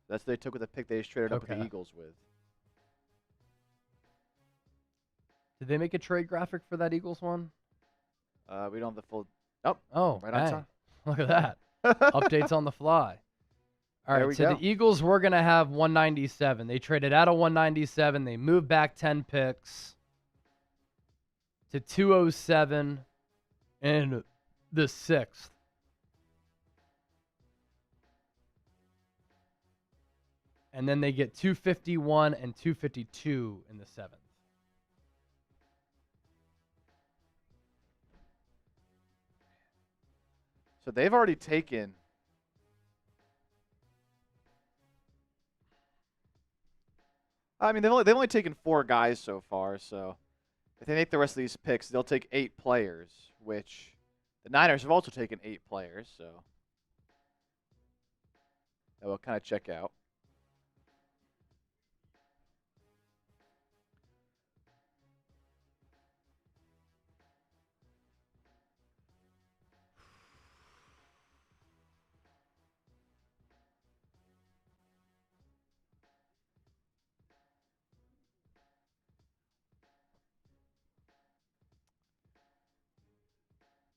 That's what they took with a pick they just traded up with the Eagles with. Did they make a trade graphic for that Eagles one? We don't have the full. Oh, right on time. Look at that. Updates on the fly. All right, so the Eagles were going to have 197. They traded out of 197. They moved back 10 picks to 207 and the 6th. And then they get 251 and 252 in the 7th. So they've already taken. I mean, they've only taken 4 guys so far. So if they make the rest of these picks, they'll take 8 players, which the Niners have also taken 8 players. So that will kind of check out.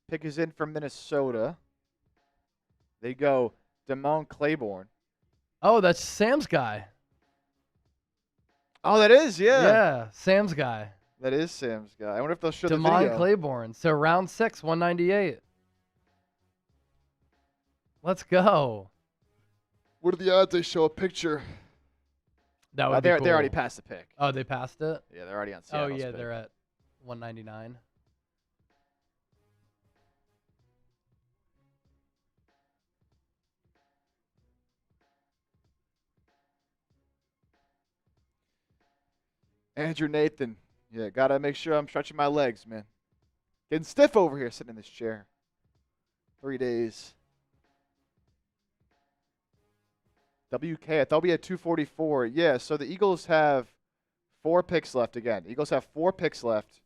Pick is in from Minnesota. They go Damone Claiborne. Oh, that's Sam's guy. Oh, that is, yeah. Yeah, Sam's guy. That is Sam's guy. I wonder if they'll show the video. Damone Claiborne. So round 6, 198. Let's go. What are the odds they show a picture? That would be cool. They already passed the pick. Oh, they passed it? Yeah, they're already on Seattle's Oh, yeah, pick. they're at 199. Andrew Nathan. Yeah, got to make sure I'm stretching my legs, man. Getting stiff over here sitting in this chair. 3 days. WK, I thought we had 244. Yeah, so the Eagles have 4 picks left again. The Eagles have 4 picks left.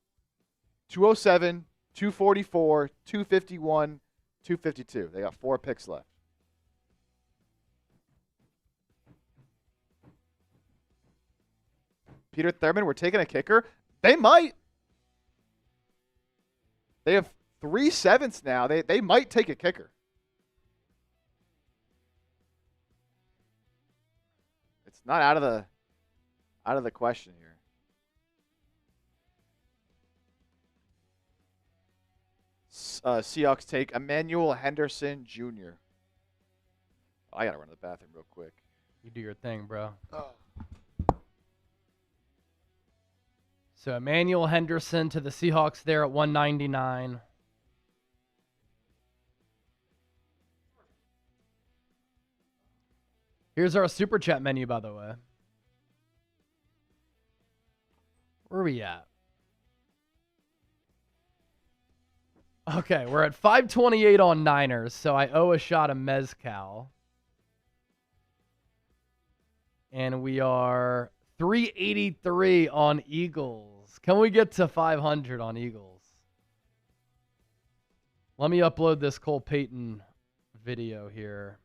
207, 244, 251, 252. They got 4 picks left. Peter Thurman, we're taking a kicker. They might. They have 3 7ths now. They might take a kicker. It's not out of the question here. Seahawks take Emmanuel Henderson Jr. I gotta run to the bathroom real quick. You do your thing, bro. Oh. So Emmanuel Henderson to the Seahawks there at 199. Here's our Super Chat menu, by the way. Where are we at? Okay, we're at 528 on Niners, so I owe a shot of Mezcal. And we are 383 on Eagles. Can we get to 500 on Eagles? Let me upload this Cole Payton video here.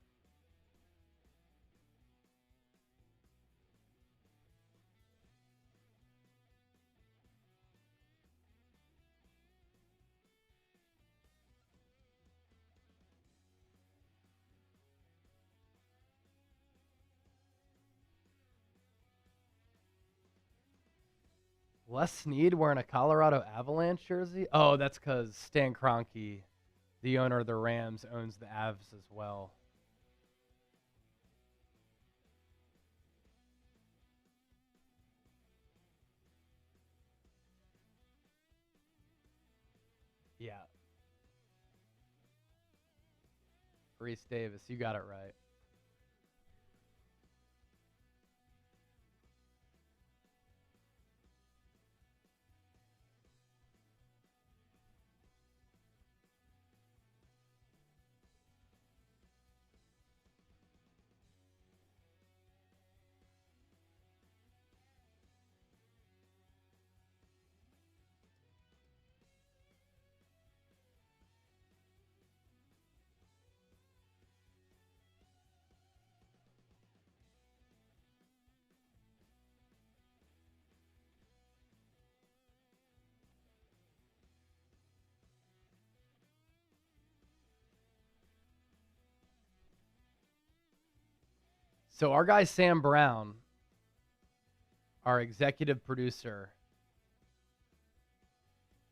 Les Snead wearing a Colorado Avalanche jersey? Oh, that's because Stan Kroenke, the owner of the Rams, owns the Avs as well. Yeah. Reese Davis, you got it right. So our guy Sam Brown, our executive producer,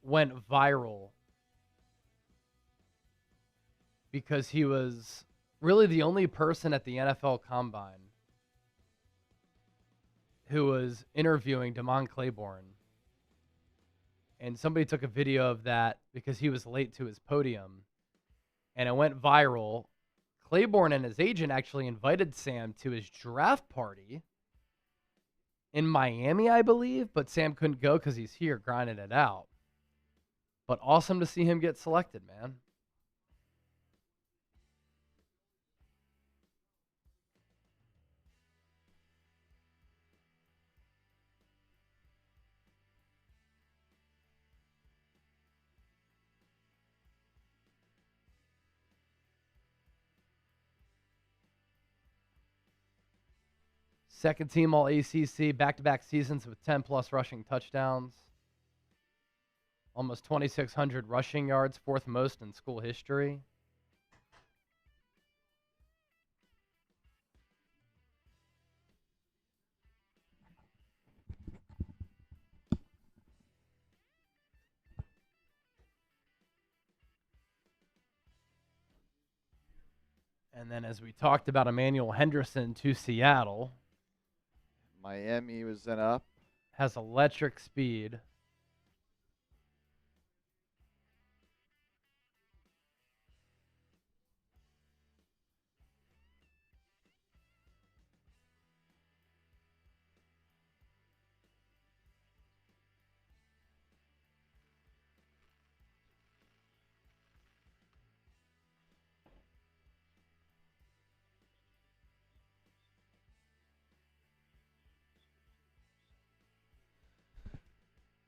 went viral because he was really the only person at the NFL Combine who was interviewing Damon Claiborne. And somebody took a video of that because he was late to his podium. And it went viral. Claiborne and his agent actually invited Sam to his draft party in Miami, I believe. But Sam couldn't go because he's here grinding it out. But awesome to see him get selected, man. Second team all ACC, back-to-back seasons with 10-plus rushing touchdowns. Almost 2,600 rushing yards, fourth most in school history. And then as we talked about Emmanuel Henderson to Seattle. Miami was then up. Has electric speed.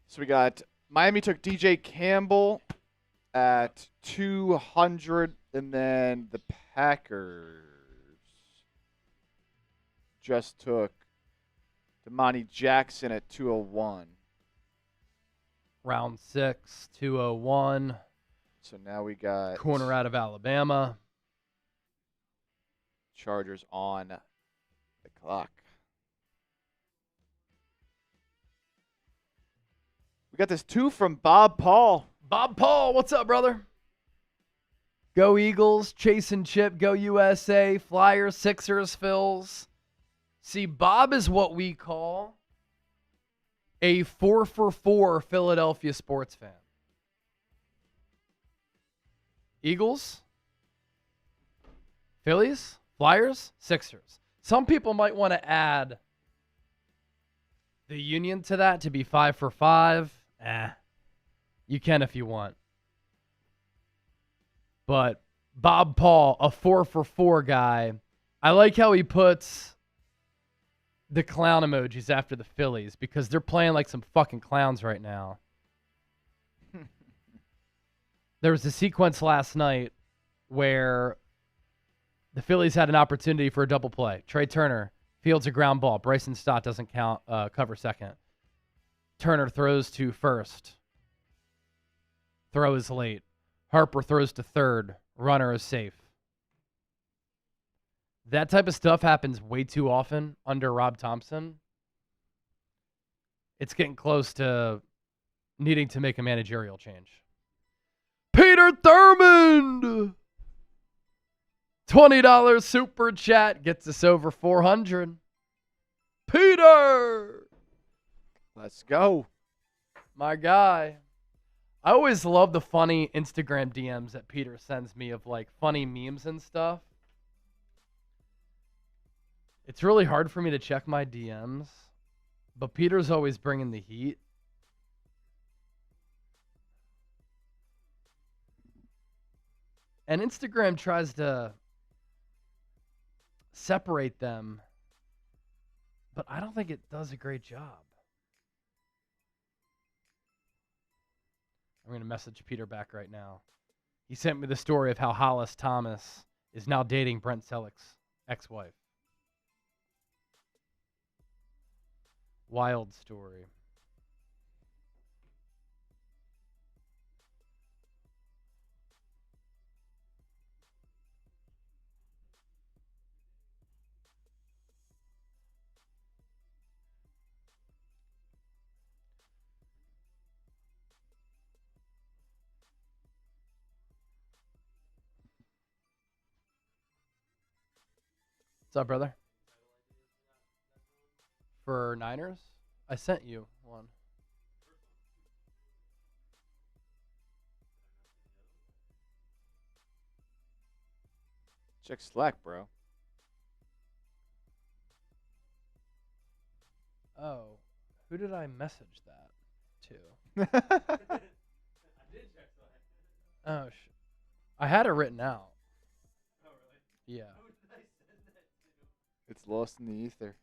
So we got Miami took DJ Campbell at 200, and then the Packers just took Damani Jackson at 201. Round 6, 201. So now we got Corner out of Alabama. Chargers on the clock. We got this 2 from Bob Paul. Bob Paul, what's up, brother? Go Eagles, Chase and Chip, go USA, Flyers, Sixers, Phils. See, Bob is what we call a 4-for-4 Philadelphia sports fan. Eagles, Phillies, Flyers, Sixers. Some people might want to add the Union to that to be 5-for-5. You can if you want. But Bob Paul, a 4-for-4 guy. I like how he puts the clown emojis after the Phillies because they're playing like some fucking clowns right now. There was a sequence last night where the Phillies had an opportunity for a double play. Trey Turner fields a ground ball. Bryson Stott doesn't cover second. Turner throws to first. Throw is late. Harper throws to third. Runner is safe. That type of stuff happens way too often under Rob Thompson. It's getting close to needing to make a managerial change. Peter Thurmond! $20 super chat gets us over 400. Peter! Let's go. My guy. I always love the funny Instagram DMs that Peter sends me of like funny memes and stuff. It's really hard for me to check my DMs, but Peter's always bringing the heat. And Instagram tries to separate them, but I don't think it does a great job. I'm going to message Peter back right now. He sent me the story of how Hollis Thomas is now dating Brent Selleck's ex-wife. Wild story. What's up, brother? For Niners? I sent you one. Check Slack, bro. Oh, who did I message that to? Oh, I had it written out. Oh, really? Yeah. Who did I send that to? It's lost in the ether.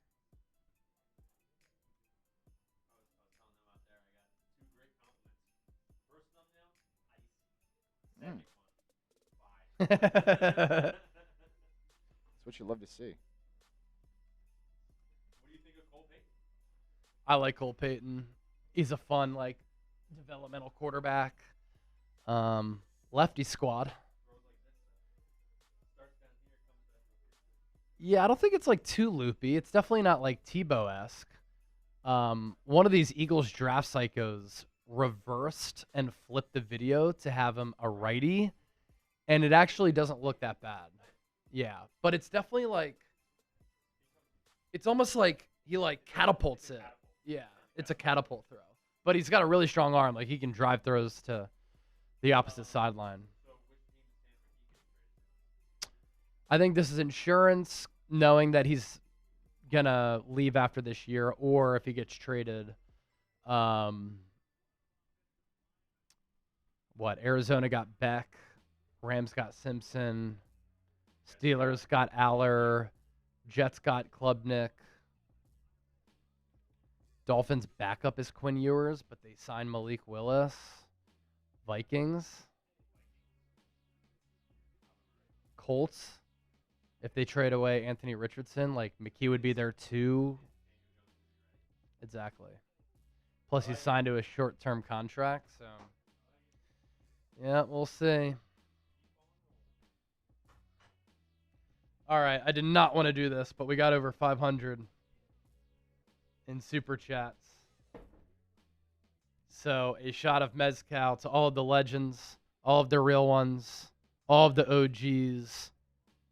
That's what you love to see. What do you think of Cole Payton? I like Cole Payton. He's a fun, developmental quarterback. Lefty squad. Yeah, I don't think it's too loopy. It's definitely not Tebow-esque. One of these Eagles draft psychos reversed and flipped the video to have him a righty, and it actually doesn't look that bad. Yeah, but it's definitely it's almost like he catapults it. Yeah, it's a catapult throw. But he's got a really strong arm. He can drive throws to the opposite sideline. I think this is insurance, knowing that he's going to leave after this year, or if he gets traded. Arizona got Beck. Rams got Simpson. Steelers got Aller. Jets got Klubnik. Dolphins backup is Quinn Ewers, but they signed Malik Willis. Vikings. Colts. If they trade away Anthony Richardson, McKee would be there too. Exactly. Plus he's signed to a short-term contract, so yeah, we'll see. All right, I did not want to do this, but we got over 500 in super chats. So a shot of mezcal to all of the legends, all of the real ones, all of the OGs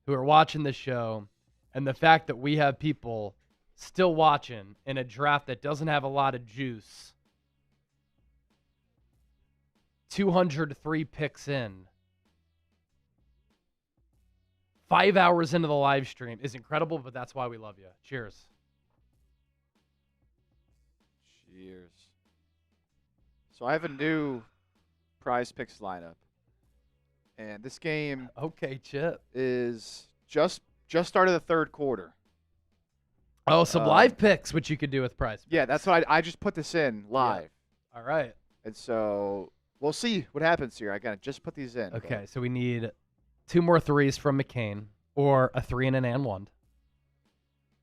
who are watching the show, and the fact that we have people still watching in a draft that doesn't have a lot of juice. 203 picks in. 5 hours into the live stream is incredible, but that's why we love you. Cheers. Cheers. So I have a new Prize Picks lineup. And this game Okay, Chip. is just started the third quarter. Oh, some live picks, which you could do with Prize Picks. Yeah, that's what I just put this in live. Yeah. All right. And so we'll see what happens here. I got to just put these in. Okay, so we need 2 more threes from McCain, or a 3 and an and 1.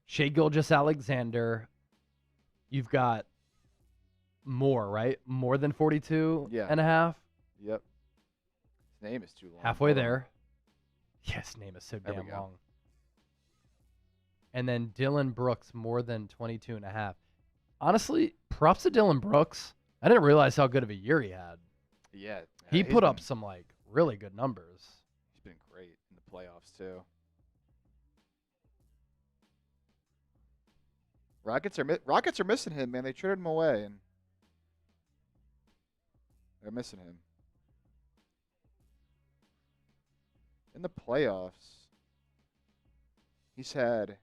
Shea Gilgeous-Alexander, you've got more, right? More than 42 and a half? Yep. His name is too long. Halfway there. Yes, name is so There we damn go. long. And then Dylan Brooks, more than 22 and a half. Honestly, props to Dylan Brooks. I didn't realize how good of a year he had. Yeah. He put up some really good numbers. He's been great in the playoffs too. Rockets are missing him, man. They traded him away, and they're missing him in the playoffs. He had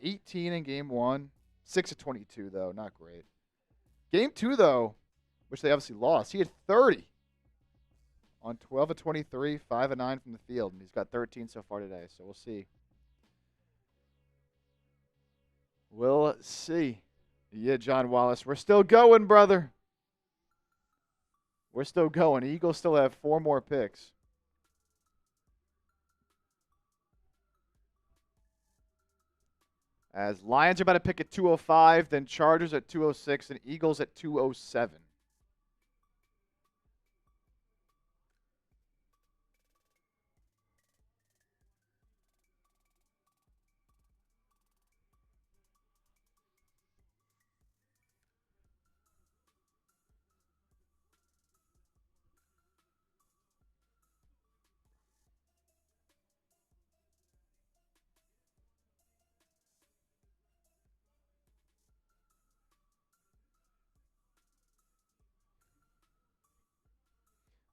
18 in game 1, 6 of 22 though, not great. Game 2 though, which they obviously lost, he had 30 on 12 of 23, 5 of 9 from the field, and he's got 13 so far today. So we'll see. We'll see. Yeah, John Wallace, we're still going, brother. We're still going. Eagles still have 4 more picks. As Lions are about to pick at 205, then Chargers at 206, and Eagles at 207.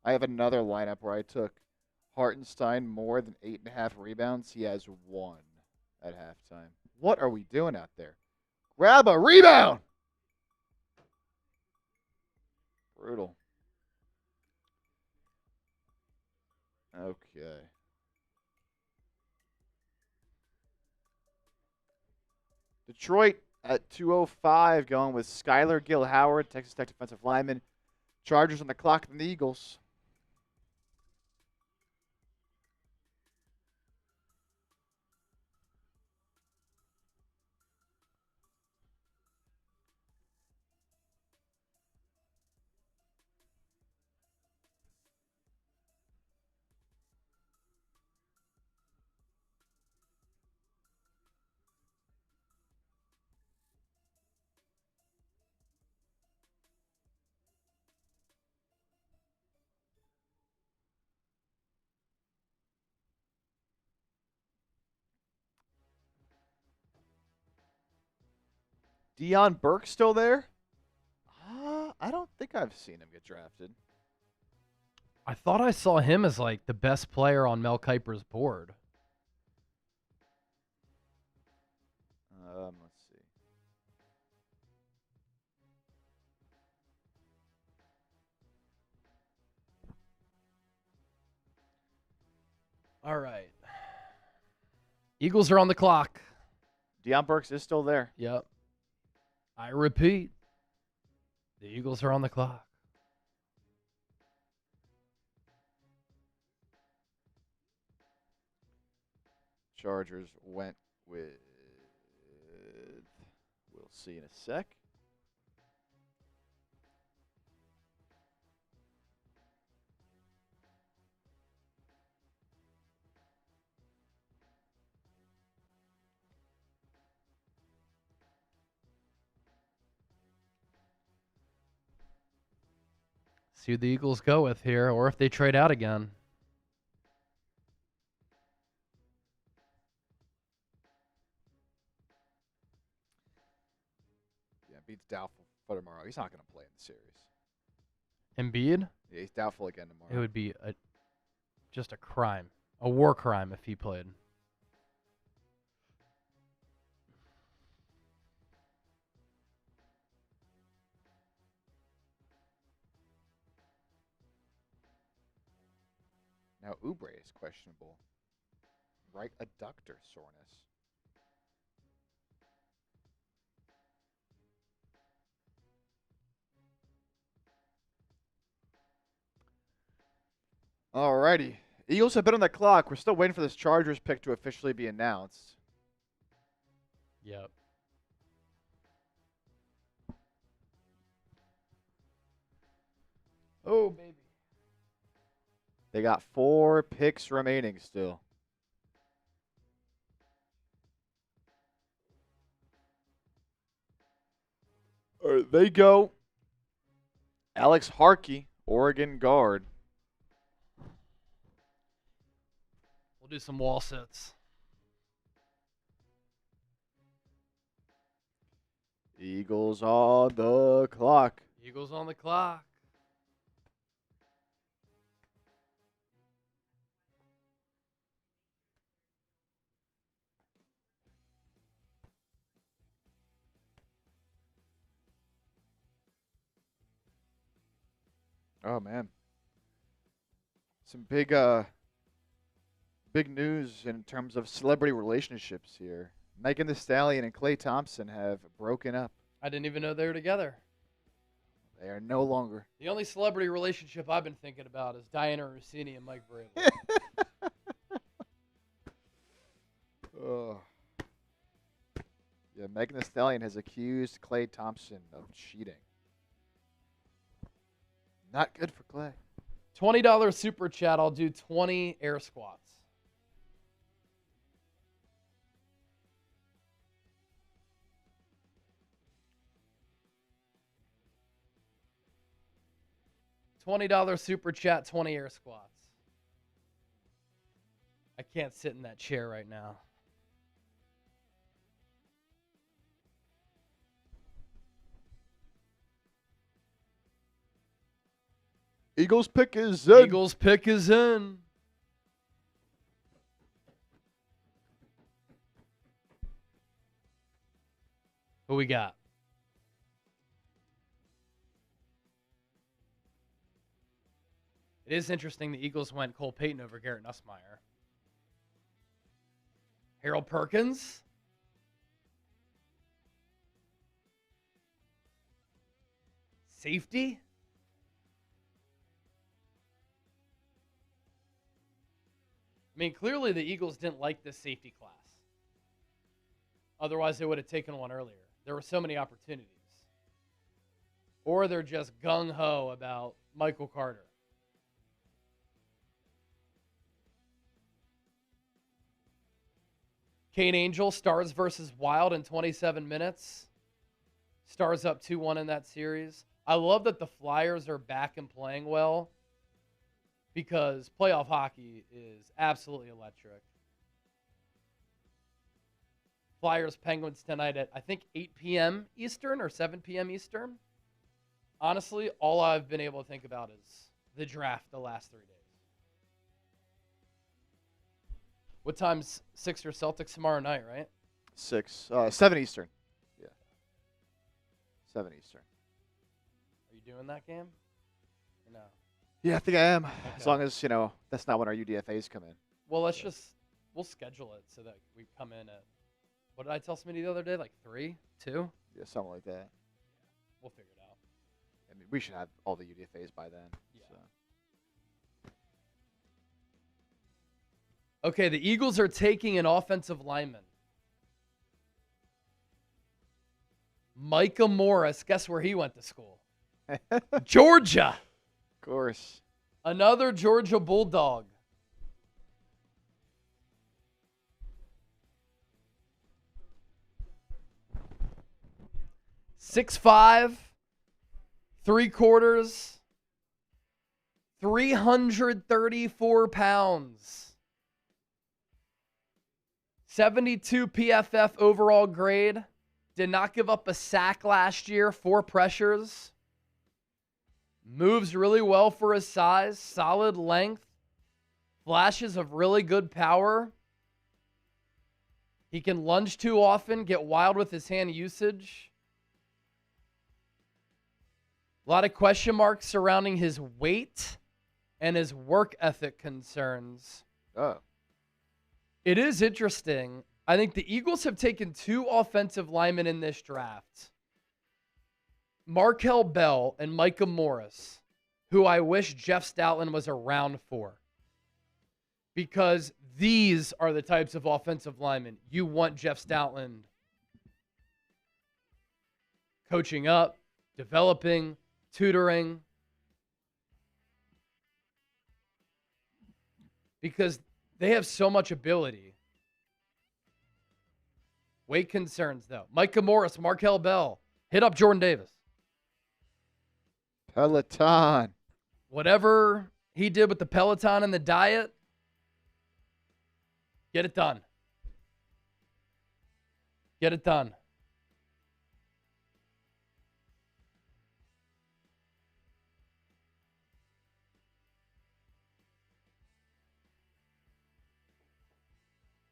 I have another lineup where I took Hartenstein more than 8.5 rebounds. He has 1 at halftime. What are we doing out there? Grab a rebound! Brutal. Okay. Detroit at 2:05 going with Skylar Gill-Howard, Texas Tech defensive lineman. Chargers on the clock than the Eagles. Deion Burke still there? I don't think I've seen him get drafted. I thought I saw him as like the best player on Mel Kiper's board. Let's see. All right. Eagles are on the clock. Deion Burks is still there. Yep. I repeat, the Eagles are on the clock. Chargers went with, we'll see in a sec. See who the Eagles go with here, or if they trade out again. Yeah, Embiid's doubtful for tomorrow. He's not going to play in the series. Embiid? Yeah, he's doubtful again tomorrow. It would be just a crime, a war crime if he played. Now Oubre is questionable. Right adductor soreness. Alrighty. Eagles have been on the clock. We're still waiting for this Chargers pick to officially be announced. Yep. Oh, baby. They got 4 picks remaining still. All right, they go. Alex Harkey, Oregon guard. We'll do some wall sits. Eagles on the clock. Eagles on the clock. Oh man. Some big news in terms of celebrity relationships here. Megan Thee Stallion and Klay Thompson have broken up. I didn't even know they were together. They are no longer. The only celebrity relationship I've been thinking about is Diana Rossini and Mike Vrabel. Yeah, Megan Thee Stallion has accused Klay Thompson of cheating. Not good for Klay. $20 super chat. I'll do 20 air squats. $20 super chat, 20 air squats. I can't sit in that chair right now. Eagles pick is in. Eagles pick is in. Who we got? It is interesting the Eagles went Cole Payton over Garrett Nussmeier. Harold Perkins. Safety. I mean, clearly the Eagles didn't like this safety class. Otherwise, they would have taken one earlier. There were so many opportunities. Or they're just gung-ho about Michael Carter. Kane Angel, Stars versus Wild in 27 minutes. Stars up 2-1 in that series. I love that the Flyers are back and playing well because playoff hockey is absolutely electric. Flyers Penguins tonight at, I think, 8 p.m. Eastern or 7 p.m. Eastern. Honestly, all I've been able to think about is the draft the last 3 days. What time's Sixers Celtics tomorrow night, right? 7 Eastern. Yeah. 7 Eastern. Are you doing that game? Or no? Yeah, I think I am. Okay. As long as, that's not when our UDFAs come in. Well, we'll schedule it so that we come in at, what did I tell somebody the other day? Like 3, 2? Yeah, something like that. We'll figure it out. I mean, we should have all the UDFAs by then. Yeah. So. Okay, the Eagles are taking an offensive lineman. Micah Morris. Guess where he went to school? Georgia. Of course. Another Georgia Bulldog. "6'5", 3/4, 334 pounds. 72 PFF overall grade. Did not give up a sack last year. 4 pressures. Moves really well for his size. Solid length. Flashes of really good power. He can lunge too often, get wild with his hand usage. A lot of question marks surrounding his weight and his work ethic concerns. Oh. It is interesting. I think the Eagles have taken 2 offensive linemen in this draft. Markel Bell and Micah Morris, who I wish Jeff Stoutland was around for. Because these are the types of offensive linemen you want Jeff Stoutland coaching up, developing, tutoring. Because they have so much ability. Weight concerns, though. Micah Morris, Markel Bell. Hit up Jordan Davis. Peloton. Whatever he did with the Peloton and the diet, get it done. Get it done.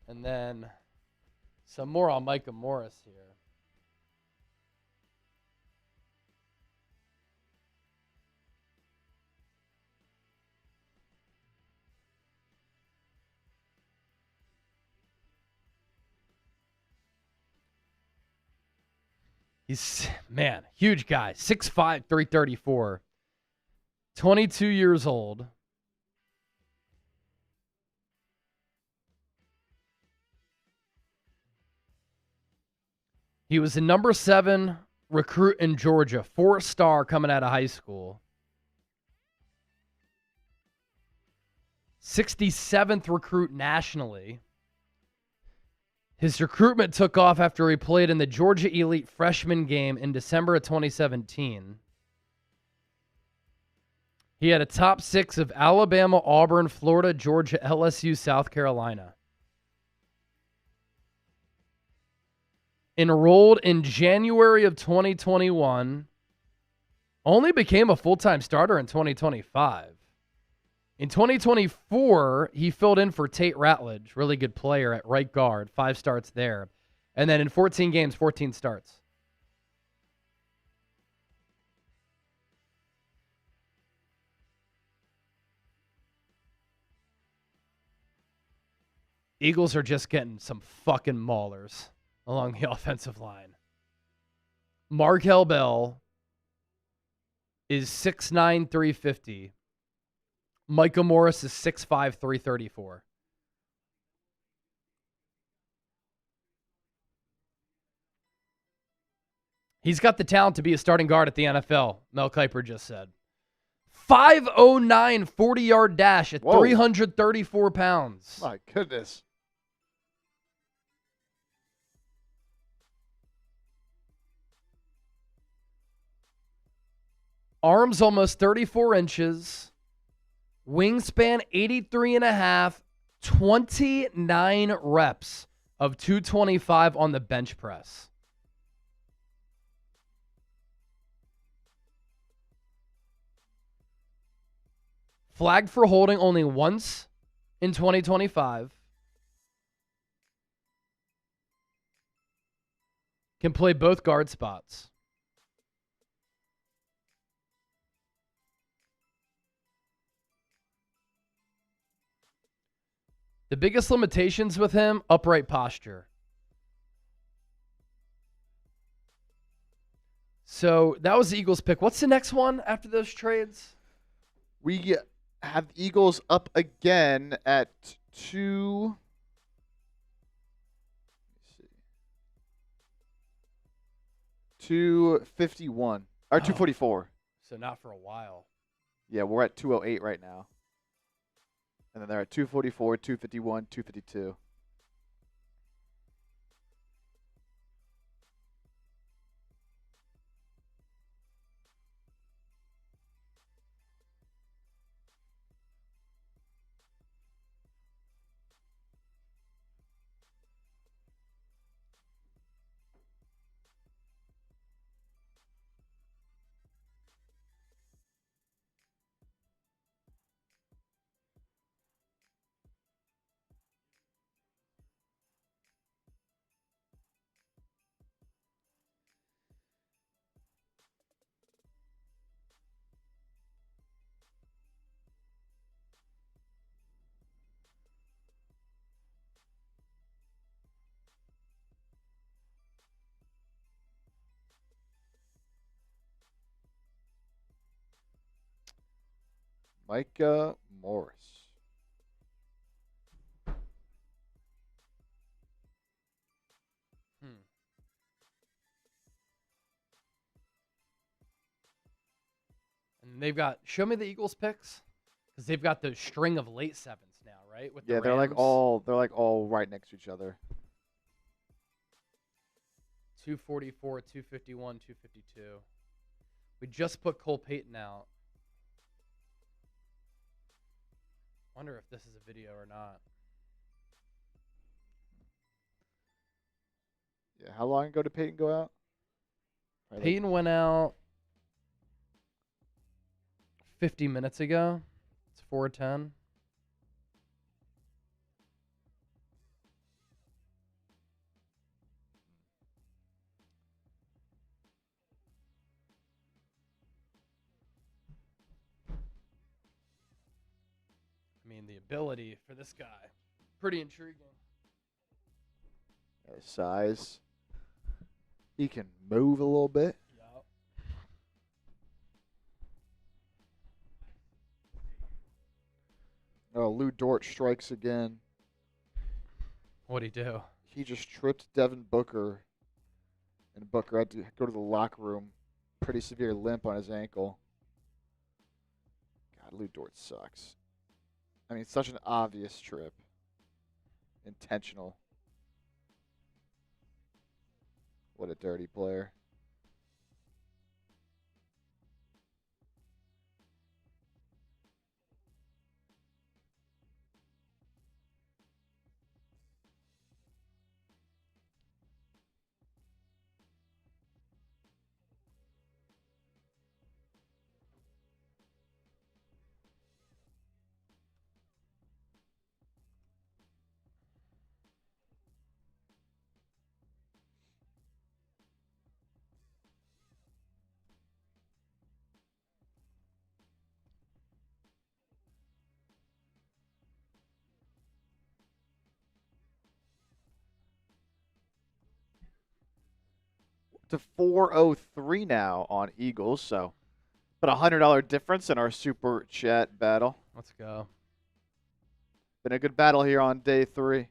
And then some more on Micah Morris here. He's, man, huge guy. 6'5", 334. 22 years old. He was the number 7 recruit in Georgia, 4-star coming out of high school. 67th recruit nationally. His recruitment took off after he played in the Georgia Elite freshman game in December of 2017. He had a top 6 of Alabama, Auburn, Florida, Georgia, LSU, South Carolina. Enrolled in January of 2021 Only became a full-time starter in 2025. In 2024, he filled in for Tate Ratledge, really good player at right guard, 5 starts there. And then in 14 games, 14 starts. Eagles are just getting some fucking maulers along the offensive line. Markel Bell is 6'9", 350. Micah Morris is 6'5", 334. He's got the talent to be a starting guard at the NFL, Mel Kiper just said. 5'09", 40-yard dash at 334 pounds. My goodness. Arms almost 34 inches. Wingspan 83.5. 29 reps of 225 on the bench press. Flagged for holding only once in 2025. Can play both guard spots. The biggest limitations with him, upright posture. So that was the Eagles pick. What's the next one after those trades? We have the Eagles up again at 251 or 244. So not for a while. Yeah, we're at 208 right now. And then they're at 244, 251, 252. Micah Morris. And they've got, show me the Eagles picks, because they've got the string of late sevens now, right? With Yeah, the they're like Rams. all right next to each other. 244, 251, 252. We just put Cole Payton out. Wonder if this is a video or not. Yeah, how long ago did Peyton go out? Peyton went out 50 minutes ago. It's 4:10. I mean, the ability for this guy, pretty intriguing. His size. He can move a little bit. Yep. Oh, Lou Dort strikes again. What'd he do? He just tripped Devin Booker, and Booker had to go to the locker room. Pretty severe limp on his ankle. God, Lou Dort sucks. I mean, it's such an obvious trip. Intentional. What a dirty player. to 403 now on Eagles. So, but $100 difference in our super chat battle. Let's go. Been a good battle here on day 3.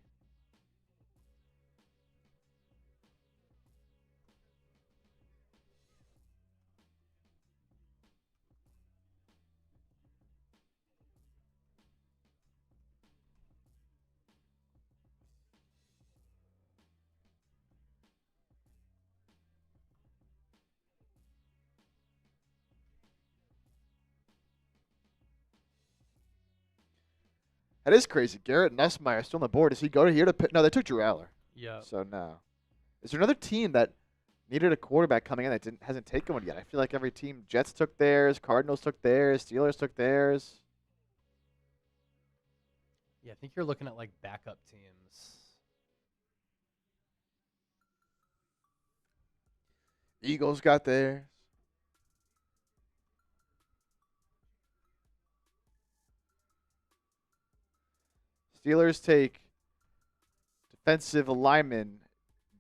That is crazy. Garrett Nussmeier still on the board. Does he go to here to pick? No, they took Drew Aller. Yeah. So no. Is there another team that needed a quarterback coming in that hasn't taken one yet? I feel like every team, Jets took theirs, Cardinals took theirs, Steelers took theirs. Yeah, I think you're looking at like backup teams. Eagles got theirs. Steelers take defensive lineman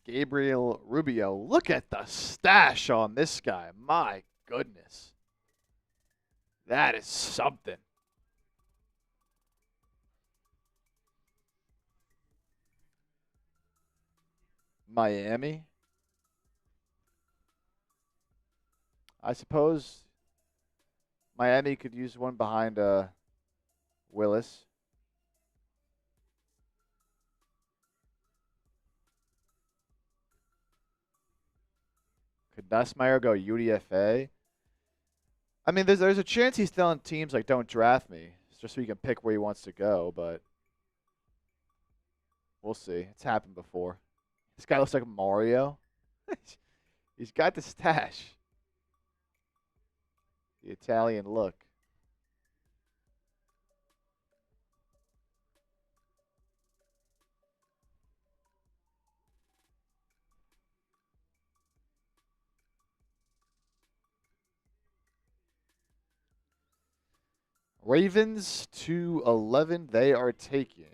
Gabriel Rubio. Look at the stash on this guy. My goodness. That is something. Miami. I suppose Miami could use one behind Willis. Could Nussmeier go UDFA? I mean, there's a chance he's telling teams like, don't draft me, just so he can pick where he wants to go, but we'll see. It's happened before. This guy looks like Mario. He's got the stash. The Italian look. Ravens to 11. They are taking.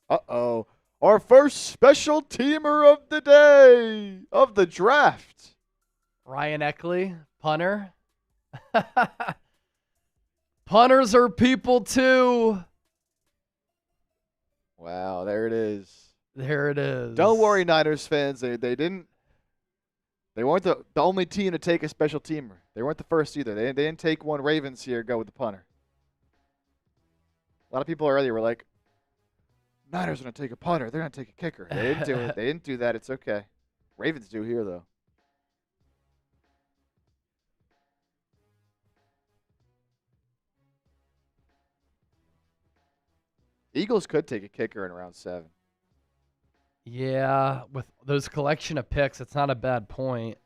Uh-oh. Our first special teamer of the day, of the draft. Ryan Eckley, punter. Punters are people too. Wow, there it is. There it is. Don't worry, Niners fans. They weren't the only team to take a special teamer. They weren't the first either. They didn't take one Ravens here, go with the punter. A lot of people earlier were like, Niners are going to take a punter. They're going to take a kicker. They didn't do it. They didn't do that. It's okay. Ravens do here, though. Eagles could take a kicker in round 7. Yeah, with those collection of picks, it's not a bad point.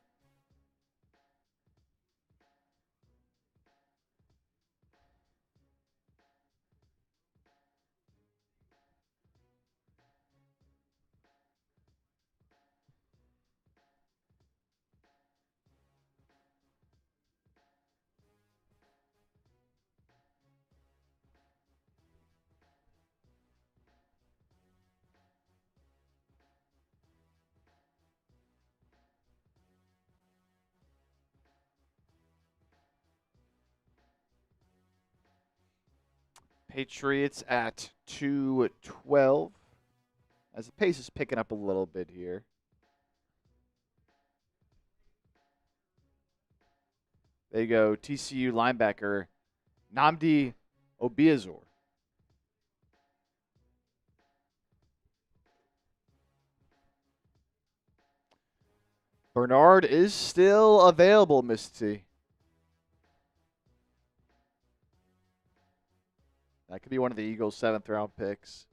Patriots at 2-12. As the pace is picking up a little bit here. There you go, TCU linebacker Nnamdi Obiazor. Bernard is still available, Miss T. That could be one of the Eagles' 7th round picks.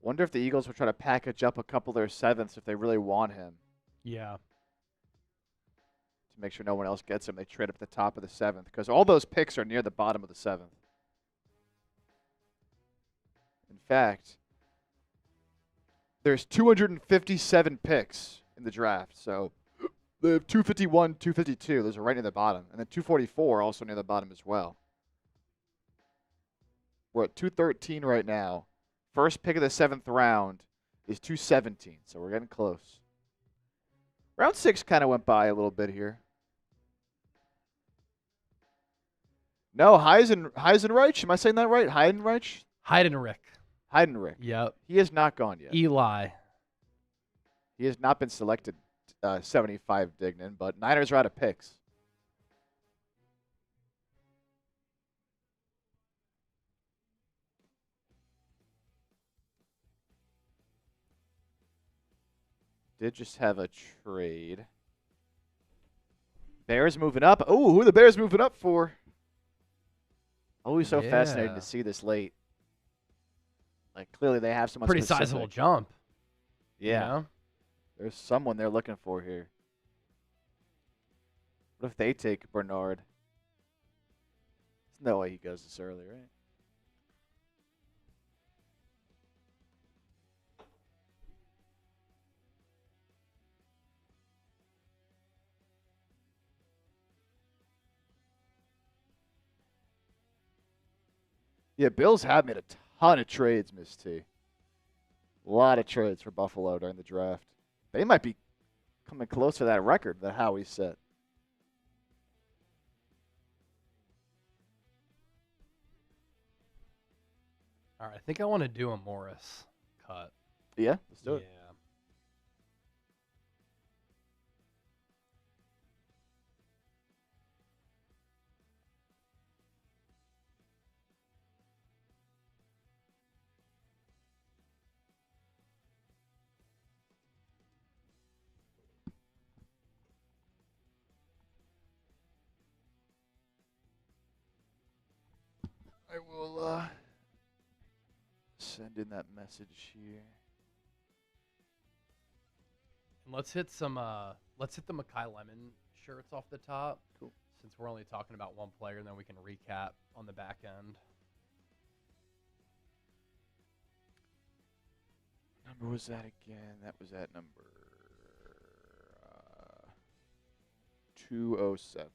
Wonder if the Eagles will try to package up a couple of their 7ths if they really want him. Yeah. To make sure no one else gets him, they trade up at the top of the 7th because all those picks are near the bottom of the 7th. In fact, there's 257 picks in the draft, so The 251, 252, those are right near the bottom. And then 244 also near the bottom as well. We're at 213 right now. First pick of the 7th round is 217, so we're getting close. Round 6 kind of went by a little bit here. No, Heisenreich. Am I saying that right? Heidenreich? Heidenreich. Yep. He has not gone yet. Eli. He has not been selected 75 Dignan, but Niners are out of picks. Did just have a trade. Bears moving up. Oh, who are the Bears moving up for? Always so fascinating to see this late. Like, clearly they have someone pretty specific. Sizable jump. Yeah. You know? There's someone they're looking for here. What if they take Bernard? There's no way he goes this early, right? Yeah, Bills have made a ton of trades, Miss T. A lot of trades for Buffalo during the draft. They might be coming close to that record that Howie set. All right, I think I want to do a Morris cut. Yeah, let's do it. I will send in that message here. And let's hit the Makai Lemon shirts off the top. Cool. Since we're only talking about one player, and then we can recap on the back end. Number was that again? That was at number 207.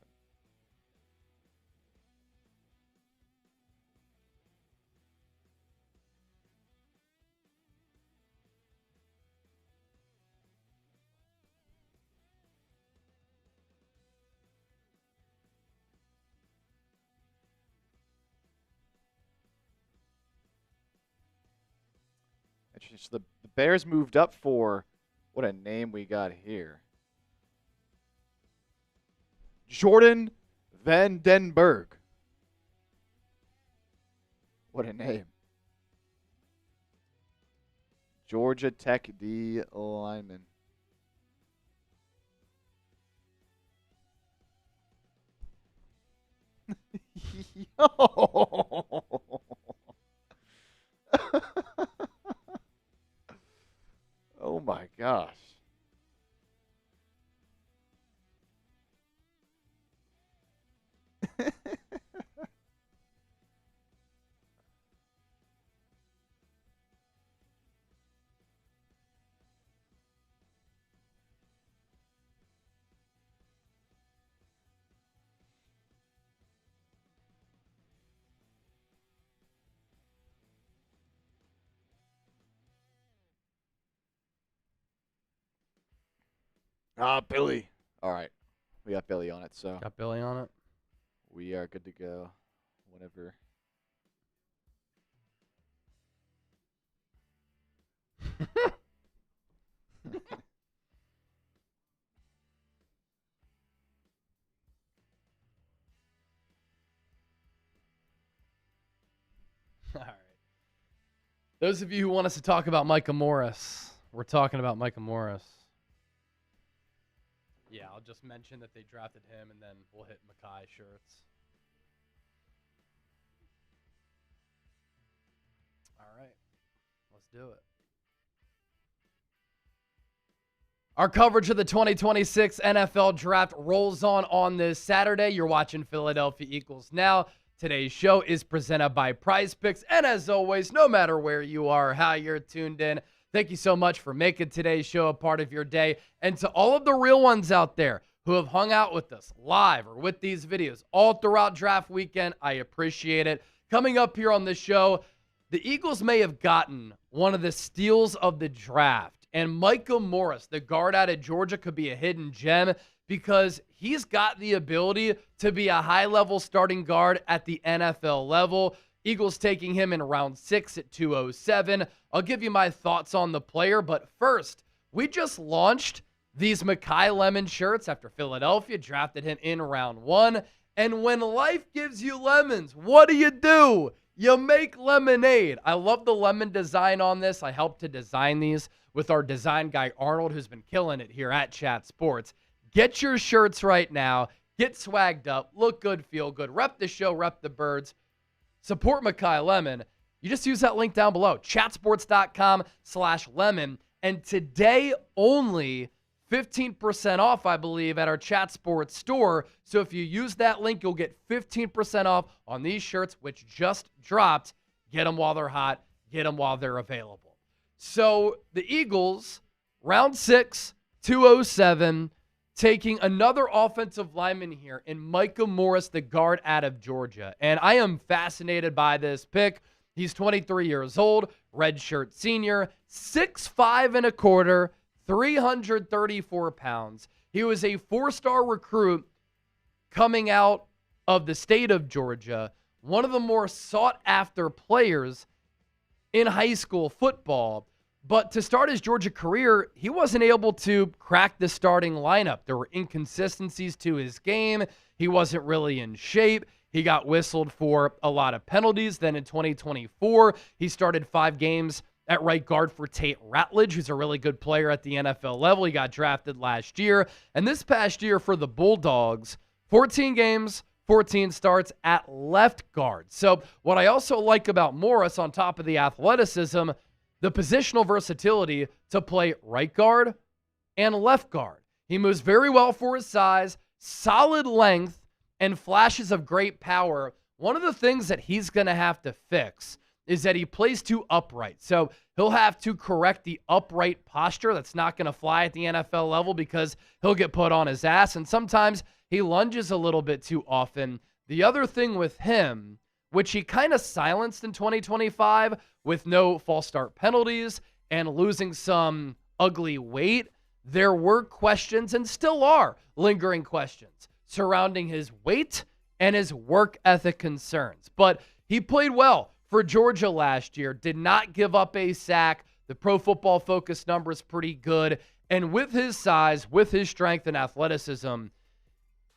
So the Bears moved up for, what a name we got here. Jordyn Vandenberg. What a name. Georgia Tech D lineman. Oh my gosh. Billy. All right. We got Billy on it, so Got Billy on it? we are good to go whenever. All right. Those of you who want us to talk about Micah Morris, we're talking about Micah Morris. Yeah, I'll just mention that they drafted him, and then we'll hit Makai shirts. All right. Let's do it. Our coverage of the 2026 NFL Draft rolls on this Saturday. You're watching Philadelphia Eagles Now. Today's show is presented by Prize Picks. And as always, no matter where you are, how you're tuned in, Thank you so much for making today's show a part of your day. And to all of the real ones out there who have hung out with us live or with these videos all throughout draft weekend, I appreciate it. Coming up here on the show, the Eagles may have gotten one of the steals of the draft. And Micah Morris, the guard out of Georgia, could be a hidden gem because he's got the ability to be a high-level starting guard at the NFL level. Eagles taking him in round 6 at 207. I'll give you my thoughts on the player, but first, we just launched these Makai lemon shirts after Philadelphia drafted him in round 1. And when life gives you lemons, what do? You make lemonade. I love the lemon design on this. I helped to design these with our design guy, Arnold, who's been killing it here at Chat Sports. Get your shirts right now. Get swagged up. Look good, feel good. Rep the show, rep the birds. Support Makai Lemon. You just use that link down below, chatsports.com/lemon. And today only 15% off, I believe, at our Chat Sports store. So if you use that link, you'll get 15% off on these shirts, which just dropped. Get them while they're hot. Get them while they're available. So the Eagles, round 6, 207, taking another offensive lineman here in Micah Morris, the guard out of Georgia. And I am fascinated by this pick. He's 23 years old, redshirt senior, 6'5" and a quarter, 334 pounds. He was a 4-star recruit coming out of the state of Georgia, one of the more sought-after players in high school football. But to start his Georgia career, he wasn't able to crack the starting lineup. There were inconsistencies to his game. He wasn't really in shape. He got whistled for a lot of penalties. Then in 2024, he started 5 games at right guard for Tate, who's a really good player at the NFL level. He got drafted last year. And this past year for the Bulldogs, 14 games, 14 starts at left guard. So what I also like about Morris, on top of the athleticism, the positional versatility to play right guard and left guard. He moves very well for his size, solid length, and flashes of great power. One of the things that he's going to have to fix is that he plays too upright. So he'll have to correct the upright posture. That's not going to fly at the NFL level because he'll get put on his ass, and sometimes he lunges a little bit too often. The other thing with him, which he kind of silenced in 2025 with no false start penalties and losing some ugly weight, there were questions, and still are lingering questions, surrounding his weight and his work ethic concerns. But he played well for Georgia last year, did not give up a sack. The Pro Football Focus number is pretty good. And with his size, with his strength and athleticism,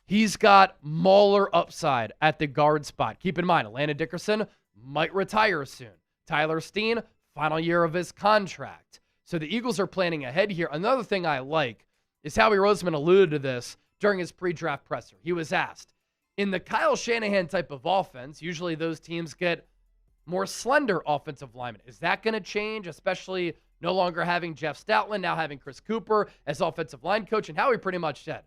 he's got mauler upside at the guard spot. Keep in mind, Atlanta Dickerson might retire soon. Tyler Steen, final year of his contract. So the Eagles are planning ahead here. Another thing I like is Howie Roseman alluded to this during his pre-draft presser. He was asked, in the Kyle Shanahan type of offense, usually those teams get more slender offensive linemen. Is that going to change, especially no longer having Jeff Stoutland, now having Chris Cooper as offensive line coach? And Howie pretty much said,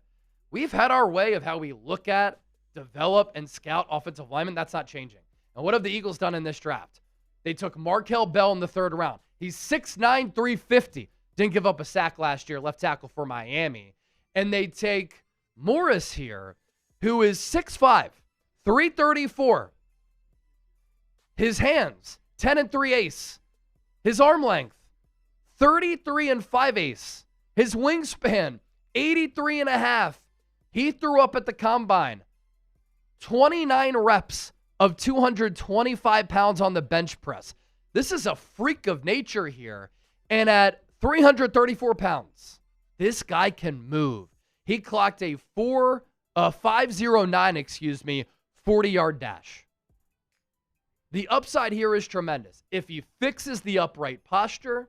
we've had our way of how we look at, develop, and scout offensive linemen. That's not changing. And what have the Eagles done in this draft? They took Markel Bell in the 3rd round. He's 6'9", 350. Didn't give up a sack last year, left tackle for Miami. And they take Morris here, who is 6'5", 334. His hands, 10-3 ace. His arm length, 33-5 ace. His wingspan, 83.5. He threw up at the combine 29 reps of 225 pounds on the bench press. This is a freak of nature here. And at 334 pounds, this guy can move. He clocked a 509, 40-yard dash. The upside here is tremendous. If he fixes the upright posture,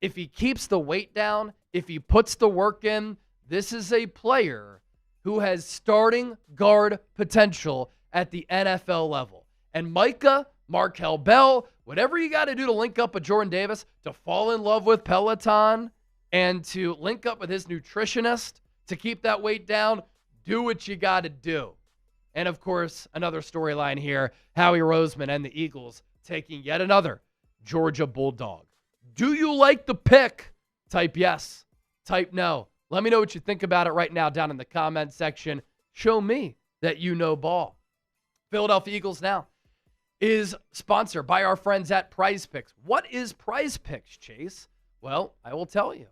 if he keeps the weight down, if he puts the work in, this is a player who has starting guard potential at the NFL level. And Micah, Markel Bell, whatever you got to do to link up with Jordan Davis, to fall in love with Peloton, and to link up with his nutritionist to keep that weight down, do what you got to do. And, of course, another storyline here, Howie Roseman and the Eagles taking yet another Georgia Bulldog. Do you like the pick? Type yes. Type no. Let me know what you think about it right now down in the comment section. Show me that you know ball. Philadelphia Eagles Now is sponsored by our friends at Prize Picks. What is Prize Picks, Chase? Well, I will tell you.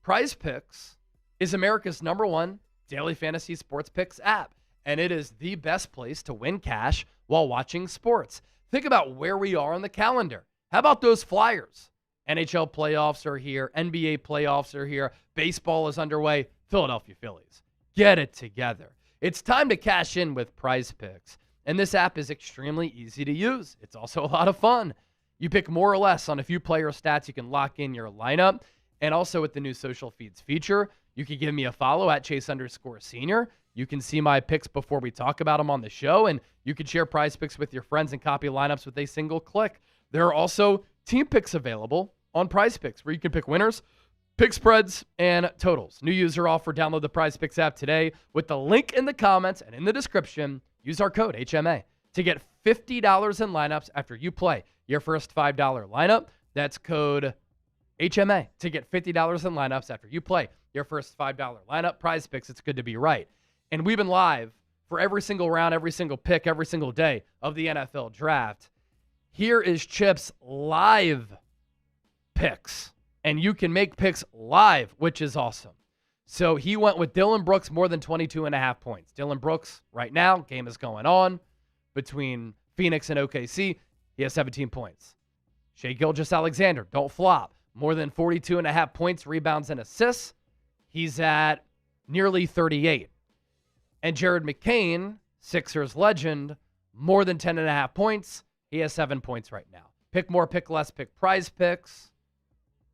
Prize Picks is America's #1 daily fantasy sports picks app, and it is the best place to win cash while watching sports. Think about where we are on the calendar. How about those Flyers? NHL playoffs are here. NBA playoffs are here. Baseball is underway. Philadelphia Phillies, get it together. It's time to cash in with Prize Picks. And this app is extremely easy to use. It's also a lot of fun. You pick more or less on a few player stats. You can lock in your lineup. And also with the new social feeds feature, you can give me a follow at Chase_Senior. You can see my picks before we talk about them on the show. And you can share Prize Picks with your friends and copy lineups with a single click. There are also team picks available on Prize Picks where you can pick winners, pick spreads, and totals. New user offer. Download the Prize Picks app today with the link in the comments and in the description. Use our code HMA to get $50 in lineups after you play your first $5 lineup. That's code HMA to get $50 in lineups after you play your first $5 lineup. Prize Picks, it's good to be right. And we've been live for every single round, every single pick, every single day of the NFL draft. Here is Chip's live picks. And you can make picks live, which is awesome. So he went with Dillon Brooks more than 22.5 points. Dillon Brooks, right now, game is going on between Phoenix and OKC. He has 17 points. Shai Gilgeous-Alexander, don't flop. More than 42.5 points, rebounds, and assists. He's at nearly 38. And Jared McCain, Sixers legend, more than 10.5 points. He has 7 points right now. Pick more, pick less, pick Prize Picks.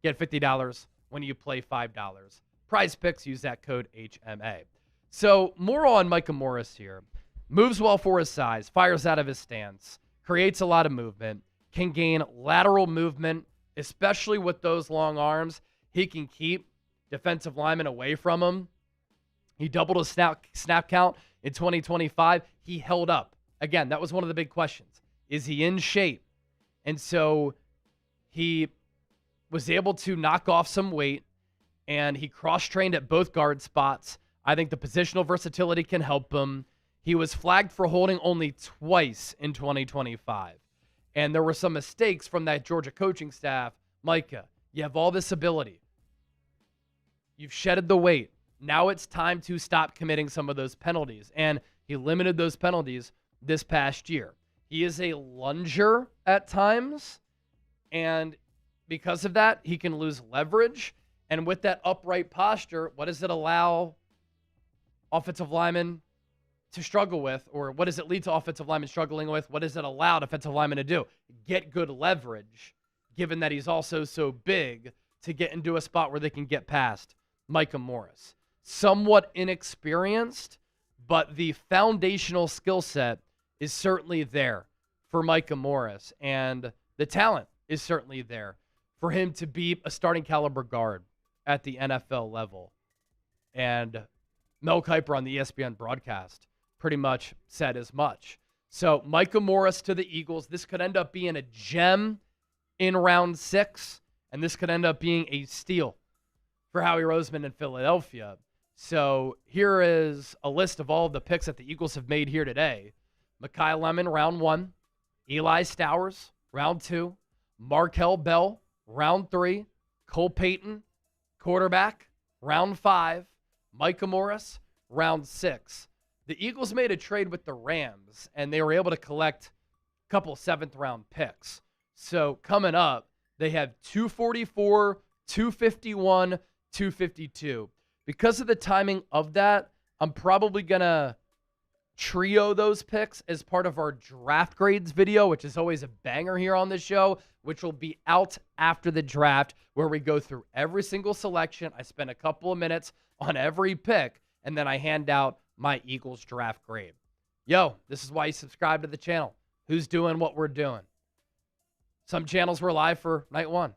Get $50 when you play $5. Prize Picks, use that code HMA. So more on Micah Morris here. Moves well for his size, fires out of his stance, creates a lot of movement, can gain lateral movement, especially with those long arms. He can keep defensive linemen away from him. He doubled his snap count in 2025. He held up. Again, that was one of the big questions. Is he in shape? And so he was able to knock off some weight, and he cross-trained at both guard spots. I think the positional versatility can help him. He was flagged for holding only twice in 2025. And there were some mistakes from that Georgia coaching staff. Micah, you have all this ability. You've shedded the weight. Now it's time to stop committing some of those penalties. And he limited those penalties this past year. He is a lunger at times. And because of that, he can lose leverage. And with that upright posture, what does it allow offensive linemen to struggle with? Or what does it lead to offensive linemen struggling with? What does it allow defensive linemen to do? Get good leverage, given that he's also so big, to get into a spot where they can get past Micah Morris. Somewhat inexperienced, but the foundational skill set is certainly there for Micah Morris. And the talent is certainly there for him to be a starting caliber guard at the NFL level. And Mel Kiper on the ESPN broadcast pretty much said as much. So Micah Morris to the Eagles. This could end up being a gem in round 6, and this could end up being a steal for Howie Roseman in Philadelphia. So here is a list of all of the picks that the Eagles have made here today. Makai Lemon, round 1. Eli Stowers, round 2. Markel Bell, round 3. Cole Payton, quarterback, round 5. Micah Morris, round 6. The Eagles made a trade with the Rams, and they were able to collect a couple 7th-round picks. So coming up, they have 244, 251, 252. Because of the timing of that, I'm probably going to trio those picks as part of our draft grades video, which is always a banger here on the show, which will be out after the draft, where we go through every single selection. I spend a couple of minutes on every pick, and then I hand out my Eagles draft grade. Yo, this is why you subscribe to the channel. Who's doing what we're doing? Some channels were live for night 1.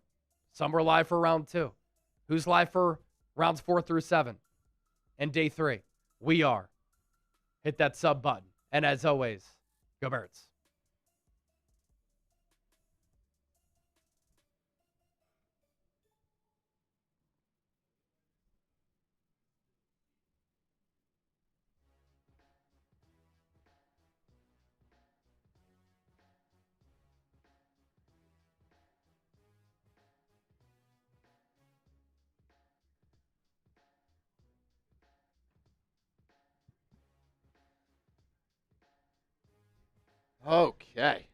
Some were live for round 2. Who's live for rounds 4 through 7 and day 3? We are. Hit that sub button. And as always, go Birds. Okay.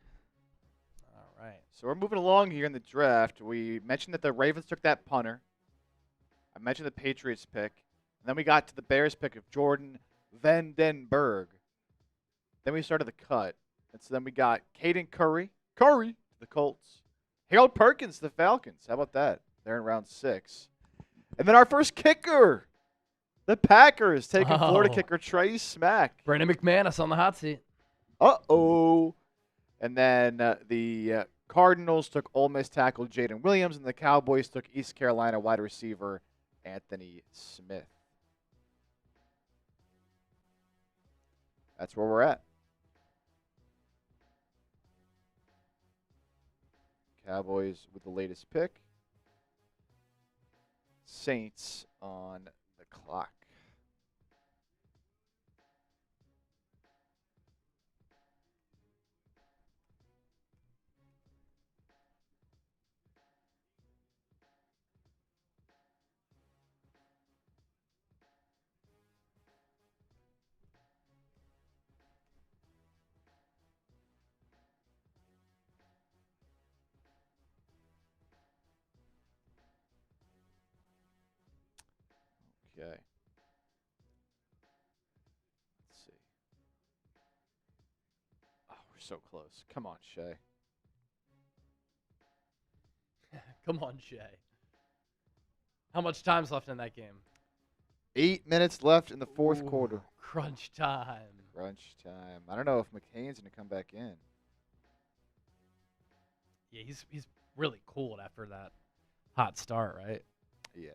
All right. So we're moving along here in the draft. We mentioned that the Ravens took that punter. I mentioned the Patriots pick. And then we got to the Bears pick of Jordyn Vandenberg. Then we started the cut. And so then we got Caden Curry to the Colts. Harold Perkins to the Falcons. How about that? They're in round 6. And then our first kicker, the Packers, taking Florida kicker Trey Smack. Brandon McManus on the hot seat. Uh-oh. And then the Cardinals took Ole Miss tackle Jaden Williams, and the Cowboys took East Carolina wide receiver Anthony Smith. That's where we're at. Cowboys with the latest pick. Saints on the clock. Okay. Let's see. Oh, we're so close. Come on, Shay. Come on, Shay. How much time's left in that game? 8 minutes left in the fourth quarter. Crunch time. Crunch time. I don't know if McCain's going to come back in. Yeah, he's really cooled after that hot start, right? Yeah.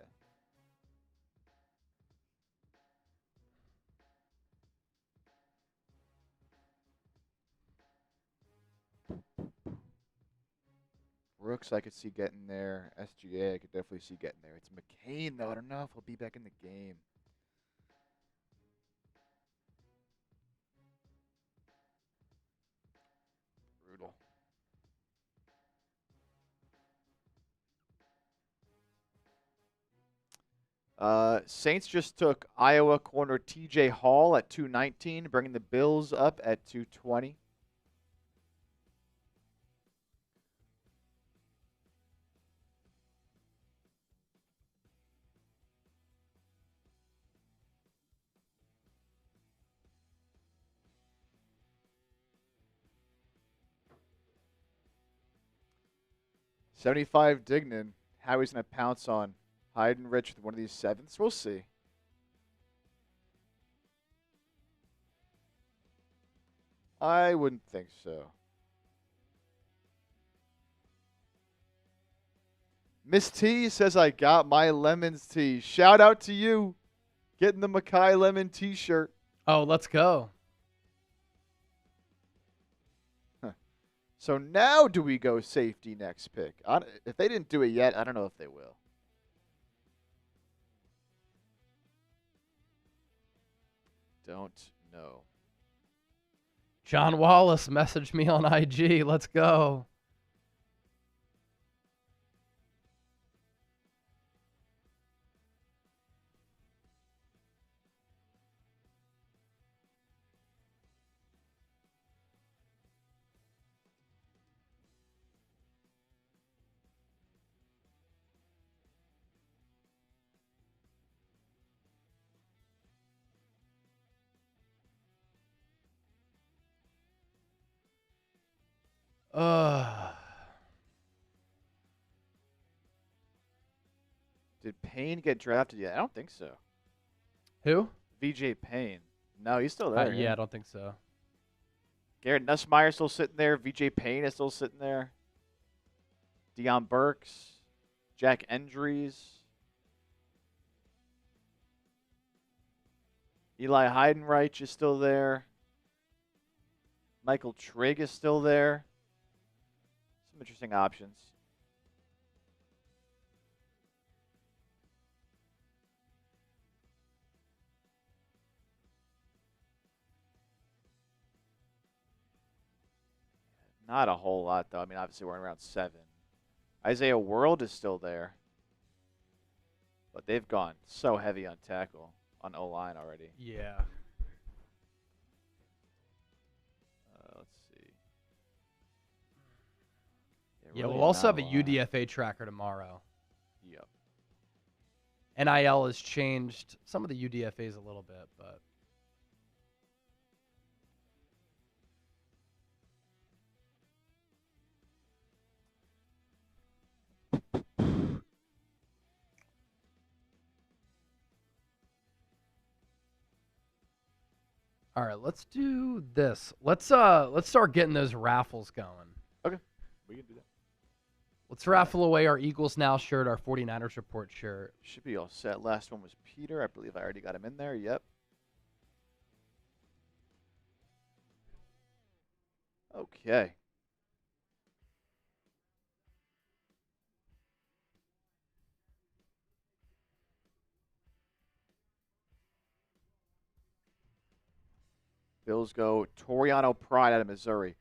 Brooks, I could see getting there. SGA, I could definitely see getting there. It's McCain, though. I don't know if he'll be back in the game. Brutal. Saints just took Iowa corner TJ Hall at 219, bringing the Bills up at 220. $75 Dignan. Howie's going to pounce on Hyde and Rich with one of these 7s. We'll see. I wouldn't think so. Miss T says, I got my lemons tea. Shout out to you getting the Makai lemon t-shirt. Oh, let's go. So now do we go safety next pick? If they didn't do it yet, I don't know if they will. Don't know. John Wallace messaged me on IG. Let's go. Did Payne get drafted yet? I don't think so. Who? VJ Payne. No, he's still there. Yeah, I don't think so. Garrett Nussmeier still sitting there. VJ Payne is still sitting there. Deion Burks. Jack Endries. Eli Heidenreich is still there. Michael Trigg is still there. Some interesting options. Not a whole lot, though. I mean, obviously, we're in round 7. Isaiah World is still there. But they've gone so heavy on tackle, on O-line already. Yeah. Let's see. Yeah, really we'll also have not a lot. UDFA tracker tomorrow. Yep. NIL has changed some of the UDFAs a little bit, but all right, let's do this. Let's start getting those raffles going. Okay, we can do that. Let's raffle away our Eagles Now shirt, our 49ers Report shirt. Should be all set. Last one was Peter. I believe I already got him in there. Yep. Okay. Bills go Toriano Pride out of Missouri.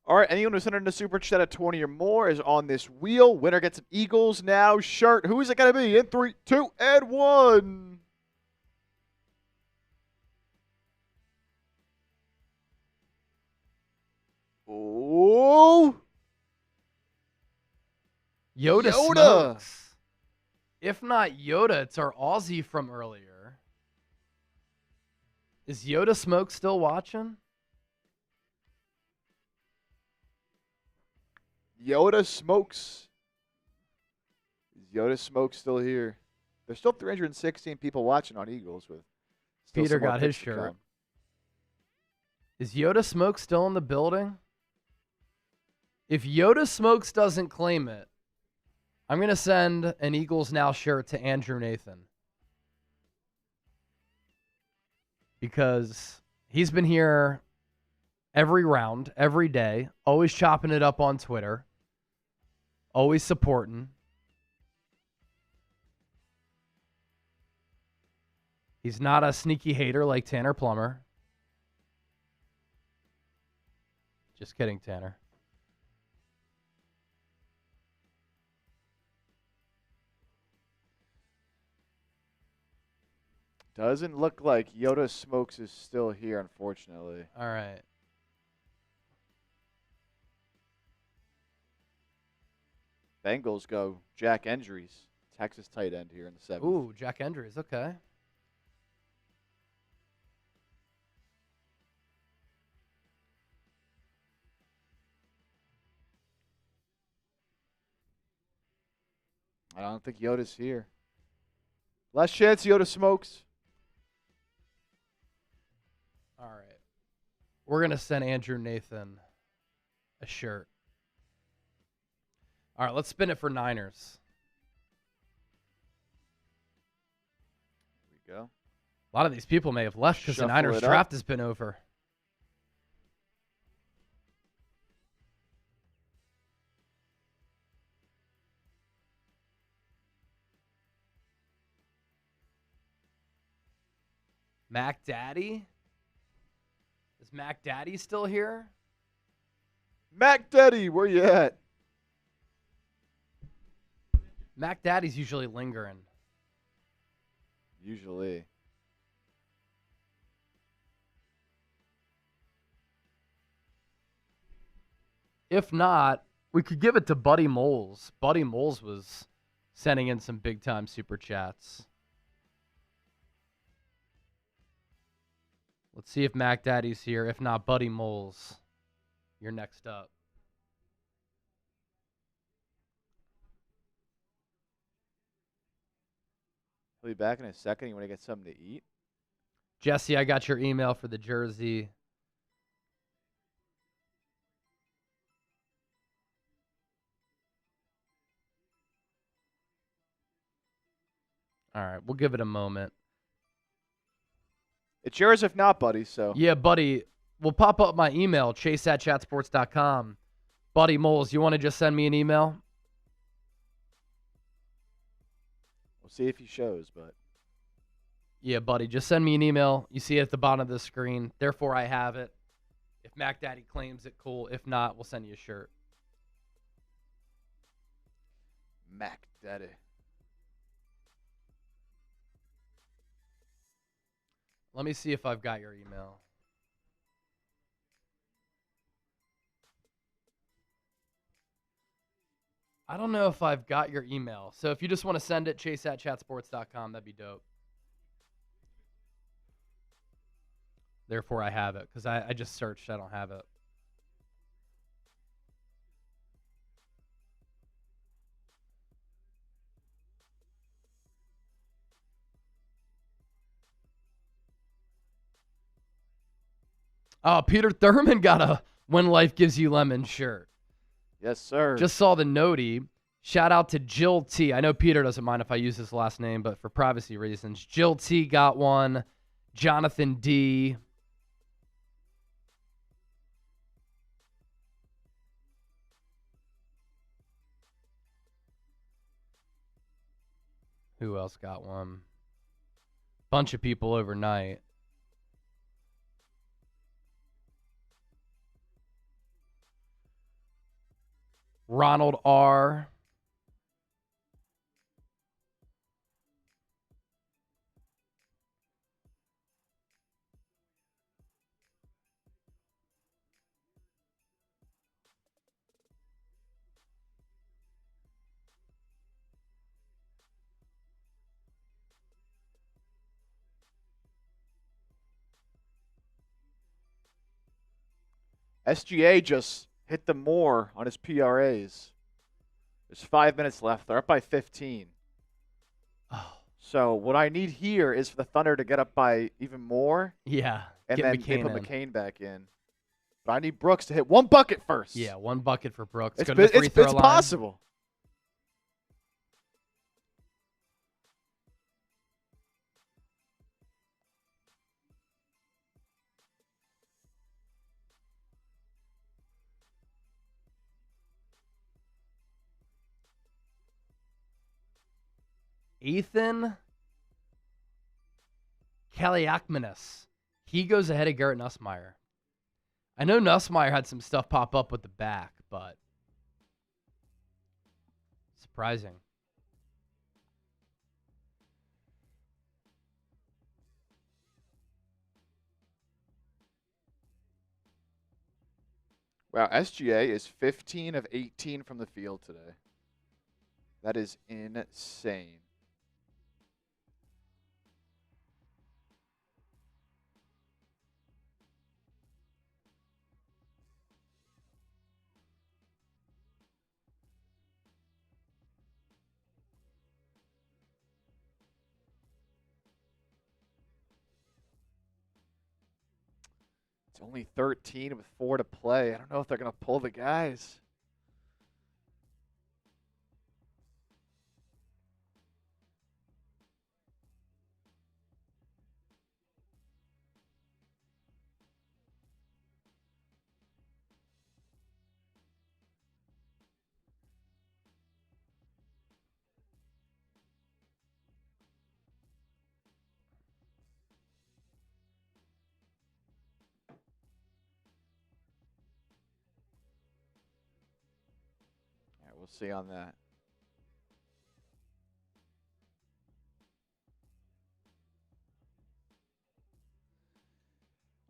All right, anyone who sent in a super chat at 20 or more is on this wheel. Winner gets an Eagles Now shirt. Who is it going to be? In 3, 2, and 1. Oh. Yoda smokes. If not Yoda, it's our Aussie from earlier. Is Yoda Smoke still watching? Yoda Smokes. Is Yoda Smoke still here? There's still 316 people watching on Eagles with still Peter some more got his picks to shirt. come. Is Yoda Smoke still in the building? If Yoda Smokes doesn't claim it, I'm going to send an Eagles Now shirt to Andrew Nathan. Because he's been here every round, every day, always chopping it up on Twitter, always supporting. He's not a sneaky hater like Tanner Plummer. Just kidding, Tanner. Doesn't look like Yoda Smokes is still here, unfortunately. All right. Bengals go Jack Endries, Texas tight end here in the 7th. Ooh, Jack Endries. Okay. I don't think Yoda's here. Last chance, Yoda Smokes. All right. We're going to send Andrew Nathan a shirt. All right, let's spin it for Niners. Here we go. A lot of these people may have left because the Shuffle Niners it up. draft has been over. Mac Daddy? Is Mac Daddy still here? Mac Daddy, where you at? Mac Daddy's usually lingering. Usually. If not, we could give it to Buddy Moles. Buddy Moles was sending in some big-time super chats. Let's see if Mac Daddy's here. If not, Buddy Moles, you're next up. He'll be back in a second. You want to get something to eat? Jesse, I got your email for the jersey. All right, we'll give it a moment. It's yours if not, buddy. So Yeah, Buddy, we'll pop up my email, chase@chatsports.com. Buddy Moles, you want to just send me an email? we'll see if he shows. But Yeah, Buddy, just send me an email. You see it at the bottom of the screen. Therefore, I have it. If Mac Daddy claims it, cool. If not, we'll send you a shirt. Mac Daddy. Let me see if I've got your email. I don't know if I've got your email. So if you just want to send it, chase@chatsports.com, that'd be dope. Therefore, I have it because I just searched. I don't have it. Oh, Peter Thurman got a When Life Gives You Lemons shirt. Yes, sir. Just saw the notey. Shout out to Jill T. I know Peter doesn't mind if I use his last name, but for privacy reasons, Jill T got one. Jonathan D. Who else got one? Bunch of people overnight. Ronald R. SGA just hit the more on his PRAs. There's 5 minutes left. They're up by 15. Oh, So what I need here is for the Thunder to get up by even more. yeah. And Get then McCain they put in. McCain back in. But I need Brooks to hit one bucket first. Yeah, one bucket for Brooks. It's, Go to the free throw it's line. possible. Ethan Kaliakmanis. He goes ahead of Garrett Nussmeier. I know Nussmeier had some stuff pop up with the back, but surprising. Wow, SGA is 15 of 18 from the field today. That is insane. It's only 13 with 4 to play. I don't know if they're going to pull the guys. Yeah, we'll see on that.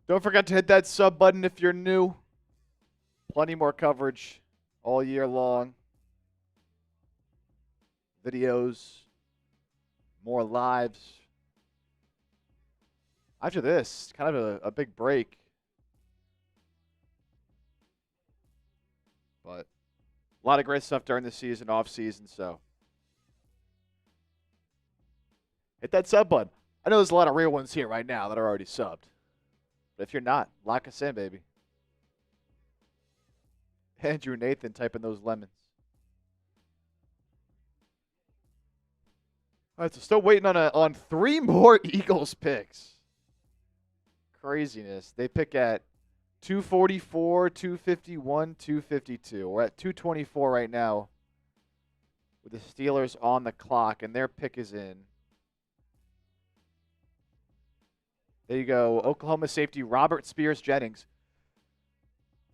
Don't forget to hit that sub button if you're new. Plenty more coverage all year long. Videos, more lives. After this, kind of a big break. But a lot of great stuff during the season, off season, so hit that sub button. I know there's a lot of real ones here right now that are already subbed. But if you're not, lock us in, baby. Andrew Nathan typing those lemons. All right, so still waiting on 3 more Eagles picks. Craziness. They pick at 244, 251, 252. We're at 224 right now with the Steelers on the clock, and their pick is in. There you go. Oklahoma safety Robert Spears-Jennings.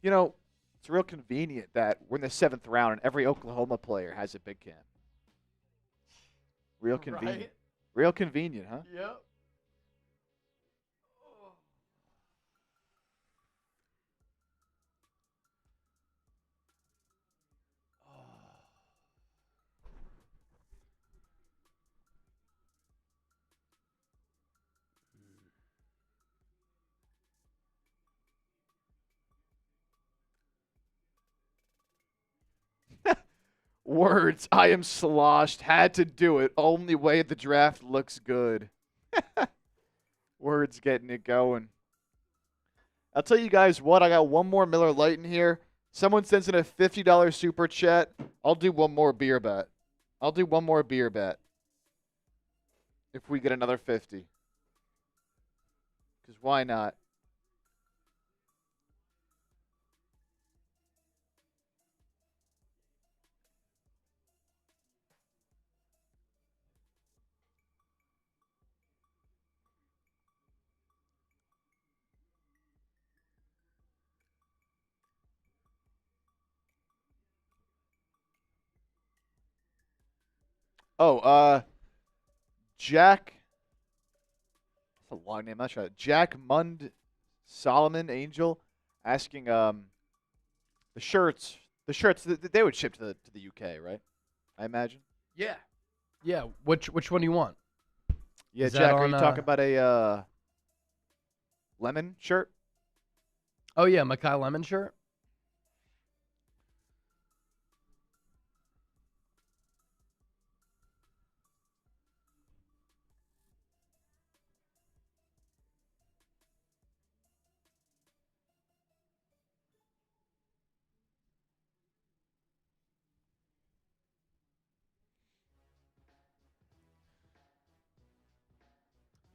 You know, it's real convenient that we're in the 7th round and every Oklahoma player has a big camp. Real convenient. Right? Real convenient, huh? Yep. Words. I am sloshed. Had to do it. Only way the draft looks good. Words getting it going. I'll tell you guys what. I got one more Miller Lite in here. Someone sends in a $50 super chat. I'll do one more beer bet. If we get another 50. Because why not? Oh, Jack. That's a long name. I'm not sure. Jack Mund Solomon Angel asking the shirts. The shirts they would ship to the UK, right? I imagine. Yeah. Yeah. Which one do you want? Yeah, Is that Jack, are on, you talking about a lemon shirt? Oh yeah, Makai lemon shirt.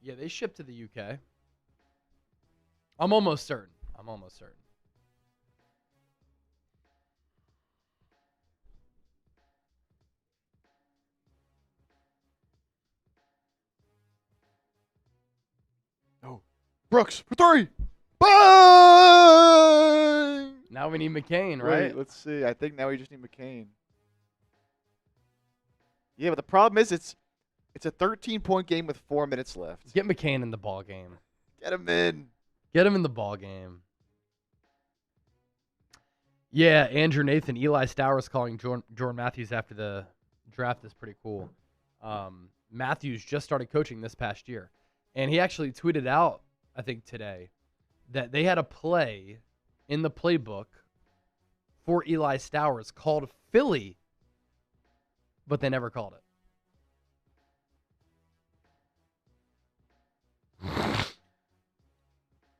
Yeah, they ship to the UK. I'm almost certain. Oh, Brooks for 3. Bang! Now we need McCain, right? Wait, let's see. I think now we just need McCain. Yeah, but the problem is it's a 13-point game with 4 minutes left. Get McCain in the ball game. Get him in. Get him in the ball game. Yeah, Andrew Nathan, Eli Stowers calling Jordan Matthews after the draft is pretty cool. Matthews just started coaching this past year, and he actually tweeted out, I think today, that they had a play in the playbook for Eli Stowers called Philly, but they never called it.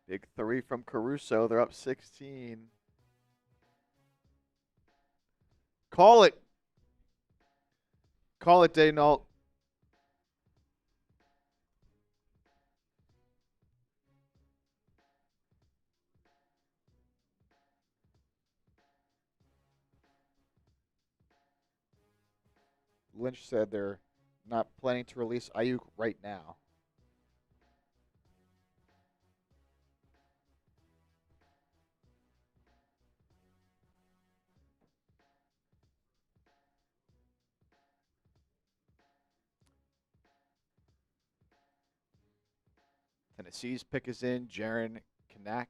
Big 3 from Caruso. They're up 16. Call it. Call it, Daynault. Lynch said they're not planning to release Ayuk right now. Tennessee's pick is in. Jaren Kanak.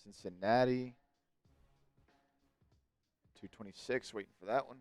Cincinnati. 226, waiting for that one.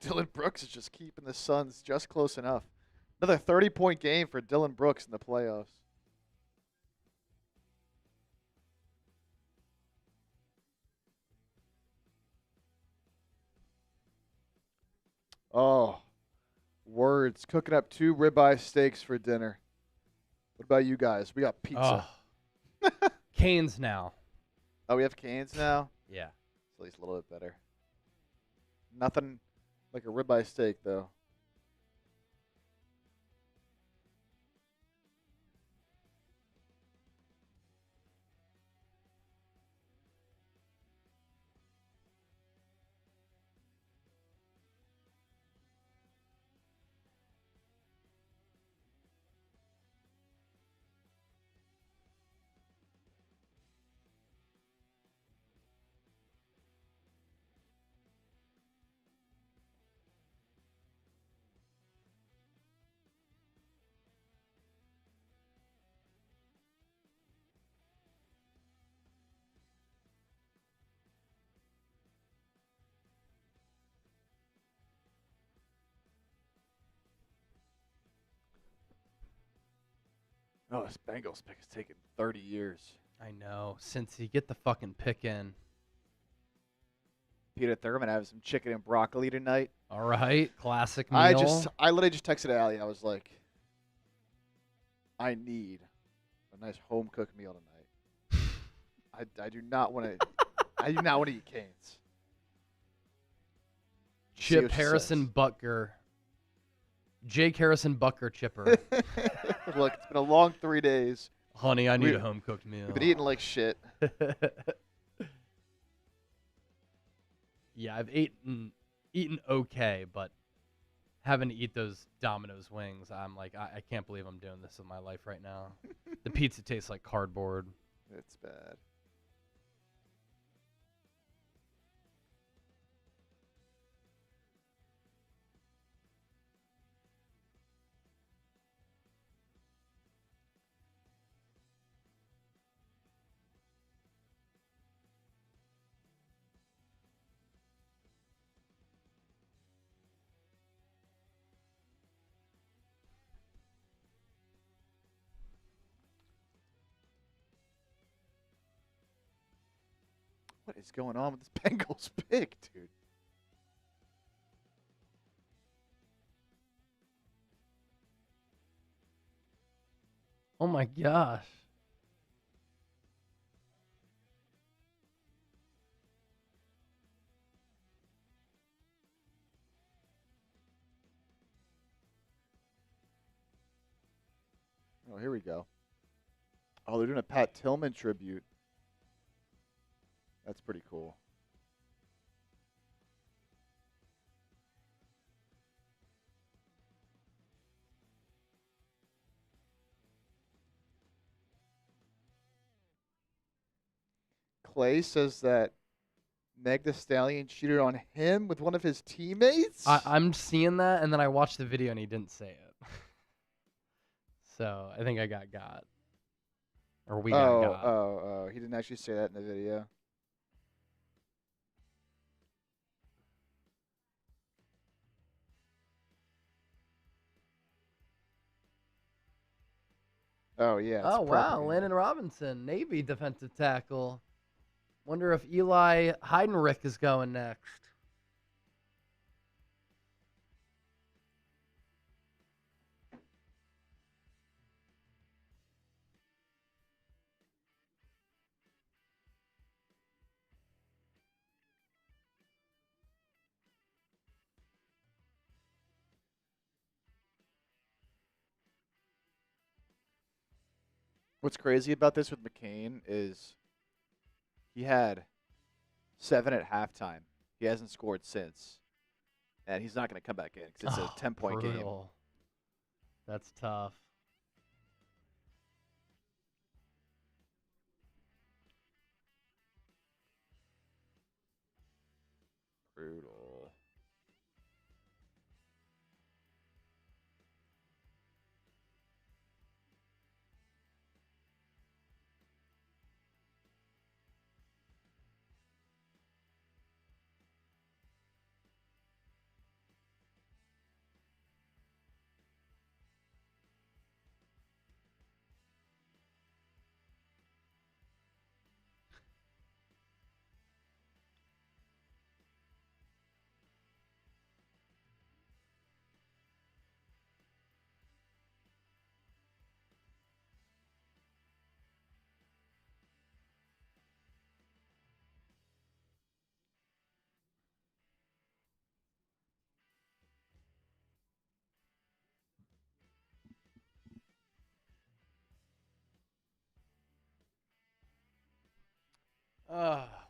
Dylan Brooks is just keeping the Suns just close enough. Another 30-point game for Dylan Brooks in the playoffs. Oh, words. Cooking up 2 ribeye steaks for dinner. What about you guys? We got pizza. Oh. Canes now. Oh, we have cans now? Yeah. At least a little bit better. Nothing like a ribeye steak, though. Oh, this Bengals pick has taken 30 years. I know. Cincy, get the fucking pick in. Peter Thurman having some chicken and broccoli tonight. All right, classic meal. I literally just texted Allie. I was like, I need a nice home cooked meal tonight. I do not want to. I do not want to eat Canes. Chip Harrison Butker. Jake Harrison Butker chipper. Look, it's been a long 3 days. Honey, I need a home cooked meal. We've been eating like shit. Yeah, I've eaten okay, but having to eat those Domino's wings, I'm like, I can't believe I'm doing this in my life right now. The pizza tastes like cardboard. It's bad. What is going on with this Bengals pick, dude? Oh my gosh. Oh, here we go. Oh, they're doing a Pat Tillman tribute. That's pretty cool. Clay says that Meg the Stallion cheated on him with one of his teammates. I'm seeing that, and then I watched the video, and he didn't say it. So I think I got. Or we got. Oh, he didn't actually say that in the video. Oh, yeah. Oh, wow. Landon Robinson, Navy defensive tackle. Wonder if Eli Heidenreich is going next. What's crazy about this with McCain is he had 7 at halftime. He hasn't scored since. And he's not going to come back in because it's a 10-point game. That's tough. Brutal.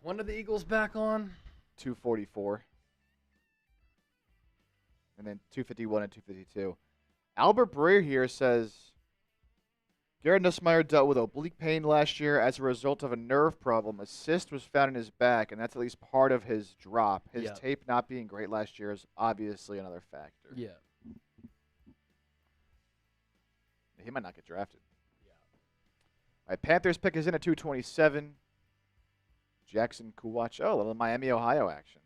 When are the Eagles back on? 244. And then 251 and 252. Albert Breer here says, Garrett Nussmeier dealt with oblique pain last year as a result of a nerve problem. A cyst was found in his back, and that's at least part of his drop. His tape not being great last year is obviously another factor. Yeah. He might not get drafted. Yeah. All right, Panthers pick is in at 227. Jackson Kuwach. Oh, a little Miami, Ohio action.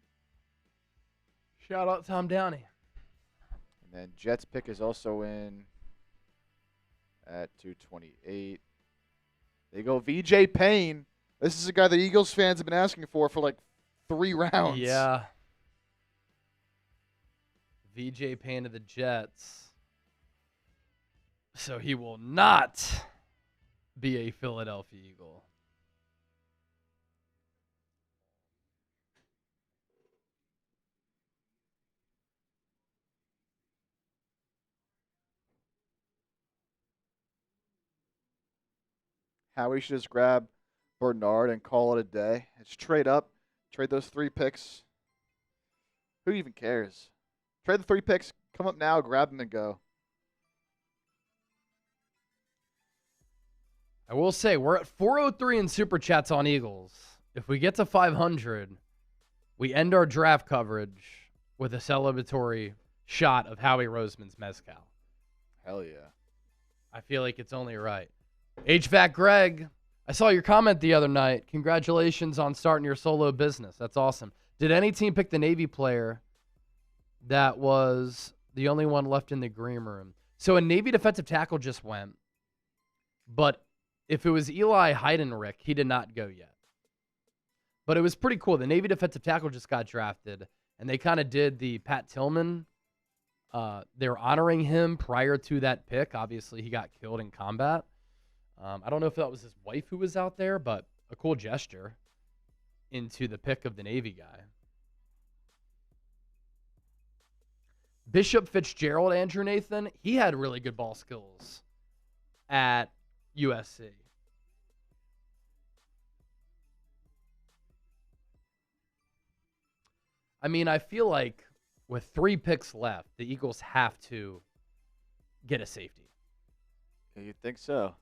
Shout out Tom Downey. And then Jets pick is also in at 228. They go VJ Payne. This is a guy the Eagles fans have been asking for like 3 rounds. Yeah. VJ Payne to the Jets. So he will not be a Philadelphia Eagle. Howie should just grab Bernard and call it a day. It's trade up. Trade those 3 picks. Who even cares? Trade the 3 picks. Come up now, grab them, and go. I will say, we're at 403 in Super Chats on Eagles. If we get to 500, we end our draft coverage with a celebratory shot of Howie Roseman's Mezcal. Hell yeah. I feel like it's only right. HVAC Greg, I saw your comment the other night. Congratulations on starting your solo business. That's awesome. Did any team pick the Navy player that was the only one left in the green room? So a Navy defensive tackle just went, but if it was Eli Heidenreich, he did not go yet. But it was pretty cool. The Navy defensive tackle just got drafted, and they kind of did the Pat Tillman. They were honoring him prior to that pick. Obviously, he got killed in combat. I don't know if that was his wife who was out there, but a cool gesture into the pick of the Navy guy. Bishop Fitzgerald, Andrew Nathan, he had really good ball skills at USC. I mean, I feel like with 3 picks left, the Eagles have to get a safety. Yeah, you'd think so.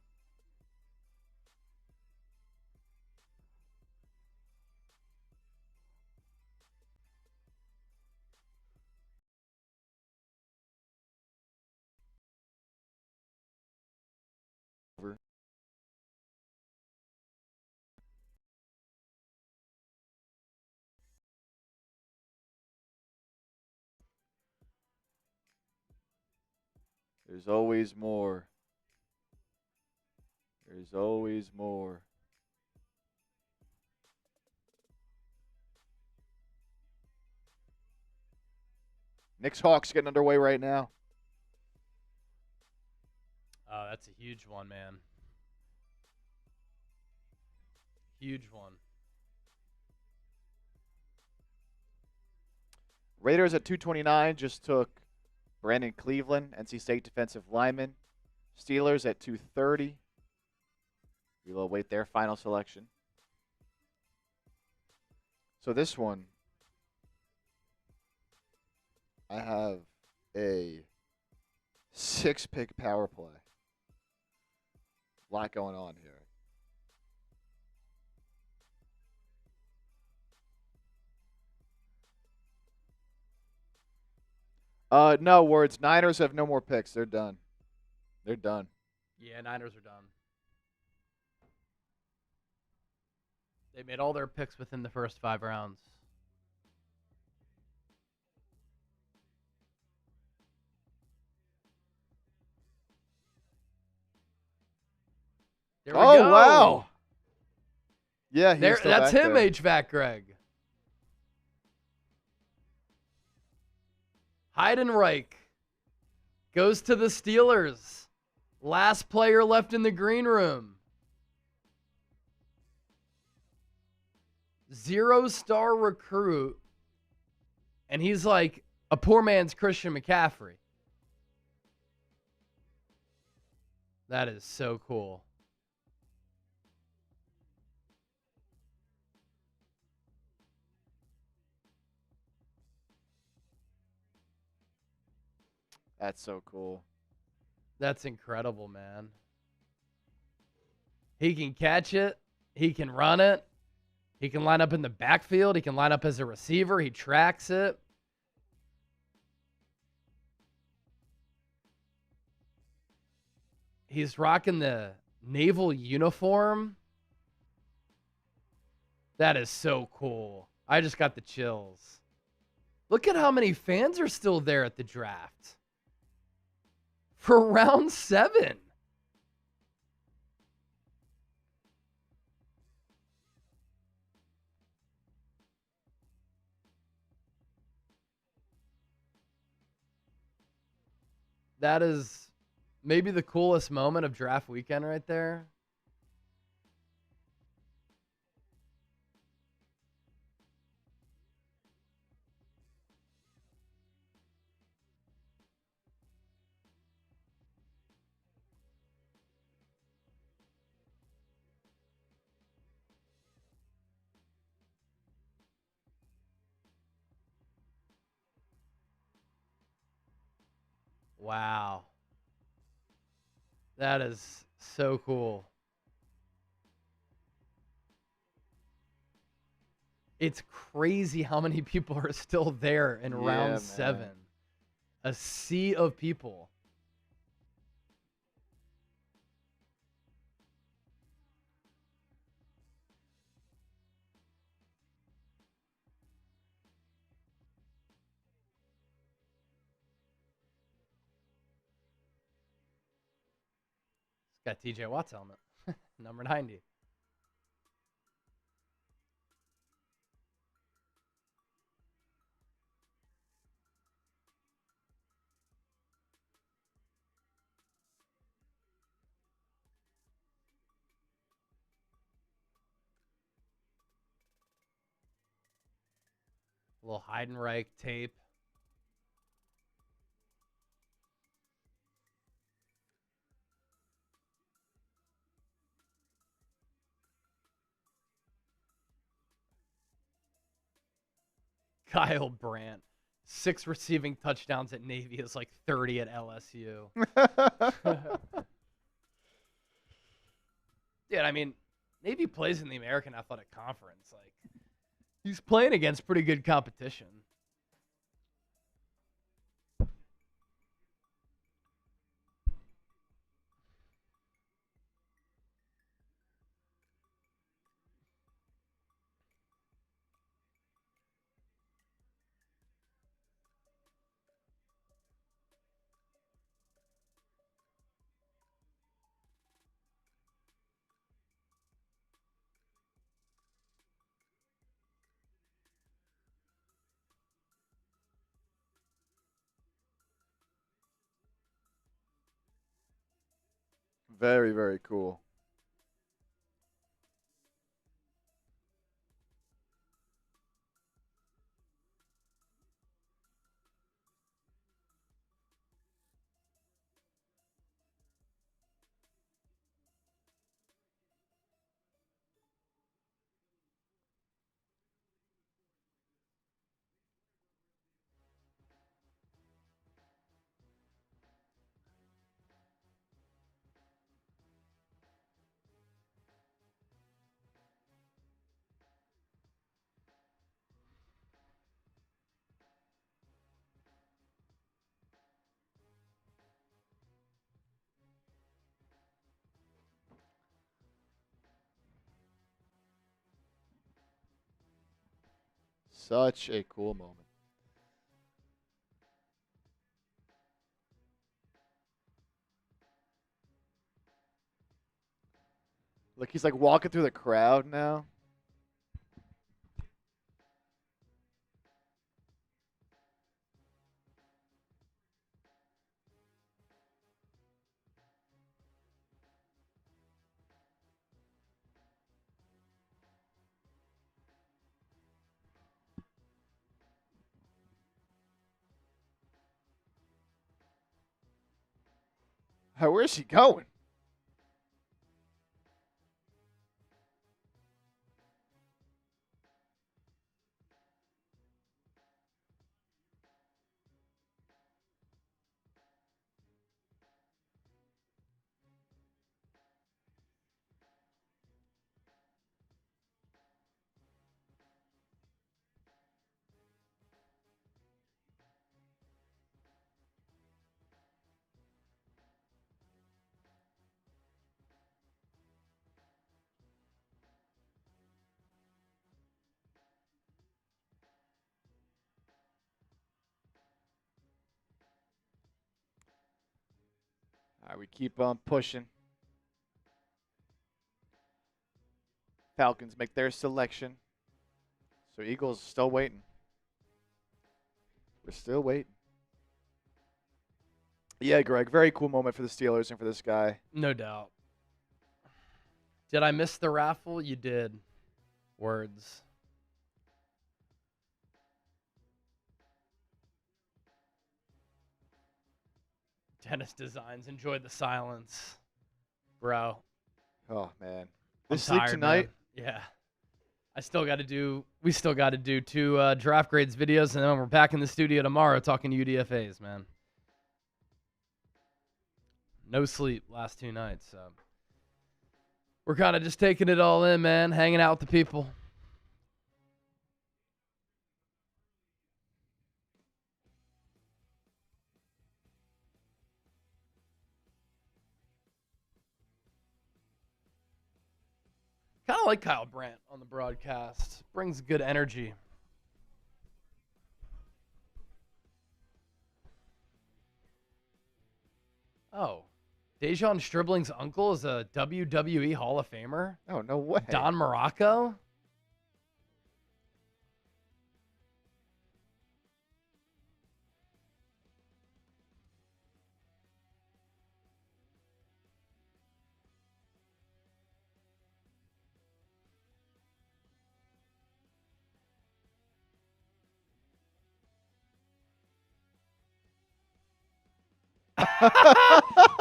There's always more. There's always more. Knicks Hawks getting underway right now. Oh, that's a huge one, man. Huge one. Raiders at 229 just took Brandon Cleveland, NC State defensive lineman. Steelers at 230. We will await their final selection. So this one, I have a 6-pick power play. A lot going on here. No words. Niners have no more picks. They're done. They're done. Yeah, Niners are done. They made all their picks within the first 5 rounds. There we go. Oh, wow. Yeah, There, that's him, there. HVAC Greg. Heidenreich goes to the Steelers. Last player left in the green room. 0-star recruit. And he's like a poor man's Christian McCaffrey. That is so cool. That's so cool. That's incredible, man. He can catch it. He can run it. He can line up in the backfield. He can line up as a receiver. He tracks it. He's rocking the naval uniform. That is so cool. I just got the chills. Look at how many fans are still there at the draft. For round 7. That is maybe the coolest moment of draft weekend right there. Wow. That is so cool. It's crazy how many people are still there in round 7. A sea of people. It's got TJ Watt's helmet. Number 90. A little Heidenreich tape. Kyle Brandt. 6 receiving touchdowns at Navy is like 30 at LSU. Dude, I mean, Navy plays in the American Athletic Conference. Like, he's playing against pretty good competition. Very, very cool. Such a cool moment. Look, he's like walking through the crowd now. Where's he going? All right, we keep on pushing. Falcons make their selection. So Eagles still waiting. We're still waiting. Yeah, Greg. Very cool moment for the Steelers and for this guy. No doubt. Did I miss the raffle? You did. Words. Dennis Designs. Enjoy the silence. Bro. Oh, man. I'm This sleep tired, tonight? man. Yeah. We still got to do 2 draft grades videos, and then we're back in the studio tomorrow talking UDFAs, man. No sleep last 2 nights, so we're kind of just taking it all in, man, hanging out with the people. Kind of like Kyle Brandt on the broadcast. Brings good energy. Oh, Dejon Stribling's uncle is a WWE Hall of Famer? Oh, no way. Don Morocco?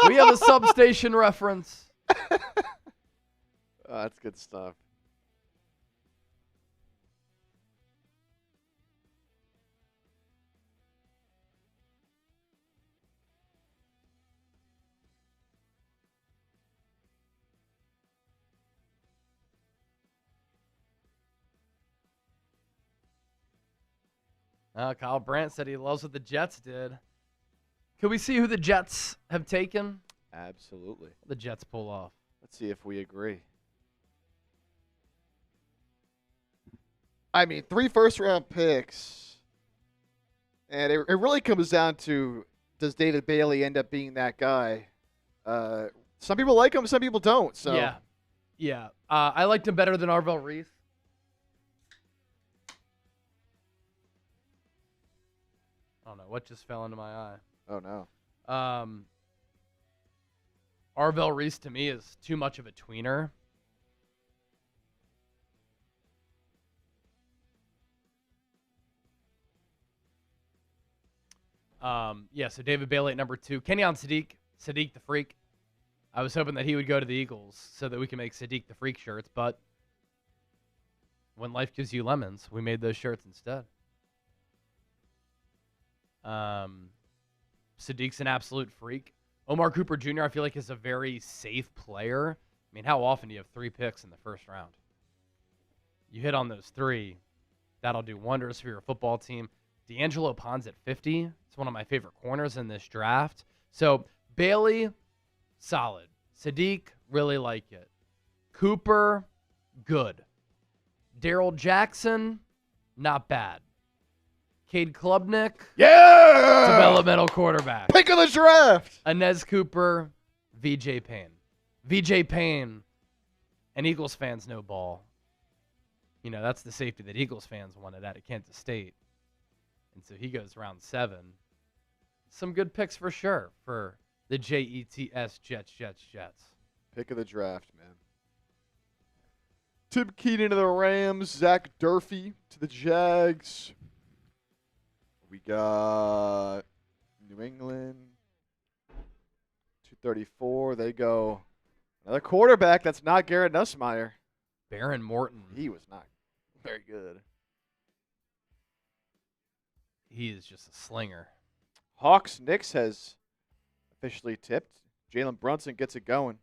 We have a substation reference. Oh, that's good stuff. Kyle Brandt said he loves what the Jets did. Can we see who the Jets have taken? Absolutely. The Jets pull off. Let's see if we agree. I mean, 3 first-round picks. And it really comes down to, does David Bailey end up being that guy? Some people like him, some people don't. So Yeah. I liked him better than Arvell Reese. I don't know what just fell into my eye. Oh, no. Arvell Reese to me is too much of a tweener. So David Bailey at number 2. Kenyon Sadiq the Freak. I was hoping that he would go to the Eagles so that we can make Sadiq the Freak shirts, but when life gives you lemons, we made those shirts instead. Sadiq's an absolute freak. Omar Cooper Jr., I feel like, is a very safe player. I mean, how often do you have 3 picks in the first round? You hit on those 3. That'll do wonders for your football team. D'Angelo Pon's at 50. It's one of my favorite corners in this draft. So, Bailey, solid. Sadiq, really like it. Cooper, good. Darrell Jackson, not bad. Cade Klubnik, developmental quarterback. Pick of the draft. Inez Cooper, VJ Payne. VJ Payne, and Eagles fans know ball. You know, that's the safety that Eagles fans wanted at Kansas State. And so he goes round 7. Some good picks for sure for the Jets. Pick of the draft, man. Tim Keenan to the Rams. Zach Durfee to the Jags. We got New England. 234. They go another quarterback. That's not Garrett Nussmeier. Baron Morton. He was not very good. He is just a slinger. Hawks Knicks has officially tipped. Jalen Brunson gets it going.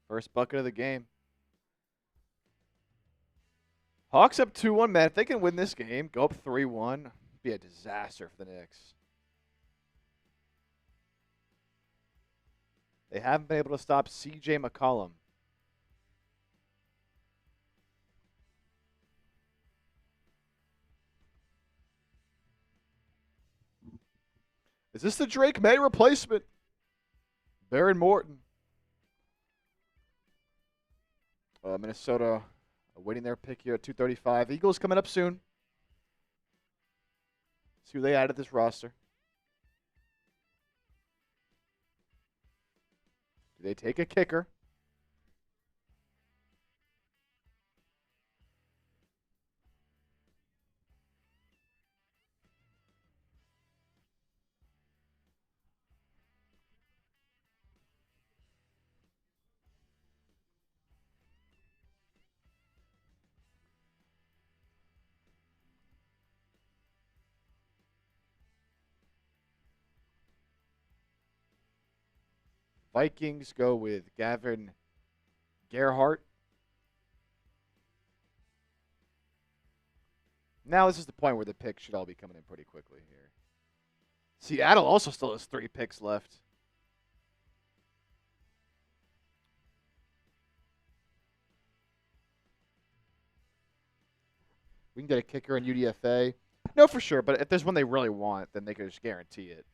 First bucket of the game. Hawks up 2-1, man. If they can win this game, go up 3-1, be a disaster for the Knicks. They haven't been able to stop C.J. McCollum. Is this the Drake May replacement? Baron Morton. Minnesota awaiting their pick here at 235. Eagles coming up soon. See who they added this roster. Do they take a kicker? Vikings go with Gavin Gerhardt. Now this is the point where the picks should all be coming in pretty quickly here. Seattle also still has 3 picks left. We can get a kicker in UDFA. No, for sure, but if there's one they really want, then they could just guarantee it.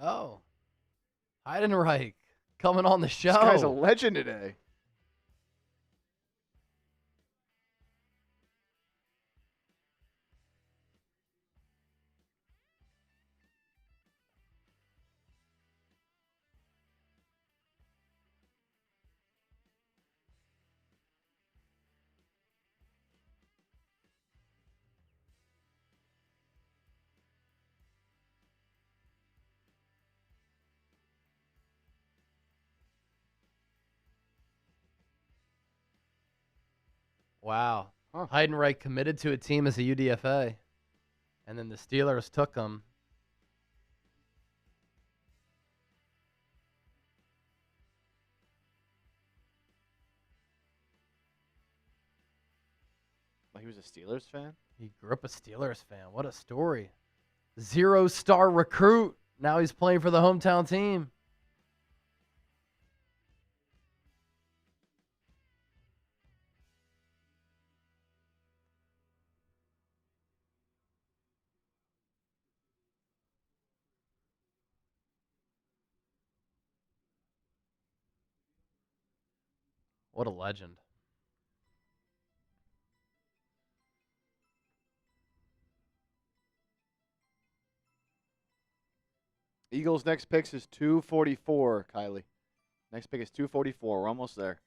Oh. Heidenreich coming on the show. This guy's a legend today. Wow. Huh. Heidenreich committed to a team as a UDFA, and then the Steelers took him. He was a Steelers fan? He grew up a Steelers fan. What a story. 0-star recruit. Now he's playing for the hometown team. What a legend. Eagles' next pick is 244, Kylie. Next pick is 244. We're almost there.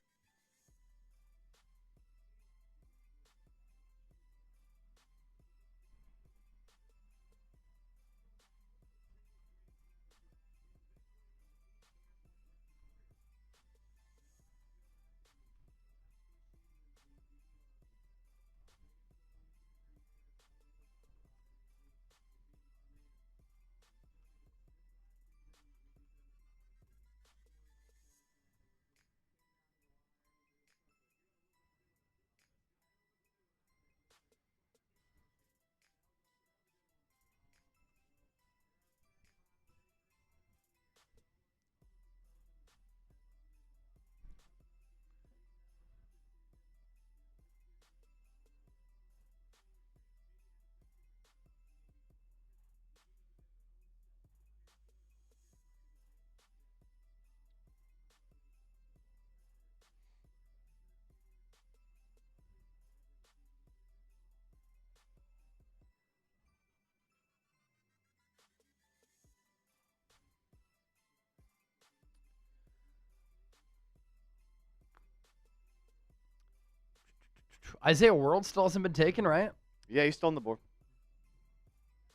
Isaiah World still hasn't been taken, right? Yeah, he's still on the board.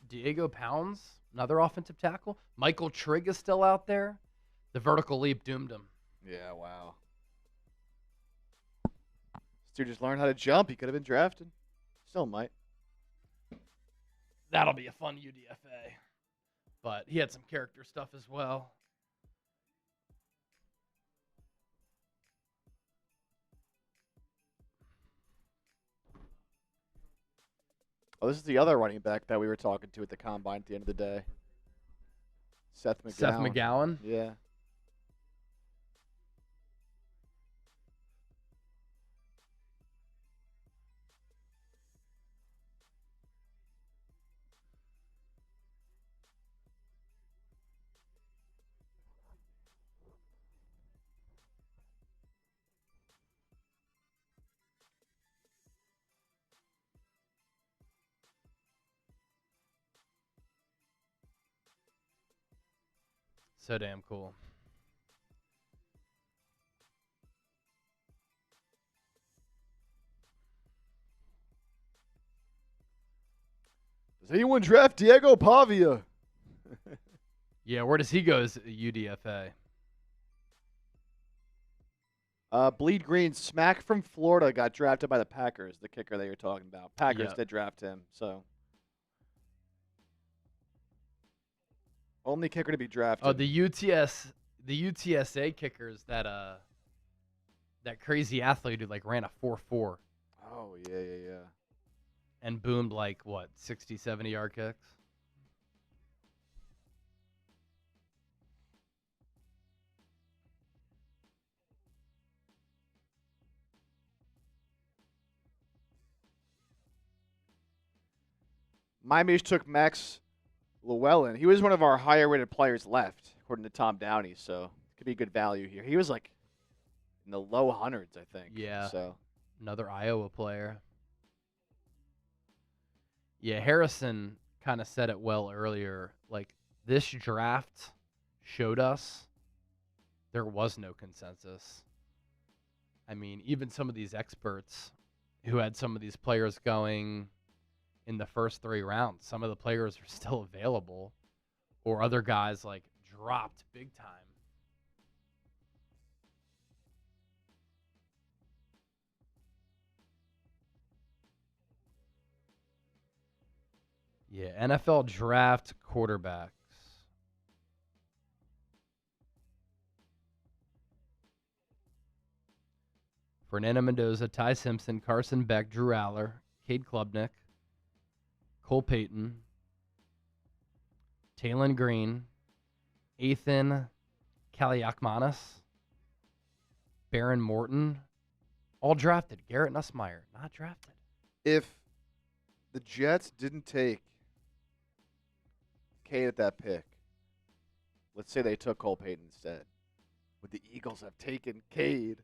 Diego Pounds, another offensive tackle. Michael Trigg is still out there. The vertical leap doomed him. Yeah, wow. This dude just learned how to jump. He could have been drafted. Still might. That'll be a fun UDFA. But he had some character stuff as well. Oh, this is the other running back that we were talking to at the combine at the end of the day. Seth McGowan. Seth McGowan? Yeah. So damn cool. Does anyone draft Diego Pavia? Yeah, where does he go as UDFA? Bleed Green, Smack from Florida, got drafted by the Packers, the kicker that you're talking about. Packers Yep. did draft him, so. Only kicker to be drafted. Oh, the UTSA kickers that crazy athlete who like ran a 4.4 Oh, yeah. and boomed like what, 60, 70-yard kicks. Miami took Max Llewellyn. He was one of our higher-rated players left, according to Tom Downey, so it could be good value here. He was like in the low hundreds, I think. Yeah. So Another Iowa player. Yeah, Harrison kind of said it well earlier. Like, this draft showed us there was no consensus. I mean, even some of these experts who had some of these players going in the first 3 rounds, some of the players are still available, or other guys like dropped big time. Yeah, NFL draft quarterbacks. Fernando Mendoza, Ty Simpson, Carson Beck, Drew Aller, Cade Klubnik, Cole Payton, Talon Green, Ethan Kaliakmanis, Baron Morton, all drafted. Garrett Nussmeier, not drafted. if the Jets didn't take Cade at that pick, let's say they took Cole Payton instead, would the Eagles have taken Cade?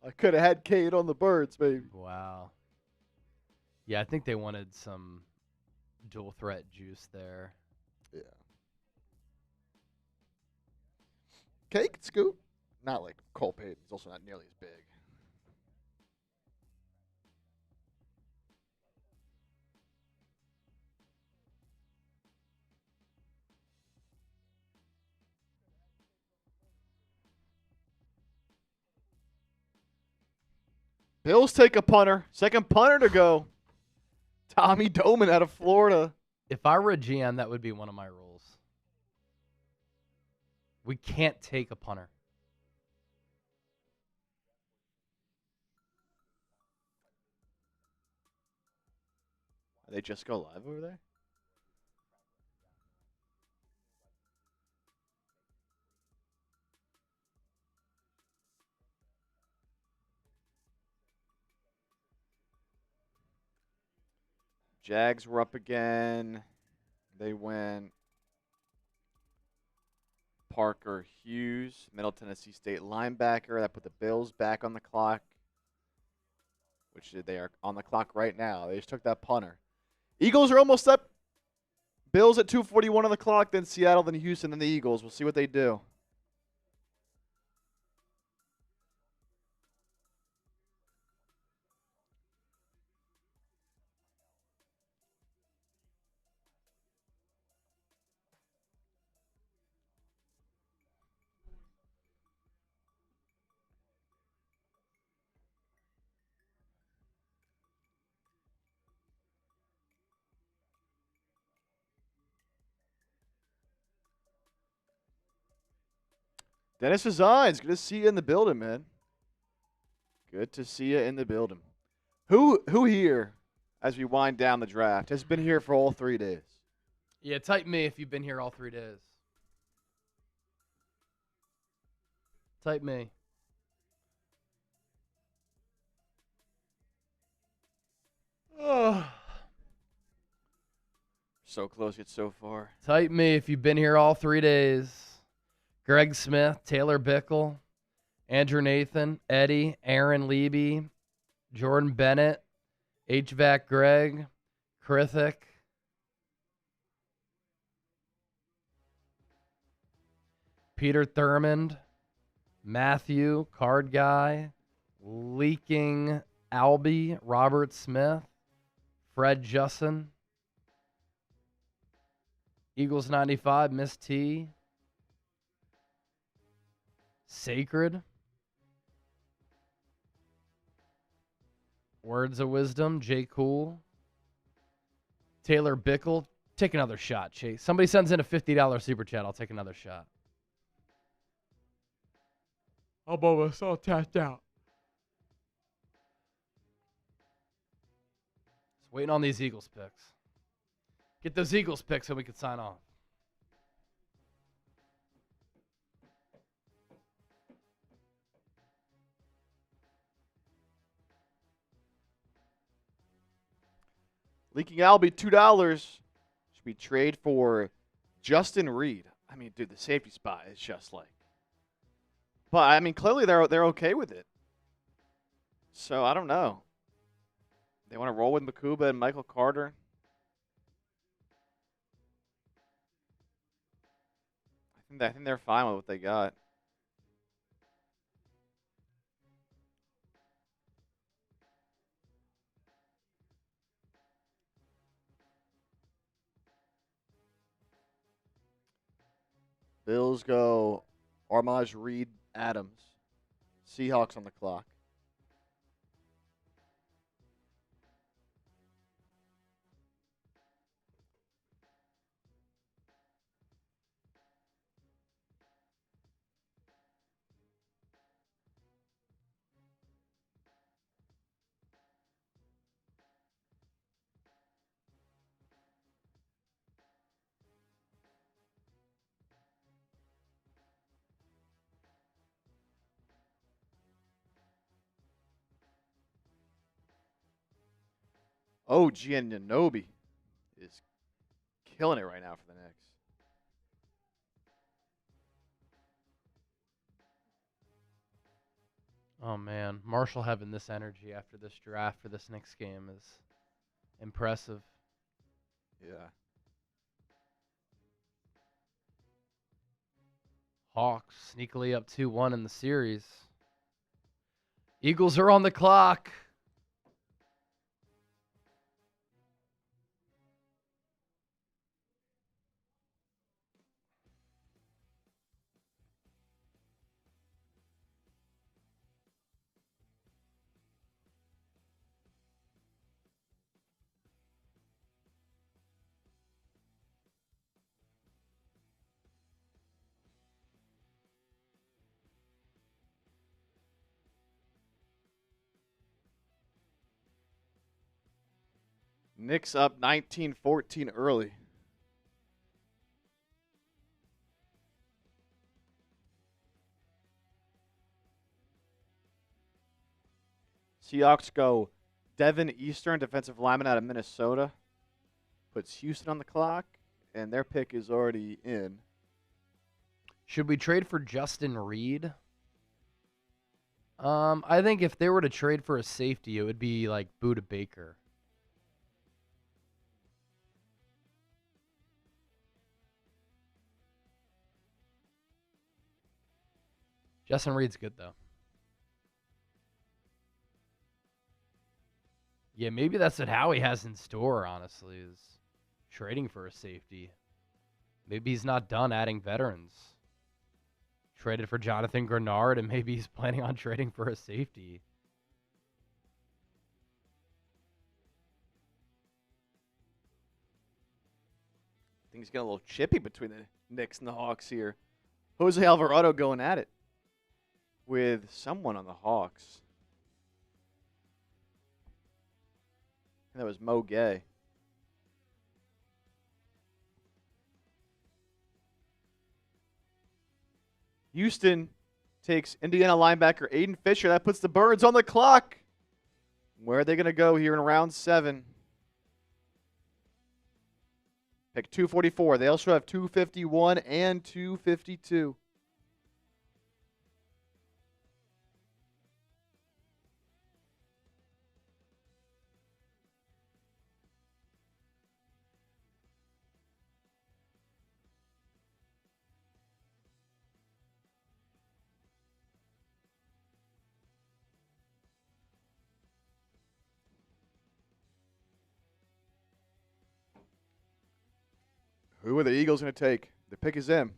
I could have had Cade on the Birds, baby. Wow. Yeah, I think they wanted some dual threat juice there. Yeah. Cade could scoot. Not like Cole Payton. He's also not nearly as big. Bills take a punter. Second punter to go. Tommy Doman out of Florida. If I were a GM, that would be one of my rules. We can't take a punter. They just go live over there? Jags were up again. They went Parker Hughes, Middle Tennessee State linebacker. That put the Bills back on the clock, which they are on the clock right now. They just took that punter. Eagles are almost up. Bills at 2:41 on the clock, then Seattle, then Houston, then the Eagles. We'll see what they do. Dennis Designs, good to see you in the building, man. Good to see you in the building. Who here, as we wind down the draft, has been here for all 3 days? Yeah, type me if you've been here all 3 days. Type me. Oh. So close yet so far. Type me if you've been here all 3 days. Greg Smith, Taylor Bickle, Andrew Nathan, Eddie, Aaron Leby, Jordan Bennett, HVAC Greg, Krithik. Peter Thurmond, Matthew, Card Guy, Leaking Albie, Robert Smith, Fred Justin, Eagles 95, Miss T, Sacred, Words of Wisdom, J. Cool, Taylor Bickle. Take another shot, Chase. Somebody sends in a $50 super chat. I'll take another shot. I'm almost all tapped out. Just waiting on these Eagles picks. Get those Eagles picks so we can sign off. Leaking Albie, $2. Should we trade for Justin Reed? I mean, dude, the safety spot is just like. But I mean, clearly they're okay with it. So I don't know. They want to roll with Makuba and Michael Carter. I think they're fine with what they got. Bills go Armaj, Reed, Adams. Seahawks on the clock. Oh, Giannobi is killing it right now for the Knicks. Oh, man. Marshall having this energy after this draft for this next game is impressive. Yeah. Hawks sneakily up 2-1 in the series. Eagles are on the clock. Knicks up 19-14 early. Seahawks go Devin Eastern, defensive lineman out of Minnesota. Puts Houston on the clock, and their pick is already in. Should we trade for Justin Reed? I think if they were to trade for a safety, it would be like Buda Baker. Justin Reed's good, though. Yeah, maybe that's what Howie has in store, honestly, is trading for a safety. Maybe he's not done adding veterans. Traded for Jonathan Grenard, and maybe he's planning on trading for a safety. Things get a little chippy between the Knicks and the Hawks here. Jose Alvarado going at it with someone on the Hawks. And that was Mo Gay. Houston takes Indiana linebacker Aiden Fisher. That puts the Birds on the clock. Where are they going to go here in round 7? Pick 244. They also have 251 and 252. Who are the Eagles going to take? The pick is in.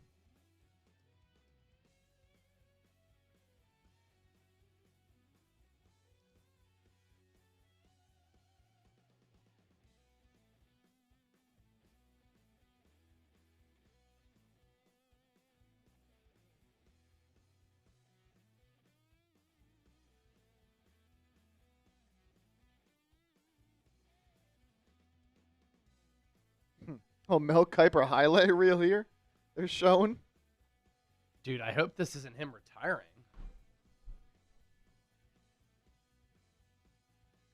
Oh, Mel Kiper highlight reel here. They're showing. Dude, I hope this isn't him retiring.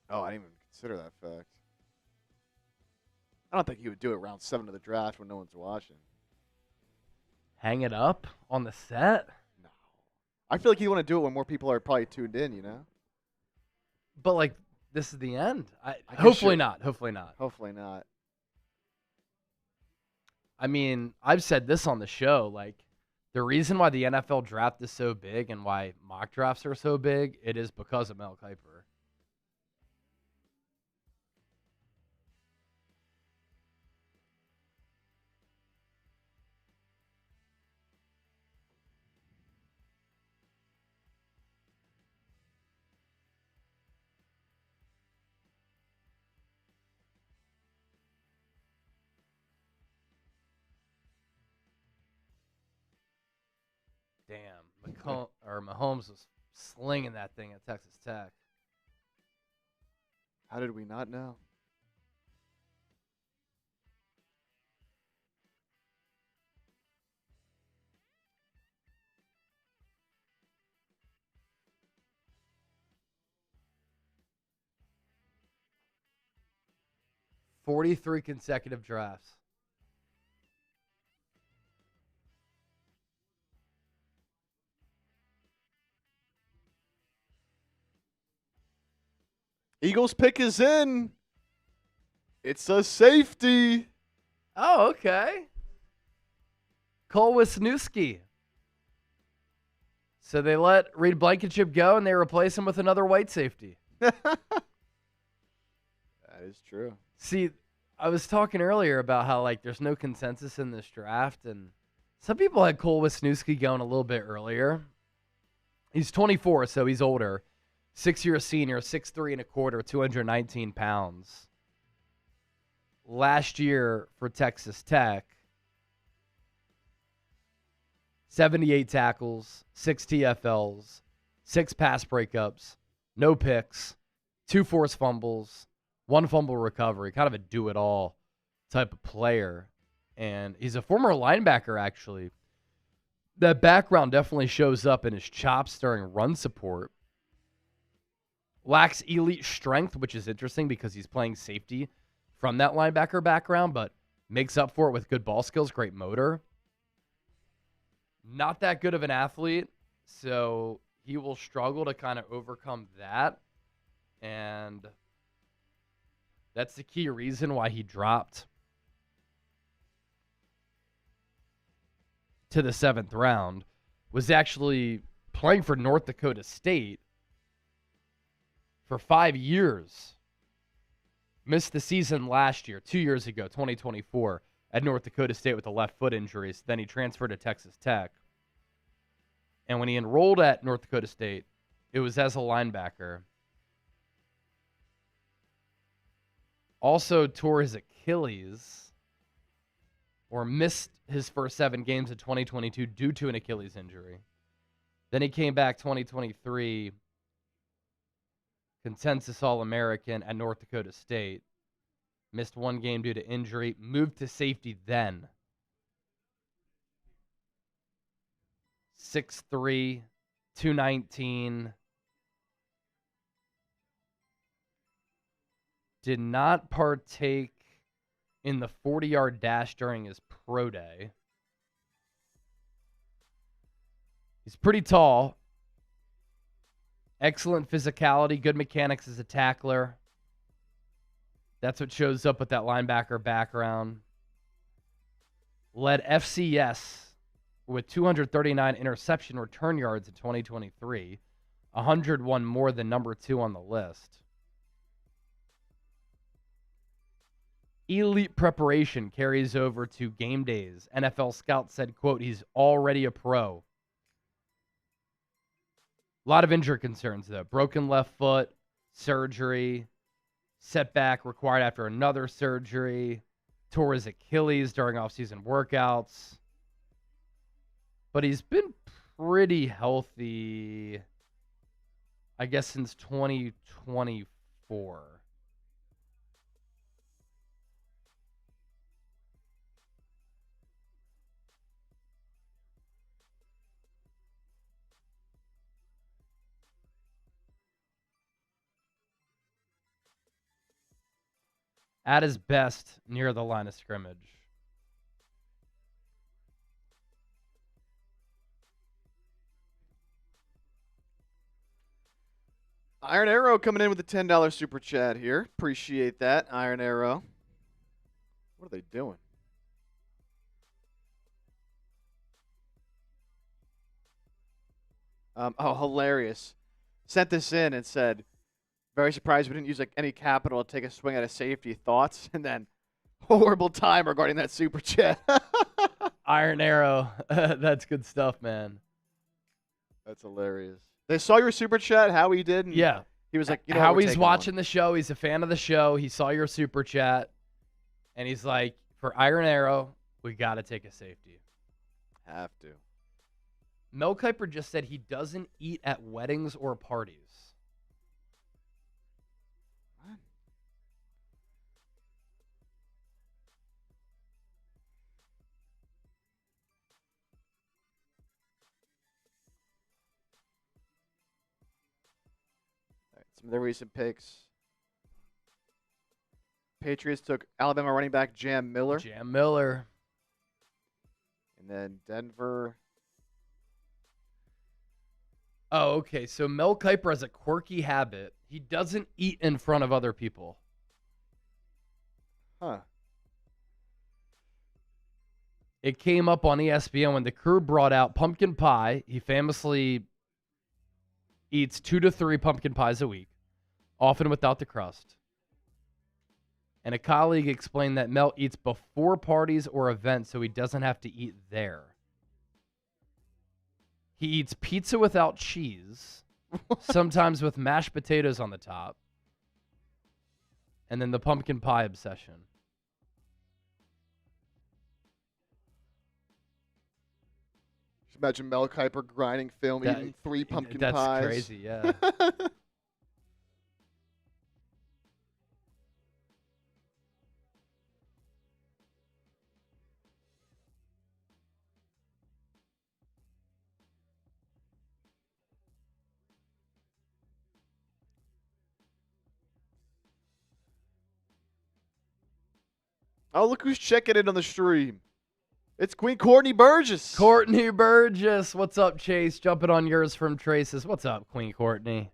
Oh, I didn't even consider that fact. I don't think he would do it round 7 of the draft when no one's watching. Hang it up on the set? No. I feel like you want to do it when more people are probably tuned in, you know? But, like, this is the end. Hopefully not. Hopefully not. Hopefully not. I mean, I've said this on the show. Like, the reason why the NFL draft is so big and why mock drafts are so big, it is because of Mel Kiper. Damn, Mahomes was slinging that thing at Texas Tech. How did we not know? $43 consecutive drafts. Eagles pick is in. It's a safety. Oh, okay. Cole Wisniewski. So they let Reed Blankenship go, and they replace him with another white safety. That is true. See, I was talking earlier about how, like, there's no consensus in this draft, and some people had Cole Wisniewski going a little bit earlier. He's 24, so he's older. 6-year senior, 6'3" and a quarter, 219 pounds. Last year for Texas Tech, 78 tackles, 6 TFLs, 6 pass breakups, no picks, 2 forced fumbles, 1 fumble recovery, kind of a do-it-all type of player. And he's a former linebacker, actually. That background definitely shows up in his chops during run support. Lacks elite strength, which is interesting because he's playing safety from that linebacker background, but makes up for it with good ball skills, great motor. Not that good of an athlete, so he will struggle to kind of overcome that. And that's the key reason why he dropped to the 7th round, was actually playing for North Dakota State for 5 years. Missed the season last year, 2 years ago, 2024, at North Dakota State with a left foot injury. So then he transferred to Texas Tech. And when he enrolled at North Dakota State, it was as a linebacker. Also tore his Achilles, or missed his first 7 games of 2022 due to an Achilles injury. Then he came back 2023, consensus All-American at North Dakota State. Missed 1 game due to injury. Moved to safety then. 6'3", 219. Did not partake in the 40-yard dash during his pro day. He's pretty tall. Excellent physicality, good mechanics as a tackler. That's what shows up with that linebacker background. Led FCS with 239 interception return yards in 2023. 101 more than number 2 on the list. Elite preparation carries over to game days. NFL scout said, quote, he's already a pro. A lot of injury concerns, though. Broken left foot, surgery, setback required after another surgery, tore his Achilles during offseason workouts. But he's been pretty healthy, I guess, since 2024. At his best near the line of scrimmage. Iron Arrow coming in with a $10 super chat here. Appreciate that, Iron Arrow. What are they doing? Oh, hilarious. Sent this in and said, very surprised we didn't use any capital to take a swing at a safety. Thoughts? And then, horrible time regarding that super chat. Iron Arrow. That's good stuff, man. That's hilarious. They saw your super chat, Howie did. And yeah. He was like, you know, Howie's watching the show. He's a fan of the show. He saw your super chat. And he's like, for Iron Arrow, we got to take a safety. Have to. Mel Kiper just said he doesn't eat at weddings or parties. What? All right, some of the recent picks. Patriots took Alabama running back Jam Miller. Jam Miller. And then Denver. Oh, okay. So Mel Kiper has a quirky habit. He doesn't eat in front of other people. Huh. It came up on ESPN when the crew brought out pumpkin pie. He famously eats 2 to 3 pumpkin pies a week, often without the crust. And a colleague explained that Mel eats before parties or events so he doesn't have to eat there. He eats pizza without cheese, sometimes with mashed potatoes on the top, and then the pumpkin pie obsession. Just imagine Mel Kiper grinding film, eating 3 pumpkin pies. That's crazy, yeah. Oh, look who's checking in on the stream. It's Queen Courtney Burgess. Courtney Burgess. What's up, Chase? Jumping on yours from Traces. What's up, Queen Courtney?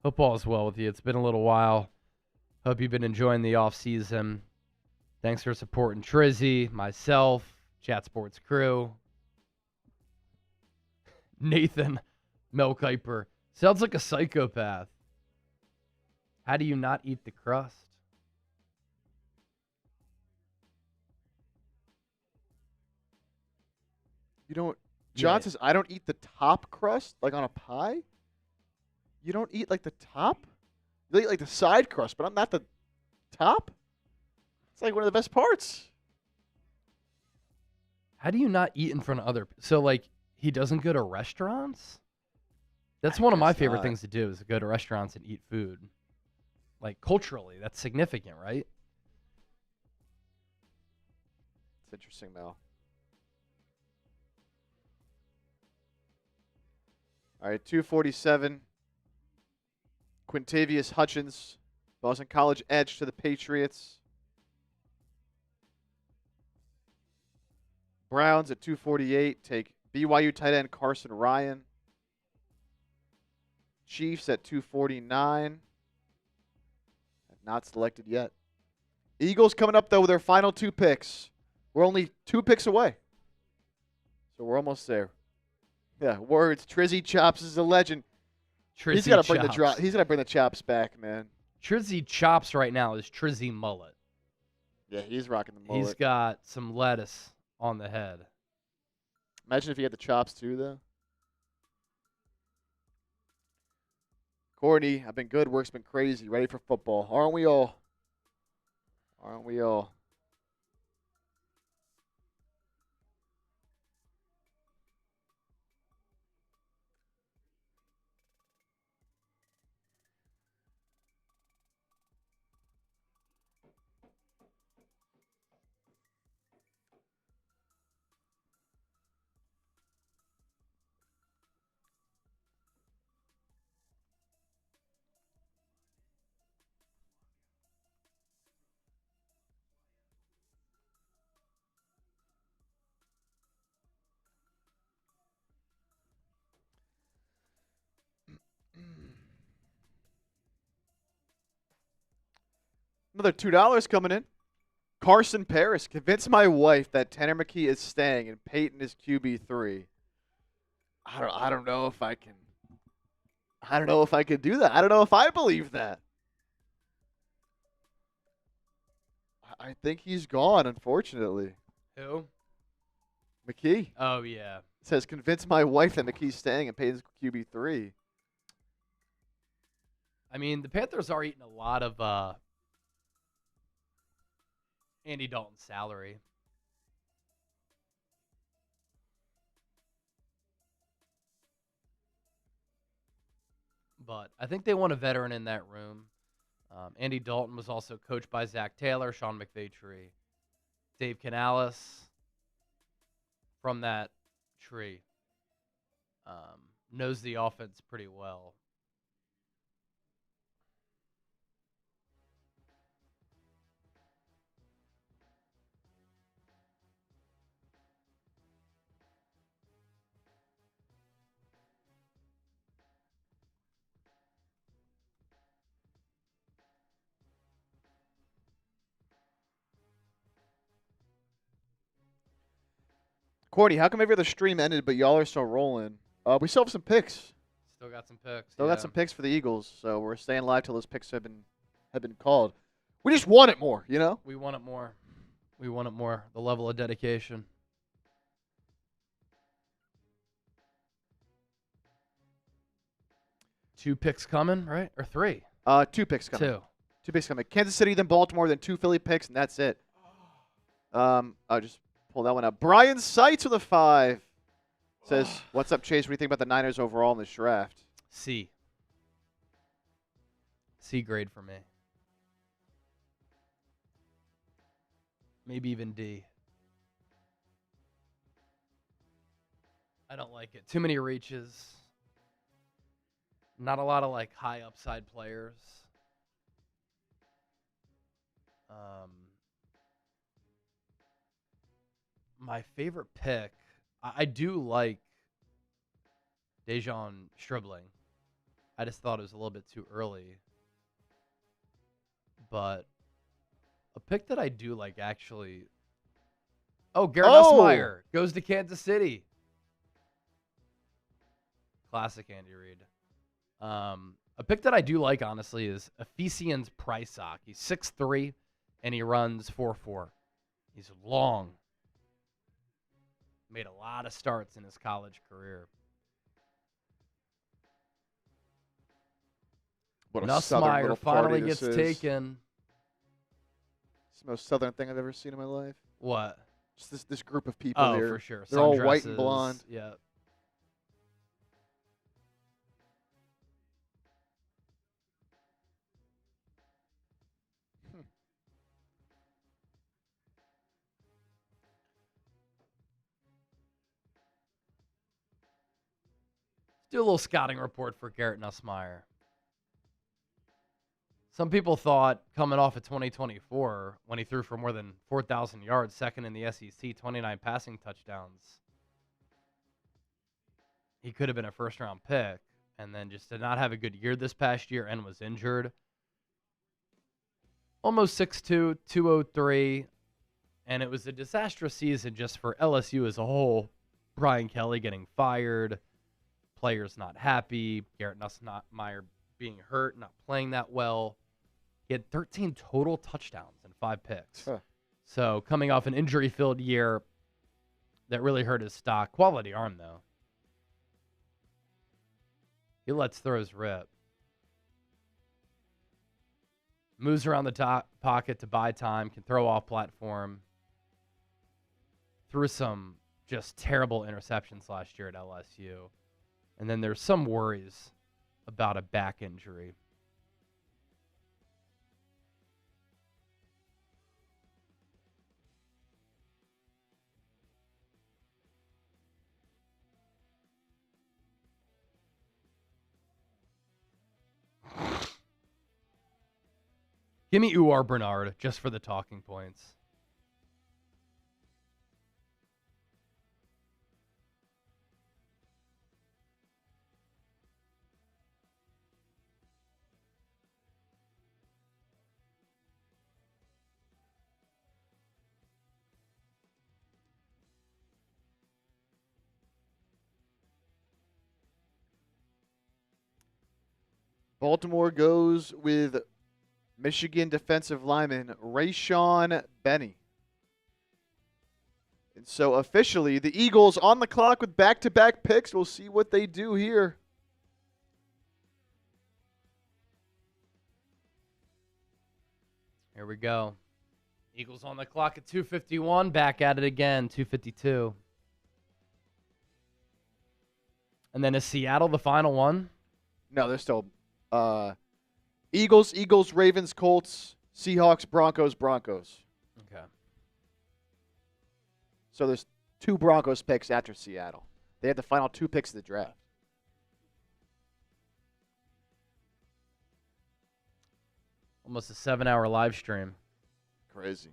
Hope all is well with you. It's been a little while. Hope you've been enjoying the off season. Thanks for supporting Trizzy, myself, Chat Sports crew. Nathan, Mel Kiper. Sounds like a psychopath. How do you not eat the crust? You don't. John says, I don't eat the top crust, like on a pie. You don't eat like the top? You eat like the side crust, but I'm not the top? It's like one of the best parts. How do you not eat in front of other people? So, like, he doesn't go to restaurants? That's one of my favorite things to do is to go to restaurants and eat food. Like, culturally, that's significant, right? It's interesting, Mel. All right, 247. Quintavious Hutchins, Boston College edge to the Patriots. Browns at 248 take BYU tight end Carson Ryan. Chiefs at 249. Have not selected yet. Eagles coming up, though, with their final 2 picks. We're only 2 picks away. So we're almost there. Yeah, words. Trizzy Chops is a legend. He's got to bring the chops back, man. Trizzy Chops right now is Trizzy Mullet. Yeah, he's rocking the mullet. He's got some lettuce on the head. Imagine if he had the chops too, though. Courtney, I've been good. Work's been crazy. Ready for football. Aren't we all? Aren't we all? Another $2 coming in. Carson Paris, convince my wife that Tanner McKee is staying and Peyton is QB3. I don't know if I can. I don't know if I could do that. I don't know if I believe that. I think he's gone, unfortunately. Who? McKee. Oh, yeah. It says, convince my wife that McKee's staying and Peyton's QB3. I mean, the Panthers are eating a lot of Andy Dalton's salary. But I think they want a veteran in that room. Andy Dalton was also coached by Zach Taylor, Sean McVay, Dave Canales from that tree. Knows the offense pretty well. Courtney, how come every other stream ended, but y'all are still rolling? We still have some picks. Still got some picks. Still got some picks for the Eagles, so we're staying live till those picks have been called. We just want it more, you know? We want it more. We want it more. The level of dedication. Two picks coming, right? Or three? 2 picks coming. Two. 2 picks coming. Kansas City, then Baltimore, then 2 Philly picks, and that's it. I'll just pull that one up. Brian Seitz with a 5. Says, what's up, Chase? What do you think about the Niners overall in this draft? C. C grade for me. Maybe even D. I don't like it. Too many reaches. Not a lot of like high upside players. My favorite pick, I do like Dejon Stribling. I just thought it was a little bit too early. But a pick that I do like actually. Oh, Garrett Nussmeier goes to Kansas City. Classic Andy Reid. A pick that I do like, honestly, is Ephesians Prysock. He's 6'3", and he runs 4.4. He's long. Made a lot of starts in his college career. What a Nussmeier finally gets taken. It's the most southern thing I've ever seen in my life. What? Just this group of people here. Oh, for sure. They're all white and blonde. Yeah. Do a little scouting report for Garrett Nussmeier. Some people thought coming off of 2024 when he threw for more than 4,000 yards, second in the SEC, 29 passing touchdowns, he could have been a first-round pick and then just did not have a good year this past year and was injured. Almost 6'2", 203, and it was a disastrous season just for LSU as a whole. Brian Kelly getting fired. Players not happy. Garrett Nussmeier being hurt, not playing that well. He had 13 total touchdowns and 5 picks. Huh. So coming off an injury-filled year that really hurt his stock. Quality arm, though. He lets throws rip. Moves around the top pocket to buy time, can throw off platform. Threw some just terrible interceptions last year at LSU. And then there's some worries about a back injury. Give me U.R. Bernard just for the talking points. Baltimore goes with Michigan defensive lineman Rayshawn Benny. And so officially, the Eagles on the clock with back-to-back picks. We'll see what they do here. Here we go. Eagles on the clock at 2:51. Back at it again, 2:52. And then is Seattle the final one? No, they're still Eagles, Ravens, Colts, Seahawks, Broncos. Okay. So there's 2 Broncos picks after Seattle. They have the final 2 picks of the draft. Almost a 7-hour live stream. Crazy.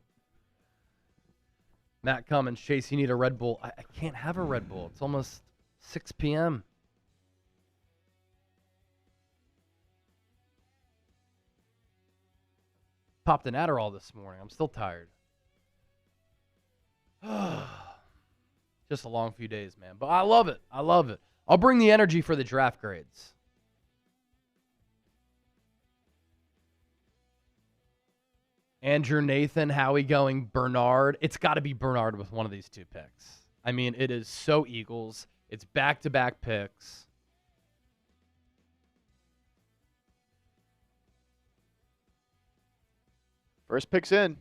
Matt Cummins, Chase, you need a Red Bull. I can't have a Red Bull. It's almost 6 p.m. Popped an Adderall this morning. I'm still tired. Just a long few days, man. But I love it. I love it. I'll bring the energy for the draft grades. Andrew Nathan, Howie going Bernard. It's got to be Bernard with one of these 2 picks. I mean, it is so Eagles. It's back-to-back picks. First pick's in.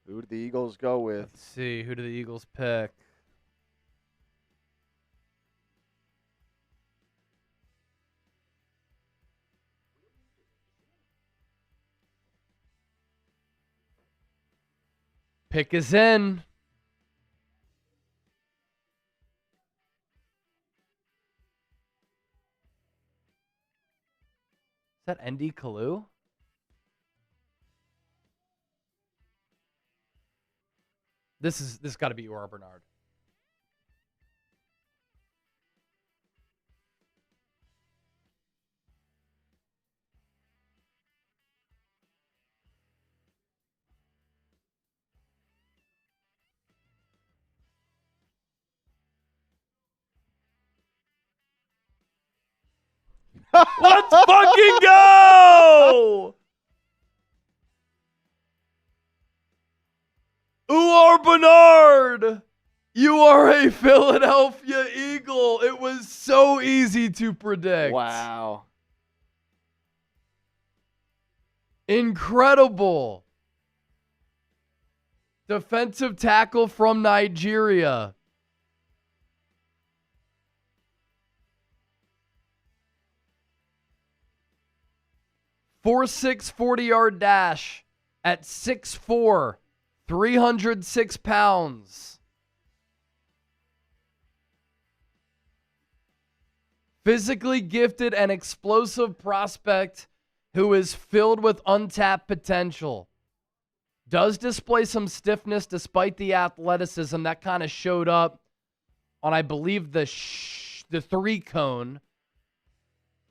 Who did the Eagles go with? Let's see. Who do the Eagles pick? Pick is in. Is that Andy Kalu? This got to be U.R. Bernard. Let's fucking go! U.R. Bernard, you are a Philadelphia Eagle. It was so easy to predict. Wow. Incredible. Defensive tackle from Nigeria. Four-six 40-yard dash at 6'4", 306 pounds. Physically gifted and explosive prospect who is filled with untapped potential. Does display some stiffness despite the athleticism that kind of showed up on, I believe, the 3-cone.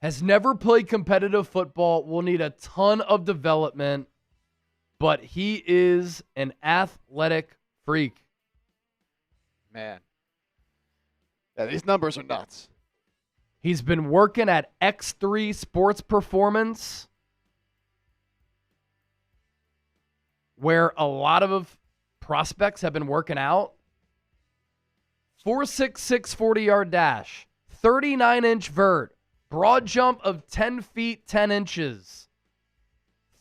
Has never played competitive football. Will need a ton of development, but he is an athletic freak. Man. Yeah, these numbers are nuts. He's been working at X3 Sports Performance, where a lot of prospects have been working out. 4.66 40-yard dash, 39-inch vert, broad jump of 10 feet 10 inches,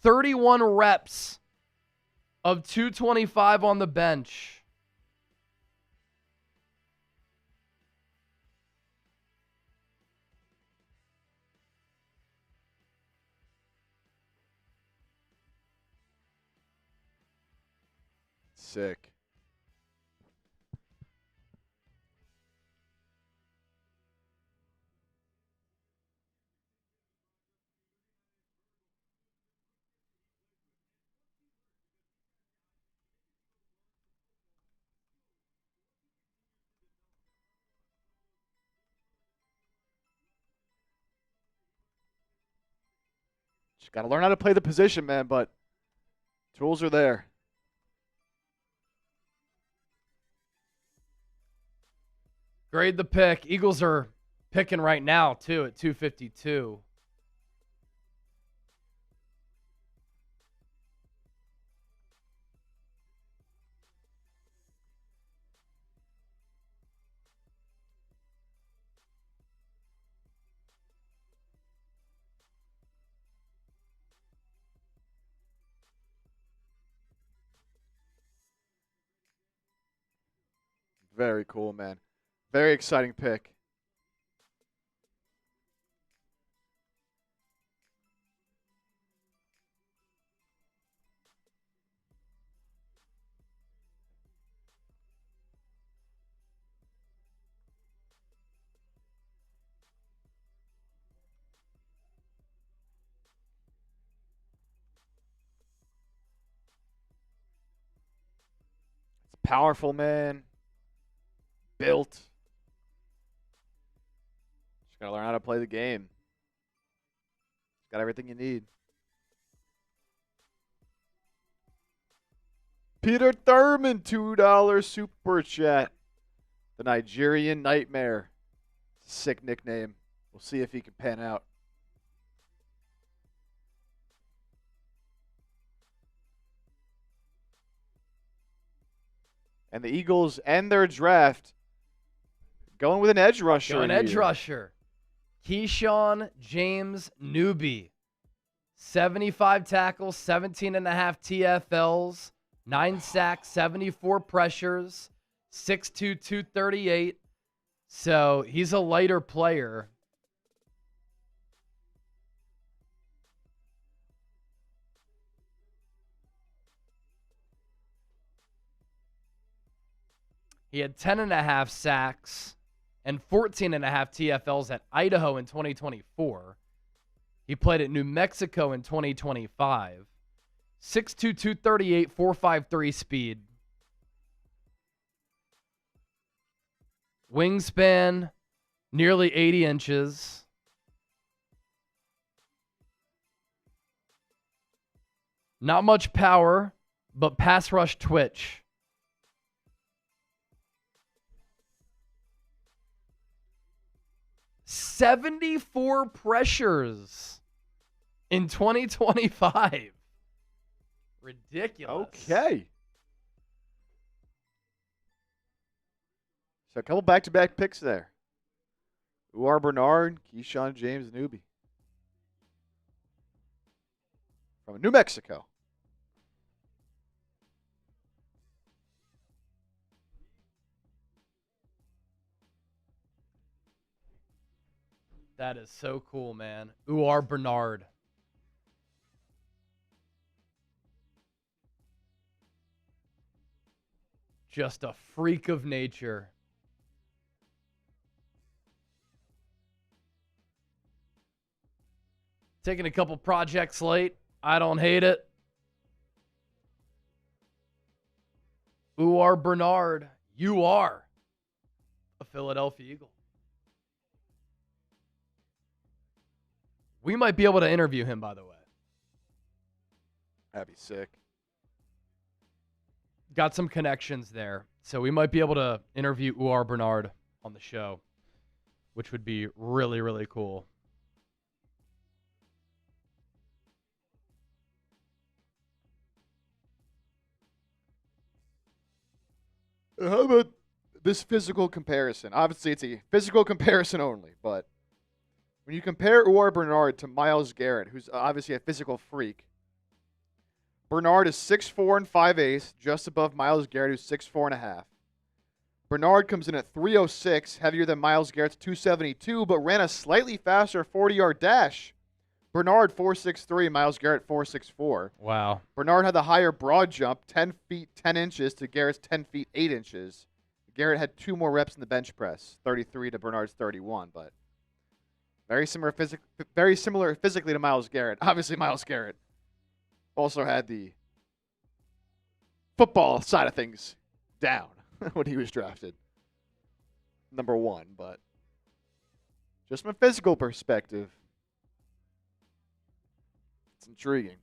31 reps of 225 on the bench. Sick. Just got to learn how to play the position, man, but tools are there. Grade the pick. Eagles are picking right now, too, at 252. Very cool, man. Very exciting pick. It's powerful, man. Built. Just got to learn how to play the game. Got everything you need. Peter Thurman, $2 super chat. The Nigerian Nightmare. Sick nickname. We'll see if he can pan out. And the Eagles end their draft going with an edge rusher. Going edge rusher. Keyshawn James Newby. 75 tackles, 17.5 TFLs, 9 sacks, 74 pressures, 6'2", 238. So he's a lighter player. He had 10.5 sacks and 14.5 TFLs at Idaho in 2024. He played at New Mexico in 2025. 6'2", 238, 4.53 speed. Wingspan, nearly 80 inches. Not much power, but pass rush twitch. 74 pressures in 2025. Ridiculous. Okay. So a couple back-to-back picks there. Uar Bernard, Keyshawn James Newby. From New Mexico. That is so cool, man. Uar Bernard. Just a freak of nature. Taking a couple projects late. I don't hate it. Uar Bernard, you are a Philadelphia Eagle. We might be able to interview him, by the way. That'd be sick. Got some connections there. So we might be able to interview Uar Bernard on the show, which would be really, really cool. How about this physical comparison? Obviously, it's a physical comparison only, but when you compare Uar Bernard to Myles Garrett, who's obviously a physical freak, Bernard is 6'4" and 5/8, just above Myles Garrett, who's 6'4" and a half. Bernard comes in at 306, heavier than Myles Garrett's 272, but ran a slightly faster 40-yard dash. Bernard 4.63, Myles Garrett 4.64. Wow. Bernard had the higher broad jump, 10 feet 10 inches to Garrett's 10 feet 8 inches. Garrett had 2 more reps in the bench press, 33 to Bernard's 31, but very similar physically to Myles Garrett. Obviously, Myles Garrett also had the football side of things down when he was drafted. Number 1, but just from a physical perspective, it's intriguing.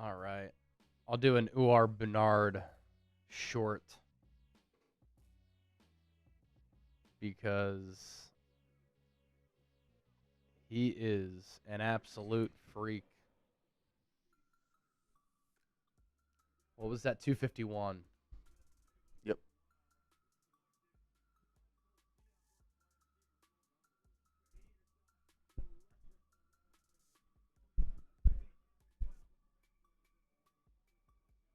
All right. I'll do an Uar Bernard short because he is an absolute freak. What was that? 251. Yep.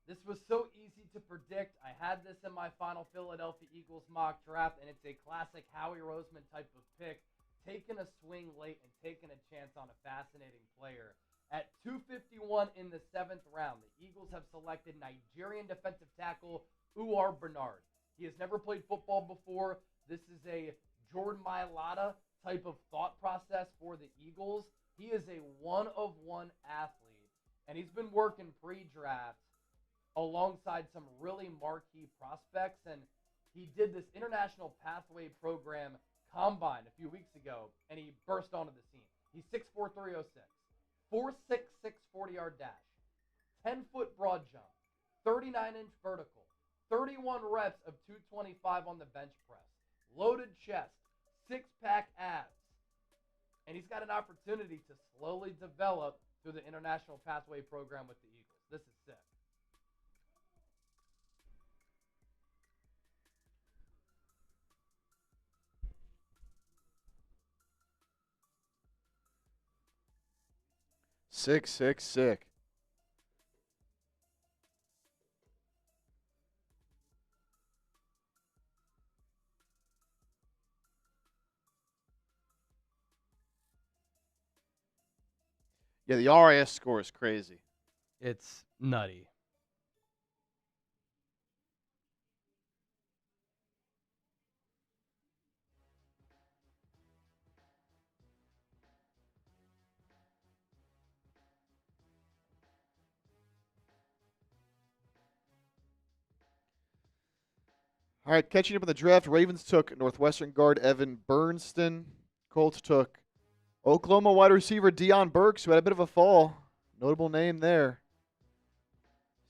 This was so easy to predict. I had this in my final Philadelphia Eagles mock draft, and it's a classic Howie Roseman type of pick. Taking a swing late and taking a chance on a fascinating player. At 251 in the 7th round, the Eagles have selected Nigerian defensive tackle Uar Bernard. He has never played football before. This is a Jordyn type of thought process for the Eagles. He is a one-of-one athlete, and he's been working pre-draft alongside some really marquee prospects, and he did this International Pathway Program combine a few weeks ago, and he burst onto the scene. He's 6'4", 306, 4.66 40-yard dash, 10-foot broad jump, 39-inch vertical, 31 reps of 225 on the bench press, loaded chest, six-pack abs, and he's got an opportunity to slowly develop through the International Pathway Program with the Eagles. This is sick. Sick. Yeah, the RAS score is crazy. It's nutty. All right, catching up in the draft, Ravens took Northwestern guard Evan Bernston. Colts took Oklahoma wide receiver Deion Burks, who had a bit of a fall. Notable name there.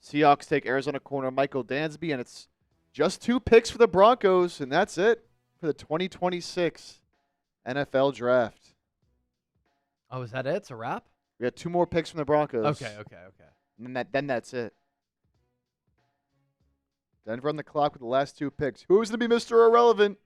Seahawks take Arizona corner Michael Dansby, and it's just 2 picks for the Broncos, and that's it for the 2026 NFL Draft. Oh, is that it? It's a wrap? We got 2 more picks from the Broncos. Okay. And then that's it. Denver on the clock with the last 2 picks. Who's going to be Mr. Irrelevant?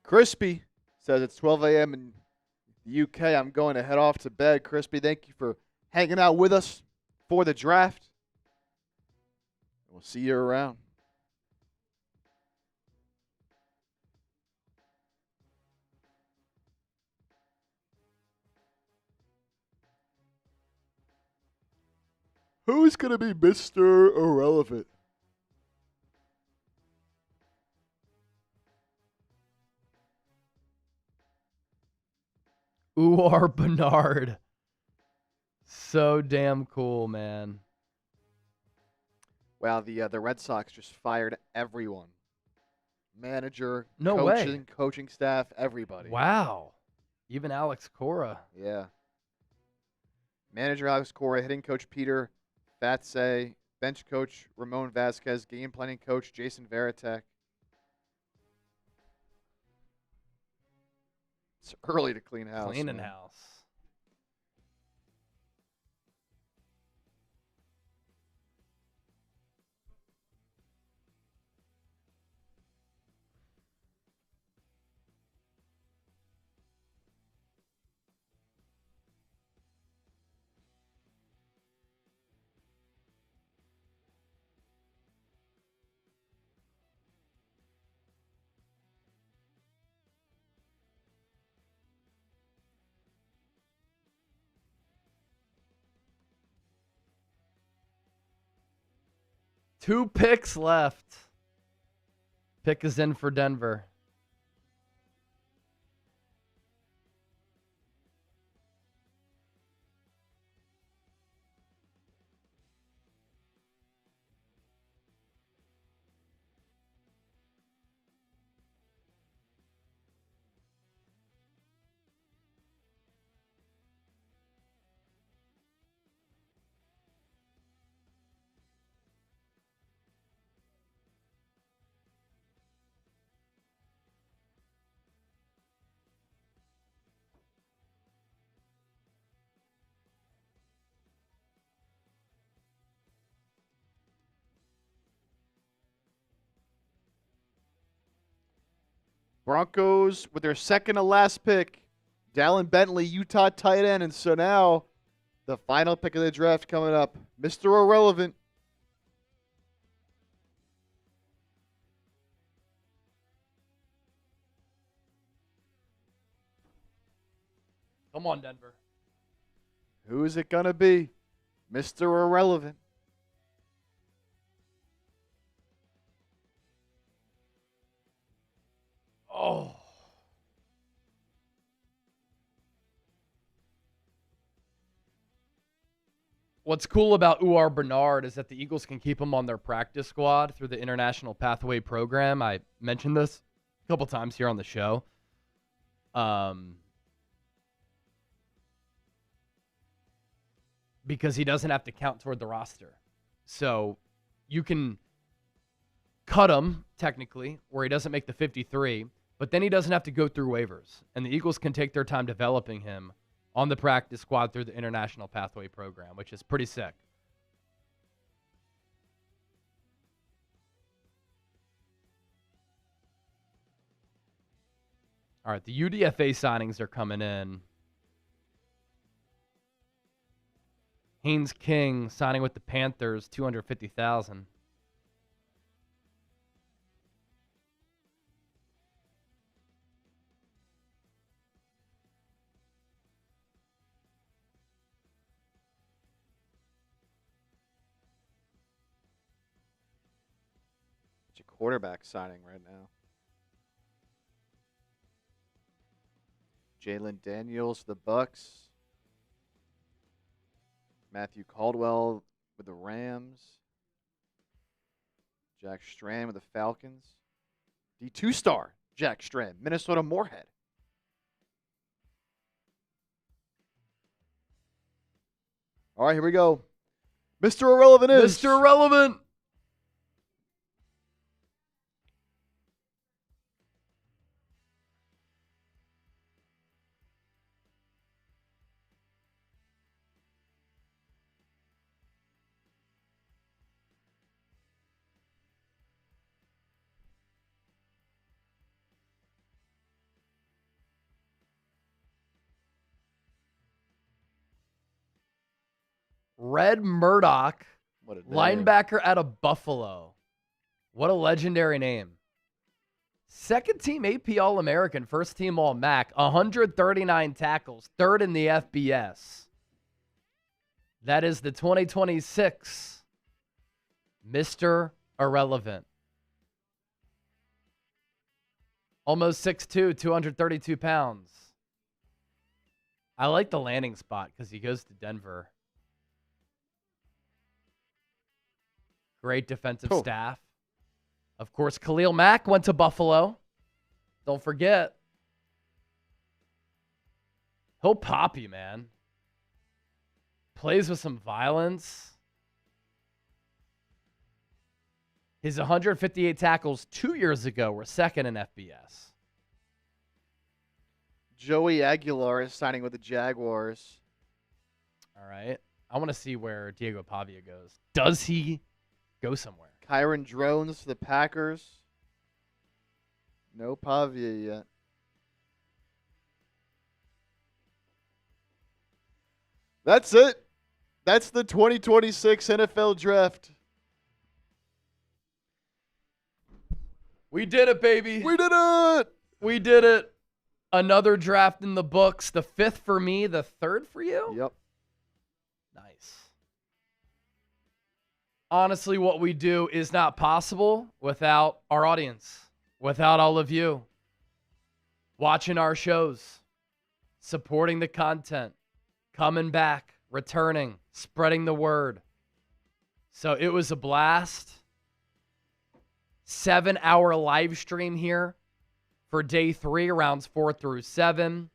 Crispy says it's 12 a.m. in the UK. I'm going to head off to bed. Crispy, thank you for hanging out with us for the draft. We'll see you around. Who's going to be Mr. Irrelevant? Uar Bernard. So damn cool, man. Wow, the Red Sox just fired everyone. Manager, No way. coaching staff, everybody. Wow. Even Alex Cora. Yeah. Manager Alex Cora, hitting coach Peter Fatse, bench coach Ramon Vasquez, game planning coach Jason Varitek. It's early to clean house. Cleaning man. house. Two picks left. Pick is in for Denver. Broncos with their second to last pick. Dallin Bentley, Utah tight end. And so now the final pick of the draft coming up. Mr. Irrelevant. Come on, Denver. Who is it going to be? Mr. Irrelevant. Oh. What's cool about Uar Bernard is that the Eagles can keep him on their practice squad through the International Pathway Program. I mentioned this a couple times here on the show. Because he doesn't have to count toward the roster. So you can cut him, technically, where he doesn't make the 53, but then he doesn't have to go through waivers. And the Eagles can take their time developing him on the practice squad through the International Pathway Program, which is pretty sick. All right, the UDFA signings are coming in. Haynes King signing with the Panthers, $250,000. It's a quarterback signing right now. Jalen Daniels, the Bucks. Matthew Caldwell with the Rams. Jack Strand with the Falcons. D2 star, Jack Strand, Minnesota Moorhead. All right, here we go. Mr. Irrelevant is. Mr. Irrelevant. Red Murdoch, What a name. linebacker out of Buffalo. What a legendary name. Second team AP All-American, first team All-MAC, 139 tackles, third in the FBS. That is the 2026 Mr. Irrelevant. Almost 6'2", 232 pounds. I like the landing spot because he goes to Denver. Great defensive staff. Of course, Khalil Mack went to Buffalo. Don't forget. He'll pop you, man. Plays with some violence. His 158 tackles 2 years ago were second in FBS. Joey Aguilar is signing with the Jaguars. All right. I want to see where Diego Pavia goes. Does he go somewhere? Kyron Drones to the Packers. No Pavia yet. That's it. That's the 2026 NFL Draft. We did it, baby. We did it. We did it. Another draft in the books. The 5th for me, the 3rd for you? Yep. Nice. Honestly, what we do is not possible without our audience, without all of you watching our shows, supporting the content, coming back, returning, spreading the word. So it was a blast. 7-hour live stream here for day 3, rounds 4 through 7.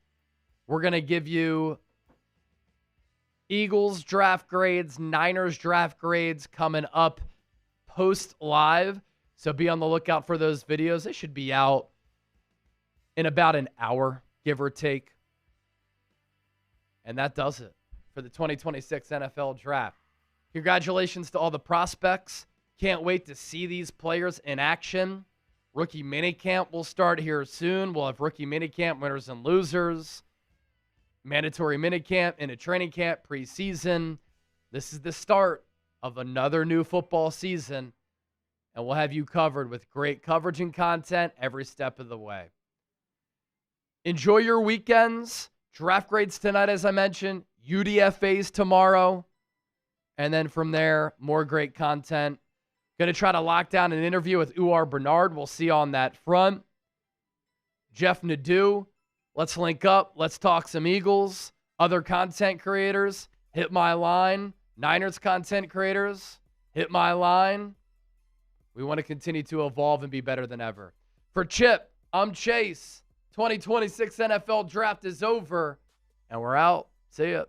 We're going to give you Eagles draft grades, Niners draft grades coming up post live. So be on the lookout for those videos. They should be out in about an hour, give or take. And that does it for the 2026 NFL Draft. Congratulations to all the prospects. Can't wait to see these players in action. Rookie minicamp will start here soon. We'll have rookie minicamp winners and losers. Mandatory minicamp and a training camp preseason. This is the start of another new football season. And we'll have you covered with great coverage and content every step of the way. Enjoy your weekends. Draft grades tonight, as I mentioned. UDFAs tomorrow. And then from there, more great content. Going to try to lock down an interview with Uar Bernard. We'll see you on that front. Jeff Nadeau. Let's link up. Let's talk some Eagles. Other content creators, hit my line. Niners content creators, hit my line. We want to continue to evolve and be better than ever. For Chip, I'm Chase. 2026 NFL Draft is over, and we're out. See ya.